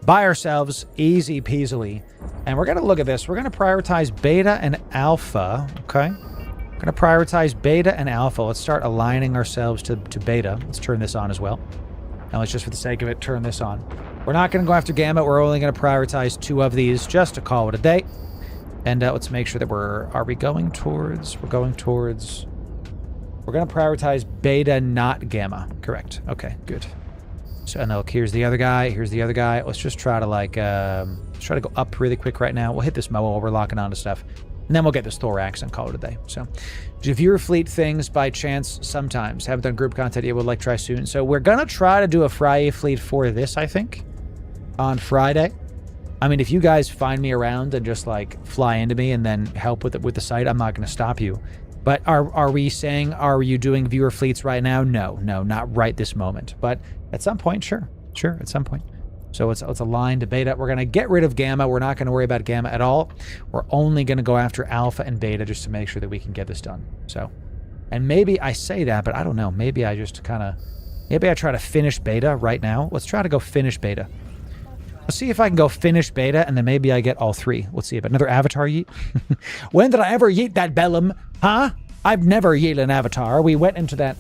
By ourselves, easy peasily. And we're going to look at this. We're going to prioritize beta and alpha, okay? We're going to prioritize beta and alpha. Let's start aligning ourselves to beta. Let's turn this on as well. And let's just, for the sake of it, turn this on. We're not going to go after gamma. We're only going to prioritize 2 of these just to call it a day. And let's make sure that we're going to prioritize beta, not gamma. Correct. Okay, good. So, and look, here's the other guy. Let's just try to let's try to go up really quick right now. We'll hit this Moa while we're locking onto stuff. And then we'll get this thorax and call it a day. So, do you viewer fleet things by chance? Sometimes. Haven't done group content yet. Would like to try soon. So, we're going to try to do a Friday fleet for this, I think, on Friday. I mean, if you guys find me around and just like fly into me and then help with the site, I'm not going to stop you. But are we saying, are you doing viewer fleets right now? No, not right this moment. But at some point, sure, at some point. So it's aligned to beta. We're going to get rid of gamma. We're not going to worry about gamma at all. We're only going to go after alpha and beta just to make sure that we can get this done. So, and maybe I say that, but I don't know. Maybe I just kind of, maybe I try to finish beta right now. Let's try to go finish beta. Let's see if I can go finish beta, and then maybe I get all 3. Let's see. But another avatar yeet? When did I ever yeet that bellum? Huh? I've never yeeted an avatar. We went into that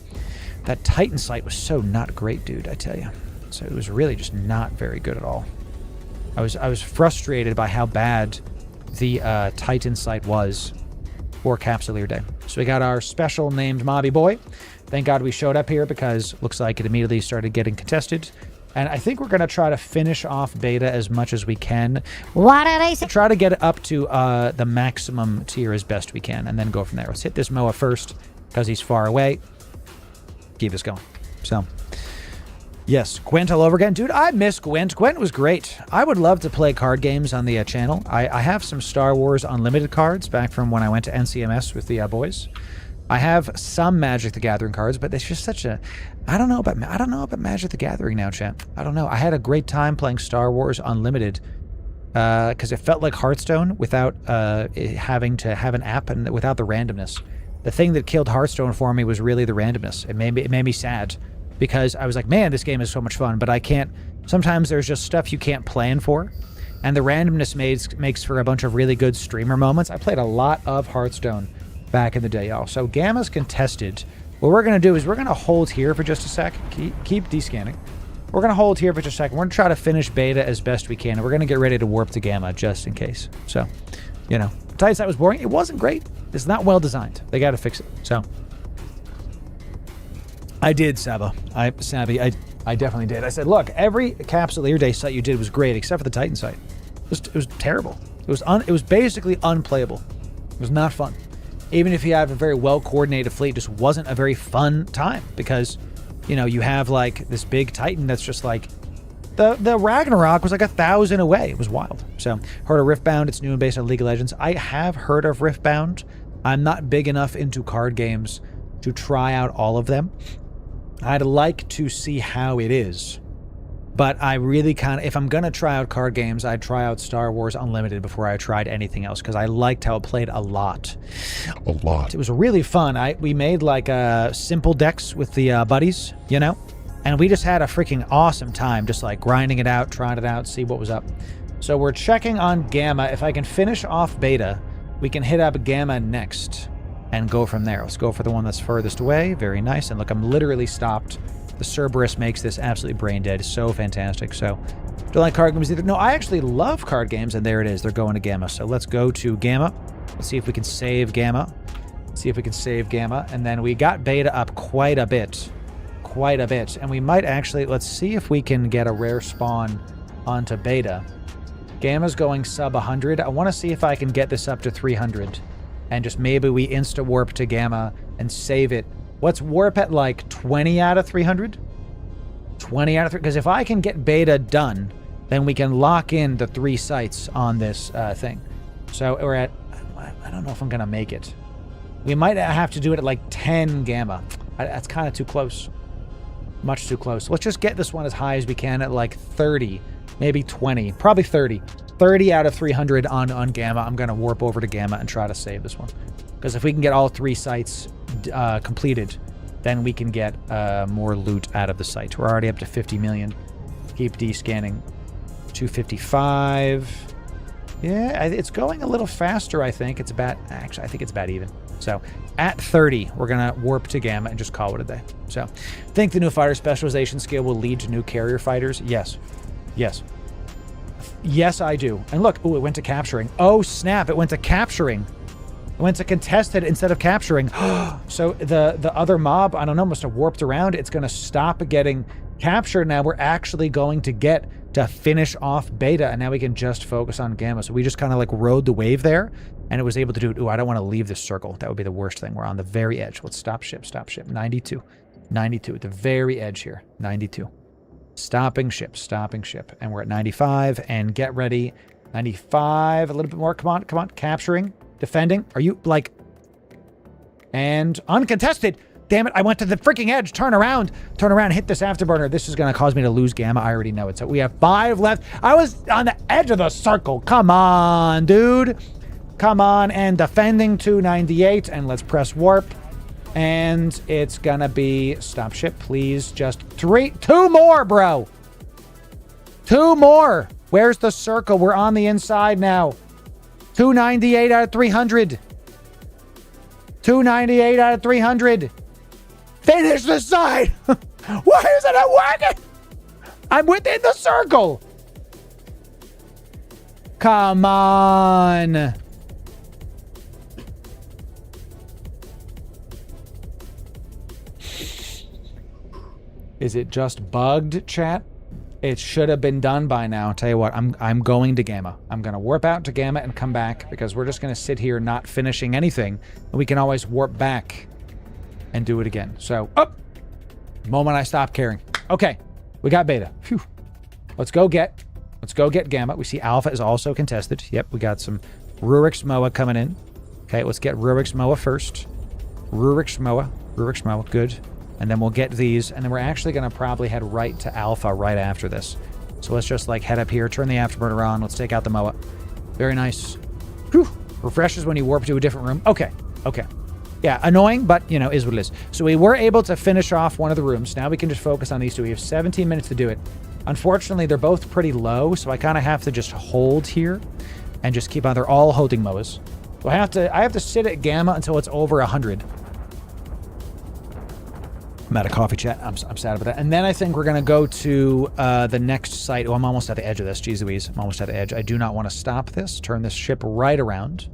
Titan site was so not great, dude, I tell you. So it was really just not very good at all. I was frustrated by how bad the Titan site was for Capsuleer Day. So we got our special named Mobby Boy. Thank God we showed up here because it looks like it immediately started getting contested. And I think we're going to try to finish off beta as much as we can. What did I say? Try to get it up to the maximum tier as best we can and then go from there. Let's hit this Moa first because he's far away. Keep us going. So, yes, Gwent all over again. Dude, I miss Gwent. Gwent was great. I would love to play card games on the channel. I have some Star Wars Unlimited cards back from when I went to NCMS with the boys. I have some Magic the Gathering cards, but it's just such a... I don't know about Magic the Gathering now, chat. I don't know. I had a great time playing Star Wars Unlimited because it felt like Hearthstone without having to have an app and without the randomness. The thing that killed Hearthstone for me was really the randomness. It made me sad because I was like, man, this game is so much fun, but I can't... Sometimes there's just stuff you can't plan for, and the randomness makes for a bunch of really good streamer moments. I played a lot of Hearthstone back in the day, y'all. So Gamma's contested. What we're going to do is we're going to hold here for just a sec. Keep descanning. We're going to hold here for just a second. We're going to try to finish beta as best we can, and we're going to get ready to warp to Gamma just in case. So, you know, Titan site was boring. It wasn't great. It's not well designed. They got to fix it. So, I did, Saba. I definitely did. I said, look, every Capsuleer Day site you did was great, except for the Titan site. It was terrible. It was basically unplayable. It was not fun. Even if you have a very well-coordinated fleet, it just wasn't a very fun time because, you know, you have like this big Titan that's just like the Ragnarok was like 1,000 away. It was wild. So, heard of Riftbound. It's new and based on League of Legends. I have heard of Riftbound. I'm not big enough into card games to try out all of them. I'd like to see how it is. But I really kind of, if I'm going to try out card games, I'd try out Star Wars Unlimited before I tried anything else because I liked how it played a lot. A lot. It was really fun. We made like simple decks with the buddies, you know? And we just had a freaking awesome time just like grinding it out, trying it out, see what was up. So we're checking on Gamma. If I can finish off beta, we can hit up Gamma next and go from there. Let's go for the one that's furthest away. Very nice. And look, I'm literally stopped. The Cerberus makes this absolutely brain dead. It's so fantastic. So, don't like card games either. No, I actually love card games, and there it is. They're going to Gamma. So let's go to Gamma. Let's see if we can save Gamma. And then we got beta up quite a bit. And we might actually, let's see if we can get a rare spawn onto beta. Gamma's going sub 100. I want to see if I can get this up to 300. And just maybe we insta-warp to Gamma and save it. What's warp at like 20 out of 300? 20 out of 300? Because if I can get beta done, then we can lock in the 3 sites on this thing. So we're at, I don't know if I'm going to make it. We might have to do it at like 10 Gamma. That's kind of too close. Much too close. Let's just get this one as high as we can at like 30, maybe 20, probably 30. 30 out of 300 on Gamma. I'm going to warp over to Gamma and try to save this one. Because if we can get all 3 sites completed, then we can get more loot out of the site. We're already up to 50 million. Keep descanning. 255. Yeah, it's going a little faster, I think. It's about, actually, I think it's about even. So, at 30, we're going to warp to Gamma and just call it a day. So, think the new fighter specialization skill will lead to new carrier fighters? Yes. Yes. Yes, I do. And look, ooh, it went to capturing. Oh, snap, it went to capturing. It went to contested instead of capturing. So the other mob, I don't know, must have warped around. It's going to stop getting captured. Now we're actually going to get to finish off beta, and now we can just focus on Gamma. So we just kind of like rode the wave there, and it was able to do it. Ooh, I don't want to leave this circle. That would be the worst thing. We're on the very edge. Let's stop ship. 92. 92 at the very edge here. 92. Stopping ship. And we're at 95, and get ready. 95, a little bit more. Come on. Capturing. Defending. Are you like... And uncontested. Damn it, I went to the freaking edge. Turn around, hit this afterburner. This is gonna cause me to lose gamma. I already know it. So we have 5 left. I was on the edge of the circle. Come on, dude. Come on, and defending 298, and let's press warp. And it's gonna be stop ship, please. Just 2 more, bro. 2 more. Where's the circle? We're on the inside now. 298 out of 300. 298 out of 300. Finish the side. Why is it not working? I'm within the circle. Come on. Is it just bugged, chat? It should have been done by now. I'll tell you what, I'm going to Gamma. I'm going to warp out to Gamma and come back because we're just going to sit here not finishing anything. And we can always warp back and do it again. So, up. Moment I stop caring. Okay, we got Beta. Phew. Let's go get Gamma. We see Alpha is also contested. Yep, we got some Rurik's Moa coming in. Okay, let's get Rurik's Moa first. Rurik's Moa, good. And then we'll get these, and then we're actually going to probably head right to Alpha right after this. So let's just like head up here, turn the afterburner on, let's take out the Moa. Very nice. Whew. Refreshes when you warp to a different room. Okay. Yeah, annoying, but, you know, is what it is. So we were able to finish off one of the rooms. Now we can just focus on these 2. We have 17 minutes to do it. Unfortunately, they're both pretty low, so I kind of have to just hold here and just keep on. They're all holding Moas. So I have to sit at Gamma until it's over 100. I'm out of coffee, chat. I'm sad about that. And then I think we're going to go to the next site. Oh, I'm almost at the edge of this. Jeez Louise. I'm almost at the edge. I do not want to stop this. Turn this ship right around.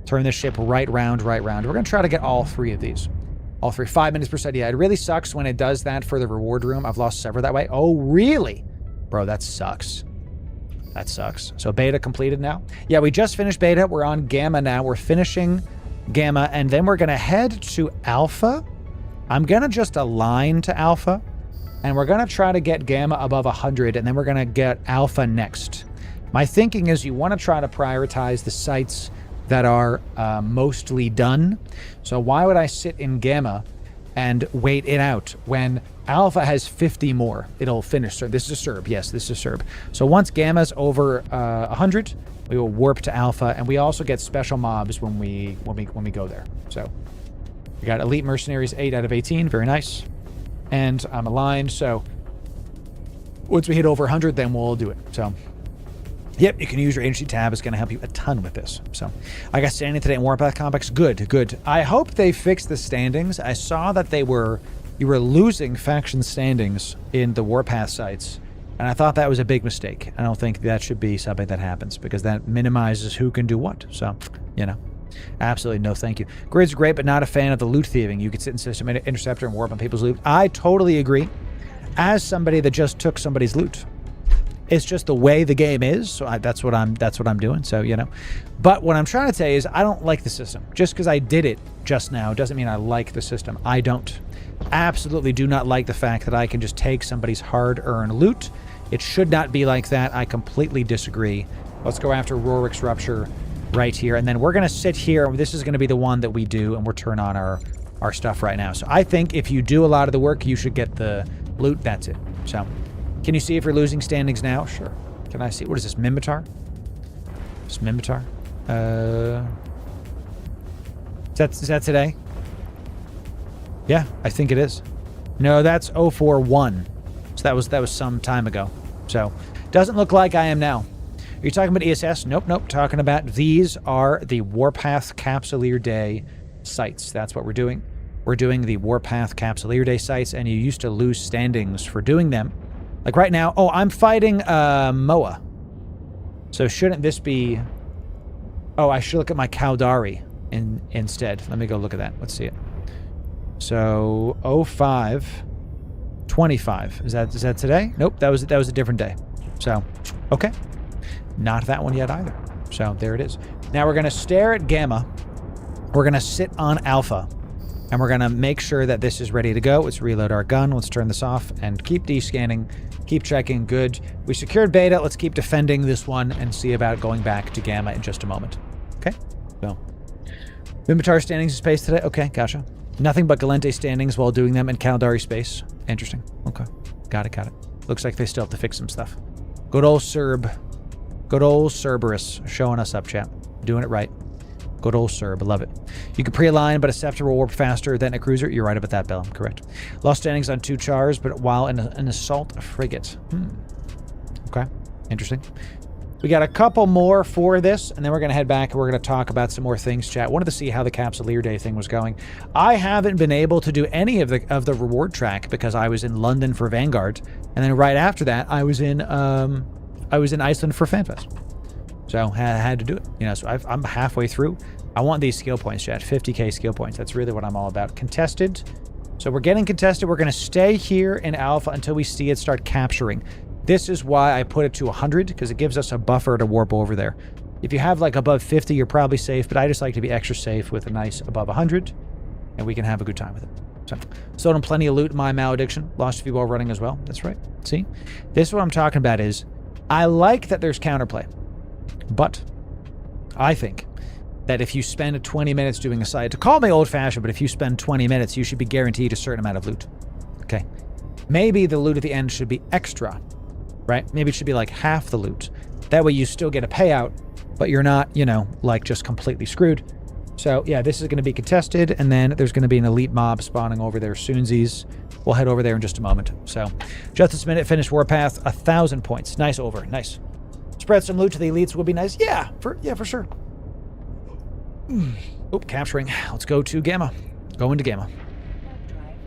Turn this ship right round. We're going to try to get all 3 of these. All 3. 5 minutes per set. Yeah, it really sucks when it does that for the reward room. I've lost several that way. Oh, really? Bro, that sucks. That sucks. So beta completed now. Yeah, we just finished beta. We're on Gamma now. We're finishing Gamma, and then we're going to head to Alpha. I'm going to just align to Alpha, and we're going to try to get Gamma above 100, and then we're going to get Alpha next. My thinking is you want to try to prioritize the sites that are mostly done. So why would I sit in Gamma and wait it out when Alpha has 50 more? It'll finish. So this is a Serb. Yes, this is Serb. So once Gamma's over 100, we will warp to Alpha, and we also get special mobs when we go there. So we got Elite Mercenaries 8 out of 18. Very nice. And I'm aligned, so once we hit over 100, then we'll do it. So, yep, you can use your agency tab. It's going to help you a ton with this. So, I got standing today in Warpath Complex. Good. I hope they fixed the standings. I saw that you were losing faction standings in the Warpath sites, and I thought that was a big mistake. I don't think that should be something that happens because that minimizes who can do what. So, you know. Absolutely no thank you. Grid's great, but not a fan of the loot thieving. You could sit in System Interceptor and warp on people's loot. I totally agree. As somebody that just took somebody's loot, it's just the way the game is. So that's what I'm doing. So, you know. But what I'm trying to say is I don't like the system. Just because I did it just now doesn't mean I like the system. I don't. Absolutely do not like the fact that I can just take somebody's hard-earned loot. It should not be like that. I completely disagree. Let's go after Rorik's Rupture right here, and then we're going to sit here. This is going to be the one that we do, and we'll turn on our stuff right now. So I think if you do a lot of the work, you should get the loot. That's it. So can you see if you're losing standings now? Sure. Can I see? What is this? Mimitar? It's Mimitar. Is that today? Yeah, I think it is. No, that's 041. So that was some time ago. So doesn't look like I am now. Are you talking about ESS? Nope. Talking about these are the Warpath Capsuleer Day sites. That's what we're doing. We're doing the Warpath Capsuleer Day sites, and you used to lose standings for doing them. Like right now, oh, I'm fighting Moa. So shouldn't this be... Oh, I should look at my Caldari instead. Let me go look at that. Let's see it. So 0525. Is that today? Nope, that was a different day. So, okay. Not that one yet either. So there it is. Now we're going to stare at Gamma. We're going to sit on Alpha. And we're going to make sure that this is ready to go. Let's reload our gun. Let's turn this off and keep descanning. Keep checking. Good. We secured Beta. Let's keep defending this one and see about going back to Gamma in just a moment. Okay? So, Mimitar standings in space today. Okay, gotcha. Nothing but Galente standings while doing them in Caldari space. Interesting. Okay. Got it. Looks like they still have to fix some stuff. Good old Serb. Good old Cerberus showing us up, chat. Doing it right. Good old Serb. I love it. You can pre-align, but a Scepter will warp faster than a cruiser. You're right about that, Bellum. Correct. Lost standings on 2 chars, but while in an assault frigate. Okay. Interesting. We got a couple more for this, and then we're going to head back and we're going to talk about some more things, chat. Wanted to see how the Capsuleer Day thing was going. I haven't been able to do any of the reward track because I was in London for Vanguard, and then right after that, I was in Iceland for Fanfest. So I had to do it. So I'm halfway through. I want these skill points, chat. 50k skill points. That's really what I'm all about. Contested. So we're getting contested. We're going to stay here in Alpha until we see it start capturing. This is why I put it to 100, because it gives us a buffer to warp over there. If you have like above 50, you're probably safe, but I just like to be extra safe with a nice above 100, and we can have a good time with it. So, sold him plenty of loot in my malediction. Lost a few while running as well. That's right. See? This is what I'm talking about is, I like that there's counterplay, but I think that if you spend 20 minutes doing a site, to call me old-fashioned, but if you spend 20 minutes, you should be guaranteed a certain amount of loot. Okay? Maybe the loot at the end should be extra. Right? Maybe it should be like half the loot. That way you still get a payout, but you're not, like just completely screwed. So yeah, this is going to be contested, and then there's going to be an elite mob spawning over there soonsies. We'll head over there in just a moment. So just this minute, finished Warpath, 1,000 points. Nice over. Nice. Spread some loot to the elites would be nice. Yeah, for sure. Oop, capturing. Let's go to Gamma. Going to Gamma.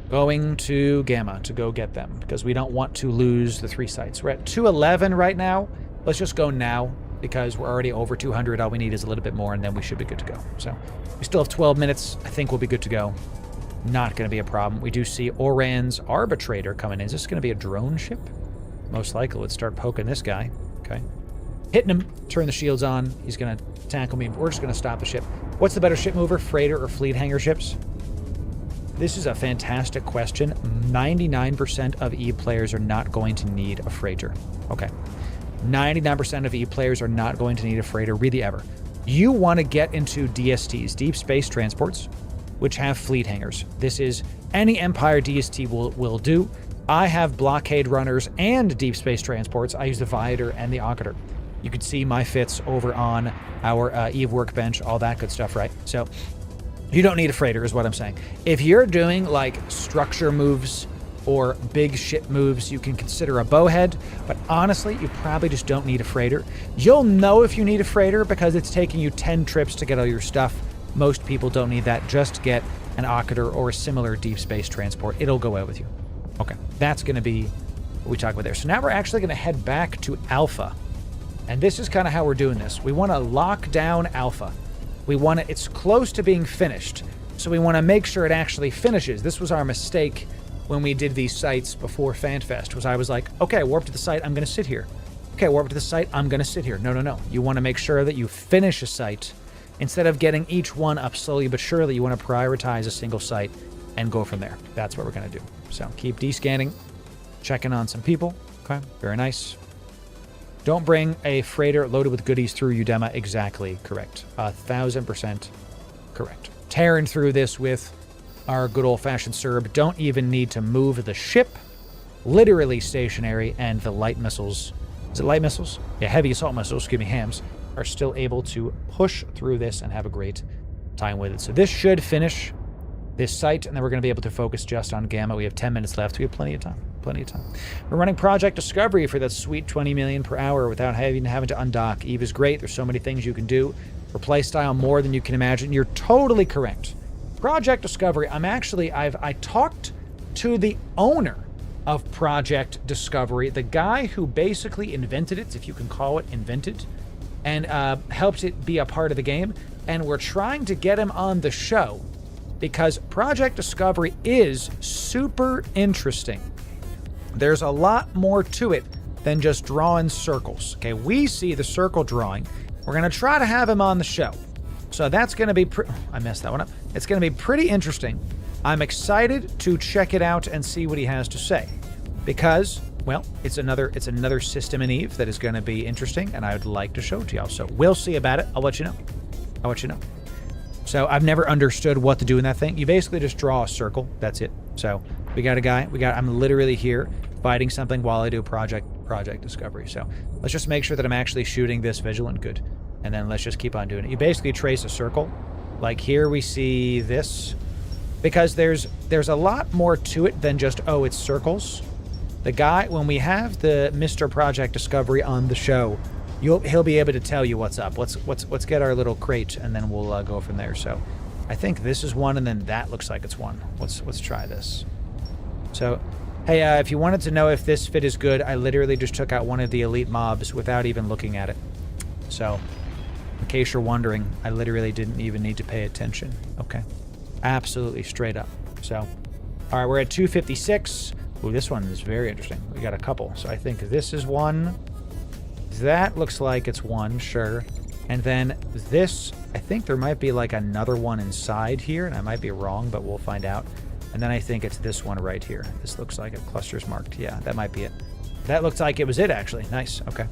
Going to Gamma to go get them, because we don't want to lose the 3 sites. We're at 211 right now. Let's just go now, because we're already over 200. All we need is a little bit more, and then we should be good to go. So we still have 12 minutes. I think we'll be good to go. Not going to be a problem. We do see Oran's Arbitrator coming in. Is this going to be a drone ship? Most likely. Let's start poking this guy. Okay. Hitting him. Turn the shields on. He's going to tackle me. We're just going to stop the ship. What's the better ship mover, freighter or fleet hangar ships? This is a fantastic question. 99% of E players are not going to need a freighter. Okay. 99% of E players are not going to need a freighter, really ever. You want to get into DSTs, deep space transports, which have fleet hangars. This is any Empire DST will do. I have blockade runners and deep space transports. I use the Viator and the Occutor. You can see my fits over on our Eve workbench, all that good stuff, right? So you don't need a freighter is what I'm saying. If you're doing like structure moves or big ship moves, you can consider a bowhead, but honestly, you probably just don't need a freighter. You'll know if you need a freighter because it's taking you 10 trips to get all your stuff. Most people don't need that. Just get an Occutor or a similar deep space transport. It'll go out with you. Okay, that's going to be what we talk about there. So now we're actually going to head back to Alpha. And this is kind of how we're doing this. We want to lock down Alpha. It's close to being finished, so we want to make sure it actually finishes. This was our mistake when we did these sites before FanFest, was I was like, okay, warp to the site, I'm going to sit here. Okay, warp to the site, I'm going to sit here. No. You want to make sure that you finish a site. Instead of getting each one up slowly but surely, you want to prioritize a single site and go from there. That's what we're going to do. So keep descanning, checking on some people. Okay, very nice. Don't bring a freighter loaded with goodies through Udema. Exactly correct. 1,000% correct. Tearing through this with our good old-fashioned Serb. Don't even need to move the ship. Literally stationary, and the light missiles. Is it light missiles? Yeah, heavy assault missiles, excuse me, hams, are still able to push through this and have a great time with it. So this should finish this site, and then we're going to be able to focus just on Gamma. We have 10 minutes left. We have plenty of time. We're running Project Discovery for that sweet 20 million per hour without having to undock. Eve is great. There's so many things you can do for playstyle, more than you can imagine. You're totally correct. Project Discovery, I talked to the owner of Project Discovery, the guy who basically invented it, if you can call it invented, and helped it be a part of the game. And we're trying to get him on the show because Project Discovery is super interesting. There's a lot more to it than just drawing circles. Okay, we see the circle drawing. We're going to try to have him on the show. So that's going to be... I messed that one up. It's going to be pretty interesting. I'm excited to check it out and see what he has to say. Because, well, it's another system in Eve that is going to be interesting, and I would like to show it to y'all. So we'll see about it. I'll let you know. So I've never understood what to do in that thing. You basically just draw a circle. That's it. So we got a guy. I'm literally here fighting something while I do project discovery. So let's just make sure that I'm actually shooting this vigilant. Good. And then let's just keep on doing it. You basically trace a circle. Like here we see this. Because there's a lot more to it than just, oh, it's circles. The guy, when we have the Mr. Project Discovery on the show, he'll be able to tell you what's up. Let's get our little crate, and then we'll go from there. So I think this is one, and then that looks like it's one. Let's try this. So, hey, if you wanted to know if this fit is good, I literally just took out one of the elite mobs without even looking at it. So, in case you're wondering, I literally didn't even need to pay attention. Okay. Absolutely straight up. So, all right, we're at 256. Ooh, this one is very interesting. We got a couple. So I think this is one. That looks like it's one, sure. And then this, I think there might be like another one inside here, and I might be wrong, but we'll find out. And then I think it's this one right here. This looks like a cluster's marked. Yeah, that might be it. That looks like it was it, actually. Nice. Okay.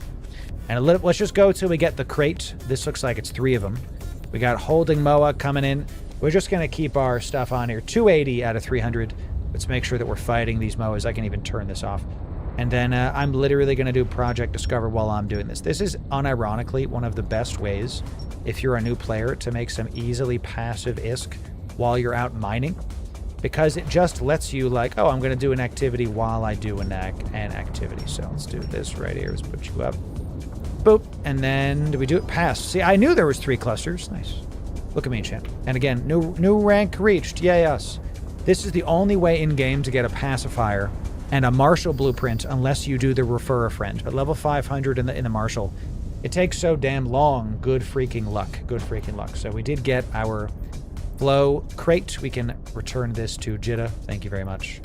And let's just go till we get the crate. This looks like it's 3 of them. We got holding Moa coming in. We're just going to keep our stuff on here. 280 out of 300. Let's make sure that we're fighting these Moas. I can even turn this off. And then I'm literally going to do Project Discover while I'm doing this. This is unironically one of the best ways, if you're a new player, to make some easily passive ISK while you're out mining. Because it just lets you like, oh, I'm going to do an activity while I do an activity. So let's do this right here. Let's put you up. Boop. And then do we do it past? See, I knew there was 3 clusters. Nice. Look at me, champ. And again, new rank reached. Yay us. This is the only way in-game to get a pacifier and a Marshall blueprint unless you do the refer a friend. But level 500 in the Marshall, it takes so damn long. Good freaking luck. Good freaking luck. So we did get our flow crate. We can return this to Jitta. Thank you very much.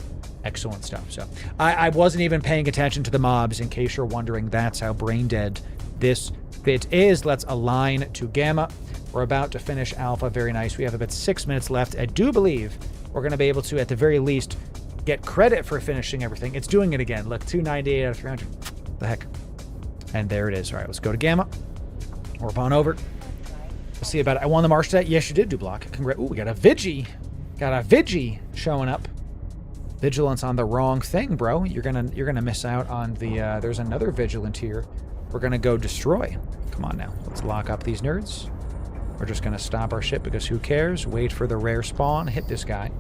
Excellent stuff. So I wasn't even paying attention to the mobs, in case you're wondering. That's how brain dead this fit is. Let's align to Gamma. We're about to finish Alpha. Very nice. We have about 6 minutes left. I do believe we're going to be able to, at the very least, get credit for finishing everything. It's doing it again. Look, 298 out of 300. The heck. And there it is. All right, let's go to Gamma. Warp on over. Let's see about it. I won the Marsh set. Yes, you did do block. Congrats. Ooh, we got a Vigi. Got a Vigi showing up. Vigilance on the wrong thing, bro. You're gonna miss out on the, there's another Vigilant here. We're gonna go destroy. Come on now. Let's lock up these nerds. We're just going to stop our ship because who cares? Wait for the rare spawn. Hit this guy.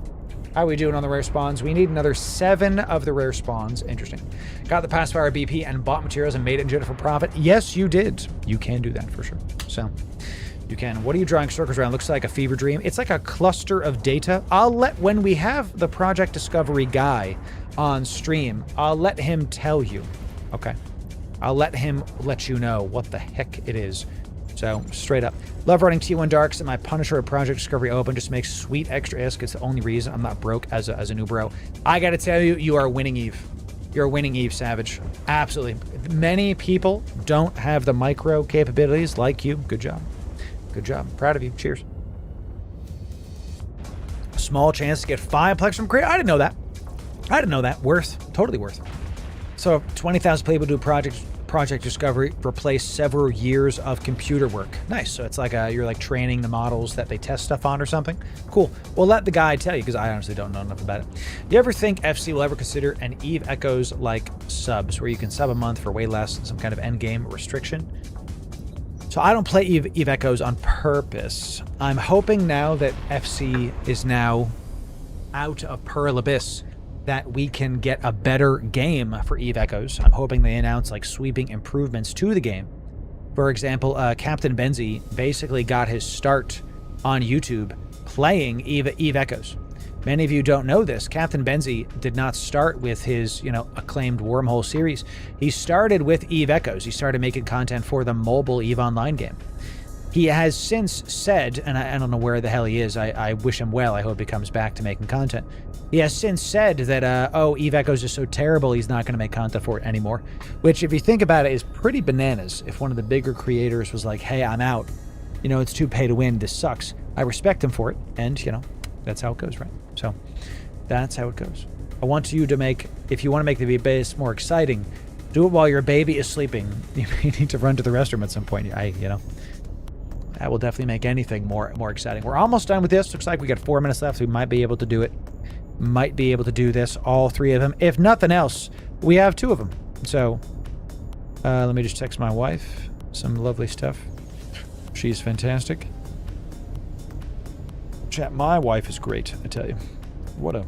How are we doing on the rare spawns? We need another 7 of the rare spawns. Interesting. Got the pacifier BP and bought materials and made it in Jitta for profit. Yes, you did. You can do that for sure. So, you can. What are you drawing circles around? Looks like a fever dream. It's like a cluster of data. When we have the Project Discovery guy on stream, I'll let him tell you. Okay. I'll let him let you know what the heck it is. So, straight up. Love running T1 Darks, and my Punisher at Project Discovery Open just makes sweet extra ISK. It's the only reason I'm not broke as a new bro. I gotta tell you, you are winning Eve. You're winning Eve, Savage. Absolutely. Many people don't have the micro capabilities like you. Good job. Good job. Proud of you. Cheers. A small chance to get 5 plex from Crate. I didn't know that. I didn't know that. Worth. Totally worth. So, 20,000 people do Project Discovery, replace several years of computer work. Nice. So it's like you're like training the models that they test stuff on or something. Cool. Well, let the guy tell you, because I honestly don't know enough about it. You ever think FC will ever consider an Eve Echoes like subs, where you can sub a month for way less than some kind of endgame restriction? So I don't play Eve Echoes on purpose. I'm hoping now that FC is now out of Pearl Abyss, that we can get a better game for Eve Echoes. I'm hoping they announce like sweeping improvements to the game. For example, Captain Benzie basically got his start on YouTube playing Eve Echoes. Many of you don't know this. Captain Benzie did not start with his, acclaimed Wormhole series. He started with Eve Echoes. He started making content for the mobile Eve Online game. He has since said, and I don't know where the hell he is, I wish him well, I hope he comes back to making content. He has since said that, Eve Echoes is so terrible he's not going to make content for it anymore. Which, if you think about it, is pretty bananas. If one of the bigger creators was like, hey, I'm out. It's too pay to win, this sucks. I respect him for it, and, that's how it goes, right? So, that's how it goes. I want you to make, if you want to make the base more exciting, do it while your baby is sleeping. You need to run to the restroom at some point. That will definitely make anything more exciting. We're almost done with this. Looks like we got 4 minutes left. So we might be able to do it. Might be able to do this, all 3 of them. If nothing else, we have 2 of them. So let me just text my wife. Some lovely stuff. She's fantastic. Chat, my wife is great, I tell you. What a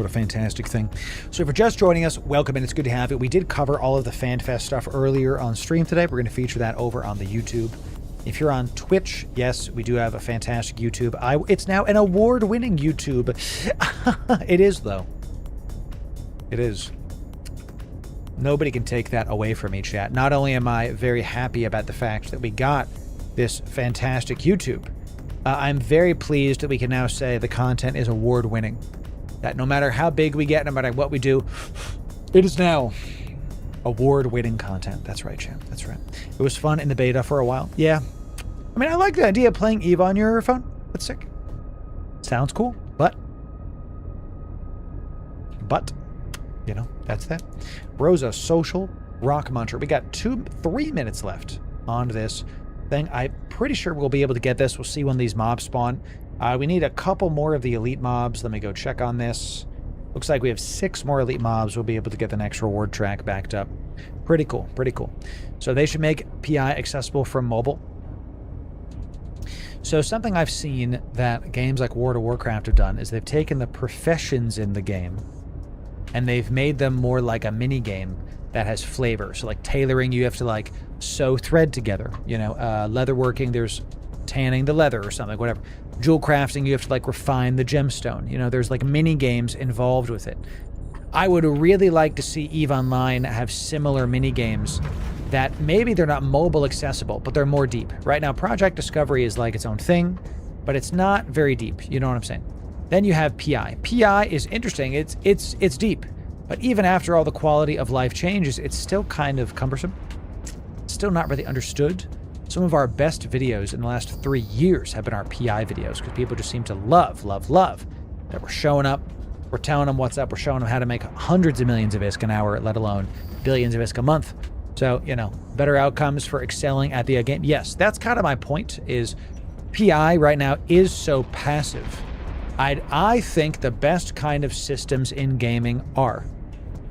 fantastic thing. So if you're just joining us, welcome, and it's good to have it. We did cover all of the Fanfest stuff earlier on stream today. We're going to feature that over on the YouTube. If you're on Twitch, yes, we do have a fantastic YouTube. It's now an award-winning YouTube. It is, though. It is. Nobody can take that away from me, chat. Not only am I very happy about the fact that we got this fantastic YouTube, I'm very pleased that we can now say the content is award-winning. That no matter how big we get, no matter what we do, it is now award-winning content. That's right, champ. That's right. It was fun in the beta for a while. Yeah. I mean, I like the idea of playing EVE on your phone. That's sick. Sounds cool. But, you know, that's that. Rosa Social Rock Muncher. We got 3 minutes left on this thing. I'm pretty sure we'll be able to get this. We'll see when these mobs spawn. We need a couple more of the elite mobs. Let me go check on this. Looks like we have 6 more elite mobs. We'll be able to get the next reward track backed up. Pretty cool. Pretty cool. So they should make PI accessible from mobile. So something I've seen that games like World of Warcraft have done is they've taken the professions in the game and they've made them more like a mini game that has flavor. So like tailoring, you have to like sew thread together. You know, leatherworking, there's tanning the leather or something, whatever. Jewel crafting, you have to like refine the gemstone. You know, there's like mini games involved with it. I would really like to see EVE Online have similar mini games that maybe they're not mobile accessible, but they're more deep. Right now, Project Discovery is like its own thing, but it's not very deep. You know what I'm saying? Then you have PI. PI is interesting. It's deep, but even after all the quality of life changes, it's still kind of cumbersome. It's still not really understood. Some of our best videos in the last 3 years have been our PI videos because people just seem to love that we're showing up, we're telling them what's up, we're showing them how to make hundreds of millions of ISK an hour, let alone billions of ISK a month. So, you know, better outcomes for excelling at the game. Yes, that's kind of my point, is PI right now is so passive. I think the best kind of systems in gaming are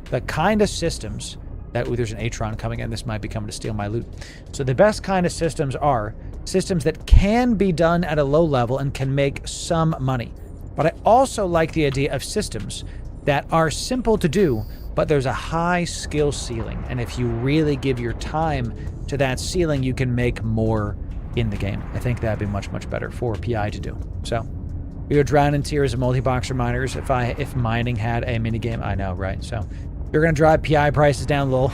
the kind of systems that, ooh, there's an Atron coming in. This might be coming to steal my loot. So the best kind of systems are systems that can be done at a low level and can make some money. But I also like the idea of systems that are simple to do, but there's a high skill ceiling. And if you really give your time to that ceiling, you can make more in the game. I think that'd be much, much better for PI to do. So we would drown in tears of multi-boxer miners if mining had a minigame. I know, right? So you're going to drive PI prices down a little.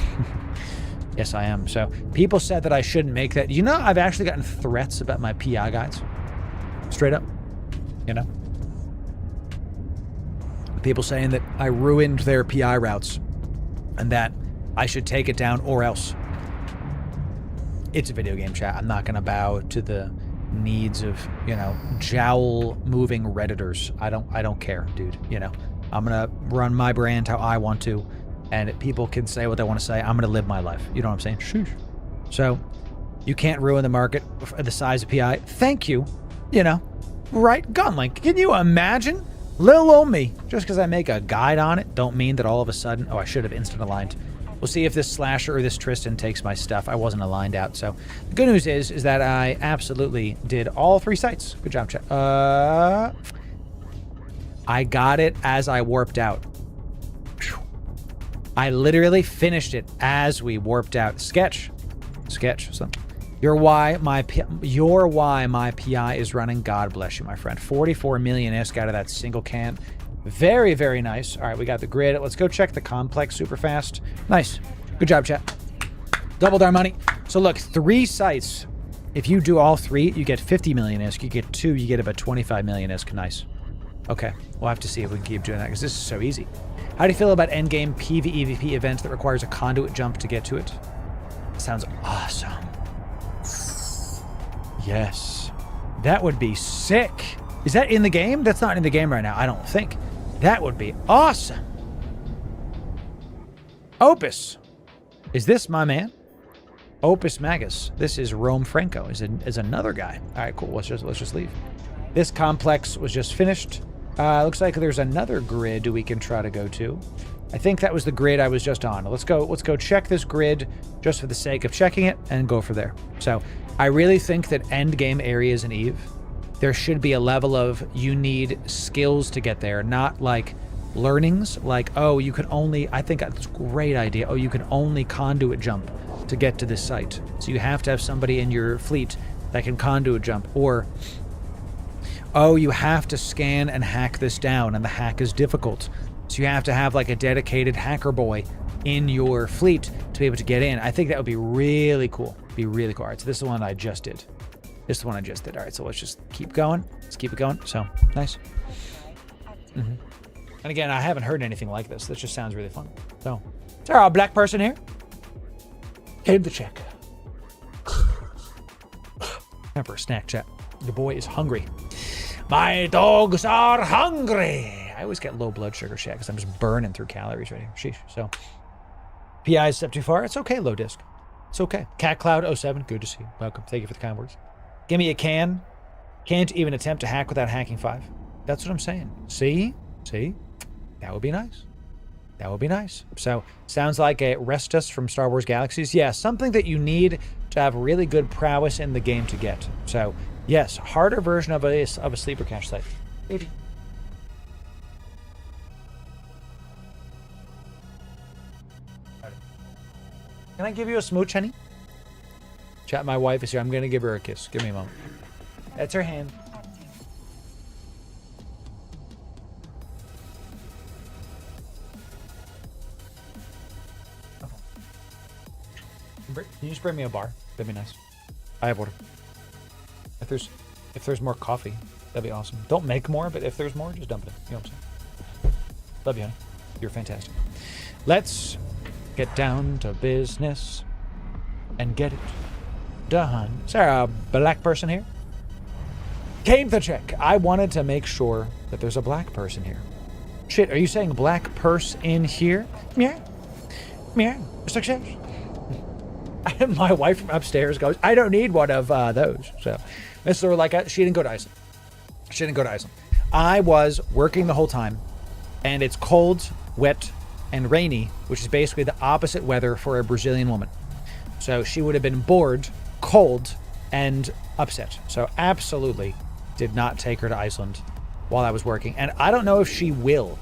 Yes, I am. So people said that I shouldn't make that. You know, I've actually gotten threats about my PI guides. Straight up. You know? People saying that I ruined their PI routes and that I should take it down or else. It's a video game, chat. I'm not going to bow to the needs of, you know, jowl-moving Redditors. I don't care, dude. You know, I'm going to run my brand how I want to, and people can say what they want to say. I'm going to live my life. You know what I'm saying? Sheesh. So you can't ruin the market for the size of PI. Thank you. You know, right? Gunlink. Can you imagine? Little old me. Just because I make a guide on it, don't mean that all of a sudden, oh, I should have instant aligned. We'll see if this Slasher or this Tristan takes my stuff. I wasn't aligned out. So the good news is that I absolutely did all 3 sites. Good job, chat. I got it as I warped out. I literally finished it as we warped out. Sketch. So you're why my PI is running. God bless you, my friend. 44 million ISK out of that single can. Very, very nice. All right, we got the grid. Let's go check the complex super fast. Nice. Good job, chat. Doubled our money. So look, 3 sites. If you do all 3, you get 50 million ISK. You get 2, you get about 25 million ISK. Nice. Okay, we'll have to see if we can keep doing that because this is so easy. How do you feel about endgame PvEVP events that requires a conduit jump to get to it? Sounds awesome. Yes. That would be sick. Is that in the game? That's not in the game right now, I don't think. That would be awesome. Opus. Is this my man? Opus Magus. This is Rome Franco. Is another guy. All right, cool. Let's just leave. This complex was just finished. Looks like there's another grid we can try to go to. I think that was the grid I was just on. Let's go check this grid just for the sake of checking it and go for there. So I really think that endgame areas in Eve, there should be a level of you need skills to get there, not like learnings, like, oh, you can only, I think that's a great idea. Oh, you can only conduit jump to get to this site. So you have to have somebody in your fleet that can conduit jump. Or, oh, you have to scan and hack this down, and the hack is difficult. So you have to have like a dedicated hacker boy in your fleet to be able to get in. I think that would be really cool. Be really cool. All right, so this is the one I just did. This is the one I just did. All right, so let's just keep going. Let's keep it going. So, nice. And again, I haven't heard anything like this. This just sounds really fun. So, is there a black person here? Came to check. Time for a snack, chat. The boy is hungry. My dogs are hungry. I always get low blood sugar, chat, because I'm just burning through calories right here. Sheesh. So, PI is step too far. It's okay, low disc. It's okay. Cat Cloud 07, good to see you. Welcome. Thank you for the kind words. Give me a can. Can't even attempt to hack without hacking 5. That's what I'm saying. See? That would be nice. That would be nice. So, sounds like a Restus from Star Wars Galaxies. Yeah, something that you need to have really good prowess in the game to get. So, yes, harder version of a sleeper cache site. Maybe. Can I give you a smooch, honey? Chat, my wife is here. I'm going to give her a kiss. Give me a moment. That's her hand. Can you just bring me a bar? That'd be nice. I have water. If there's more coffee, that'd be awesome. Don't make more, but if there's more, just dump it in. You know what I'm saying? Love you, honey. You're fantastic. Let's get down to business and get it done. Is there a black person here? Came to check. I wanted to make sure that there's a black person here. Shit, are you saying black purse in here? Yeah. Success. My wife from upstairs goes, I don't need one of those. So it's sort of like, she didn't go to Iceland. I was working the whole time, and it's cold, wet, and rainy, which is basically the opposite weather for a Brazilian woman. So she would have been bored, cold, and upset. So absolutely did not take her to Iceland while I was working. And I don't know if she will,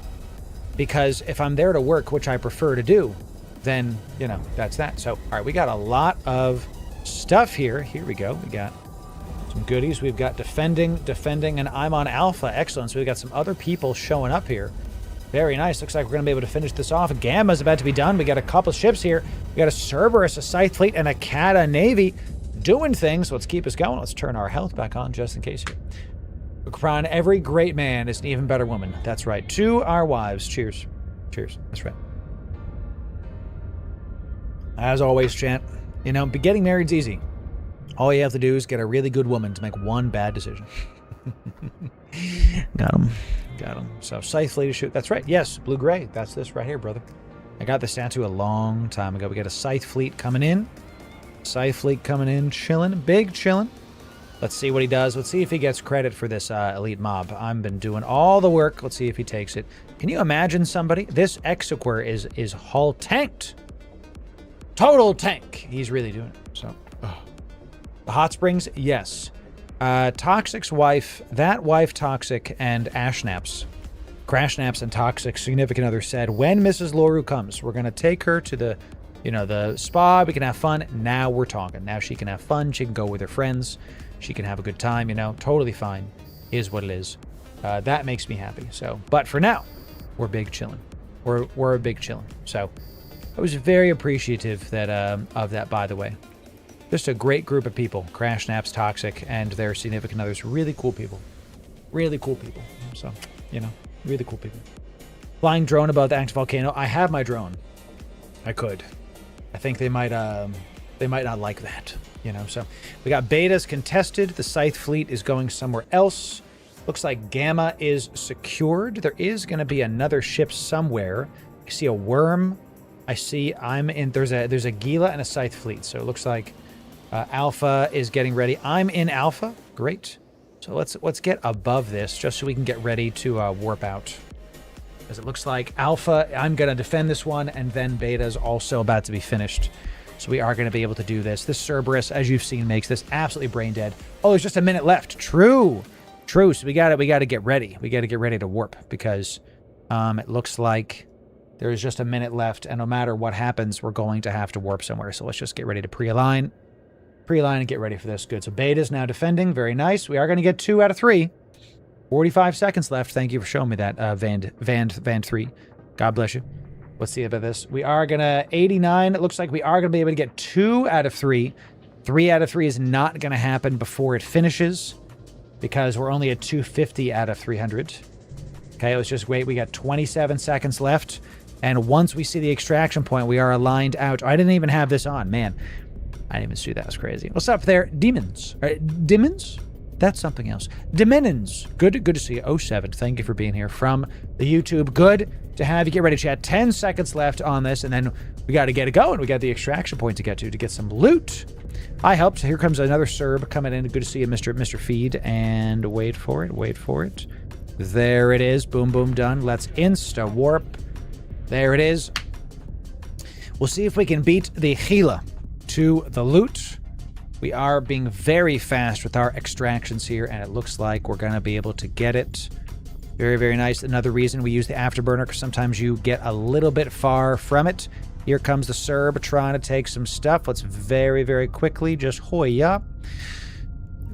because if I'm there to work, which I prefer to do, then, you know, that's that. So, all right, we got a lot of stuff here. Here we go. We got some goodies. We've got defending, and I'm on alpha. Excellent. So we got some other people showing up here. Very nice. Looks like we're going to be able to finish this off. Gamma's about to be done. We got a couple ships here. We got a Cerberus, a Scythe fleet, and a Cata Navy doing things. Let's keep us going. Let's turn our health back on just in case here. Ukran, every great man is an even better woman. That's right. To our wives. Cheers. Cheers. That's right. As always, chat, you know, getting married's easy. All you have to do is get a really good woman to make one bad decision. Got him. So, Scythe fleet to shoot. That's right. Yes, blue-gray. That's this right here, brother. I got this tattoo a long time ago. We got a Scythe fleet coming in. Chilling. Big chilling. Let's see what he does. Let's see if he gets credit for this elite mob. I've been doing all the work. Let's see if he takes it. Can you imagine somebody? This Exequer is hull tanked. Total tank. He's really doing it. So, the hot springs, yes. Toxic's wife, that wife Toxic, and Ashnaps, Crashnaps, and Toxic significant other said, when Mrs. Loru comes, we're gonna take her to the, you know, the spa. We can have fun. Now we're talking. Now she can have fun. She can go with her friends. She can have a good time. You know, totally fine. Is what it is. That makes me happy. So, but for now, we're big chilling. We're a big chilling. So. I was very appreciative that of that, by the way. Just a great group of people. Crash Naps, Toxic, and their significant others. Really cool people. So, you know, really cool people. Flying drone above the active volcano. I have my drone. I could. I think they might not like that, you know. So we got betas contested. The Scythe fleet is going somewhere else. Looks like Gamma is secured. There is going to be another ship somewhere. I see a worm I see I'm in, there's a Gila and a Scythe fleet. So it looks like Alpha is getting ready. I'm in Alpha. Great. So let's get above this just so we can get ready to warp out. Because it looks like Alpha, I'm going to defend this one, and then Beta is also about to be finished. So we are going to be able to do this. This Cerberus, as you've seen, makes this absolutely brain dead. Oh, there's just a minute left. True. So we got to get ready. We got to get ready to warp because it looks like there's just a minute left, and no matter what happens, we're going to have to warp somewhere. So let's just get ready to pre-align. Pre-align and get ready for this. Good. So Beta's now defending. Very nice. We are going to get 2 out of 3. 45 seconds left. Thank you for showing me that, Van 3. God bless you. Let's see about this. We are going to 89. It looks like we are going to be able to get 2 out of 3. 3 out of 3 is not going to happen before it finishes because we're only at 250 out of 300. Okay, let's just wait. We got 27 seconds left. And once we see the extraction point, we are aligned out. I didn't even have this on. Man, I didn't even see that. Was crazy. What's up there? Demons. Demons? That's something else. Dominins. Good to see you. 07. Thank you for being here from the YouTube. Good to have you. Get ready to chat. 10 seconds left on this, and then we got to get it going. We got the extraction point to get some loot. I helped. Here comes another Serb coming in. Good to see you, Mr. Feed. And wait for it. There it is. Boom, boom, done. Let's insta warp. There it is. We'll see if we can beat the Gila to the loot. We are being very fast with our extractions here, and it looks like we're going to be able to get it. Very, very nice. Another reason we use the afterburner, because sometimes you get a little bit far from it. Here comes the Serb trying to take some stuff. Let's very, very quickly just hoya.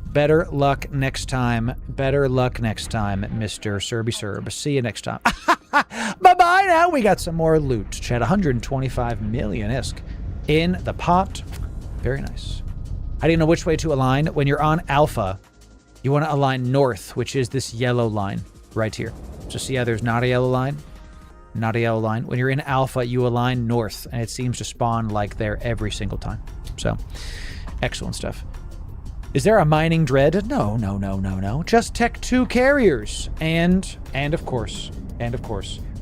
Better luck next time. Better luck next time, Mr. Serby Serb. See you next time. Bye-bye now. We got some more loot. Chat 125 million-isk in the pot. Very nice. I didn't know which way to align. When you're on Alpha, you want to align north, which is this yellow line right here. So see how there's not a yellow line? Not a yellow line. When you're in Alpha, you align north, and it seems to spawn like there every single time. So, excellent stuff. Is there a mining dread? No. Just Tech 2 carriers. And of course.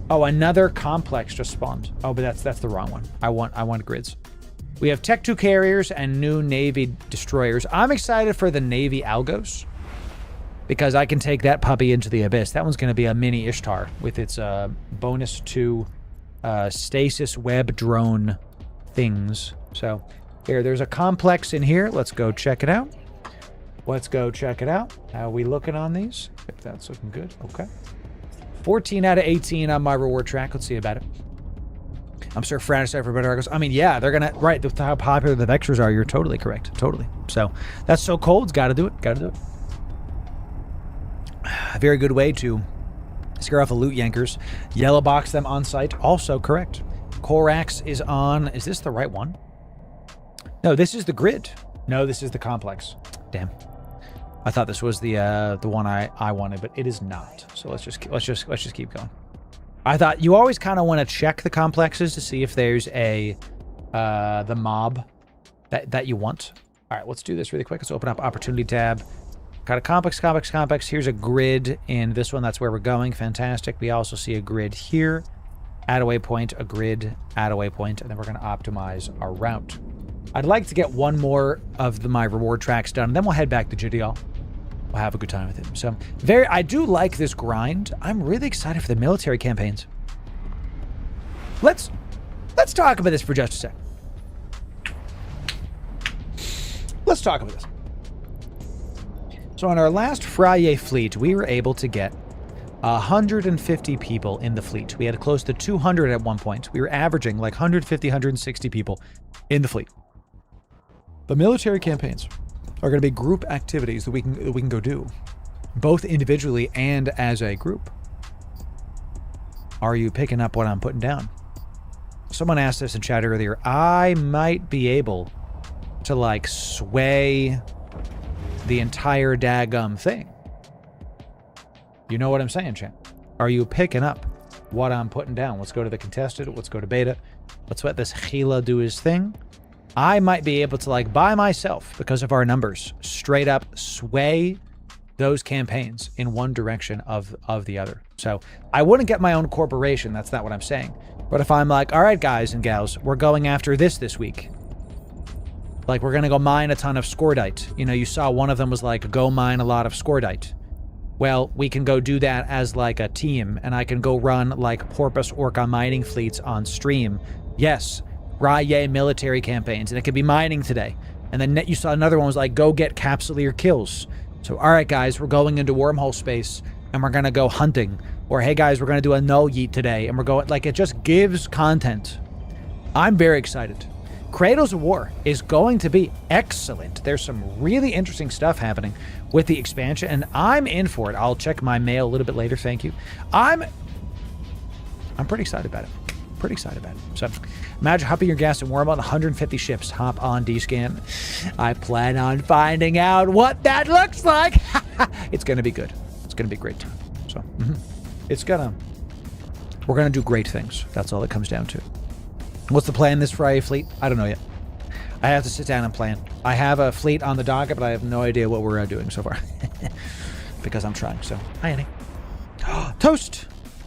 Oh, another complex just spawned. Oh, but that's the wrong one. I want grids. We have Tech 2 carriers and new Navy destroyers. I'm excited for the Navy Algos because I can take that puppy into the abyss. That one's going to be a mini Ishtar with its bonus to stasis web drone things. So there's a complex in here. Let's go check it out. How are we looking on these? If that's looking good. Okay. 14 out of 18 on my reward track. Let's see about it. I'm sure fratricide for better argos. I mean, yeah, they're gonna with how popular the vectors are. You're totally correct. Totally. So that's so cold. Got to do it. A very good way to scare off the loot yankers. Yellow box them on site. Also correct. Corax is on. Is this the right one? No, this is the grid. No, this is the complex. Damn. I thought this was the one I wanted, but it is not. So let's just keep going. I thought you always kind of want to check the complexes to see if there's the mob that you want. All right, let's do this really quick. Let's open up opportunity tab. Got a complex. Here's a grid in this one. That's where we're going. Fantastic. We also see a grid here. Add a waypoint, a grid, add a waypoint, and then we're going to optimize our route. I'd like to get one more of my reward tracks done, and then we'll head back to Gideon. We'll have a good time with it. So, I do like this grind. I'm really excited for the military campaigns. Let's talk about this for just a sec. Let's talk about this. So on our last Friday fleet, we were able to get 150 people in the fleet. We had close to 200 at one point. We were averaging like 150, 160 people in the fleet. The military campaigns are going to be group activities that we can go do, both individually and as a group. Are you picking up what I'm putting down? Someone asked this in chat earlier. I might be able to like sway the entire daggum thing. You know what I'm saying, chat? Are you picking up what I'm putting down? Let's go to the contested. Let's go to beta. Let's let this Gila do his thing. I might be able to, like, by myself, because of our numbers, straight up sway those campaigns in one direction of the other. So I wouldn't get my own corporation. That's not what I'm saying. But if I'm like, all right, guys and gals, we're going after this week. Like, we're going to go mine a ton of scordite. You know, you saw one of them was like, go mine a lot of scordite. Well, we can go do that as like a team, and I can go run like porpoise orca mining fleets on stream. Yes, Rye military campaigns, and it could be mining today. And then you saw another one was like, go get Capsuleer kills. So, all right, guys, we're going into wormhole space, and we're going to go hunting. Or, hey, guys, we're going to do a no yeet today, and we're going, like, it just gives content. I'm very excited. Cradles of War is going to be excellent. There's some really interesting stuff happening with the expansion, and I'm in for it. I'll check my mail a little bit later, thank you. I'm pretty excited about it. Pretty excited about it. So, imagine hopping your gas and warm on 150 ships. Hop on D-Scan. I plan on finding out what that looks like. It's going to be good. It's going to be a great time. So, we're going to do great things. That's all it comes down to. What's the plan this Friday, fleet? I don't know yet. I have to sit down and plan. I have a fleet on the docket, but I have no idea what we're doing so far. Because I'm trying, so. Hi, Annie. Toast!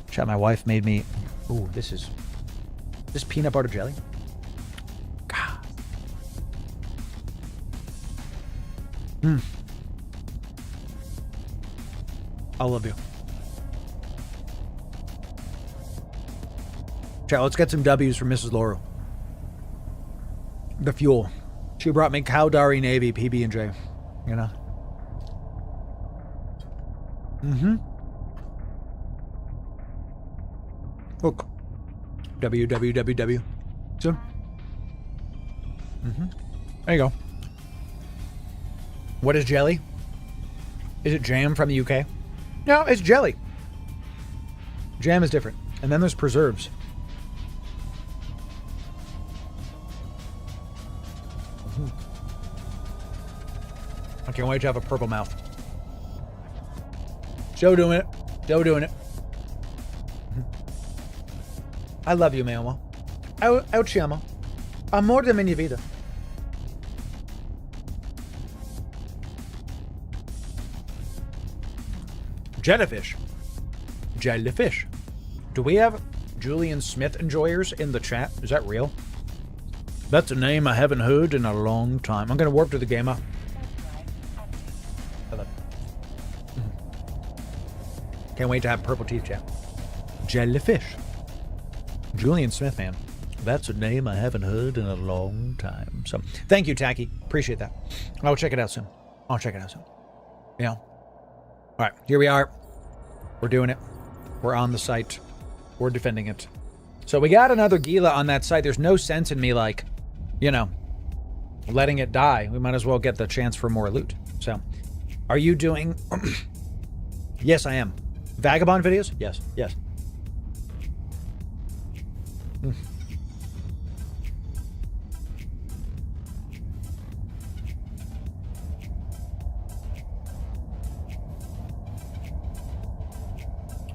Chat, my wife made me... Ooh, this peanut butter jelly. God. I love you. Chat, let's get some W's from Mrs. Loru. The fuel. She brought me Cowdari Navy PB&J. You know? Look. www. So. There you go. What is jelly? Is it jam from the UK? No, it's jelly. Jam is different. And then there's preserves. I can't wait to have a purple mouth. Still doing it. Still doing it. I love you, mi amor. Eu te amo. Amor de minha vida. Jellyfish. Jellyfish. Do we have Julian Smith enjoyers in the chat? Is that real? That's a name I haven't heard in a long time. I'm going to warp to the gamer. Can't wait to have purple teeth, chat. Jellyfish. Julian Smith, man. That's a name I haven't heard in a long time. So, thank you, Tacky. Appreciate that. I'll check it out soon. Yeah. All right, here we are. We're doing it. We're on the site. We're defending it. So we got another Gila on that site. There's no sense in me, like, you know, letting it die. We might as well get the chance for more loot. So, are you doing... Yes, I am. Vagabond videos? Yes.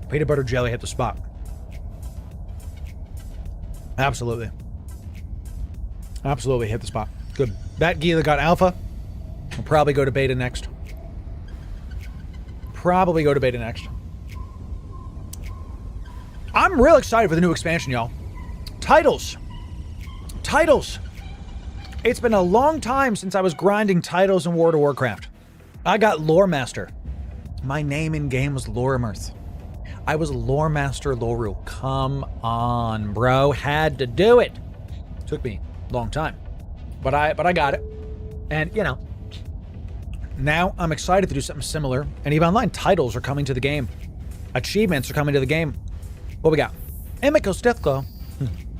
Peanut butter jelly hit the spot. Absolutely hit the spot. Good. That Gila got alpha. We'll probably go to beta next. I'm real excited for the new expansion, y'all. Titles. It's been a long time since I was grinding titles in World of Warcraft. I got Lore Master. My name in game was Loremirth. I was Lore Master Loru. Come on, bro. Had to do it. Took me a long time. But I got it. And, you know, now I'm excited to do something similar. And EVE Online titles are coming to the game. Achievements are coming to the game. What we got? Emiko's Deathglow.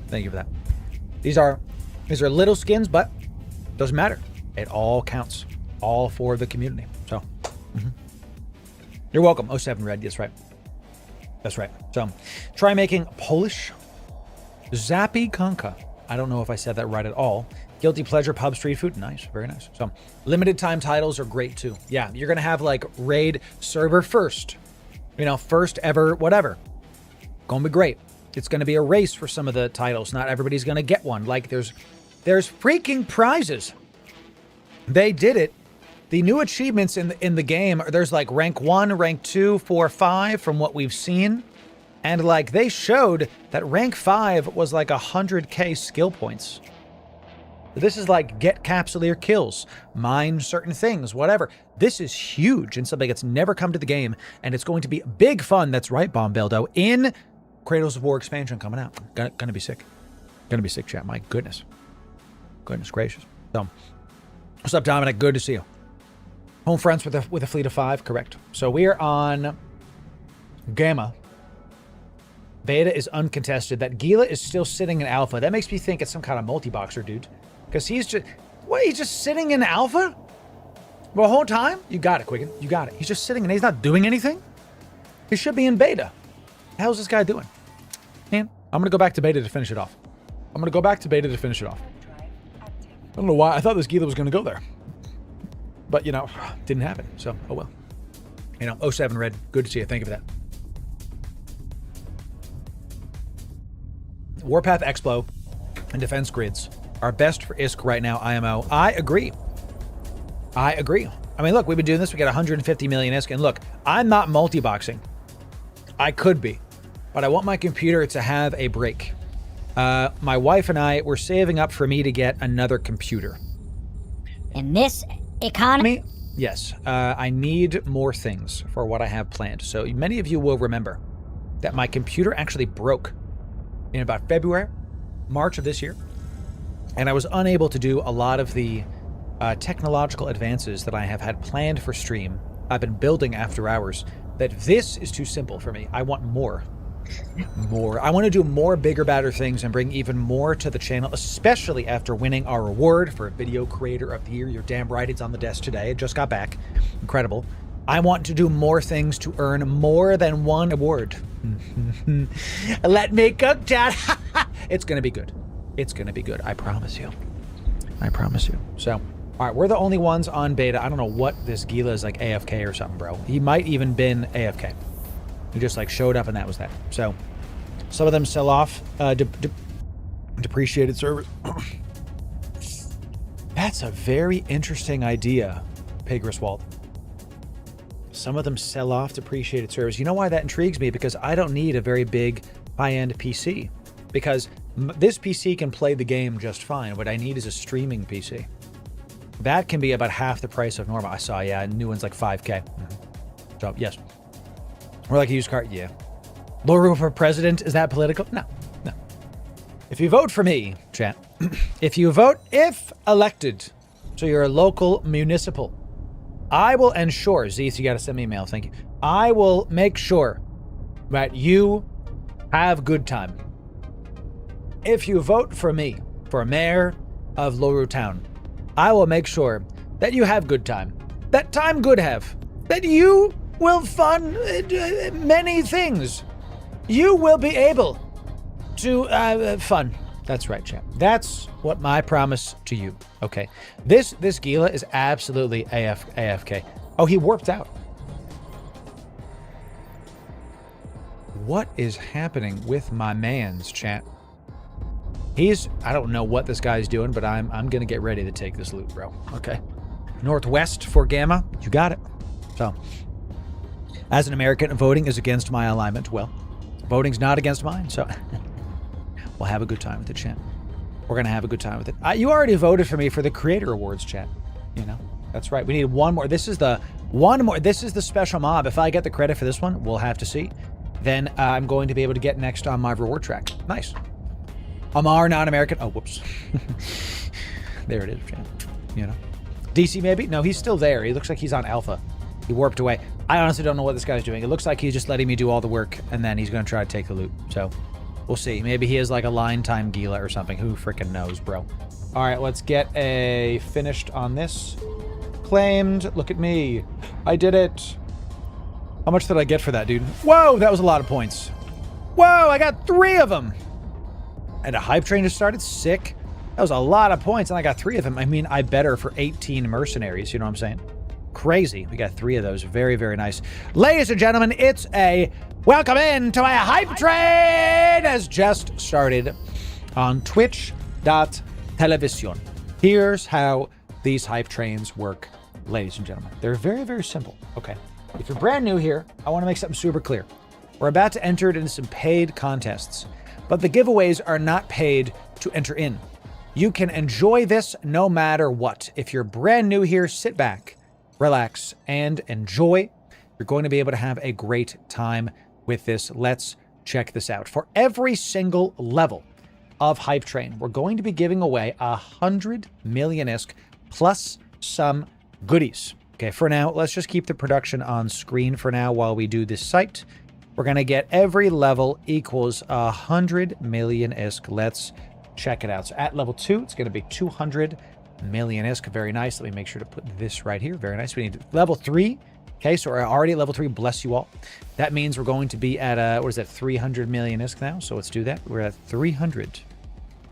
Thank you for that. These are little skins, but doesn't matter. It all counts. All for the community. So, You're welcome. 07 Red. That's right. So, try making Polish Zappy Konka. I don't know if I said that right at all. Guilty Pleasure Pub Street Food. Nice. Very nice. So, limited time titles are great too. Yeah, you're going to have like raid server first. You know, first ever whatever. Going to be great. It's going to be a race for some of the titles. Not everybody's going to get one. Like there's freaking prizes. They did it the new achievements in the game, there's like rank 1, rank 2, 4, 5 from what we've seen. And like they showed that rank 5 was like 100k skill points. This is like get Capsuleer kills, mine certain things, whatever. This is huge and something that's never come to the game, and it's going to be big fun. That's right, Bombeldo, in Cradles of War expansion coming out. Gonna be sick. Gonna be sick, chat. My goodness. Goodness gracious. So, what's up, Dominic? Good to see you. Home fronts with a fleet of 5, correct. So we are on Gamma. Beta is uncontested. That Gila is still sitting in Alpha. That makes me think it's some kind of multi-boxer, dude. Because he's just... What, he's just sitting in Alpha? The whole time? You got it, Quicken. You got it. He's just sitting and he's not doing anything? He should be in Beta. How's this guy doing? Man, I'm going to go back to Beta to finish it off. I don't know why. I thought this Gila was going to go there. But, you know, didn't happen. So, oh well. You know, 07 Red. Good to see you. Thank you for that. Warpath Explo and Defense Grids are best for ISK right now, IMO. I agree. I mean, look, we've been doing this. We got 150 million ISK. And look, I'm not multi-boxing. I could be. But I want my computer to have a break. My wife and I were saving up for me to get another computer. In this economy? Yes. I need more things for what I have planned. So many of you will remember that my computer actually broke in about February, March of this year. And I was unable to do a lot of the technological advances that I have had planned for stream. I've been building after hours. That this is too simple for me. I want more. I want to do more bigger, badder things and bring even more to the channel, especially after winning our award for Video Creator of the Year. You're damn right, it's on the desk today. It just got back. Incredible. I want to do more things to earn more than one award. Let me cook, Chad. It's going to be good. It's going to be good. I promise you. So, all right, we're the only ones on beta. I don't know what this Gila is, like AFK or something, bro. He might even been AFK. He just like showed up and that was that. So some of them sell off depreciated servers. That's a very interesting idea, Pigriswald. Some of them sell off depreciated servers. You know why that intrigues me? Because I don't need a very big high-end PC. Because this PC can play the game just fine. What I need is a streaming PC. That can be about half the price of normal. I saw, yeah, a new one's like 5K. So, yes. Or like a used car, yeah. Loru for president, is that political? No. If you vote for me, chat, if elected to your local municipal, I will ensure, Zeeth, you gotta send me a mail, thank you. I will make sure that you have good time. If you vote for me for mayor of Loru Town, I will make sure that you have good time. That time good have. That you will fund many things. You will be able to fund. That's right, champ. That's what my promise to you. Okay. This Gila is absolutely AFK. Oh, he warped out. What is happening with my man's chat? I don't know what this guy's doing, but I'm gonna get ready to take this loot, bro. Okay. Northwest for Gamma. You got it. So, as an American, voting is against my alignment. Well, voting's not against mine, so we'll have a good time with it, chat. We're gonna have a good time with it. You already voted for me for the Creator Awards, chat. You know, that's right. We need one more. This is the special mob. If I get the credit for this one, we'll have to see. Then I'm going to be able to get next on my reward track. Nice. Amar, non-American. Oh, whoops. There it is, chat. You know, DC maybe? No, he's still there. He looks like he's on Alpha. He warped away. I honestly don't know what this guy's doing. It looks like he's just letting me do all the work, and then he's going to try to take the loot. So, we'll see. Maybe he is like a line time Gila or something. Who freaking knows, bro? All right, let's get a finished on this. Claimed. Look at me. I did it. How much did I get for that, dude? Whoa, that was a lot of points. Whoa, I got 3 of them. And a hype train just started. Sick. That was a lot of points, and I got 3 of them. I mean, I bet her for 18 mercenaries. You know what I'm saying? Crazy. We got 3 of those. Very, very nice. Ladies and gentlemen, it's a welcome in to a hype train has just started on twitch.television. Here's how these hype trains work. ladies and gentlemen. They're very, very simple. Okay. If you're brand new here, I want to make something super clear. We're about to enter into some paid contests, but the giveaways are not paid to enter in. You can enjoy this no matter what. If you're brand new here, sit back, relax, and enjoy. You're going to be able to have a great time with this. Let's check this out. For every single level of Hype Train, we're going to be giving away 100 million-isk plus some goodies. Okay, for now, let's just keep the production on screen for now while we do this site. We're going to get every level equals 100 million-isk. Let's check it out. So at level 2, it's going to be 200 million-isk. Very nice. Let me make sure to put this right here. Very nice. We need level 3. Okay, so we're already at level 3. Bless you all. That means we're going to be at, what is that, 300 million-isk now. So let's do that. We're at 300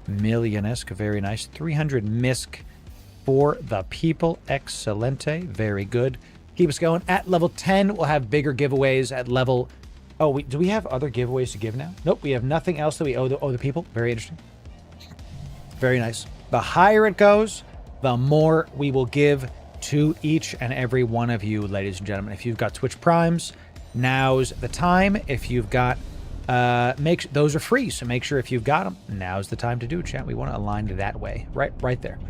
million-isk. Very nice. 300 misk for the people. Excelente. Very good. Keep us going. At level 10, we'll have bigger giveaways. At level... Oh, do we have other giveaways to give now? Nope, we have nothing else that we owe the people. Very interesting. Very nice. The higher it goes, the more we will give to each and every one of you, ladies and gentlemen. If you've got Twitch Primes, now's the time. If you've got... those are free, so make sure if you've got them, now's the time to do it, chat. We want to align it that way. Right there.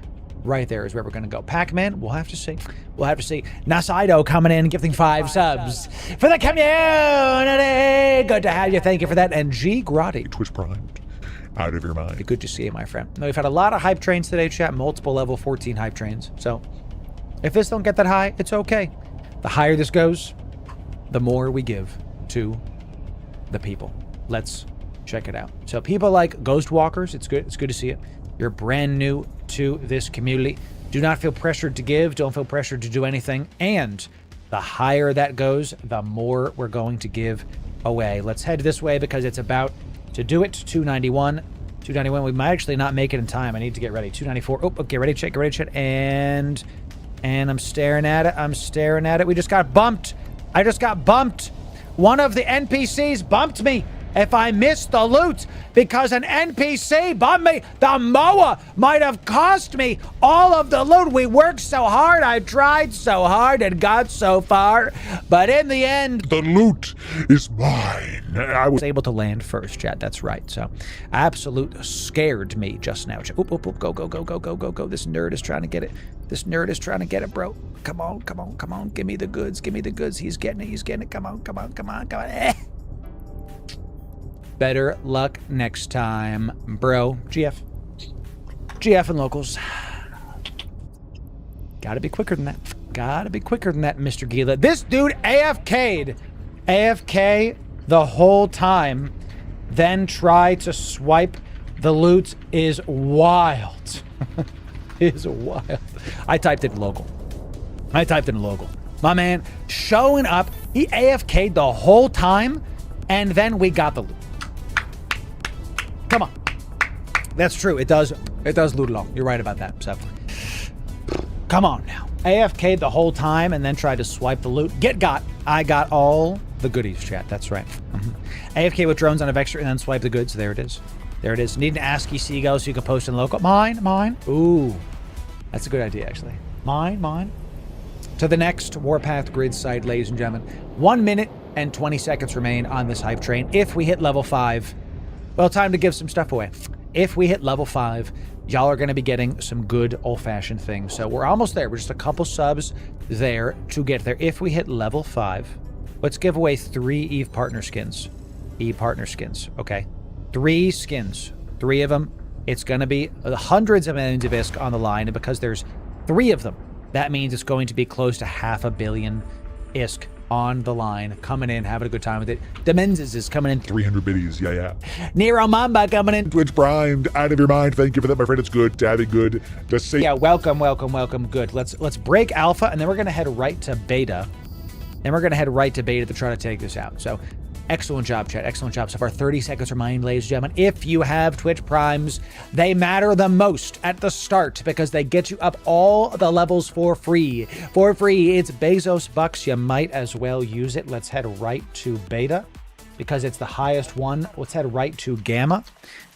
Right there is where we're going to go. Pac-Man, we'll have to see. We'll have to see. Nasaido coming in, gifting 5 subs for the community. Good to have you. Thank you for that. And G. Grotti. Twitch primed. Out of your mind. Good to see you, my friend. Now, we've had a lot of hype trains today, chat. Multiple level 14 hype trains. So if this don't get that high, it's okay. The higher this goes, the more we give to the people. Let's check it out. So people like Ghost Walkers, it's good. It's good to see it. You're brand new to this community. Do not feel pressured to give. Don't feel pressured to do anything. And the higher that goes, the more we're going to give away. Let's head this way because it's about to do it. 291. 291. We might actually not make it in time. I need to get ready. 294. Oh, okay. Ready, check. Ready, check. And I'm staring at it. I'm staring at it. We just got bumped. I just got bumped. One of the NPCs bumped me. If I missed the loot because an NPC bumped me, the MOA might have cost me all of the loot. We worked so hard, I tried so hard and got so far, but in the end, the loot is mine. I was able to land first, chat. That's right. So, absolute scared me just now. Oop, oop, oop, go, go, go, go, go, go, go. This nerd is trying to get it. This nerd is trying to get it, bro. Come on, come on, come on. Give me the goods. Give me the goods. He's getting it. He's getting it. Come on, come on, come on, come on. Better luck next time, bro. GF. GF and locals. Gotta be quicker than that. Gotta be quicker than that, Mr. Gila. This dude AFK'd. AFK the whole time. Then try to swipe the loot is wild. Is wild. I typed in local. My man showing up. He AFK'd the whole time. And then we got the loot. Come on. That's true. It does loot along. You're right about that. So, come on now. AFK'd the whole time and then tried to swipe the loot. I got all the goodies, chat. That's right. AFK with drones on a Vector and then swipe the goods. There it is. There it is. Need an ASCII seagull so you can post in local. Mine. Ooh. That's a good idea, actually. Mine. To the next Warpath grid site, ladies and gentlemen. 1 minute and 20 seconds remain on this hype train. If we hit level 5... Well, time to give some stuff away. If we hit level 5, y'all are going to be getting some good old-fashioned things. So we're almost there. We're just a couple subs there to get there. If we hit level 5, let's give away 3 Eve partner skins. Eve partner skins. Okay. 3 skins. 3 of them. It's going to be hundreds of millions of ISK on the line. And because there's 3 of them, that means it's going to be close to 500 million ISK on the line, coming in, having a good time with it. Demenzes is coming in. 300 biddies, yeah. Nero Mamba coming in. Twitch primed, out of your mind. Thank you for that, my friend. It's good to have it good to see. Yeah, welcome. Good. Let's break alpha, and then we're gonna head right to beta. To try to take this out. So, excellent job, chat. Excellent job so far. 30 seconds remain, ladies and gentlemen. If you have Twitch Primes, they matter the most at the start because they get you up all the levels for free. It's Bezos bucks. You might as well use it. Let's head right to beta because it's the highest one. Let's head right to gamma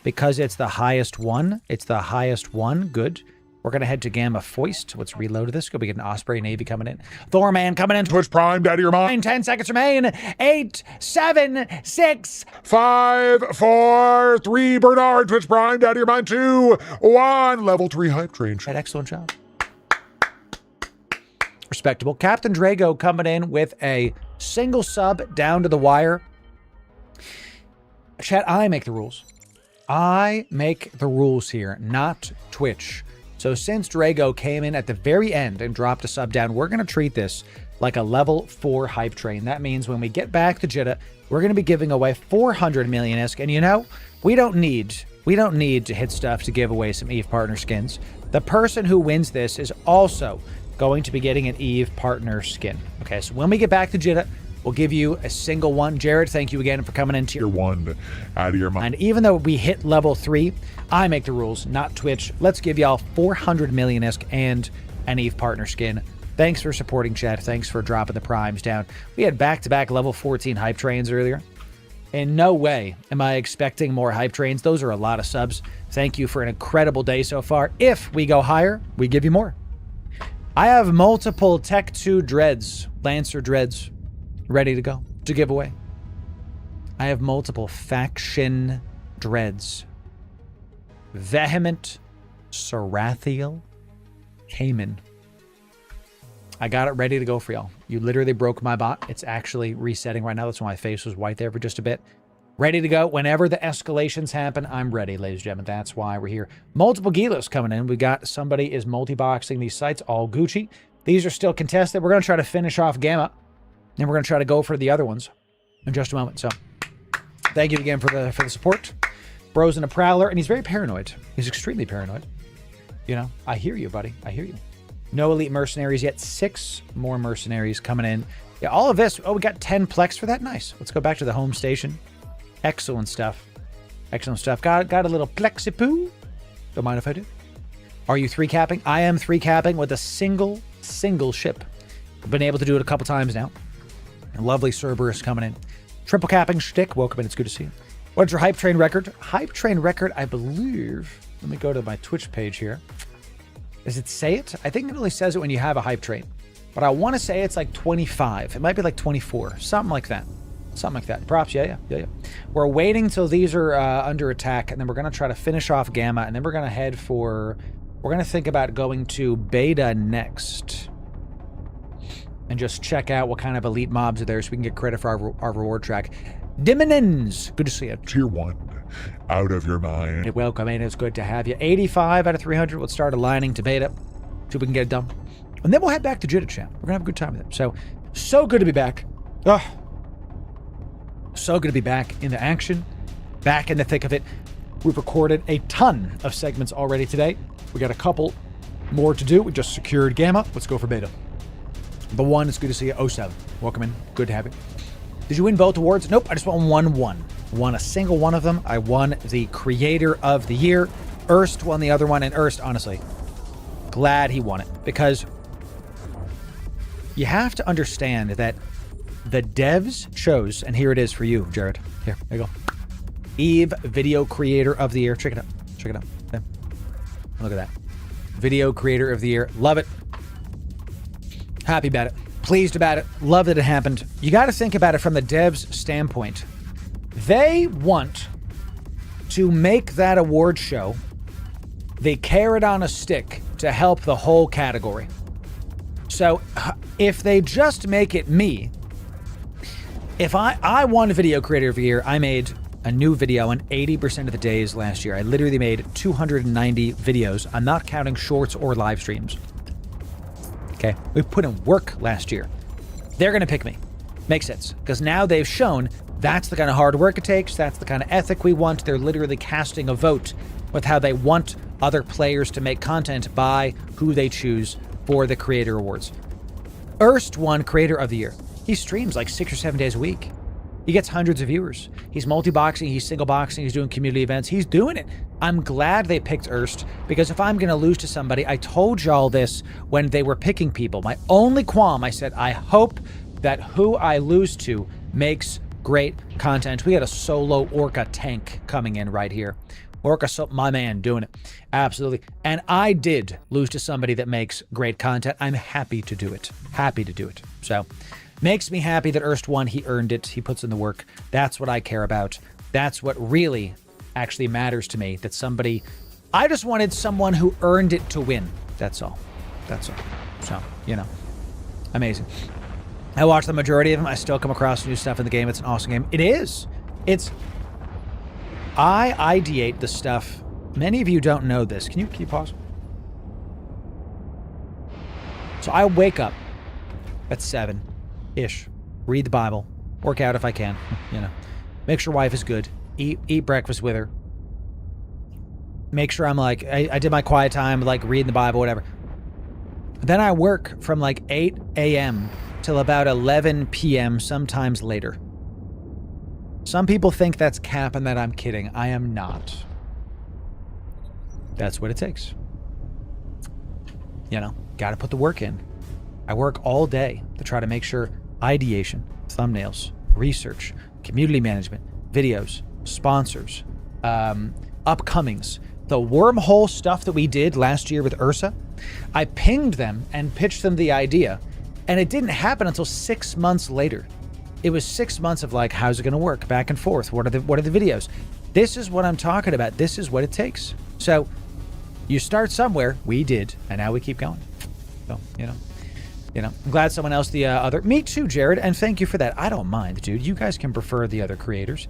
because it's the highest one. Good. We're going to head to Gamma Foist. Let's reload this. Go be getting Osprey Navy coming in. Thorman coming in. Twitch Prime, out of your mind. 10 seconds remain. 8, 7, 6. 5, 4, 3. Bernard, Twitch Prime, out of your mind. 2, 1. Level 3 hype train. Excellent job. Respectable. Captain Drago coming in with a single sub down to the wire. Chat, I make the rules. I make the rules here, not Twitch. So since Drago came in at the very end and dropped a sub down, we're going to treat this like a level 4 hype train. That means when we get back to Jitta, we're going to be giving away 400 million ISK. And you know, we don't need to hit stuff to give away some EVE partner skins. The person who wins this is also going to be getting an EVE partner skin. Okay, so when we get back to Jitta, we'll give you a single one. Jared, thank you again for coming into your one out of your mind. And even though we hit level 3, I make the rules, not Twitch. Let's give y'all 400 million ISK and an EVE partner skin. Thanks for supporting, chat. Thanks for dropping the primes down. We had back-to-back level 14 hype trains earlier. In no way am I expecting more hype trains. Those are a lot of subs. Thank you for an incredible day so far. If we go higher, we give you more. I have multiple Tech 2 dreads, Lancer dreads, ready to go to give away. I have multiple faction dreads. Vehement, Sarathiel, Cayman. I got it ready to go for y'all. You literally broke my bot. It's actually resetting right now. That's why my face was white there for just a bit. Ready to go. Whenever the escalations happen, I'm ready, ladies and gentlemen. That's why we're here. Multiple Gilos coming in. We got somebody is multi-boxing these sites, all Gucci. These are still contested. We're going to try to finish off Gamma. Then we're going to try to go for the other ones in just a moment. So thank you again for the support. Bro's in a Prowler, and he's very paranoid. He's extremely paranoid. You know, I hear you, buddy. I hear you. No elite mercenaries yet. 6 more mercenaries coming in. Yeah, all of this. Oh, we got 10 plex for that. Nice. Let's go back to the home station. Excellent stuff. Excellent stuff. Got a little plexipoo. Don't mind if I do. Are you 3-capping? I am 3-capping with a single ship. I've been able to do it a couple times now. And lovely Cerberus coming in. Triple capping shtick. Welcome in. It's good to see you. What's your hype train record? Hype train record, I believe. Let me go to my Twitch page here. Does it say it? I think it only says it when you have a hype train. But I want to say it's like 25. It might be like 24. Something like that. Something like that. Props. Yeah. We're waiting till these are under attack. And then we're going to try to finish off Gamma. And then we're going to head for... We're going to think about going to Beta next. And just check out what kind of elite mobs are there so we can get credit for our reward track. Diminens, good to see you. Tier 1, out of your mind. Hey, welcome in, it's good to have you. 85 out of 300, let's start aligning to Beta. See if we can get it done. And then we'll head back to Jitta Chat. We're gonna have a good time with it. So good to be back. Oh, so good to be back in the action, back in the thick of it. We've recorded a ton of segments already today. We got a couple more to do. We just secured Gamma. Let's go for Beta. The one, it's good to see you. 07, welcome in, good to have you. Did you win both awards? Nope, I just won one. Won a single one of them. I won the Creator of the Year. Erst won the other one, and Erst, honestly, glad he won it. Because you have to understand that the devs chose, and here it is for you, Jared. Here you go. EVE Video Creator of the Year. Check it out. Check it out. There. Look at that. Video Creator of the Year. Love it. Happy about it. Pleased about it. Love that it happened. You got to think about it from the devs' standpoint. They want to make that award show the carrot on a stick to help the whole category. So if they just make it me, if I won Video Creator of the Year, I made a new video on 80% of the days last year. I literally made 290 videos. I'm not counting shorts or live streams. Okay, we put in work last year. They're going to pick me. Makes sense. Because now they've shown that's the kind of hard work it takes. That's the kind of ethic we want. They're literally casting a vote with how they want other players to make content by who they choose for the Creator Awards. Erst won Creator of the Year. He streams like 6 or 7 days a week. He gets hundreds of viewers. He's multi-boxing, he's single-boxing, he's doing community events. He's doing it. I'm glad they picked Erst, because if I'm going to lose to somebody, I told y'all this when they were picking people. My only qualm, I said, I hope that who I lose to makes great content. We got a solo Orca tank coming in right here. Orca, my man, doing it. Absolutely. And I did lose to somebody that makes great content. I'm happy to do it. Happy to do it. So, makes me happy that Erst won. He earned it. He puts in the work. That's what I care about. That's what really actually matters to me. That somebody... I just wanted someone who earned it to win. That's all. That's all. So, you know. Amazing. I watched the majority of them. I still come across new stuff in the game. It's an awesome game. It is. It's... I ideate the stuff. Many of you don't know this. Can you pause? So I wake up at 7-ish, read the Bible, work out if I can, you know, make sure wife is good, eat breakfast with her, make sure I'm like, I did my quiet time, like reading the Bible, whatever. Then I work from like 8 a.m. till about 11 p.m., sometimes later. Some people think that's cap and that I'm kidding. I am not. That's what it takes. You know, got to put the work in. I work all day to try to make sure ideation, thumbnails, research, community management, videos, sponsors, upcomings, the wormhole stuff that we did last year with Ursa. I pinged them and pitched them the idea, and it didn't happen until 6 months later. It was 6 months of like, how's it going to work? Back and forth. What are the videos? This is what I'm talking about. This is what it takes. So you start somewhere. We did, and now we keep going. So, you know, I'm glad someone else, the other, me too, Jared. And thank you for that. I don't mind, dude. You guys can prefer the other creators.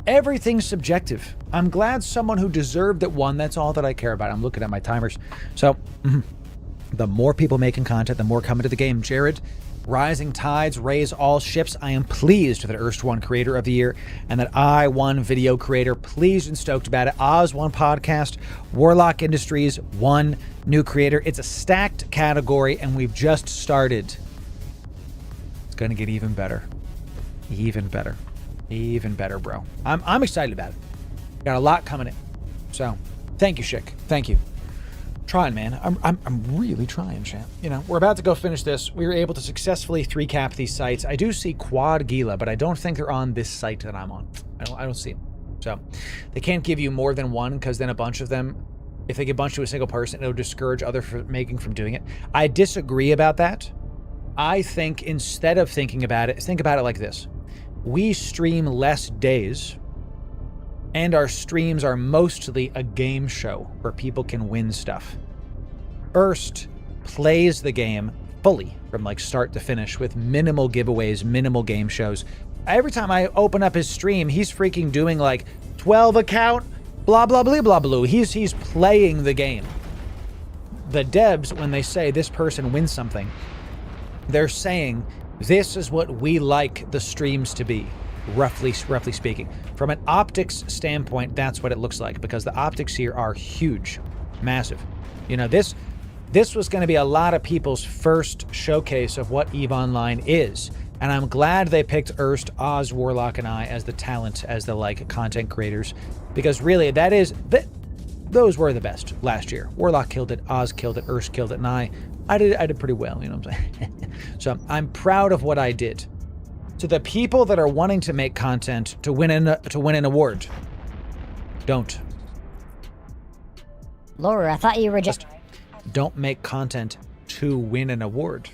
Everything's subjective. I'm glad someone who deserved it won. That's all that I care about. I'm looking at my timers. So the more people making content, the more coming to the game. Jared, rising tides raise all ships. I am pleased that Erst won Creator of the Year and that I won Video Creator. Pleased and stoked about it. Oz won Podcast. Warlock Industries won New Creator. It's a stacked category and we've just started. It's going to get even better. Even better. Even better, bro. I'm excited about it. Got a lot coming in. So, thank you, Schick. Thank you. Trying, man. I'm really trying, champ. You know, we're about to go finish this. We were able to successfully 3-cap these sites. I do see Quad Gila, but I don't think they're on this site that I'm on. I don't see them. So they can't give you more than one because then a bunch of them, if they give a bunch to a single person, it'll discourage other from doing it. I disagree about that. I think instead of thinking about it, think about it like this. We stream less days and our streams are mostly a game show where people can win stuff. Erst plays the game fully from like start to finish with minimal giveaways, minimal game shows. Every time I open up his stream, he's freaking doing like 12 account, blah, blah, blah, blah, blah. He's playing the game. The devs, when they say this person wins something, they're saying this is what we like the streams to be. Roughly speaking. From an optics standpoint, that's what it looks like because the optics here are huge, massive. You know, this was going to be a lot of people's first showcase of what EVE Online is. And I'm glad they picked Erst, Oz, Warlock, and I as the talent, as the like content creators, because really those were the best last year. Warlock killed it, Oz killed it, Erst killed it, and I did pretty well, you know what I'm saying? So I'm proud of what I did. To the people that are wanting to make content to win an award, don't. Loru, I thought you were just... Don't make content to win an award.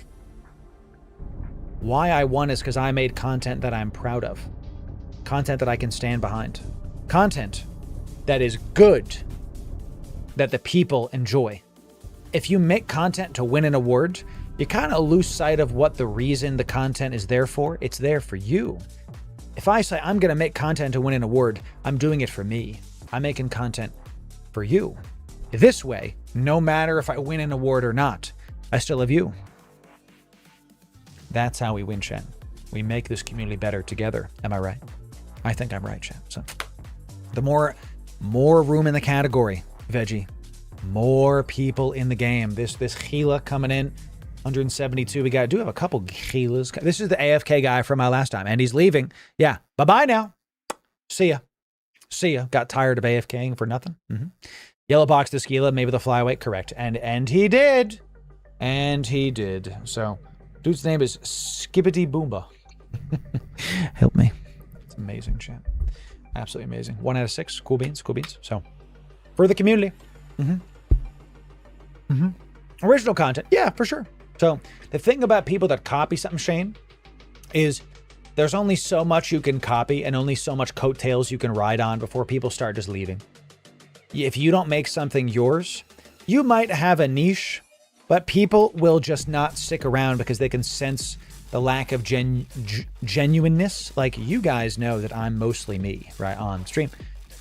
Why I won is because I made content that I'm proud of. Content that I can stand behind. Content that is good, that the people enjoy. If you make content to win an award, you kind of lose sight of what the reason the content is there for. It's there for you. If I say I'm going to make content to win an award, I'm doing it for me. I'm making content for you. This way, no matter if I win an award or not, I still have you. That's how we win, chat. We make this community better together. Am I right? I think I'm right, chat. So, the more room in the category, Veggie. More people in the game. This Gila coming in. 172. We do have a couple Gilas. This is the AFK guy from my last time, and he's leaving. Yeah. Bye-bye now. See ya. See ya. Got tired of AFKing for nothing. Yellow box this Gila, maybe the flyweight. Correct. And he did. And he did. So, dude's name is Skippity Boomba. Help me. Amazing, chat. Absolutely amazing. 1 out of 6. Cool beans. Cool beans. So, for the community. Original content. Yeah, for sure. So, the thing about people that copy something, Shane, is there's only so much you can copy and only so much coattails you can ride on before people start just leaving. If you don't make something yours, you might have a niche, but people will just not stick around because they can sense the lack of genuineness. Like, you guys know that I'm mostly me, right, on stream.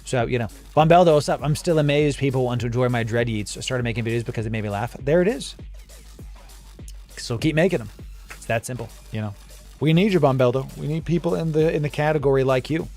So, you know, Bombeldo, what's up? I'm still amazed people want to enjoy my dread eats. I started making videos because it made me laugh. There it is. So keep making them. It's that simple, you know. We need you, Bombeldo. We need people in the category like you.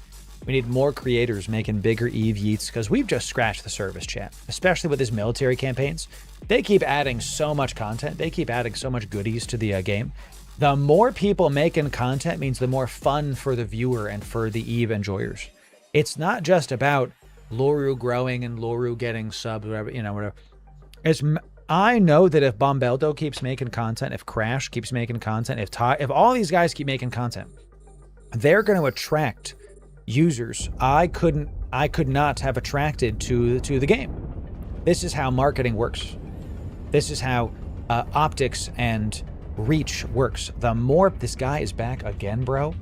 We need more creators making bigger Eve Yeets because we've just scratched the surface, chat. Especially with these military campaigns. They keep adding so much content. They keep adding so much goodies to the game. The more people making content means the more fun for the viewer and for the Eve enjoyers. It's not just about Loru growing and Loru getting subs, whatever, you know, whatever. I know that if Bombeldo keeps making content, if Crash keeps making content, if all these guys keep making content, they're going to attract users I could not have attracted to the game. This is how marketing works. This is how optics and reach works. The more this guy is back again, bro.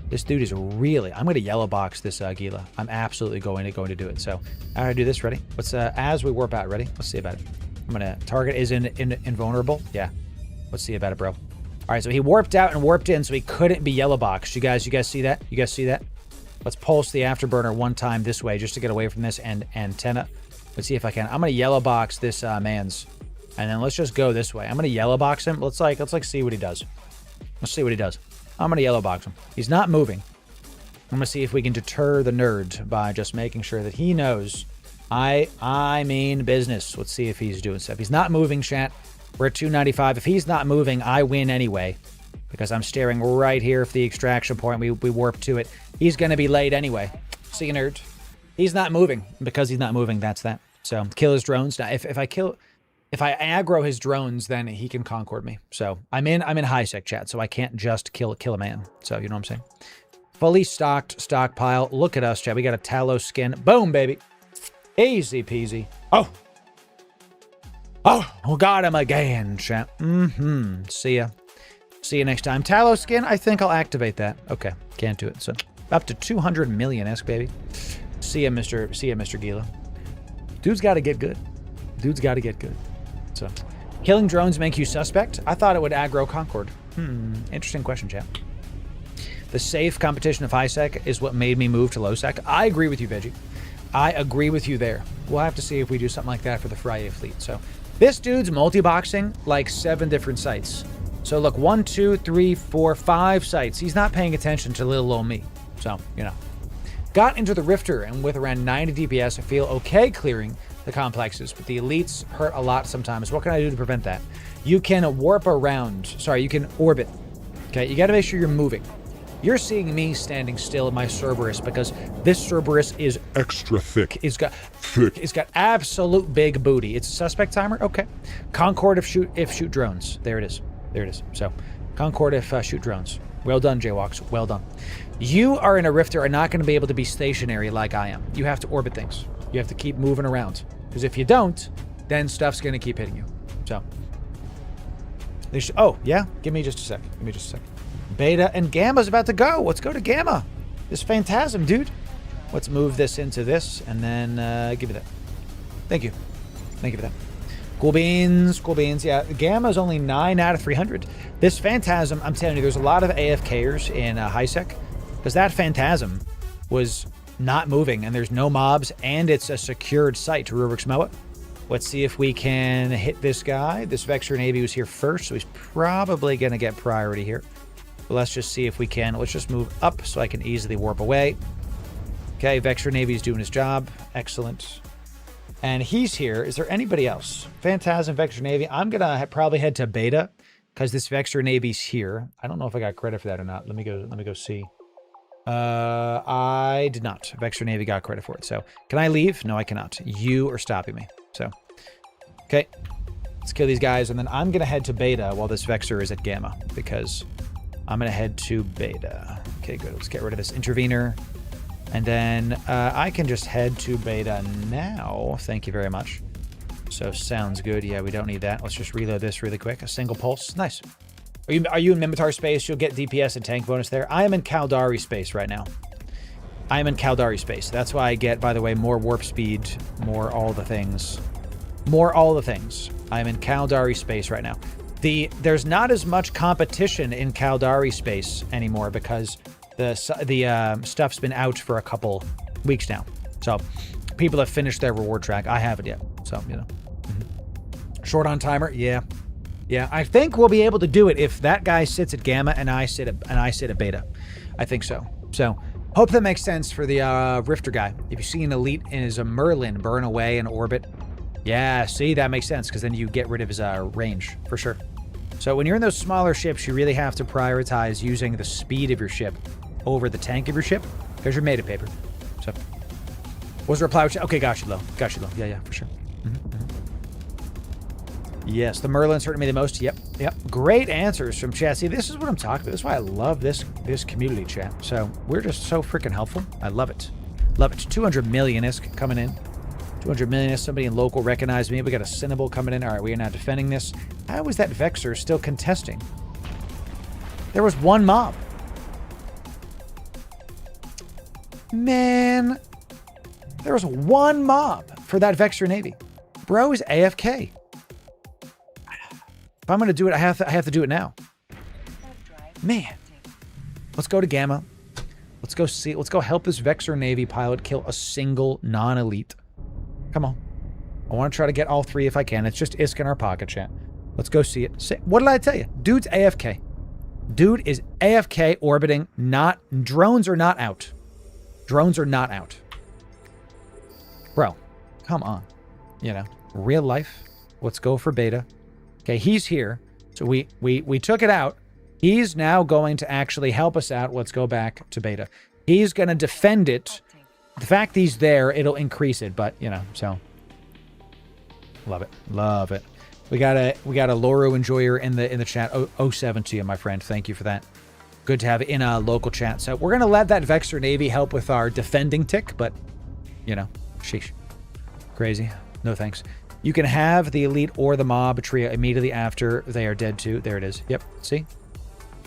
This dude is really... I'm going to yellow box this Gila. I'm absolutely going to do it. So, how do I do this? Ready? Let's as we warp out. Ready? Let's see about it. I'm going to... Target is invulnerable. Yeah. Let's see about it, bro. All right, so he warped out and warped in, so he couldn't be yellow boxed. You guys see that? You guys see that? Let's pulse the afterburner one time this way just to get away from this antenna. Let's see if I can. I'm going to yellow box this man's. And then let's just go this way. I'm going to yellow box him. Let's see what he does. Let's see what he does. I'm going to yellow box him. He's not moving. I'm going to see if we can deter the nerd by just making sure that he knows I mean business. Let's see if he's doing stuff. He's not moving, chat. We're at 295. If he's not moving, I win anyway. Because I'm staring right here for the extraction point. We warp to it. He's going to be late anyway. See you, nerd. He's not moving. Because he's not moving, that's that. So, kill his drones. Now, if I aggro his drones, then he can Concord me. So I'm in high sec, chat, so I can't just kill a man. So you know what I'm saying? Fully stocked stockpile. Look at us, chat. We got a tallow skin. Boom, baby. Easy peasy. Oh, got him again, chat. See ya. See you next time. Tallow skin. I think I'll activate that. Okay, can't do it. So up to 200 million, baby. See ya, Mr. Gila. Dude's got to get good. Dude's got to get good. So, killing drones make you suspect? I thought it would aggro Concord. Interesting question, chat. The safe competition of high sec is what made me move to low sec. I agree with you, Veggie. I agree with you there. We'll have to see if we do something like that for the Friday fleet. So, this dude's multi-boxing like 7 different sites. So, look, 1, 2, 3, 4, 5 sites. He's not paying attention to little old me. So, you know. Got into the Rifter, and with around 90 DPS, I feel okay clearing the complexes, but the elites hurt a lot sometimes. What can I do to prevent that? You can warp around. Sorry, you can orbit. Okay, you got to make sure you're moving. You're seeing me standing still in my Cerberus because this Cerberus is extra thick. It's got absolute big booty. It's a suspect timer. Okay. Concord if shoot drones. There it is. So, Concord if shoot drones. Well done, Jaywalks. Well done. You are in a Rifter are not going to be able to be stationary like I am. You have to orbit things. You have to keep moving around. Because if you don't, then stuff's going to keep hitting you. So. Oh, yeah? Give me just a sec. Beta and Gamma's about to go. Let's go to Gamma. This Phantasm, dude. Let's move this into this and then give me that. Thank you for that. Cool beans. Yeah, Gamma's only 9 out of 300. This Phantasm, I'm telling you, there's a lot of AFKers in high sec. Because that Phantasm was not moving and there's no mobs and it's a secured site to Rubrik's Moa. Let's see if we can hit this guy. This Vexor Navy was here first, so he's probably going to get priority here. But let's just see if we can. Let's just move up so I can easily warp away. Okay, Vexor Navy's doing his job. Excellent. And he's here. Is there anybody else? Phantasm, Vexor Navy. I'm going to probably head to beta because this Vexor Navy's here. I don't know if I got credit for that or not. Let me go see. I did not. Vexor Navy got credit for it. So, can I leave? No, I cannot. You are stopping me. So, okay. Let's kill these guys, and then I'm going to head to beta while this Vexor is at Gamma, because I'm going to head to beta. Okay, good. Let's get rid of this intervener. And then I can just head to beta now. Thank you very much. So sounds good. Yeah, we don't need that. Let's just reload this really quick. A single pulse. Nice. Are you in Mimitar space? You'll get DPS and tank bonus there. I am in Caldari space right now. I am in Caldari space. That's why I get, by the way, more warp speed, more all the things. More all the things. I am in Caldari space right now. There's not as much competition in Caldari space anymore because the stuff's been out for a couple weeks now. So people have finished their reward track. I haven't yet. So, you know. Short on timer? Yeah. Yeah, I think we'll be able to do it if that guy sits at Gamma and I sit at Beta. I think so. So, hope that makes sense for the Rifter guy. If you see an elite and is a Merlin burn away in orbit, yeah, see, that makes sense because then you get rid of his range for sure. So when you're in those smaller ships, you really have to prioritize using the speed of your ship over the tank of your ship because you're made of paper. So, was there a reply? Okay, got you low. Got you low. Yeah, for sure. Yes, the Merlins hurt me the most. Yep. Great answers from chat. See, this is what I'm talking about. This is why I love this community chat. So we're just so freaking helpful. I love it. Love it. 200 million-isk coming in. 200 million-isk. Somebody in local recognized me. We got a Cinnable coming in. All right, we are now defending this. How is that Vexer still contesting? There was one mob. Man. There was one mob for that Vexer Navy. Bro is AFK. If I'm going to do it, I have to do it now. Man. Let's go to Gamma. Let's go help this Vexer Navy pilot kill a single non-elite. Come on. I want to try to get all three if I can. It's just ISK in our pocket, chat. Let's go see it. What did I tell you? Dude's AFK. Dude is AFK orbiting. Drones are not out. Drones are not out. Bro, come on. You know, real life. Let's go for beta. Okay, he's here. So we took it out. He's now going to actually help us out. Let's go back to beta. He's going to defend it. The fact he's there, it'll increase it, but you know, so love it. Love it. We got a Loru enjoyer in the chat. 07 to you, my friend. Thank you for that. Good to have it in a local chat. So we're going to let that Vexer Navy help with our defending tick, but you know, sheesh. Crazy. No thanks. You can have the elite or the mob trio immediately after they are dead too. There it is. Yep. See?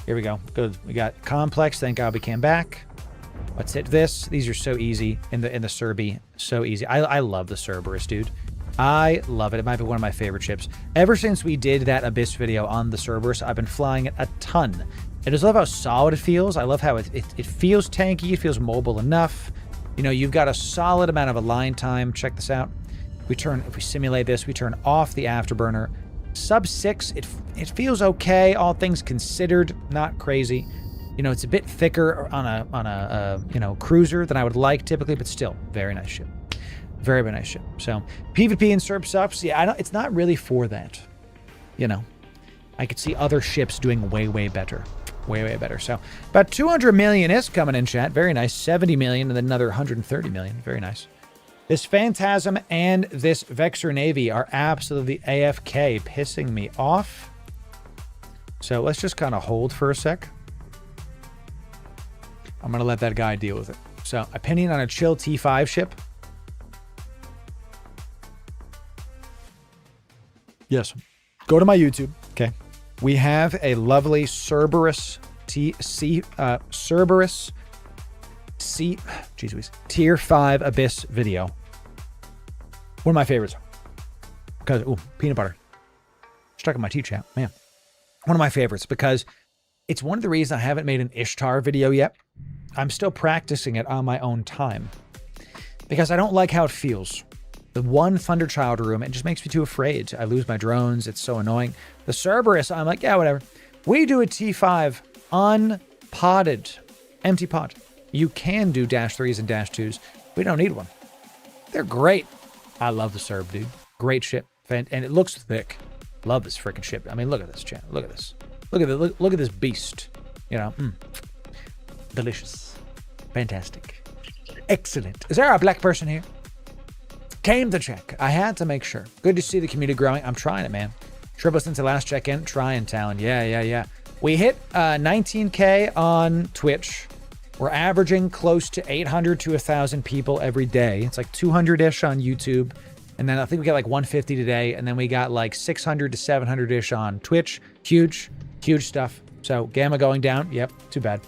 Here we go. Good. We got complex. Thank God we came back. Let's hit this. These are so easy in the Serbi. So easy. I love the Cerberus, dude. I love it. It might be one of my favorite ships. Ever since we did that Abyss video on the Cerberus, I've been flying it a ton. I just love how solid it feels. I love how it feels tanky. It feels mobile enough. You know, you've got a solid amount of align time. Check this out. If we simulate this, we turn off the afterburner. Sub 6, it feels okay, all things considered, not crazy. You know, it's a bit thicker on a you know, cruiser than I would like typically, but still, very nice ship. Very, very nice ship. So, PvP and Serb subs, yeah, it's not really for that. You know, I could see other ships doing way, way better. Way, way better. So, about 200 million is coming in, chat. Very nice. 70 million and then another 130 million. Very nice. This Phantasm and this Vexer Navy are absolutely AFK, pissing me off. So let's just kind of hold for a sec. I'm going to let that guy deal with it. So, opinion on a chill T5 ship? Yes. Go to my YouTube. Okay. We have a lovely Cerberus Cerberus Tier 5 Abyss video. One of my favorites. Because, ooh, peanut butter. Stuck in my teeth, chat. Man. One of my favorites because it's one of the reasons I haven't made an Ishtar video yet. I'm still practicing it on my own time. Because I don't like how it feels. The one Thunderchild room, it just makes me too afraid. I lose my drones. It's so annoying. The Cerberus, I'm like, yeah, whatever. We do a T5 unpodded. Empty pod. You can do -3s and -2s. We don't need one. They're great. I love the Serb, dude. Great ship. And it looks thick. Love this freaking ship. I mean, look at this, chat. Look at this. Look at this beast. You know, delicious. Fantastic. Excellent. Is there a black person here? Came to check. I had to make sure. Good to see the community growing. I'm trying it, man. Triple since the last check-in. Trying, Talon. Yeah. We hit 19K on Twitch. We're averaging close to 800 to 1,000 people every day. It's like 200-ish on YouTube. And then I think we got like 150 today. And then we got like 600 to 700-ish on Twitch. Huge, huge stuff. So Gamma going down. Yep, too bad.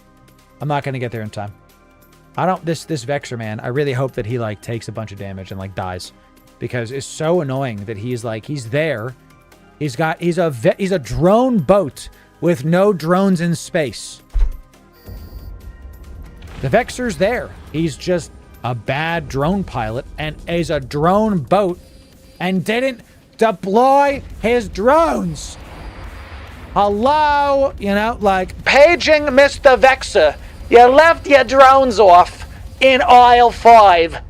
I'm not going to get there in time. This Vexer, man, I really hope that he like takes a bunch of damage and like dies. Because it's so annoying that he's there. He's a drone boat with no drones in space. The Vexer's there. He's just a bad drone pilot and is a drone boat and didn't deploy his drones. Hello? You know, like, paging Mr. Vexer. You left your drones off in aisle 5.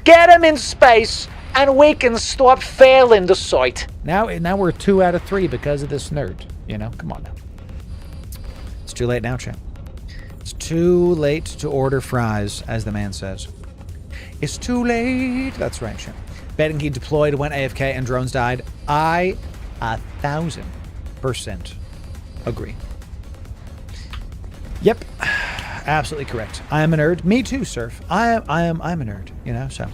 Get him in space and we can stop failing the site. Now we're 2 out of 3 because of this nerd. You know, come on now. It's too late now, champ. It's too late to order fries, as the man says. It's too late. That's right, champ. Betting he deployed, went AFK, and drones died. I 1,000% agree. Yep. Absolutely correct. I am a nerd. Me too, Surf. I'm a nerd, you know, so.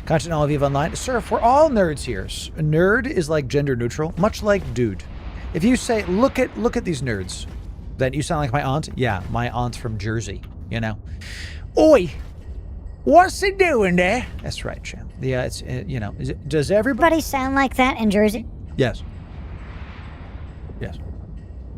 Content all of you online. Surf, we're all nerds here. A nerd is like gender neutral, much like dude. If you say, look at these nerds, then you sound like my aunt. Yeah, my aunt's from Jersey, you know. Oi, what's he doing there? That's right, champ. Yeah, it's, you know, does everybody sound like that in Jersey? Yes. Yes.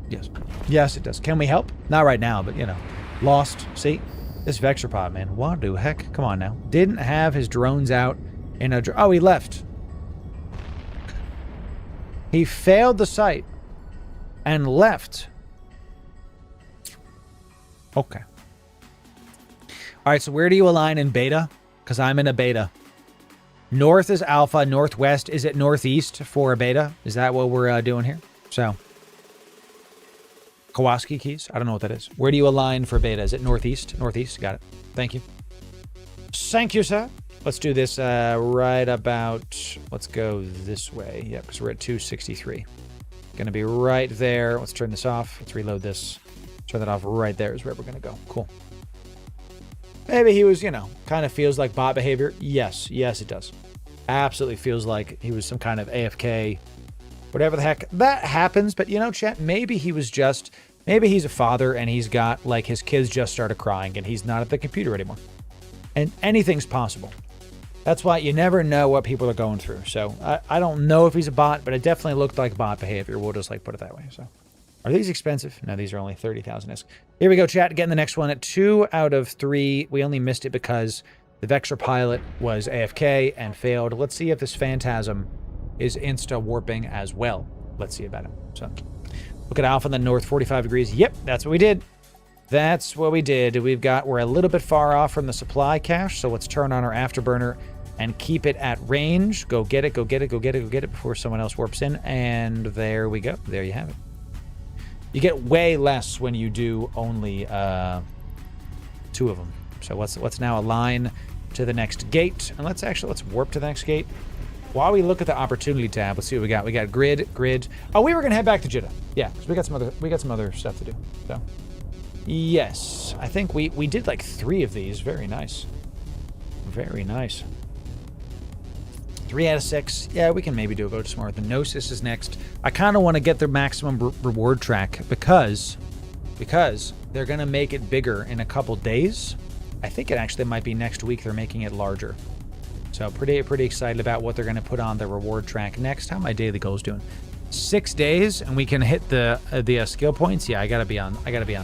Yes. Yes, it does. Can we help? Not right now, but, you know. Lost. See? This Vexer pod, man. What the heck? Come on now. Didn't have his drones out in a... Oh, he left. He failed the site and left. Okay. All right, so where do you align in beta? Because I'm in a beta. North is alpha. Northwest is it northeast for a beta? Is that what we're doing here? So... Kowalski keys? I don't know what that is. Where do you align for beta? Is it northeast? Northeast. Got it. Thank you. Thank you, sir. Let's do this right about... Let's go this way. Yep, because we're at 263. Going to be right there. Let's turn this off. Let's reload this. Turn that off right there is where we're going to go. Cool. Maybe he was, you know, kind of feels like bot behavior. Yes. Yes, it does. Absolutely feels like he was some kind of AFK... Whatever the heck. That happens, but you know, chat, maybe he was just... Maybe he's a father and he's got, like, his kids just started crying and he's not at the computer anymore. And anything's possible. That's why you never know what people are going through. So, I don't know if he's a bot, but it definitely looked like bot behavior. We'll just, like, put it that way. So, are these expensive? No, these are only 30,000 ISK. Here we go, chat. Getting the next one at 2 out of 3. We only missed it because the Vexer pilot was AFK and failed. Let's see if this Phantasm... is insta-warping as well. Let's see about him. So, look at Alpha in the north, 45 degrees. Yep, that's what we did. That's what we did. We're a little bit far off from the supply cache, so let's turn on our afterburner and keep it at range. Go get it, go get it, go get it, go get it before someone else warps in. And there we go. There you have it. You get way less when you do only 2 of them. So let's now align to the next gate. And let's warp to the next gate. While we look at the opportunity tab, let's see what we got. We got grid. Oh, we were gonna head back to Jeddah. Yeah, because we got some other stuff to do. So, yes, I think we did like 3 of these. Very nice. Very nice. 3 out of 6. Yeah, we can maybe do a go to tomorrow. The Gnosis is next. I kind of want to get their maximum reward track because they're gonna make it bigger in a couple days. I think it actually might be next week. They're making it larger. So pretty excited about what they're going to put on the reward track next. How my daily goals doing? 6 days, and we can hit the skill points. Yeah, I gotta be on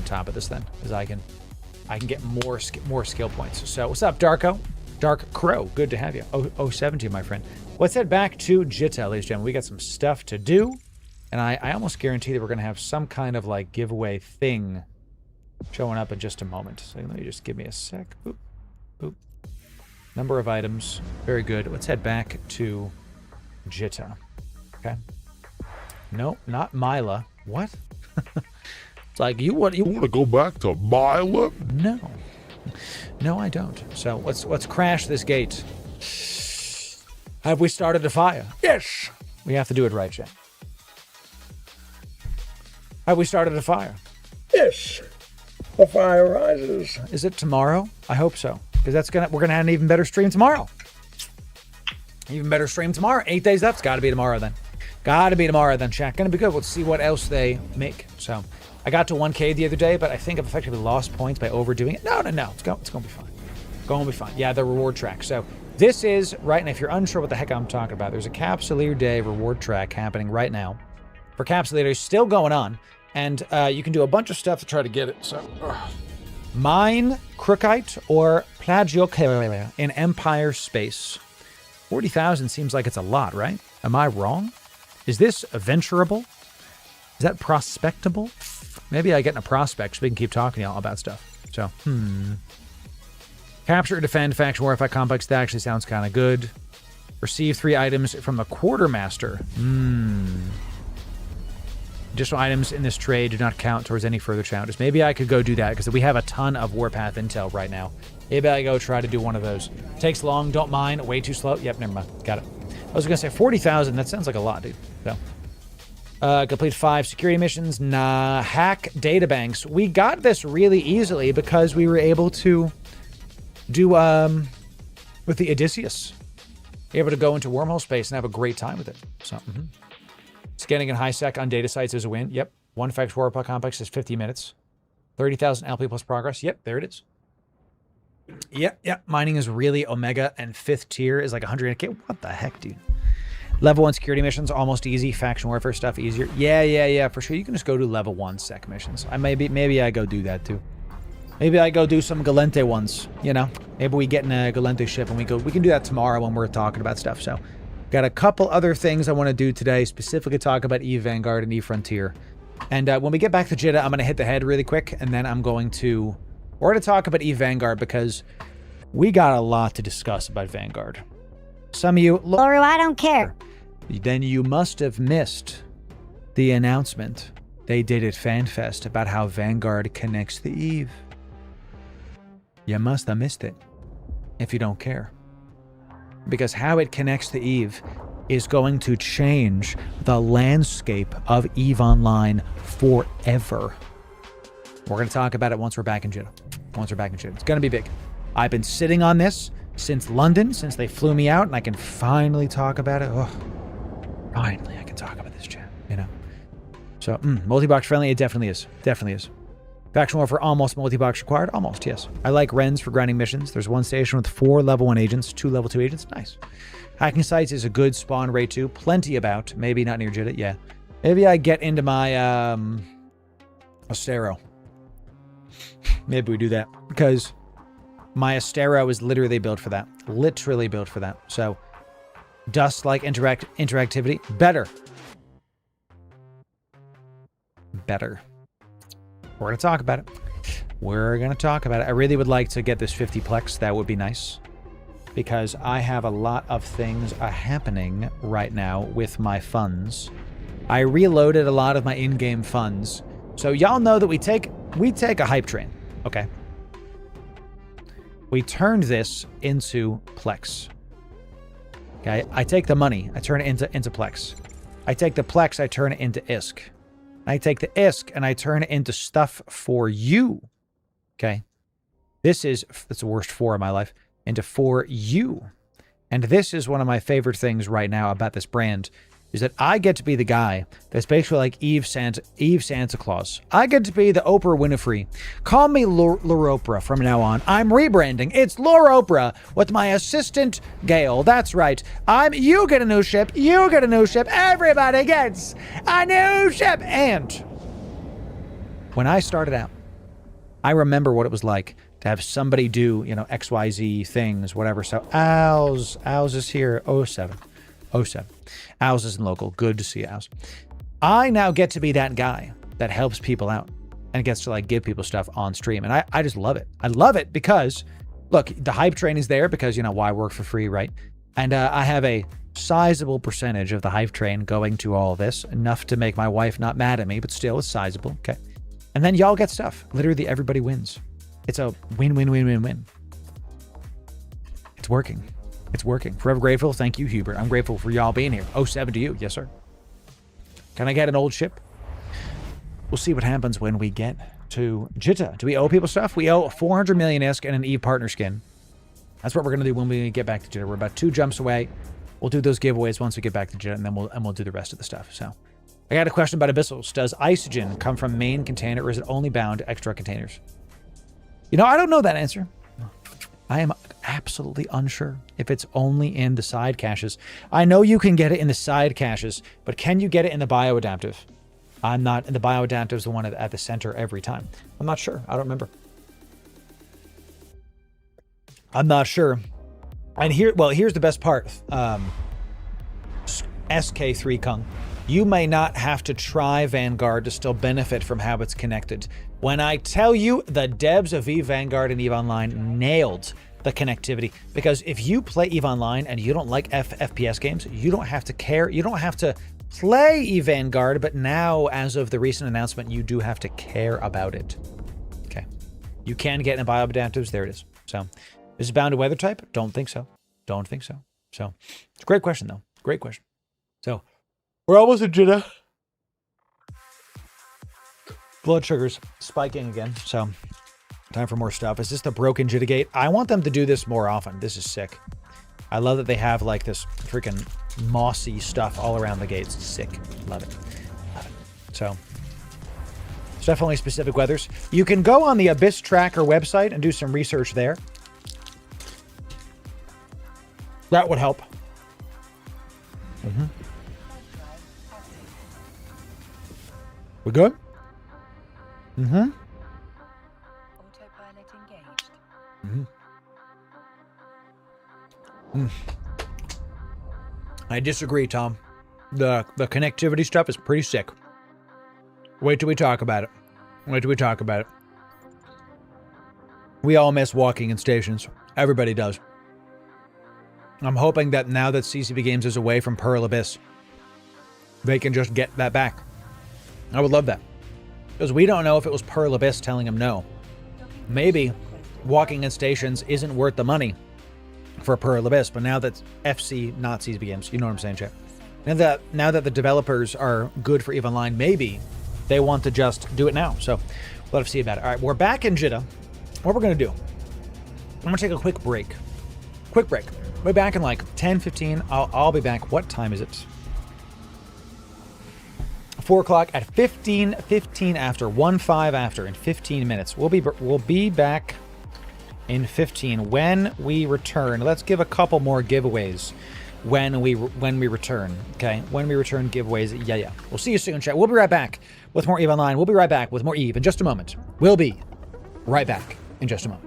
top of this then, because I can get more skill points. So what's up, Darko? Dark Crow, good to have you. 070, my friend. Let's head back to Jitta, ladies and gentlemen. We got some stuff to do, and I almost guarantee that we're gonna have some kind of like giveaway thing showing up in just a moment. So let me just give me a sec. Boop, boop. Number of items. Very good. Let's head back to Jitta. Okay. No, not Mila. What? It's like you want to go back to Mila? No. No, I don't. So let's crash this gate. Have we started a fire? Yes. We have to do it right, Jay. Have we started a fire? Yes. The fire rises. Is it tomorrow? I hope so. Because we're gonna have an even better stream tomorrow. Even better stream tomorrow. 8 days left. It's gotta be tomorrow then. Gotta be tomorrow then, chat. Gonna be good. We'll see what else they make. So I got to 1K the other day, but I think I've effectively lost points by overdoing it. No. It's gonna be fine. Gonna be fine. Yeah, the reward track. So this is right now, if you're unsure what the heck I'm talking about, there's a Capsuleer Day reward track happening right now for Capsuleers, still going on. And you can do a bunch of stuff to try to get it. So mine Crookite or Plagiocare in Empire Space. 40,000 seems like it's a lot, right? Am I wrong? Is this venturable? Is that prospectable? Maybe I get in a prospect so we can keep talking to y'all about stuff. So, Capture, defend, faction, warfare, complex. That actually sounds kind of good. Receive 3 items from the Quartermaster. Additional items in this trade do not count towards any further challenges. Maybe I could go do that because we have a ton of Warpath intel right now. Maybe I go try to do one of those. Takes long, don't mind. Way too slow. Yep, never mind. Got it. I was going to say 40,000. That sounds like a lot, dude. So, complete 5 security missions. Nah. Hack databanks. We got this really easily because we were able to do, with the Odysseus. Able to go into wormhole space and have a great time with it. So, Scanning in high sec on data sites is a win. Yep. 1 faction warp complex is 50 minutes. 30,000 LP plus progress. Yep, there it is. Yep. Mining is really Omega, and 5th tier is like 100K. What the heck, dude? Level 1 security missions, almost easy. Faction warfare stuff, easier. Yeah, for sure. You can just go do level 1 sec missions. Maybe I go do that too. Maybe I go do some Galente ones, you know? Maybe we get in a Galente ship and we can do that tomorrow when we're talking about stuff. So, got a couple other things I want to do today, specifically talk about Eve Vanguard and Eve Frontier. And when we get back to Jeddah, I'm going to hit the head really quick, and then we're going to talk about Eve Vanguard because we got a lot to discuss about Vanguard. Some of you... Loru, I don't care. Then you must have missed the announcement they did at Fanfest about how Vanguard connects to Eve. You must have missed it if you don't care. Because how it connects to Eve is going to change the landscape of Eve Online forever. We're going to talk about it once we're back in Jeddah. It's going to be big. I've been sitting on this since London, since they flew me out, and I can finally talk about it. Oh, finally, I can talk about this, chat, you know? So, multi-box friendly, it definitely is. Faction warfare almost multi-box required. Almost, yes. I like Wrens for grinding missions. There's 1 station with 4 level 1 agents, 2 level 2 agents. Nice. Hacking sites is a good spawn rate too. Plenty about. Maybe not near Jeddah. Yeah. Maybe I get into my Astero. Maybe we do that. Because my Astero is literally built for that. So, dust-like interactivity. Better. We're going to talk about it. I really would like to get this 50plex. That would be nice. Because I have a lot of things happening right now with my funds. I reloaded a lot of my in-game funds. So y'all know that we take a hype train. Okay. We turned this into plex. Okay. I take the money. I turn it into plex. I take the plex. I turn it into ISK. I take the ISK and I turn it into stuff for you. Okay. That's the worst 4 of my life. Into for you. And this is one of my favorite things right now about this brand, is that I get to be the guy that's basically like Eve Santa Claus. I get to be the Oprah Winfrey. Call me Loropra from now on. I'm rebranding. It's Loropra with my assistant Gail. That's right. You get a new ship. Everybody gets a new ship. And when I started out, I remember what it was like to have somebody do, XYZ things, whatever. So Owls is here. 07. Owls isn't local. Good to see Owls. I now get to be that guy that helps people out and gets to give people stuff on stream. And I just love it. I love it because, look, the hype train is there because, why work for free, right? And I have a sizable percentage of the hype train going to all this, enough to make my wife not mad at me, but still it's sizable. Okay. And then y'all get stuff. Literally everybody wins. It's a win-win-win-win-win. It's working. Forever grateful. Thank you, Hubert. I'm grateful for y'all being here. 07 to you. Yes, sir. Can I get an old ship? We'll see what happens when we get to Jitta. Do we owe people stuff? We owe 400 million ISK and an Eve partner skin. That's what we're going to do when we get back to Jitta. We're about 2 jumps away. We'll do those giveaways once we get back to Jitta, and then we'll do the rest of the stuff. So, I got a question about abyssals. Does isogen come from main container, or is it only bound to extra containers? You know, I don't know that answer. I am absolutely unsure if it's only in the side caches. I know you can get it in the side caches, but can you get it in the bioadaptive? I'm not. The bioadaptive is the one at the center every time. I'm not sure. I don't remember. I'm not sure. And here's the best part. SK3 Kung. You may not have to try Vanguard to still benefit from how it's connected. When I tell you the devs of EVE Vanguard and EVE Online nailed the connectivity, because if you play EVE Online and you don't like FPS games, you don't have to care. You don't have to play EVE Vanguard, but now, as of the recent announcement, you do have to care about it. Okay. You can get in bioadaptives. There it is. So, is it bound to weather type? Don't think so. Don't think so. So, it's a great question, though. Great question. So, we're almost at Jitta. Blood sugar's spiking again, so time for more stuff. Is this the broken Jitta gate? I want them to do this more often. This is sick. I love that they have like this freaking mossy stuff all around the gates. Sick. Love it. So, it's definitely specific weathers. You can go on the Abyss Tracker website and do some research there. That would help. We good? Autopilot engaged. I disagree, Tom. The connectivity stuff is pretty sick. Wait till we talk about it. Wait till we talk about it. We all miss walking in stations. Everybody does. I'm hoping that now that CCP Games is away from Pearl Abyss, they can just get that back. I would love that. Because we don't know if it was Pearl Abyss telling him no. Maybe walking in stations isn't worth the money for Pearl Abyss, but now that FC, not CCP Games, you know what I'm saying, Chip? And that now that the developers are good for EVE Online, maybe they want to just do it now. So we'll have to see about it. All right, we're back in Jitta. What we're going to do, I'm going to take a quick break. Quick break. We'll be back in like 10, 15. I'll be back. What time is it? 4 o'clock at 15 after, 1-5 after, in 15 minutes. We'll be back in 15 when we return. Let's give a couple more giveaways when we return. Okay, when we return, giveaways. Yeah. We'll see you soon, chat. We'll be right back with more EVE Online. We'll be right back with more EVE in just a moment. We'll be right back in just a moment.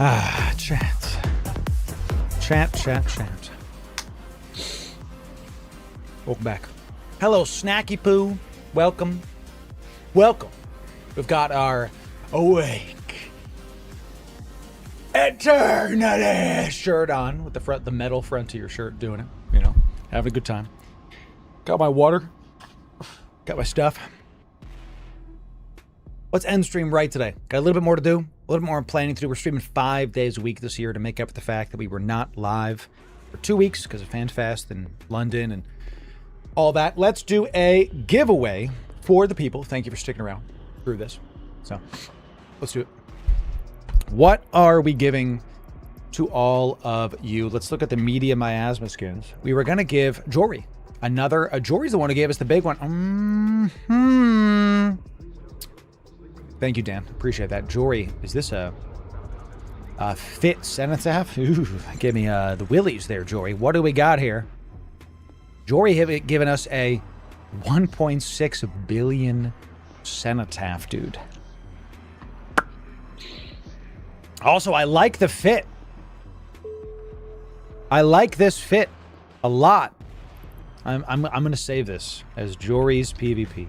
Chat. Chat. Welcome back. Hello, Snacky Poo. Welcome. We've got our Awake Eternity shirt on with the metal front to your shirt, doing it, having a good time. Got my water. Got my stuff. Let's end stream right today. Got a little bit more to do. A little bit more planning to do. We're streaming 5 days a week this year to make up for the fact that we were not live for 2 weeks because of Fanfest and London and all that. Let's do a giveaway for the people. Thank you for sticking around through this. So let's do it. What are we giving to all of you? Let's look at the media miasma skins. We were going to give Jory another. Jory's the one who gave us the big one. Thank you, Dan. Appreciate that. Jory, is this a fit cenotaph? Ooh, give me the willies there, Jory. What do we got here? Jory have given us a 1.6 billion cenotaph, dude. Also, I like the fit. I like this fit a lot. I'm gonna save this as Jory's PvP.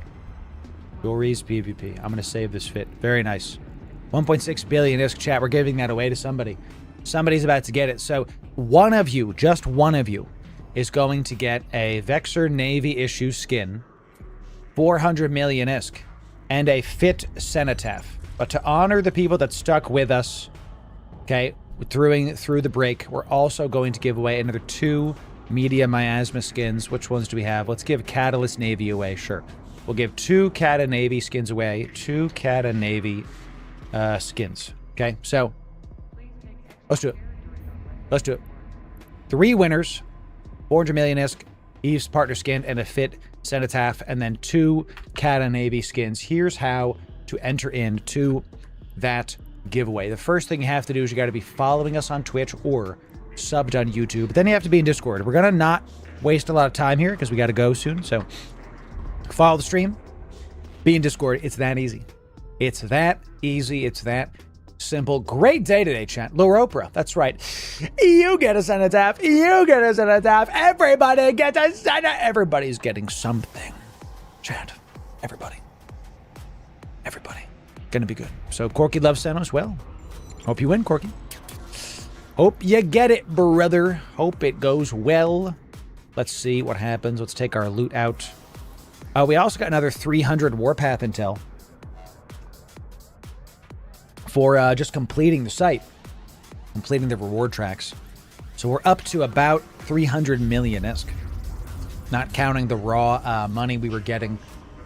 Jory's PvP. I'm gonna save this fit. Very nice. 1.6 billion ISK chat. We're giving that away to somebody. Somebody's about to get it. So one of you, just one of you, is going to get a Vexor Navy issue skin, 400 million ISK, and a fit cenotaph. But to honor the people that stuck with us, okay, through the break, we're also going to give away another 2 media miasma skins. Which ones do we have? Let's give Catalyst Navy away. Sure. We'll give 2 Cata Navy skins away. 2 Cata Navy skins. Okay, so let's do it. 3 winners, 400 million ISK, Eve's partner skin, and a fit cenotaph, and then 2 Cata Navy skins. Here's how to enter into that giveaway. The first thing you have to do is you got to be following us on Twitch or subbed on YouTube. Then you have to be in Discord. We're going to not waste a lot of time here because we got to go soon. So follow the stream, be in Discord. It's that easy. It's that easy. It's that simple. Great day today, chat. Loru, that's right. You get a cenotaph. You get a cenotaph. Everybody gets a cenotaph. Everybody's getting something. Chat. Everybody. Gonna be good. So Corky loves Senos. Well, hope you win, Corky. Hope you get it, brother. Hope it goes well. Let's see what happens. Let's take our loot out. We also got another 300 Warpath intel for just completing the site, completing the reward tracks. So we're up to about 300 million ISK, not counting the raw money we were getting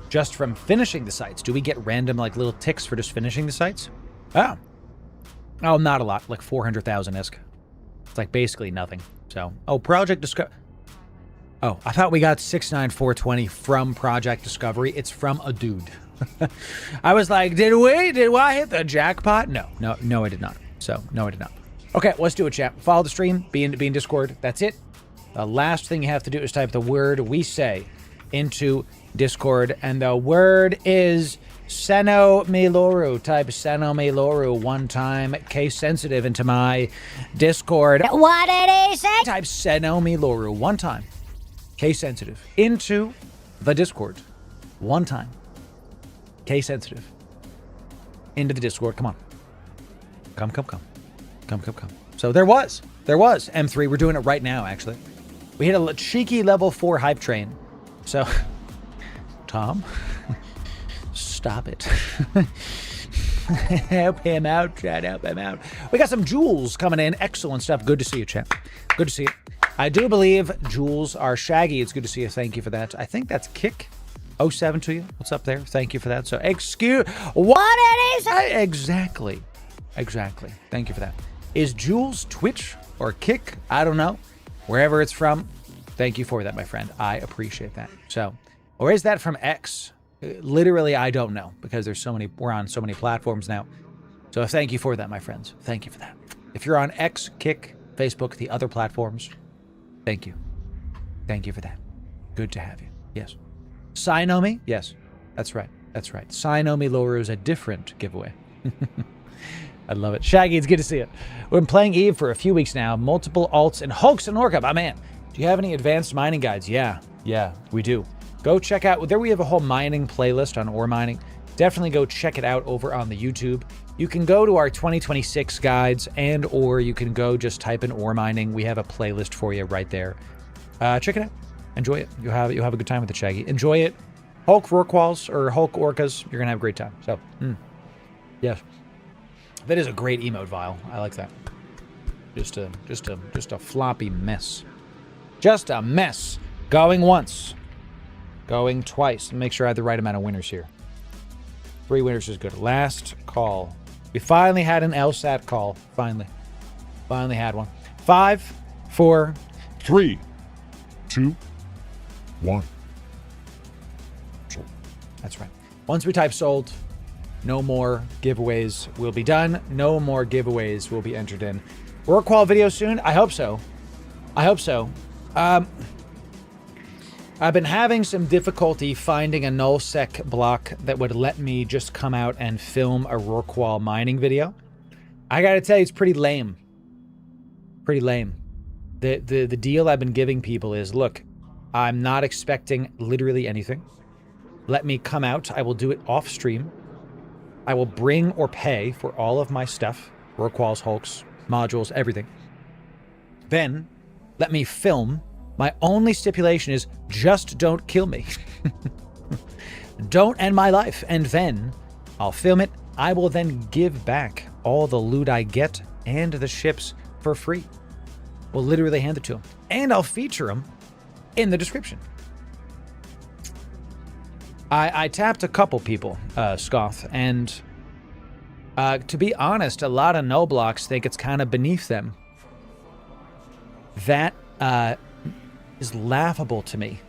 just from finishing the sites. Do we get random like little ticks for just finishing the sites? Oh, not a lot, like 400,000 ISK. It's like basically nothing. So, Project Discovery. Oh, I thought we got 69420 from Project Discovery. It's from a dude. I was like, did I hit the jackpot? No, I did not. So, no, I did not. Okay, let's do it, chat. Follow the stream, be in Discord. That's it. The last thing you have to do is type the word we say into Discord, and the word is Seno Me Loru. Type Seno Me Loru one time, case sensitive, into my Discord. What did he say? Type Seno Me Loru one time, case sensitive, into the Discord one time, case sensitive, into the Discord. Come on. Come. So there was M3. We're doing it right now, actually. We hit a cheeky level 4 hype train. So, Tom, stop it. Help him out, chat. Help him out. We got some jewels coming in. Excellent stuff. Good to see you, chat. Good to see you. I do believe jewels are Shaggy. It's good to see you. Thank you for that. I think that's Kick 07 to you. What's up there? Thank you for that. So, what it is? Exactly. Thank you for that. Is Jules Twitch or Kick? I don't know. Wherever it's from. Thank you for that, my friend. I appreciate that. So, or is that from X? Literally, I don't know because there's so many. We're on so many platforms now. So thank you for that, my friends. Thank you for that. If you're on X, Kick, Facebook, the other platforms, thank you. Thank you for that. Good to have you. Yes. Sinomi? Yes. That's right. Sinomi Loru is a different giveaway. I love it. Shaggy, it's good to see you. We've been playing Eve for a few weeks now. Multiple alts and Hulks and Orca. My man, do you have any advanced mining guides? Yeah, we do. Go check out, there we have a whole mining playlist on ore mining. Definitely go check it out over on the YouTube. You can go to our 2026 guides or you can go just type in ore mining. We have a playlist for you right there. Check it out. Enjoy it. You'll have a good time with the Shaggy. Enjoy it. Hulk Rorquals or Hulk Orcas. You're gonna have a great time. So, yes. That is a great emote, Vile. I like that. Just a floppy mess. Just a mess. Going once. Going twice. Make sure I have the right amount of winners here. 3 winners is good. Last call. We finally had an LSAT call. Finally had one. 5, 4, 3, 2, 1. That's right. Once we type sold, no more giveaways will be done. No more giveaways will be entered in. Rorqual video soon? I hope so. I've been having some difficulty finding a nullsec block that would let me just come out and film a Rorqual mining video. I gotta tell you, it's pretty lame. The deal I've been giving people is, look, I'm not expecting literally anything. Let me come out. I will do it off stream. I will bring or pay for all of my stuff. Rorquals, Hulks, modules, everything. Then, let me film. My only stipulation is just don't kill me. Don't end my life. And then I'll film it. I will then give back all the loot I get and the ships for free. We'll literally hand it to them. And I'll feature them in the description. I tapped a couple people, Scoth, and to be honest, a lot of no blocks think it's kind of beneath them. That is laughable to me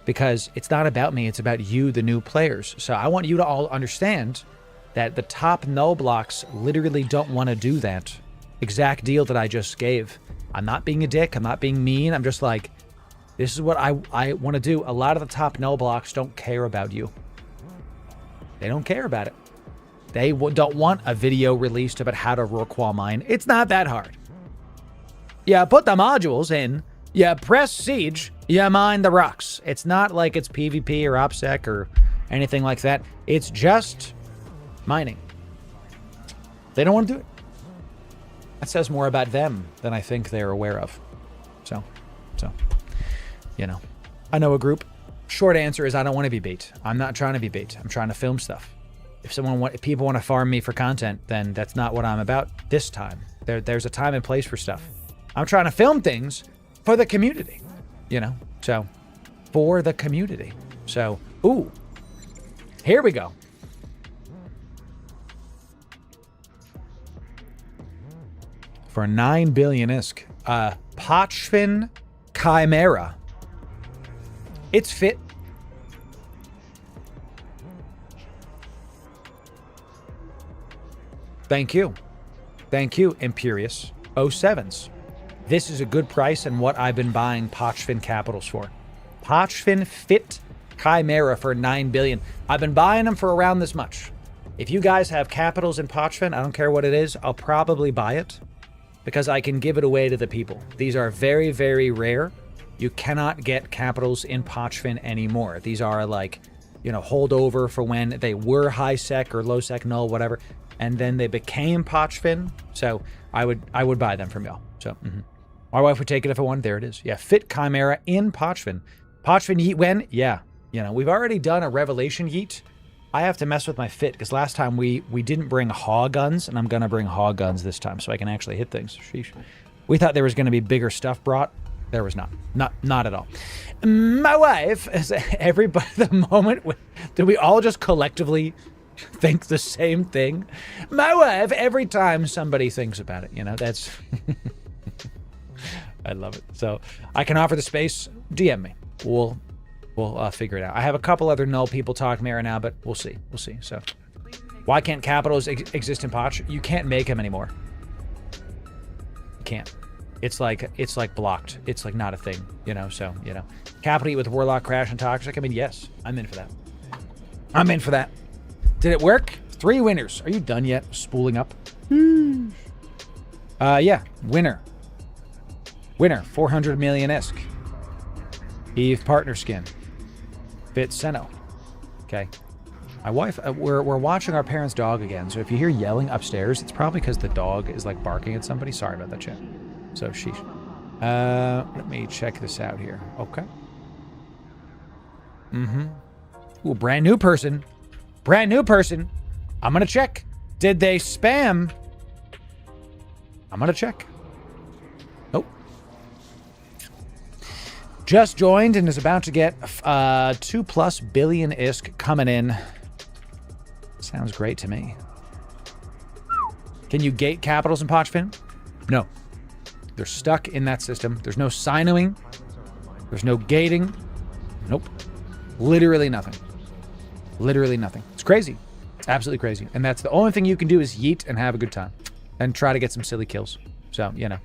because it's not about me, it's about you, the new players. So I want you to all understand that the top no blocks literally don't want to do that exact deal that I just gave. I'm not being a dick, I'm not being mean, I'm just like, this is what I want to do. A lot of the top no blocks don't care about you. They don't care about it. They don't want a video released about how to Rorqual mine. It's not that hard. Yeah, put the modules in. Yeah, press siege. Yeah, mine the rocks. It's not like it's PvP or OPSEC or anything like that. It's just mining. They don't want to do it. That says more about them than I think they're aware of. So, you know. I know a group. Short answer is I don't want to be bait. I'm not trying to be bait. I'm trying to film stuff. If people want to farm me for content, then that's not what I'm about this time. There's a time and place for stuff. I'm trying to film things for the community, you know? So, for the community. So, ooh, here we go. For 9 billion ISK, Pochfin Chimera. It's fit. Thank you. Thank you, Imperious 07s. This is a good price and what I've been buying Pochfin capitals for. Pochfin Fit Chimera for 9 billion. I've been buying them for around this much. If you guys have capitals in Pochfin, I don't care what it is, I'll probably buy it because I can give it away to the people. These are very, very rare. You cannot get capitals in Pochfin anymore. These are like, you know, holdover for when they were high sec or low sec null, whatever, and then they became Pochfin. So I would buy them from y'all. So my wife would take it if I wanted. There it is. Yeah, Fit Chimera in Pochfin. Pochfin yeet when? Yeah, you know, we've already done a Revelation yeet. I have to mess with my fit because last time we didn't bring haw guns, and I'm gonna bring haw guns this time so I can actually hit things. Sheesh. We thought there was gonna be bigger stuff brought. There was not at all. My wife, everybody, the moment, did we all just collectively think the same thing? My wife, every time somebody thinks about it, you know, that's, I love it. So I can offer the space, DM me. We'll figure it out. I have a couple other null people talking to me right now, but we'll see. So why can't capitals exist in Poch? You can't make them anymore. You can't. It's like blocked. It's like not a thing, you know, so, you know. Capital Eat with Warlock, Crash, and Toxic. I mean, yes, I'm in for that. I'm in for that. Did it work? 3 winners. Are you done yet? Spooling up? Yeah, winner. Winner, 400 million-esque. Eve partner skin. Fit Seno. Okay. My wife, we're watching our parents' dog again, so if you hear yelling upstairs, it's probably because the dog is like barking at somebody. Sorry about that, chat. So sheesh. Let me check this out here. Okay. Ooh, brand new person. Brand new person. I'm gonna check. Did they spam? I'm gonna check. Nope. Just joined and is about to get 2+ billion ISK coming in. Sounds great to me. Can you gate capitals in Pochfin? No. They're stuck in that system. There's no signing. There's no gating. Nope. Literally nothing. Literally nothing. It's crazy. It's absolutely crazy. And that's the only thing you can do is yeet and have a good time. And try to get some silly kills. So, you know.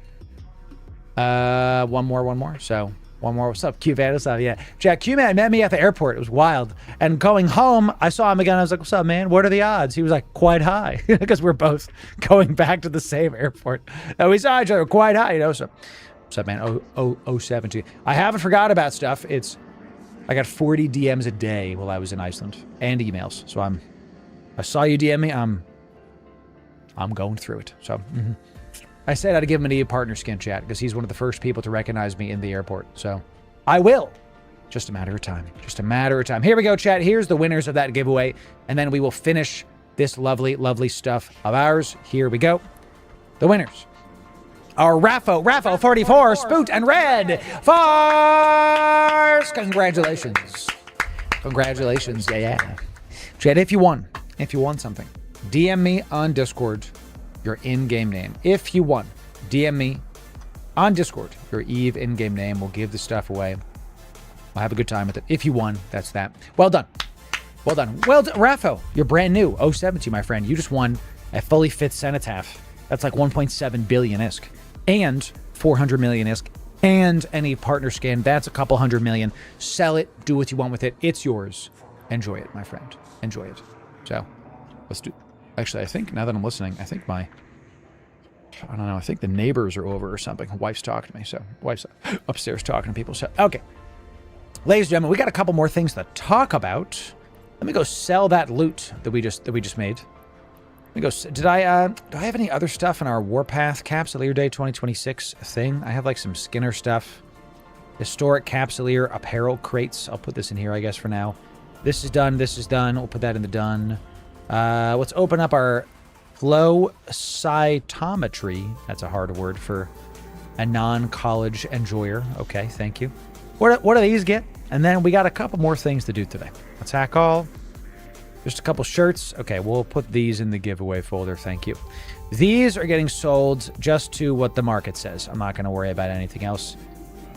One more. So, one more. What's up, Q-Man? What's up? Yeah. Jack, Q-Man met me at the airport. It was wild. And going home, I saw him again. I was like, what's up, man? What are the odds? He was like, quite high. Because we're both going back to the same airport. And we saw each other quite high, you know. So, what's up, man? 070. I haven't forgot about stuff. I got 40 DMs a day while I was in Iceland. And emails. So I saw you DM me. I'm going through it. So, I said I'd give him an Eve partner skin, chat, because he's one of the first people to recognize me in the airport. So, I will. Just a matter of time. Just a matter of time. Here we go, chat. Here's the winners of that giveaway. And then we will finish this lovely, lovely stuff of ours. Here we go. The winners are Raffo 44, Spoot, and Red Fars. Congratulations. Congratulations. Yeah. Chat, if you won something, DM me on Discord your in-game name. If you won, DM me on Discord your Eve in-game name. We'll give the stuff away. We'll have a good time with it. If you won, that's that. Well done. Well done. Well done. Raffo, you're brand new. 070, my friend. You just won a fully fit cenotaph. That's like 1.7 billion ISK. And 400 million ISK. And any partner skin. That's a couple hundred million. Sell it. Do what you want with it. It's yours. Enjoy it, my friend. Enjoy it. So, let's do... Actually, I think, now that I'm listening, I think I don't know, I think the neighbors are over or something. Wife's talking to me, so wife's upstairs talking to people. So, okay. Ladies and gentlemen, we got a couple more things to talk about. Let me go sell that loot that we just made. Let me go, do I have any other stuff in our Warpath Capsuleer Day 2026 thing? I have like some Skinner stuff. Historic Capsuleer apparel crates. I'll put this in here, I guess, for now. This is done. This is done. We'll put that in the done. Let's open up our flow cytometry. That's a hard word for a non-college enjoyer. Okay, thank you. What do these get? And then we got a couple more things to do today. Attack all. Just a couple shirts. Okay, we'll put these in the giveaway folder. Thank you. These are getting sold just to what the market says. I'm not going to worry about anything else.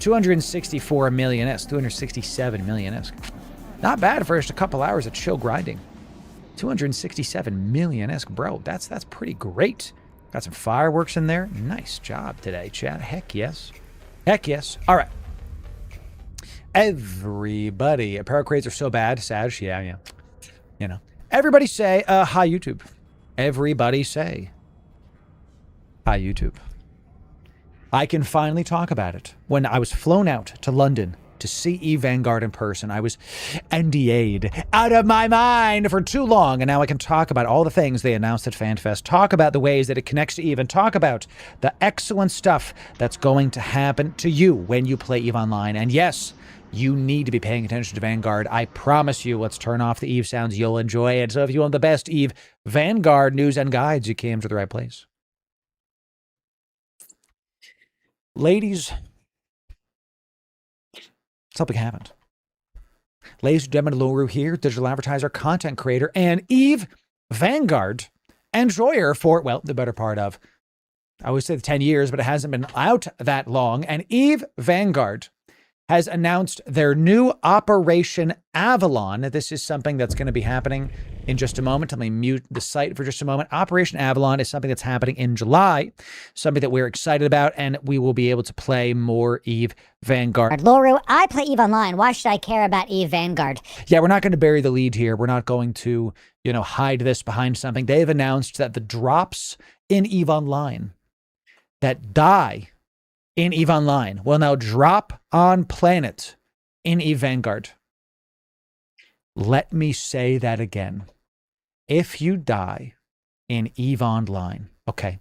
264 million S. 267 million S. Not bad for just a couple hours of chill grinding. 267 million-esque, bro. That's pretty great. Got some fireworks in there. Nice job today, chat. Heck yes. Heck yes. All right. Everybody. Apparel crates are so bad. Sag. Yeah. You know. Everybody say, hi, YouTube. Everybody say, hi, YouTube. I can finally talk about it. When I was flown out to London to see Eve Vanguard in person, I was NDA'd out of my mind for too long, and now I can talk about all the things they announced at Fanfest, talk about the ways that it connects to Eve, and talk about the excellent stuff that's going to happen to you when you play Eve Online. And yes, you need to be paying attention to Vanguard. I promise you. Let's turn off the Eve sounds. You'll enjoy it. So if you want the best Eve Vanguard news and guides, you came to the right place. Ladies, something happened. Ladies and gentlemen, Loru here, digital advertiser, content creator, and Eve Vanguard enjoyer for, well, the better part of, I would say 10 years, but it hasn't been out that long. And Eve Vanguard has announced their new Operation Avalon. This is something that's going to be happening in just a moment. Let me mute the site for just a moment. Operation Avalon is something that's happening in July, something that we're excited about, and we will be able to play more EVE Vanguard. Loru, I play EVE Online. Why should I care about EVE Vanguard? Yeah, we're not going to bury the lead here. We're not going to, hide this behind something. They've announced that the drops in EVE Online that die in EVE Online will now drop on planet in EVE Vanguard. Let me say that again. If you die in EVE Online, okay,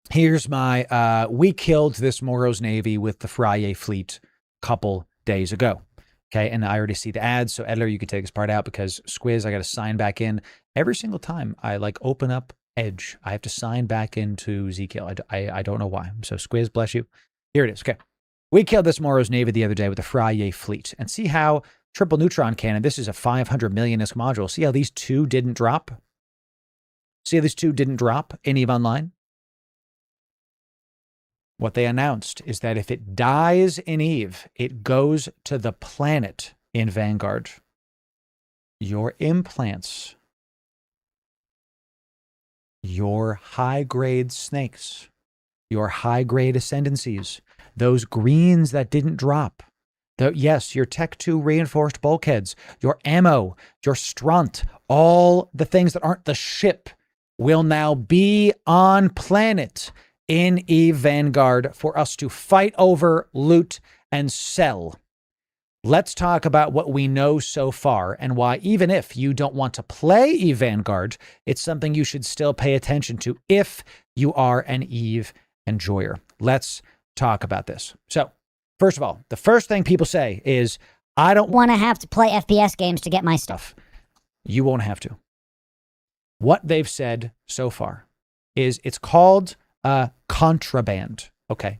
here's my, we killed this Moro's Navy with the Frye fleet a couple days ago. Okay, and I already see the ads, so editor, you can take this part out because Squiz, I got to sign back in. Every single time I open up Edge, I have to sign back into Zkill. I don't know why. So Squiz, bless you. Here it is. Okay. We killed this Moro's Navy the other day with the Frye fleet. And see how triple neutron cannon, this is a 500 million ISK module. See how these two didn't drop? See how these two didn't drop in EVE Online? What they announced is that if it dies in EVE, it goes to the planet in Vanguard. Your implants, your high-grade snakes, your high-grade ascendancies, those greens that didn't drop, yes, your Tech 2 reinforced bulkheads, your ammo, your strunt, all the things that aren't the ship will now be on planet in EVE Vanguard for us to fight over, loot, and sell. Let's talk about what we know so far and why, even if you don't want to play EVE Vanguard, it's something you should still pay attention to if you are an EVE enjoyer. Let's talk about this. So, first of all, the first thing people say is, I don't want to have to play FPS games to get my stuff. You won't have to. What they've said so far is it's called contraband. Okay.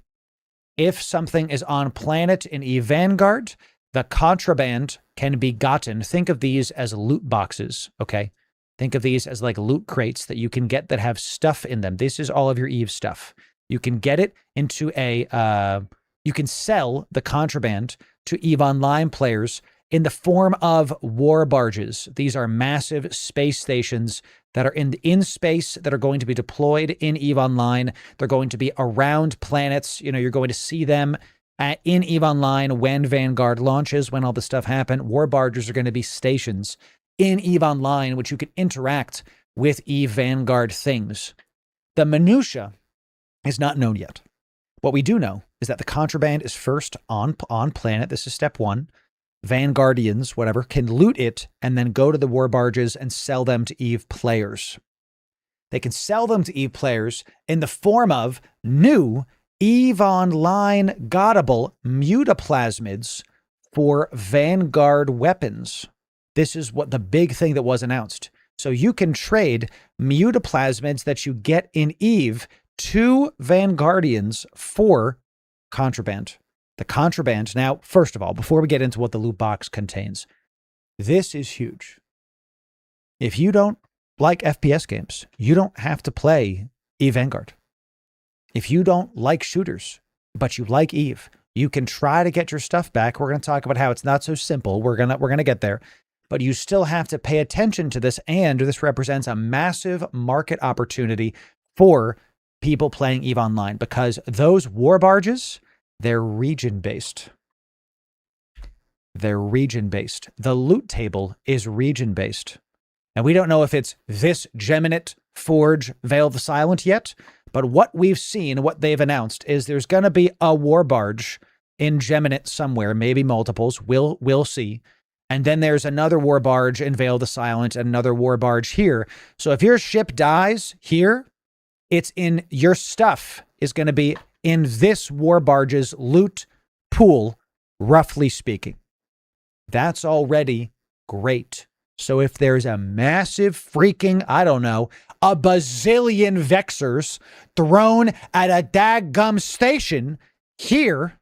If something is on planet in EVE Vanguard, the contraband can be gotten. Think of these as loot boxes. Okay. Think of these as like loot crates that you can get that have stuff in them. This is all of your EVE stuff. You can get it into you can sell the contraband to EVE Online players in the form of war barges. These are massive space stations that are in space that are going to be deployed in EVE Online. They're going to be around planets. You're going to see them in EVE Online when Vanguard launches, when all this stuff happens. War barges are going to be stations in EVE Online, which you can interact with EVE Vanguard things. The minutia is not known yet. What we do know is that the contraband is first on planet. This is step one. Vanguardians, whatever, can loot it and then go to the war barges and sell them to EVE players. They can sell them to EVE players in the form of new EVE Online gottable mutaplasmids for Vanguard weapons. This is what the big thing that was announced. So you can trade mutaplasmids that you get in EVE to Vanguardians for contraband. The contraband. Now, first of all, before we get into what the loot box contains, this is huge. If you don't like FPS games, you don't have to play EVE Vanguard. If you don't like shooters, but you like EVE, you can try to get your stuff back. We're going to talk about how it's not so simple. We're going to get there. But you still have to pay attention to this, and this represents a massive market opportunity for people playing EVE Online, because those war barges, they're region-based. They're region-based. The loot table is region-based. And we don't know if it's this Geminate, Forge, Veil of the Silent yet, but what we've seen, what they've announced, is there's going to be a war barge in Geminate somewhere, maybe multiples, we'll see. And then there's another war barge in Veil of the Silent and another war barge here. So if your ship dies here, it's in your stuff is going to be in this war barge's loot pool, roughly speaking. That's already great. So if there's a massive freaking, I don't know, a bazillion Vexers thrown at a daggum station here,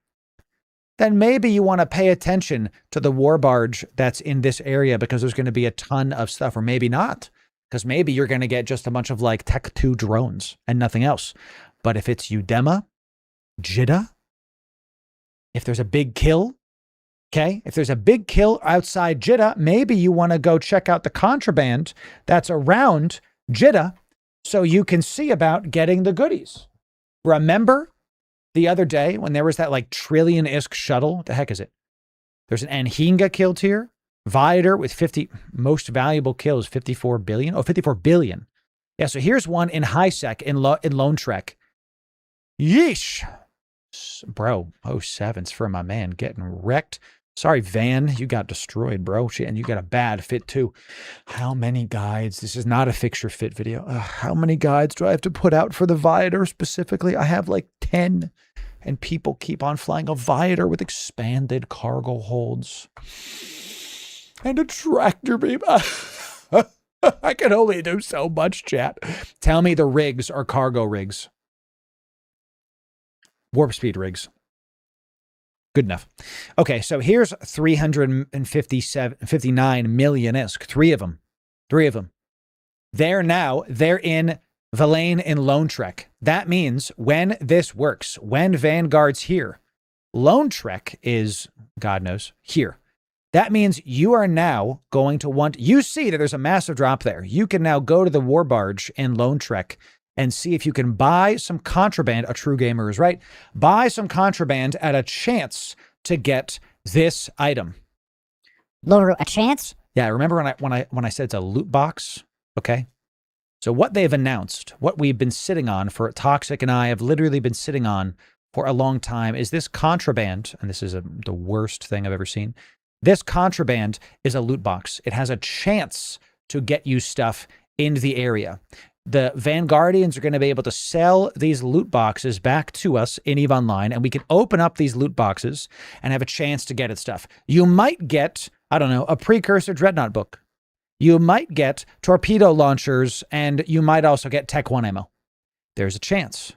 then maybe you want to pay attention to the war barge that's in this area, because there's going to be a ton of stuff. Or maybe not, because maybe you're going to get just a bunch of like Tech 2 drones and nothing else. But if it's Udema, Jidda, if there's a big kill Okay, if there's a big kill outside Jeddah, maybe you want to go check out the contraband that's around Jeddah so you can see about getting the goodies. Remember the other day when there was that like trillion-isk shuttle? What the heck is it? There's an Anhinga kill tier. Viator with 50 most valuable kills, 54 billion. Oh, 54 billion. Yeah, so here's one in high sec in Lone Trek. Yeesh. Bro, 07's for my man getting wrecked. Sorry, Van, you got destroyed, bro. And you got a bad fit too. How many guides? This is not a fixture fit video. How many guides do I have to put out for the Viator specifically? I have like 10. And people keep on flying a Viator with expanded cargo holds. And a tractor beam. I can only do so much, chat. Tell me the rigs are cargo rigs. Warp speed rigs. Good enough. Okay, so here's 359 million-isk. Three of them. They're in Valane in Lone Trek. That means when this works, when Vanguard's here, Lone Trek is, God knows, here. That means you are now going to want, you see that there's a massive drop there. You can now go to the war barge in Lone Trek and see if you can buy some contraband. A true gamer is right. Buy some contraband at a chance to get this item. Loru, a chance? Yeah, remember when I said it's a loot box? Okay. So what they've announced, what we've been sitting on for Toxic and I have literally been sitting on for a long time is this contraband, and this is the worst thing I've ever seen. This contraband is a loot box. It has a chance to get you stuff in the area. The Vanguardians are going to be able to sell these loot boxes back to us in EVE Online, and we can open up these loot boxes and have a chance to get it stuff. You might get, I don't know, a precursor Dreadnought book. You might get torpedo launchers, and you might also get Tech 1 ammo. There's a chance.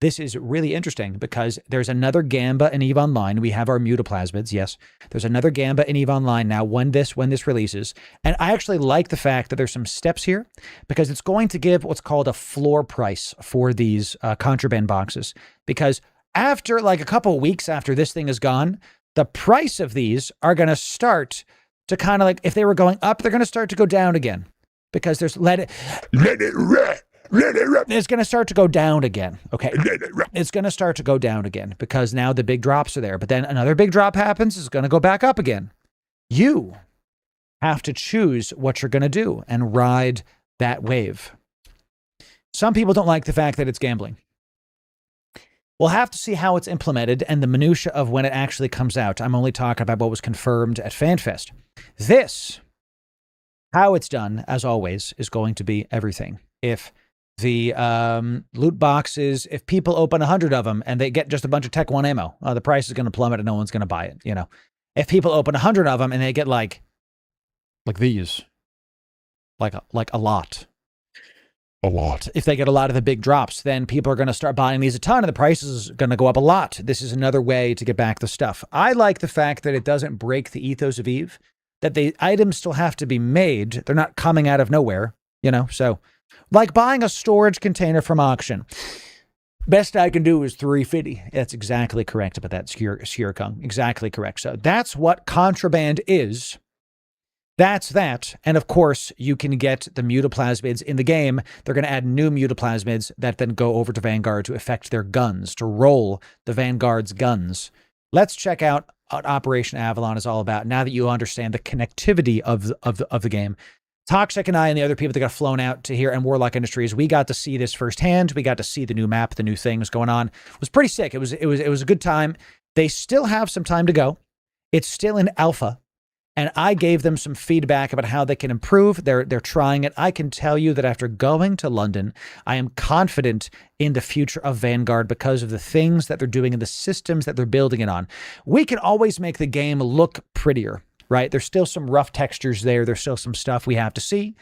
This is really interesting because there's another Gamba in EVE Online. We have our mutaplasmids, yes. There's another Gamba in EVE Online now when this releases. And I actually like the fact that there's some steps here because it's going to give what's called a floor price for these contraband boxes. Because after like a couple of weeks after this thing is gone, the price of these are going to start to kind of like, if they were going up, they're going to start to go down again. Because there's let it rip. It's going to start to go down again. Okay. It's going to start to go down again because now the big drops are there. But then another big drop happens. It's going to go back up again. You have to choose what you're going to do and ride that wave. Some people don't like the fact that it's gambling. We'll have to see how it's implemented and the minutia of when it actually comes out. I'm only talking about what was confirmed at Fanfest. This, how it's done, as always, is going to be everything. If the loot boxes, if people open 100 of them and they get just a bunch of Tech 1 ammo, the price is going to plummet and no one's going to buy it, you know. If people open 100 of them and they get like these, like a lot. A lot. If they get a lot of the big drops, then people are going to start buying these a ton and the price is going to go up a lot. This is another way to get back the stuff. I like the fact that it doesn't break the ethos of EVE, that the items still have to be made. They're not coming out of nowhere, you know, so like buying a storage container from auction. Best I can do is $350. That's exactly correct about that, Skirkung. Exactly correct. So that's what contraband is. That's that. And of course, you can get the mutaplasmids in the game. They're going to add new mutaplasmids that then go over to Vanguard to affect their guns, to roll the Vanguard's guns. Let's check out what Operation Avalon is all about now that you understand the connectivity of the game. Toxic and I and the other people that got flown out to here and Warlock Industries, we got to see this firsthand. We got to see the new map, the new things going on. It was pretty sick. It was a good time. They still have some time to go. It's still in alpha. And I gave them some feedback about how they can improve. They're trying it. I can tell you that after going to London, I am confident in the future of Vanguard because of the things that they're doing and the systems that they're building it on. We can always make the game look prettier, right? There's still some rough textures there. There's still some stuff we have to see.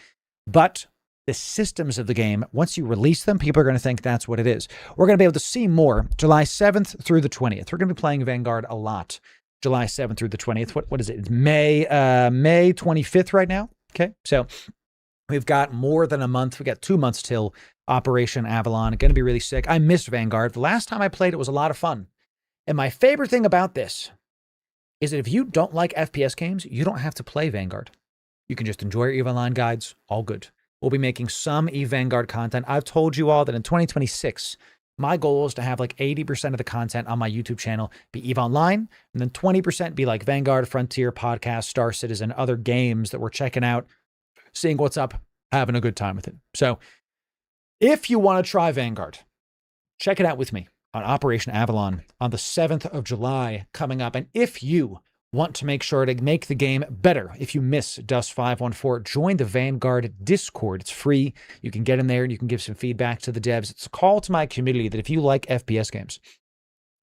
But the systems of the game, once you release them, people are going to think that's what it is. We're going to be able to see more July 7th through the 20th. We're going to be playing Vanguard a lot. July 7th through the 20th. What is it? It's May 25th right now. Okay. So we've got more than a month. We got 2 months till Operation Avalon. It's going to be really sick. I missed Vanguard. The last time I played, it was a lot of fun. And my favorite thing about this is that if you don't like FPS games, you don't have to play Vanguard. You can just enjoy your EVE Online guides, all good. We'll be making some EVE Vanguard content. I've told you all that in 2026, my goal is to have like 80% of the content on my YouTube channel be EVE Online, and then 20% be like Vanguard, Frontier, Podcast, Star Citizen, other games that we're checking out, seeing what's up, having a good time with it. So if you want to try Vanguard, check it out with me on Operation Avalon on the 7th of July coming up. And if you want to make sure to make the game better, if you miss Dust 514, join the Vanguard Discord. It's free. You can get in there and you can give some feedback to the devs. It's a call to my community that if you like FPS games,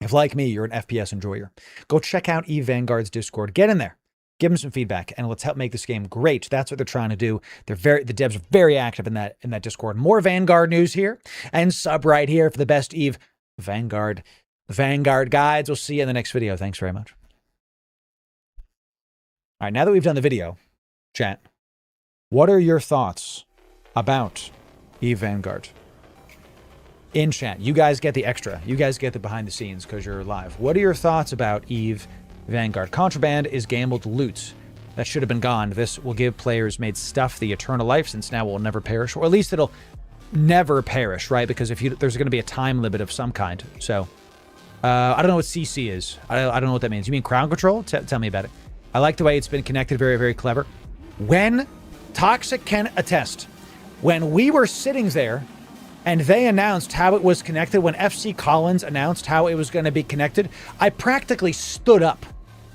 if like me, you're an FPS enjoyer, go check out EVE Vanguard's Discord. Get in there. Give them some feedback and let's help make this game great. That's what they're trying to do. The devs are very active in that Discord. More Vanguard news here and sub right here for the best EVE Vanguard guides. We'll see you in the next video. Thanks very much. All right, now that we've done the video, chat, what are your thoughts about EVE Vanguard? In chat, you guys get the extra. You guys get the behind the scenes because you're live. What are your thoughts about EVE Vanguard? Contraband is gambled loot that should have been gone. This will give players made stuff the eternal life, since now it will never perish, or at least it'll never perish, right? Because if there's going to be a time limit of some kind. So I don't know what CC is. I don't know what that means. You mean crowd control? Tell me about it. I like the way it's been connected. Very, very clever. When Toxic can attest, when we were sitting there and they announced how it was connected, when FC Collins announced how it was going to be connected, I practically stood up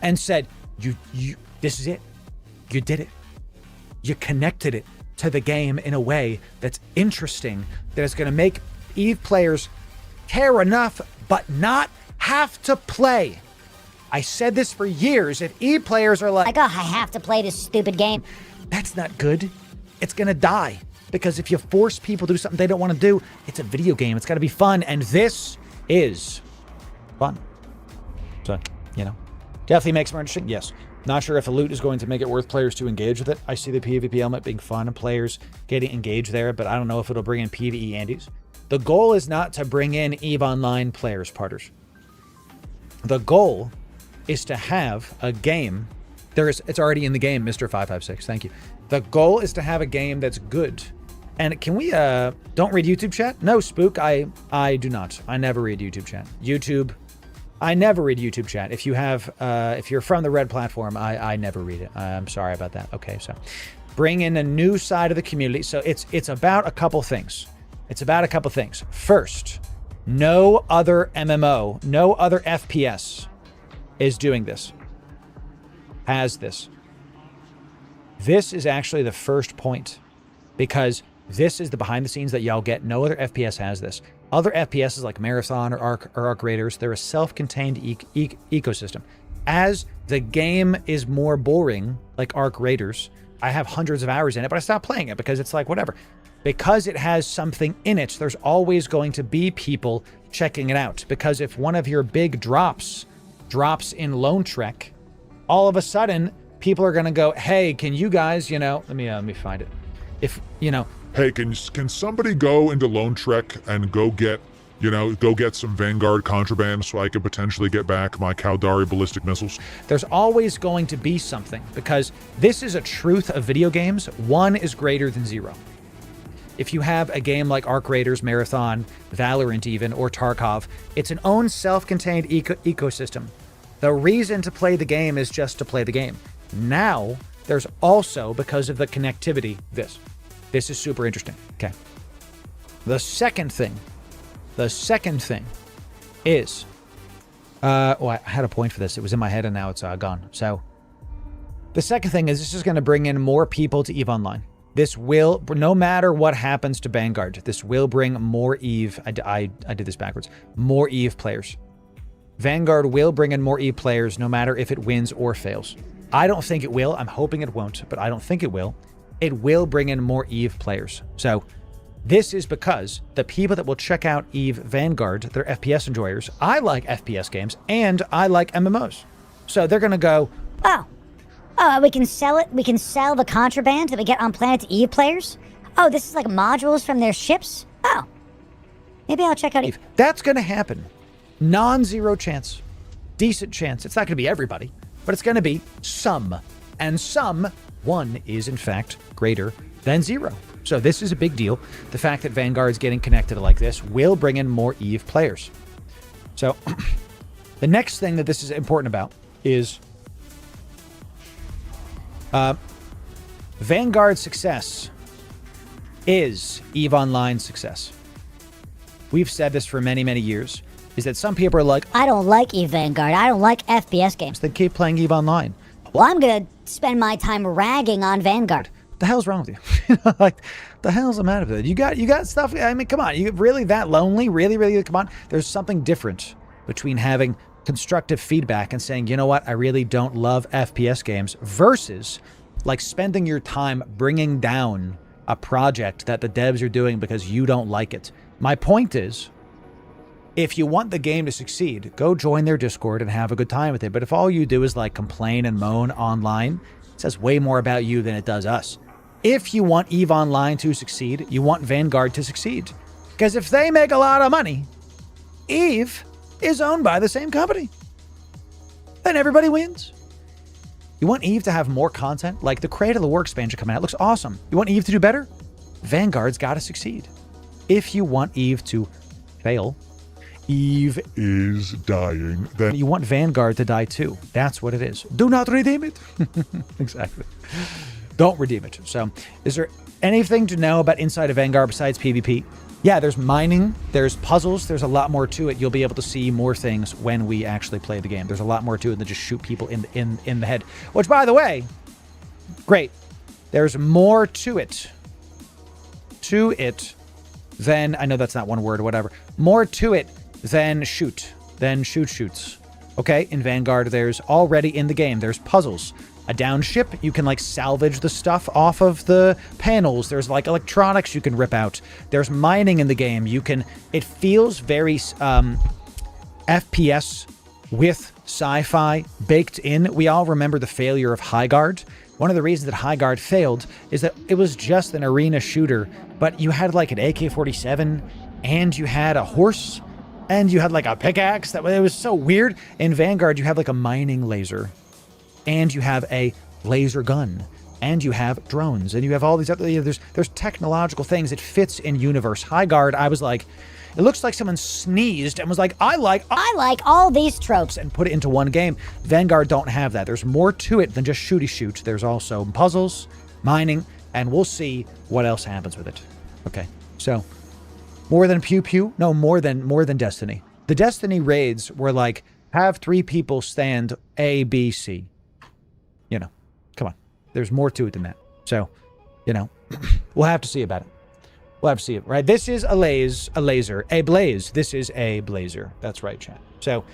and said, this is it. You did it. You connected it to the game in a way that's interesting, that is going to make EVE players care enough, but not have to play. I said this for years. If EVE players are like, oh, I have to play this stupid game, that's not good. It's going to die. Because if you force people to do something they don't want to do, it's a video game. It's got to be fun. And this is fun. So, definitely makes it more interesting. Yes. Not sure if the loot is going to make it worth players to engage with it. I see the PvP element being fun and players getting engaged there, but I don't know if it'll bring in PvE Andes. The goal is not to bring in EVE Online players, parters. The goal is to have a game. It's already in the game, Mr. 556. Thank you. The goal is to have a game that's good. And can we don't read YouTube chat? No, Spook, I do not. I never read YouTube chat. I never read YouTube chat. If you have if you're from the red platform, I never read it. I'm sorry about that. Okay, so bring in a new side of the community. So it's about a couple things. First, no other MMO, no other FPS is doing this. Has this. This is actually the first point, because this is the behind the scenes that y'all get. No other FPS has this. Other FPSs like Marathon or Arc Raiders, they're a self-contained ecosystem. As the game is more boring, like Arc Raiders, I have hundreds of hours in it, but I stopped playing it because it's like, whatever. Because it has something in it, there's always going to be people checking it out. Because if one of your big drops in Lone Trek, all of a sudden, people are going to go, hey, can you guys, let me find it. If, hey, can somebody go into Lone Trek and go get some Vanguard contraband so I could potentially get back my Caldari ballistic missiles? There's always going to be something, because this is a truth of video games. 1 is greater than 0. If you have a game like Arc Raiders, Marathon, Valorant even, or Tarkov, it's an own self-contained ecosystem. The reason to play the game is just to play the game. Now, there's also, because of the connectivity, this. This is super interesting. Okay. The second thing is, I had a point for this. It was in my head and now it's gone. So the second thing is, this is going to bring in more people to EVE Online. This will, no matter what happens to Vanguard, this will bring more EVE. I did this backwards. More EVE players. Vanguard will bring in more EVE players no matter if it wins or fails. I don't think it will. I'm hoping it won't, but I don't think it will. It will bring in more EVE players. So this is because the people that will check out EVE Vanguard, they're FPS enjoyers. I like FPS games and I like MMOs. So they're going to go, oh, we can sell it. We can sell the contraband that we get on Planet EVE players. Oh, this is like modules from their ships. Oh, maybe I'll check out EVE. That's going to happen. Non-zero chance. Decent chance. It's not going to be everybody. but it's going to be some. And some, 1 is in fact greater than 0. So this is a big deal. The fact that Vanguard's getting connected like this will bring in more EVE players. So the next thing that this is important about is Vanguard success is EVE Online success. We've said this for many, many years, is that some people are like, I don't like EVE Vanguard. I don't like FPS games. then keep playing EVE Online. Well, I'm going to spend my time ragging on Vanguard. What the hell's wrong with you? Like, the hell's the matter with it? You got stuff. I mean, come on. You really that lonely? Really, come on. There's something different between having constructive feedback and saying, you know what, I really don't love FPS games, versus like spending your time bringing down a project that the devs are doing because you don't like it. My point is, if you want the game to succeed, go join their Discord and have a good time with it. But if all you do is like complain and moan online, it says way more about you than it does us. If you want EVE Online to succeed, you want Vanguard to succeed. Because if they make a lot of money, EVE is owned by the same company. Then everybody wins. You want EVE to have more content? Like the Create of the War expansion coming out looks awesome. You want EVE to do better? Vanguard's got to succeed. If you want EVE to fail, EVE is dying. Then you want Vanguard to die too. That's what it is. Do not redeem it. Exactly. Don't redeem it. So, is there anything to know about inside of Vanguard besides PvP? Yeah, there's mining, there's puzzles, there's a lot more to it. You'll be able to see more things when we actually play the game. There's a lot more to it than just shoot people in the head. Which, by the way, great. There's more to it. Than, I know that's not one word or whatever. More to it than shoots. Okay, in Vanguard, there's already in the game, there's puzzles. A down ship, you can like salvage the stuff off of the panels. There's like electronics you can rip out. There's mining in the game. It feels very FPS with sci-fi baked in. We all remember the failure of Highguard. One of the reasons that Highguard failed is that it was just an arena shooter, but you had like an AK-47 and you had a horse and you had like a pickaxe. It was so weird. In Vanguard, you have like a mining laser and you have a laser gun and you have drones and you have all these other, there's technological things. It fits in universe. Highguard, I was like, it looks like someone sneezed and was like, I like all these tropes, and put it into one game. Vanguard don't have that. There's more to it than just shooty shoot. There's also puzzles, mining, and we'll see what else happens with it. Okay, so more than pew pew? No, more than Destiny. The Destiny raids were like, have 3 people stand A, B, C. You know, come on. There's more to it than that. So, you know, we'll have to see about it. We'll have to see it, right? This is a laser. A blaze. This is a blazer. That's right, chat. So,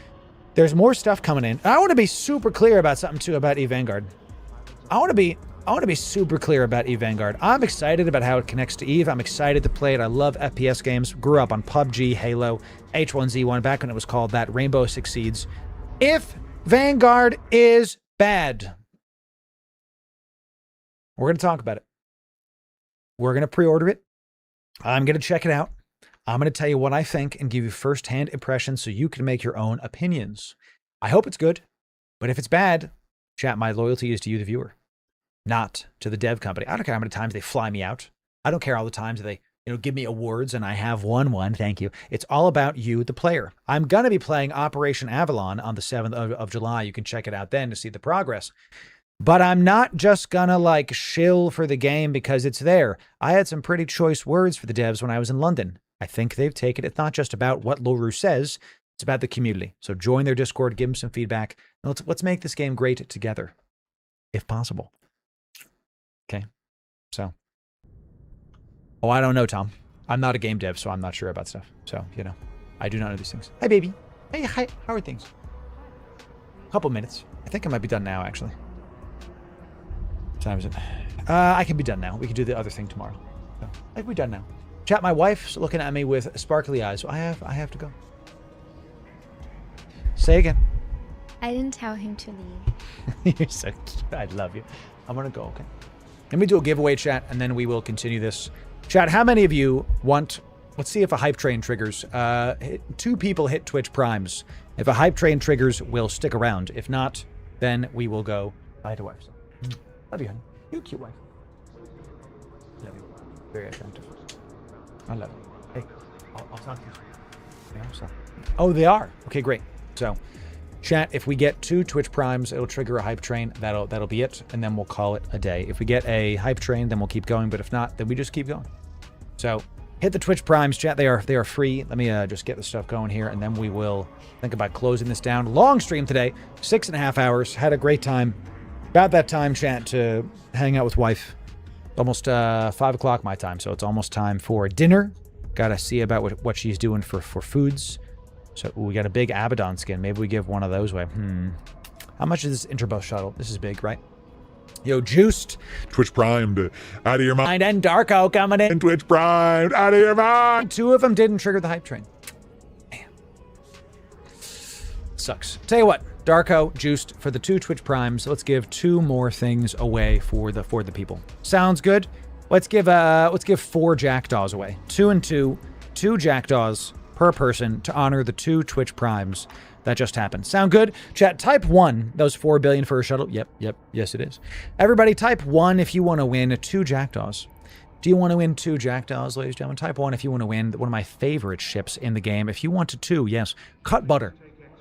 there's more stuff coming in. I want to be super clear about something, too, about EVE Vanguard. I want to be super clear about EVE Vanguard. I'm excited about how it connects to EVE. I'm excited to play it. I love FPS games. Grew up on PUBG, Halo, H1Z1, back when it was called that. Rainbow Six Siege. If Vanguard is bad, we're going to talk about it. We're going to pre-order it. I'm going to check it out. I'm going to tell you what I think and give you first-hand impressions so you can make your own opinions. I hope it's good, but if it's bad, chat, my loyalty is to you, the viewer, not to the dev company. I don't care how many times they fly me out. I don't care all the times they, give me awards and I have won one. Thank you. It's all about you, the player. I'm going to be playing Operation Avalon on the 7th of July. You can check it out then to see the progress. But I'm not just gonna like shill for the game because it's there. I had some pretty choice words for the devs when I was in London. I think they've taken it. It's not just about what Loru says, it's about the community. So join their Discord, give them some feedback, and let's make this game great together, if possible. Okay, so. Oh, I don't know, Tom. I'm not a game dev, so I'm not sure about stuff. So, I do not know these things. Hi, baby. Hey, hi. How are things? Couple minutes. I think I might be done now, actually. Time is it? I can be done now. We can do the other thing tomorrow. So, I can be done now. Chat, my wife's looking at me with sparkly eyes, so I have to go. Say again. I didn't tell him to leave. You're so cute. I love you. I'm gonna go, okay? Let me do a giveaway, chat, and then we will continue this. Chat, how many of you want... Let's see if a hype train triggers. 2 people hit Twitch Primes. If a hype train triggers, we'll stick around. If not, then we will go bye to wife. So, love you, honey. You cute wife. Love you. Very attentive. I love you. Hey, I'll talk to you. Yeah, so. Oh, they are. Okay, great. So, chat, if we get 2 Twitch Primes, it'll trigger a hype train. That'll be it, and then we'll call it a day. If we get a hype train, then we'll keep going, but if not, then we just keep going. So, hit the Twitch Primes, chat. They are free. Let me just get the stuff going here, and then we will think about closing this down. Long stream today, 6.5 hours. Had a great time. About that time, chat, to hang out with wife. Almost 5 o'clock my time, so it's almost time for dinner. Gotta see about what she's doing for foods. So we got a big Abaddon skin. Maybe we give one of those away. How much is this Interbus shuttle? This is big, right? Yo, Juiced. Twitch Primed. Out of your mind. And Darko coming in. And Twitch Primed. Out of your mind. 2 of them didn't trigger the hype train. Man. Sucks. Tell you what. Darko, Juiced, for the 2 Twitch Primes, let's give 2 more things away for the people. Sounds good? Let's give 4 Jackdaws away. 2 and 2. 2 Jackdaws per person to honor the 2 Twitch Primes that just happened. Sound good? Chat, type 1. Those 4 billion for a shuttle. Yep. Yes, it is. Everybody, type 1 if you want to win 2 Jackdaws. Do you want to win 2 Jackdaws, ladies and gentlemen? Type 1 if you want to win one of my favorite ships in the game. If you want to 2, yes, cut butter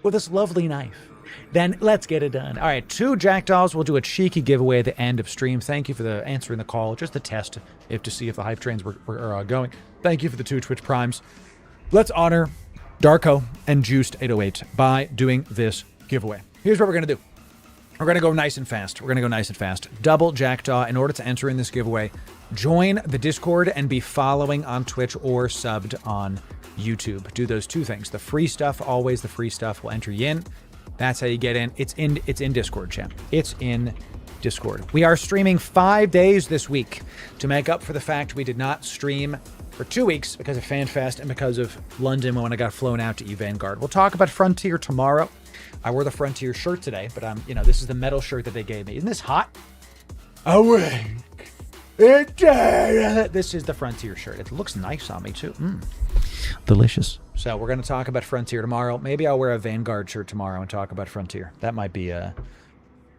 with this lovely knife. Then let's get it done. All right, 2 Jackdaws. We'll do a cheeky giveaway at the end of stream. Thank you for answering the call. Just a test to see if the hype trains were going. Thank you for the 2 Twitch Primes. Let's honor Darko and Juiced 808 by doing this giveaway. Here's what we're going to do. We're going to go nice and fast. Double Jackdaw. In order to enter in this giveaway, join the Discord and be following on Twitch or subbed on YouTube. Do those 2 things. The free stuff, always the free stuff will enter you in. That's how you get in. It's in Discord, chat. It's in Discord. We are streaming 5 days this week to make up for the fact we did not stream for 2 weeks because of Fanfest and because of London when I got flown out to Vanguard. We'll talk about Frontier tomorrow. I wore the Frontier shirt today, but this is the metal shirt that they gave me. Isn't this hot? Awake. This is the Frontier shirt. It looks nice on me too. Delicious. So we're going to talk about Frontier tomorrow. Maybe I'll wear a Vanguard shirt tomorrow and talk about Frontier. That might be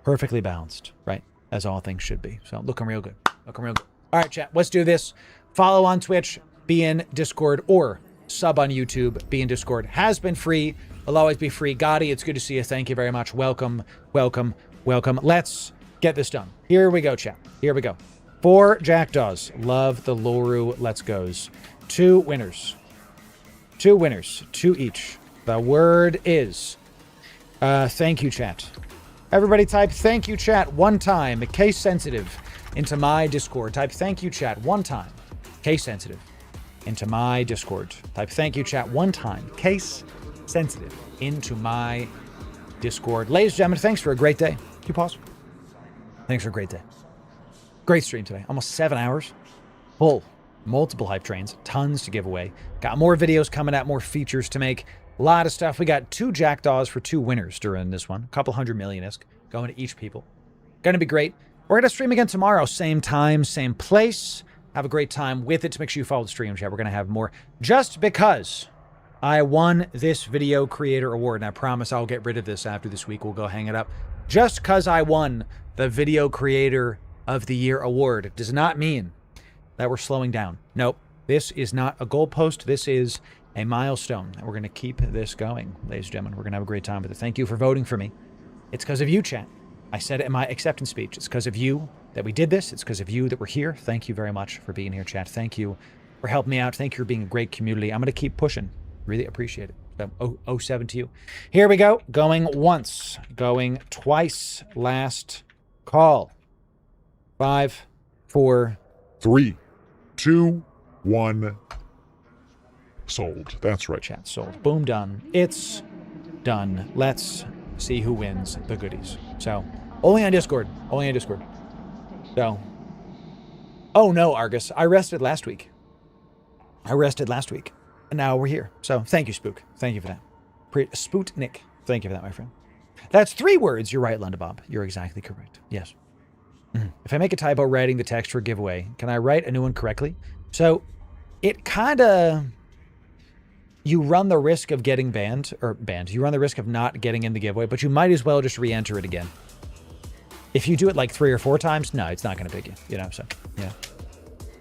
perfectly balanced, right? As all things should be. So looking real good. All right, chat. Let's do this. Follow on Twitch, be in Discord, or sub on YouTube, be in Discord. Has been free, will always be free. Gotti, it's good to see you. Thank you very much. Welcome. Let's get this done. Here we go, chat. Here we go. 4 Jackdaws. Love the Loru. Let's goes. 2 winners. 2 winners. 2 each. The word is thank you, chat. Everybody type thank you, chat, 1 time. Case sensitive into my Discord. Type thank you, chat, 1 time. Case sensitive into my Discord. Type thank you, chat, 1 time. Case sensitive into my Discord. Ladies and gentlemen, thanks for a great day. Can you pause? Thanks for a great day. Great stream today. Almost 7 hours. Full. Multiple hype trains. Tons to give away. Got more videos coming out. More features to make. A lot of stuff. We got 2 Jackdaws for 2 winners during this one. A couple 100 million-isk going to each people. Gonna be great. We're gonna stream again tomorrow. Same time, same place. Have a great time with it. To make sure you follow the stream chat. We're gonna have more. Just because I won this video creator award, and I promise I'll get rid of this after this week. We'll go hang it up. Just because I won the video creator of the year award does not mean that we're slowing down. Nope. This is not a goalpost. This is a milestone. And we're going to keep this going, ladies and gentlemen. We're going to have a great time with it. Thank you for voting for me. It's because of you, chat. I said it in my acceptance speech. It's because of you that we did this. It's because of you that we're here. Thank you very much for being here, chat. Thank you for helping me out. Thank you for being a great community. I'm going to keep pushing. Really appreciate it. So, 07 to you. Here we go. Going once. Going twice. Last call. 5, 4, 3, 2, 1. Sold. That's right. Chat sold. Boom, done. It's done. Let's see who wins the goodies. So, only on Discord. Only on Discord. So, oh no, Argus. I rested last week. And now we're here. So, thank you, Spook. Thank you for that. Spootnik. Thank you for that, my friend. That's 3 words. You're right, Lundabob. You're exactly correct. Yes. If I make a typo writing the text for a giveaway, can I write a new one correctly? So, it kind of... you run the risk of getting banned. You run the risk of not getting in the giveaway, but you might as well just re-enter it again. If you do it like 3 or 4 times, no, it's not going to pick you. You know, so, yeah.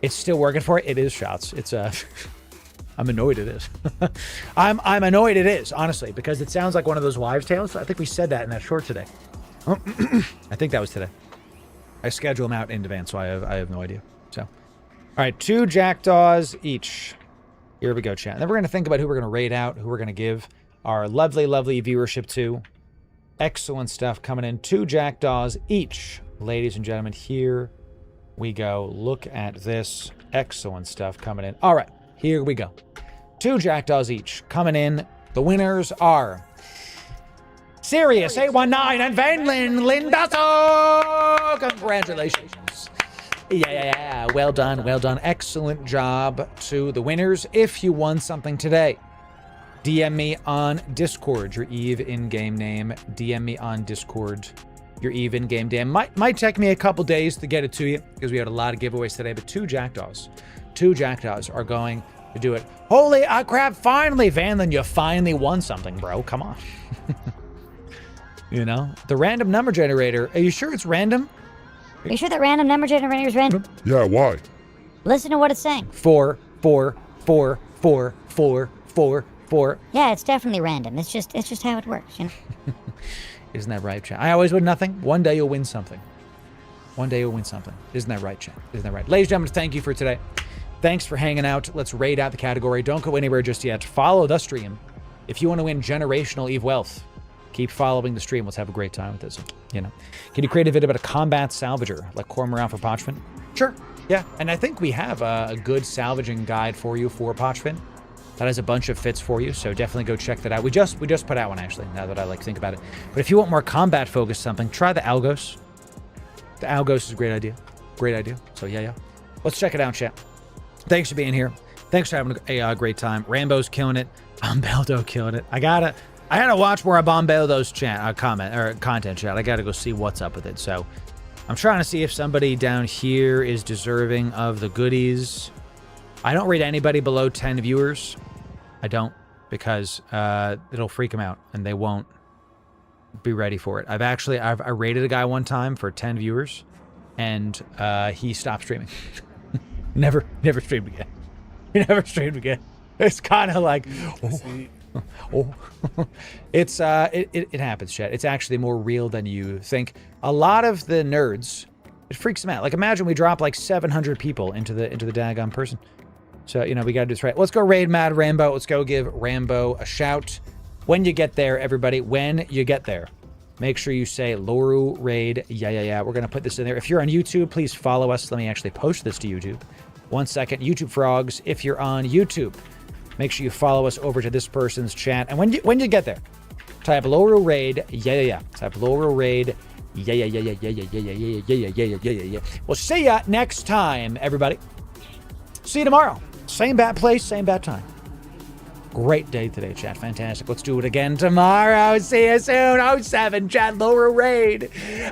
It's still working for it. It is shots. It's, I'm annoyed it is. I'm annoyed it is, honestly, because it sounds like one of those wives' tales. I think we said that in that short today. I think that was today. I schedule them out in advance, so I have no idea. So, all right, 2 jackdaws each. Here we go, chat. And then we're going to think about who we're going to raid out, who we're going to give our lovely, lovely viewership to. Excellent stuff coming in. 2 jackdaws each. Ladies and gentlemen, here we go. Look at this. Excellent stuff coming in. All right, here we go. 2 jackdaws each coming in. The winners are Sirius 819 and Vanlin Lindasso. Congratulations. Yeah. Well done. Excellent job to the winners. If you won something today, DM me on Discord, your Eve in-game name. DM me on Discord, your Eve in-game name. Might take me a couple days to get it to you because we had a lot of giveaways today, but 2 jackdaws are going to do it. Holy crap, finally, Vanlin, you finally won something, bro. Come on. You know, the random number generator. Are you sure it's random? Are you sure that random number generator is random? Yeah, why? Listen to what it's saying. 4, 4, 4, 4, 4, 4, 4. Yeah, it's definitely random. It's just how it works, you know? Isn't that right, chat? I always win nothing. One day you'll win something. One day you'll win something. Isn't that right, chat? Isn't that right? Ladies and gentlemen, thank you for today. Thanks for hanging out. Let's raid out the category. Don't go anywhere just yet. Follow the stream. If you want to win generational Eve wealth, keep following the stream. Let's have a great time with this. You know, can you create a video about a combat salvager like Cormoran for Pochfin? Sure. Yeah. And I think we have a good salvaging guide for you for Pochfin that has a bunch of fits for you. So definitely go check that out. We just put out one actually. Now that I think about it. But if you want more combat focused something, try the Algos. The Algos is a great idea. Great idea. So yeah. Let's check it out, chat. Thanks for being here. Thanks for having a great time. Rambo's killing it. Bombeldo killing it. I gotta watch more of Bombeldo's content chat. I gotta go see what's up with it. So I'm trying to see if somebody down here is deserving of the goodies. I don't rate anybody below 10 viewers. I don't, because it'll freak them out and they won't be ready for it. I rated a guy one time for 10 viewers and he stopped streaming. Never streamed again. He never streamed again. It's kind of like, it happens, chat. It's actually more real than you think. A lot of the nerds, it freaks them out. Like, imagine we drop like 700 people into the daggone person. So, you know, we gotta do this right. Let's go raid Mad Rambo. Let's go give Rambo a shout. When you get there, everybody, when you get there, make sure you say Loru raid. Yeah. We're gonna put this in there. If you're on YouTube, please follow us. Let me actually post this to YouTube. 1 second. YouTube frogs. If you're on YouTube, make sure you follow us over to this person's chat. And when you get there, type Loru raid. Yeah. Type Loru raid. Yeah. We'll see ya next time, everybody. See you tomorrow. Same bat place, same bat time. Great day today, chat. Fantastic. Let's do it again tomorrow. See you soon. 07, chat. Loru raid. Yeah.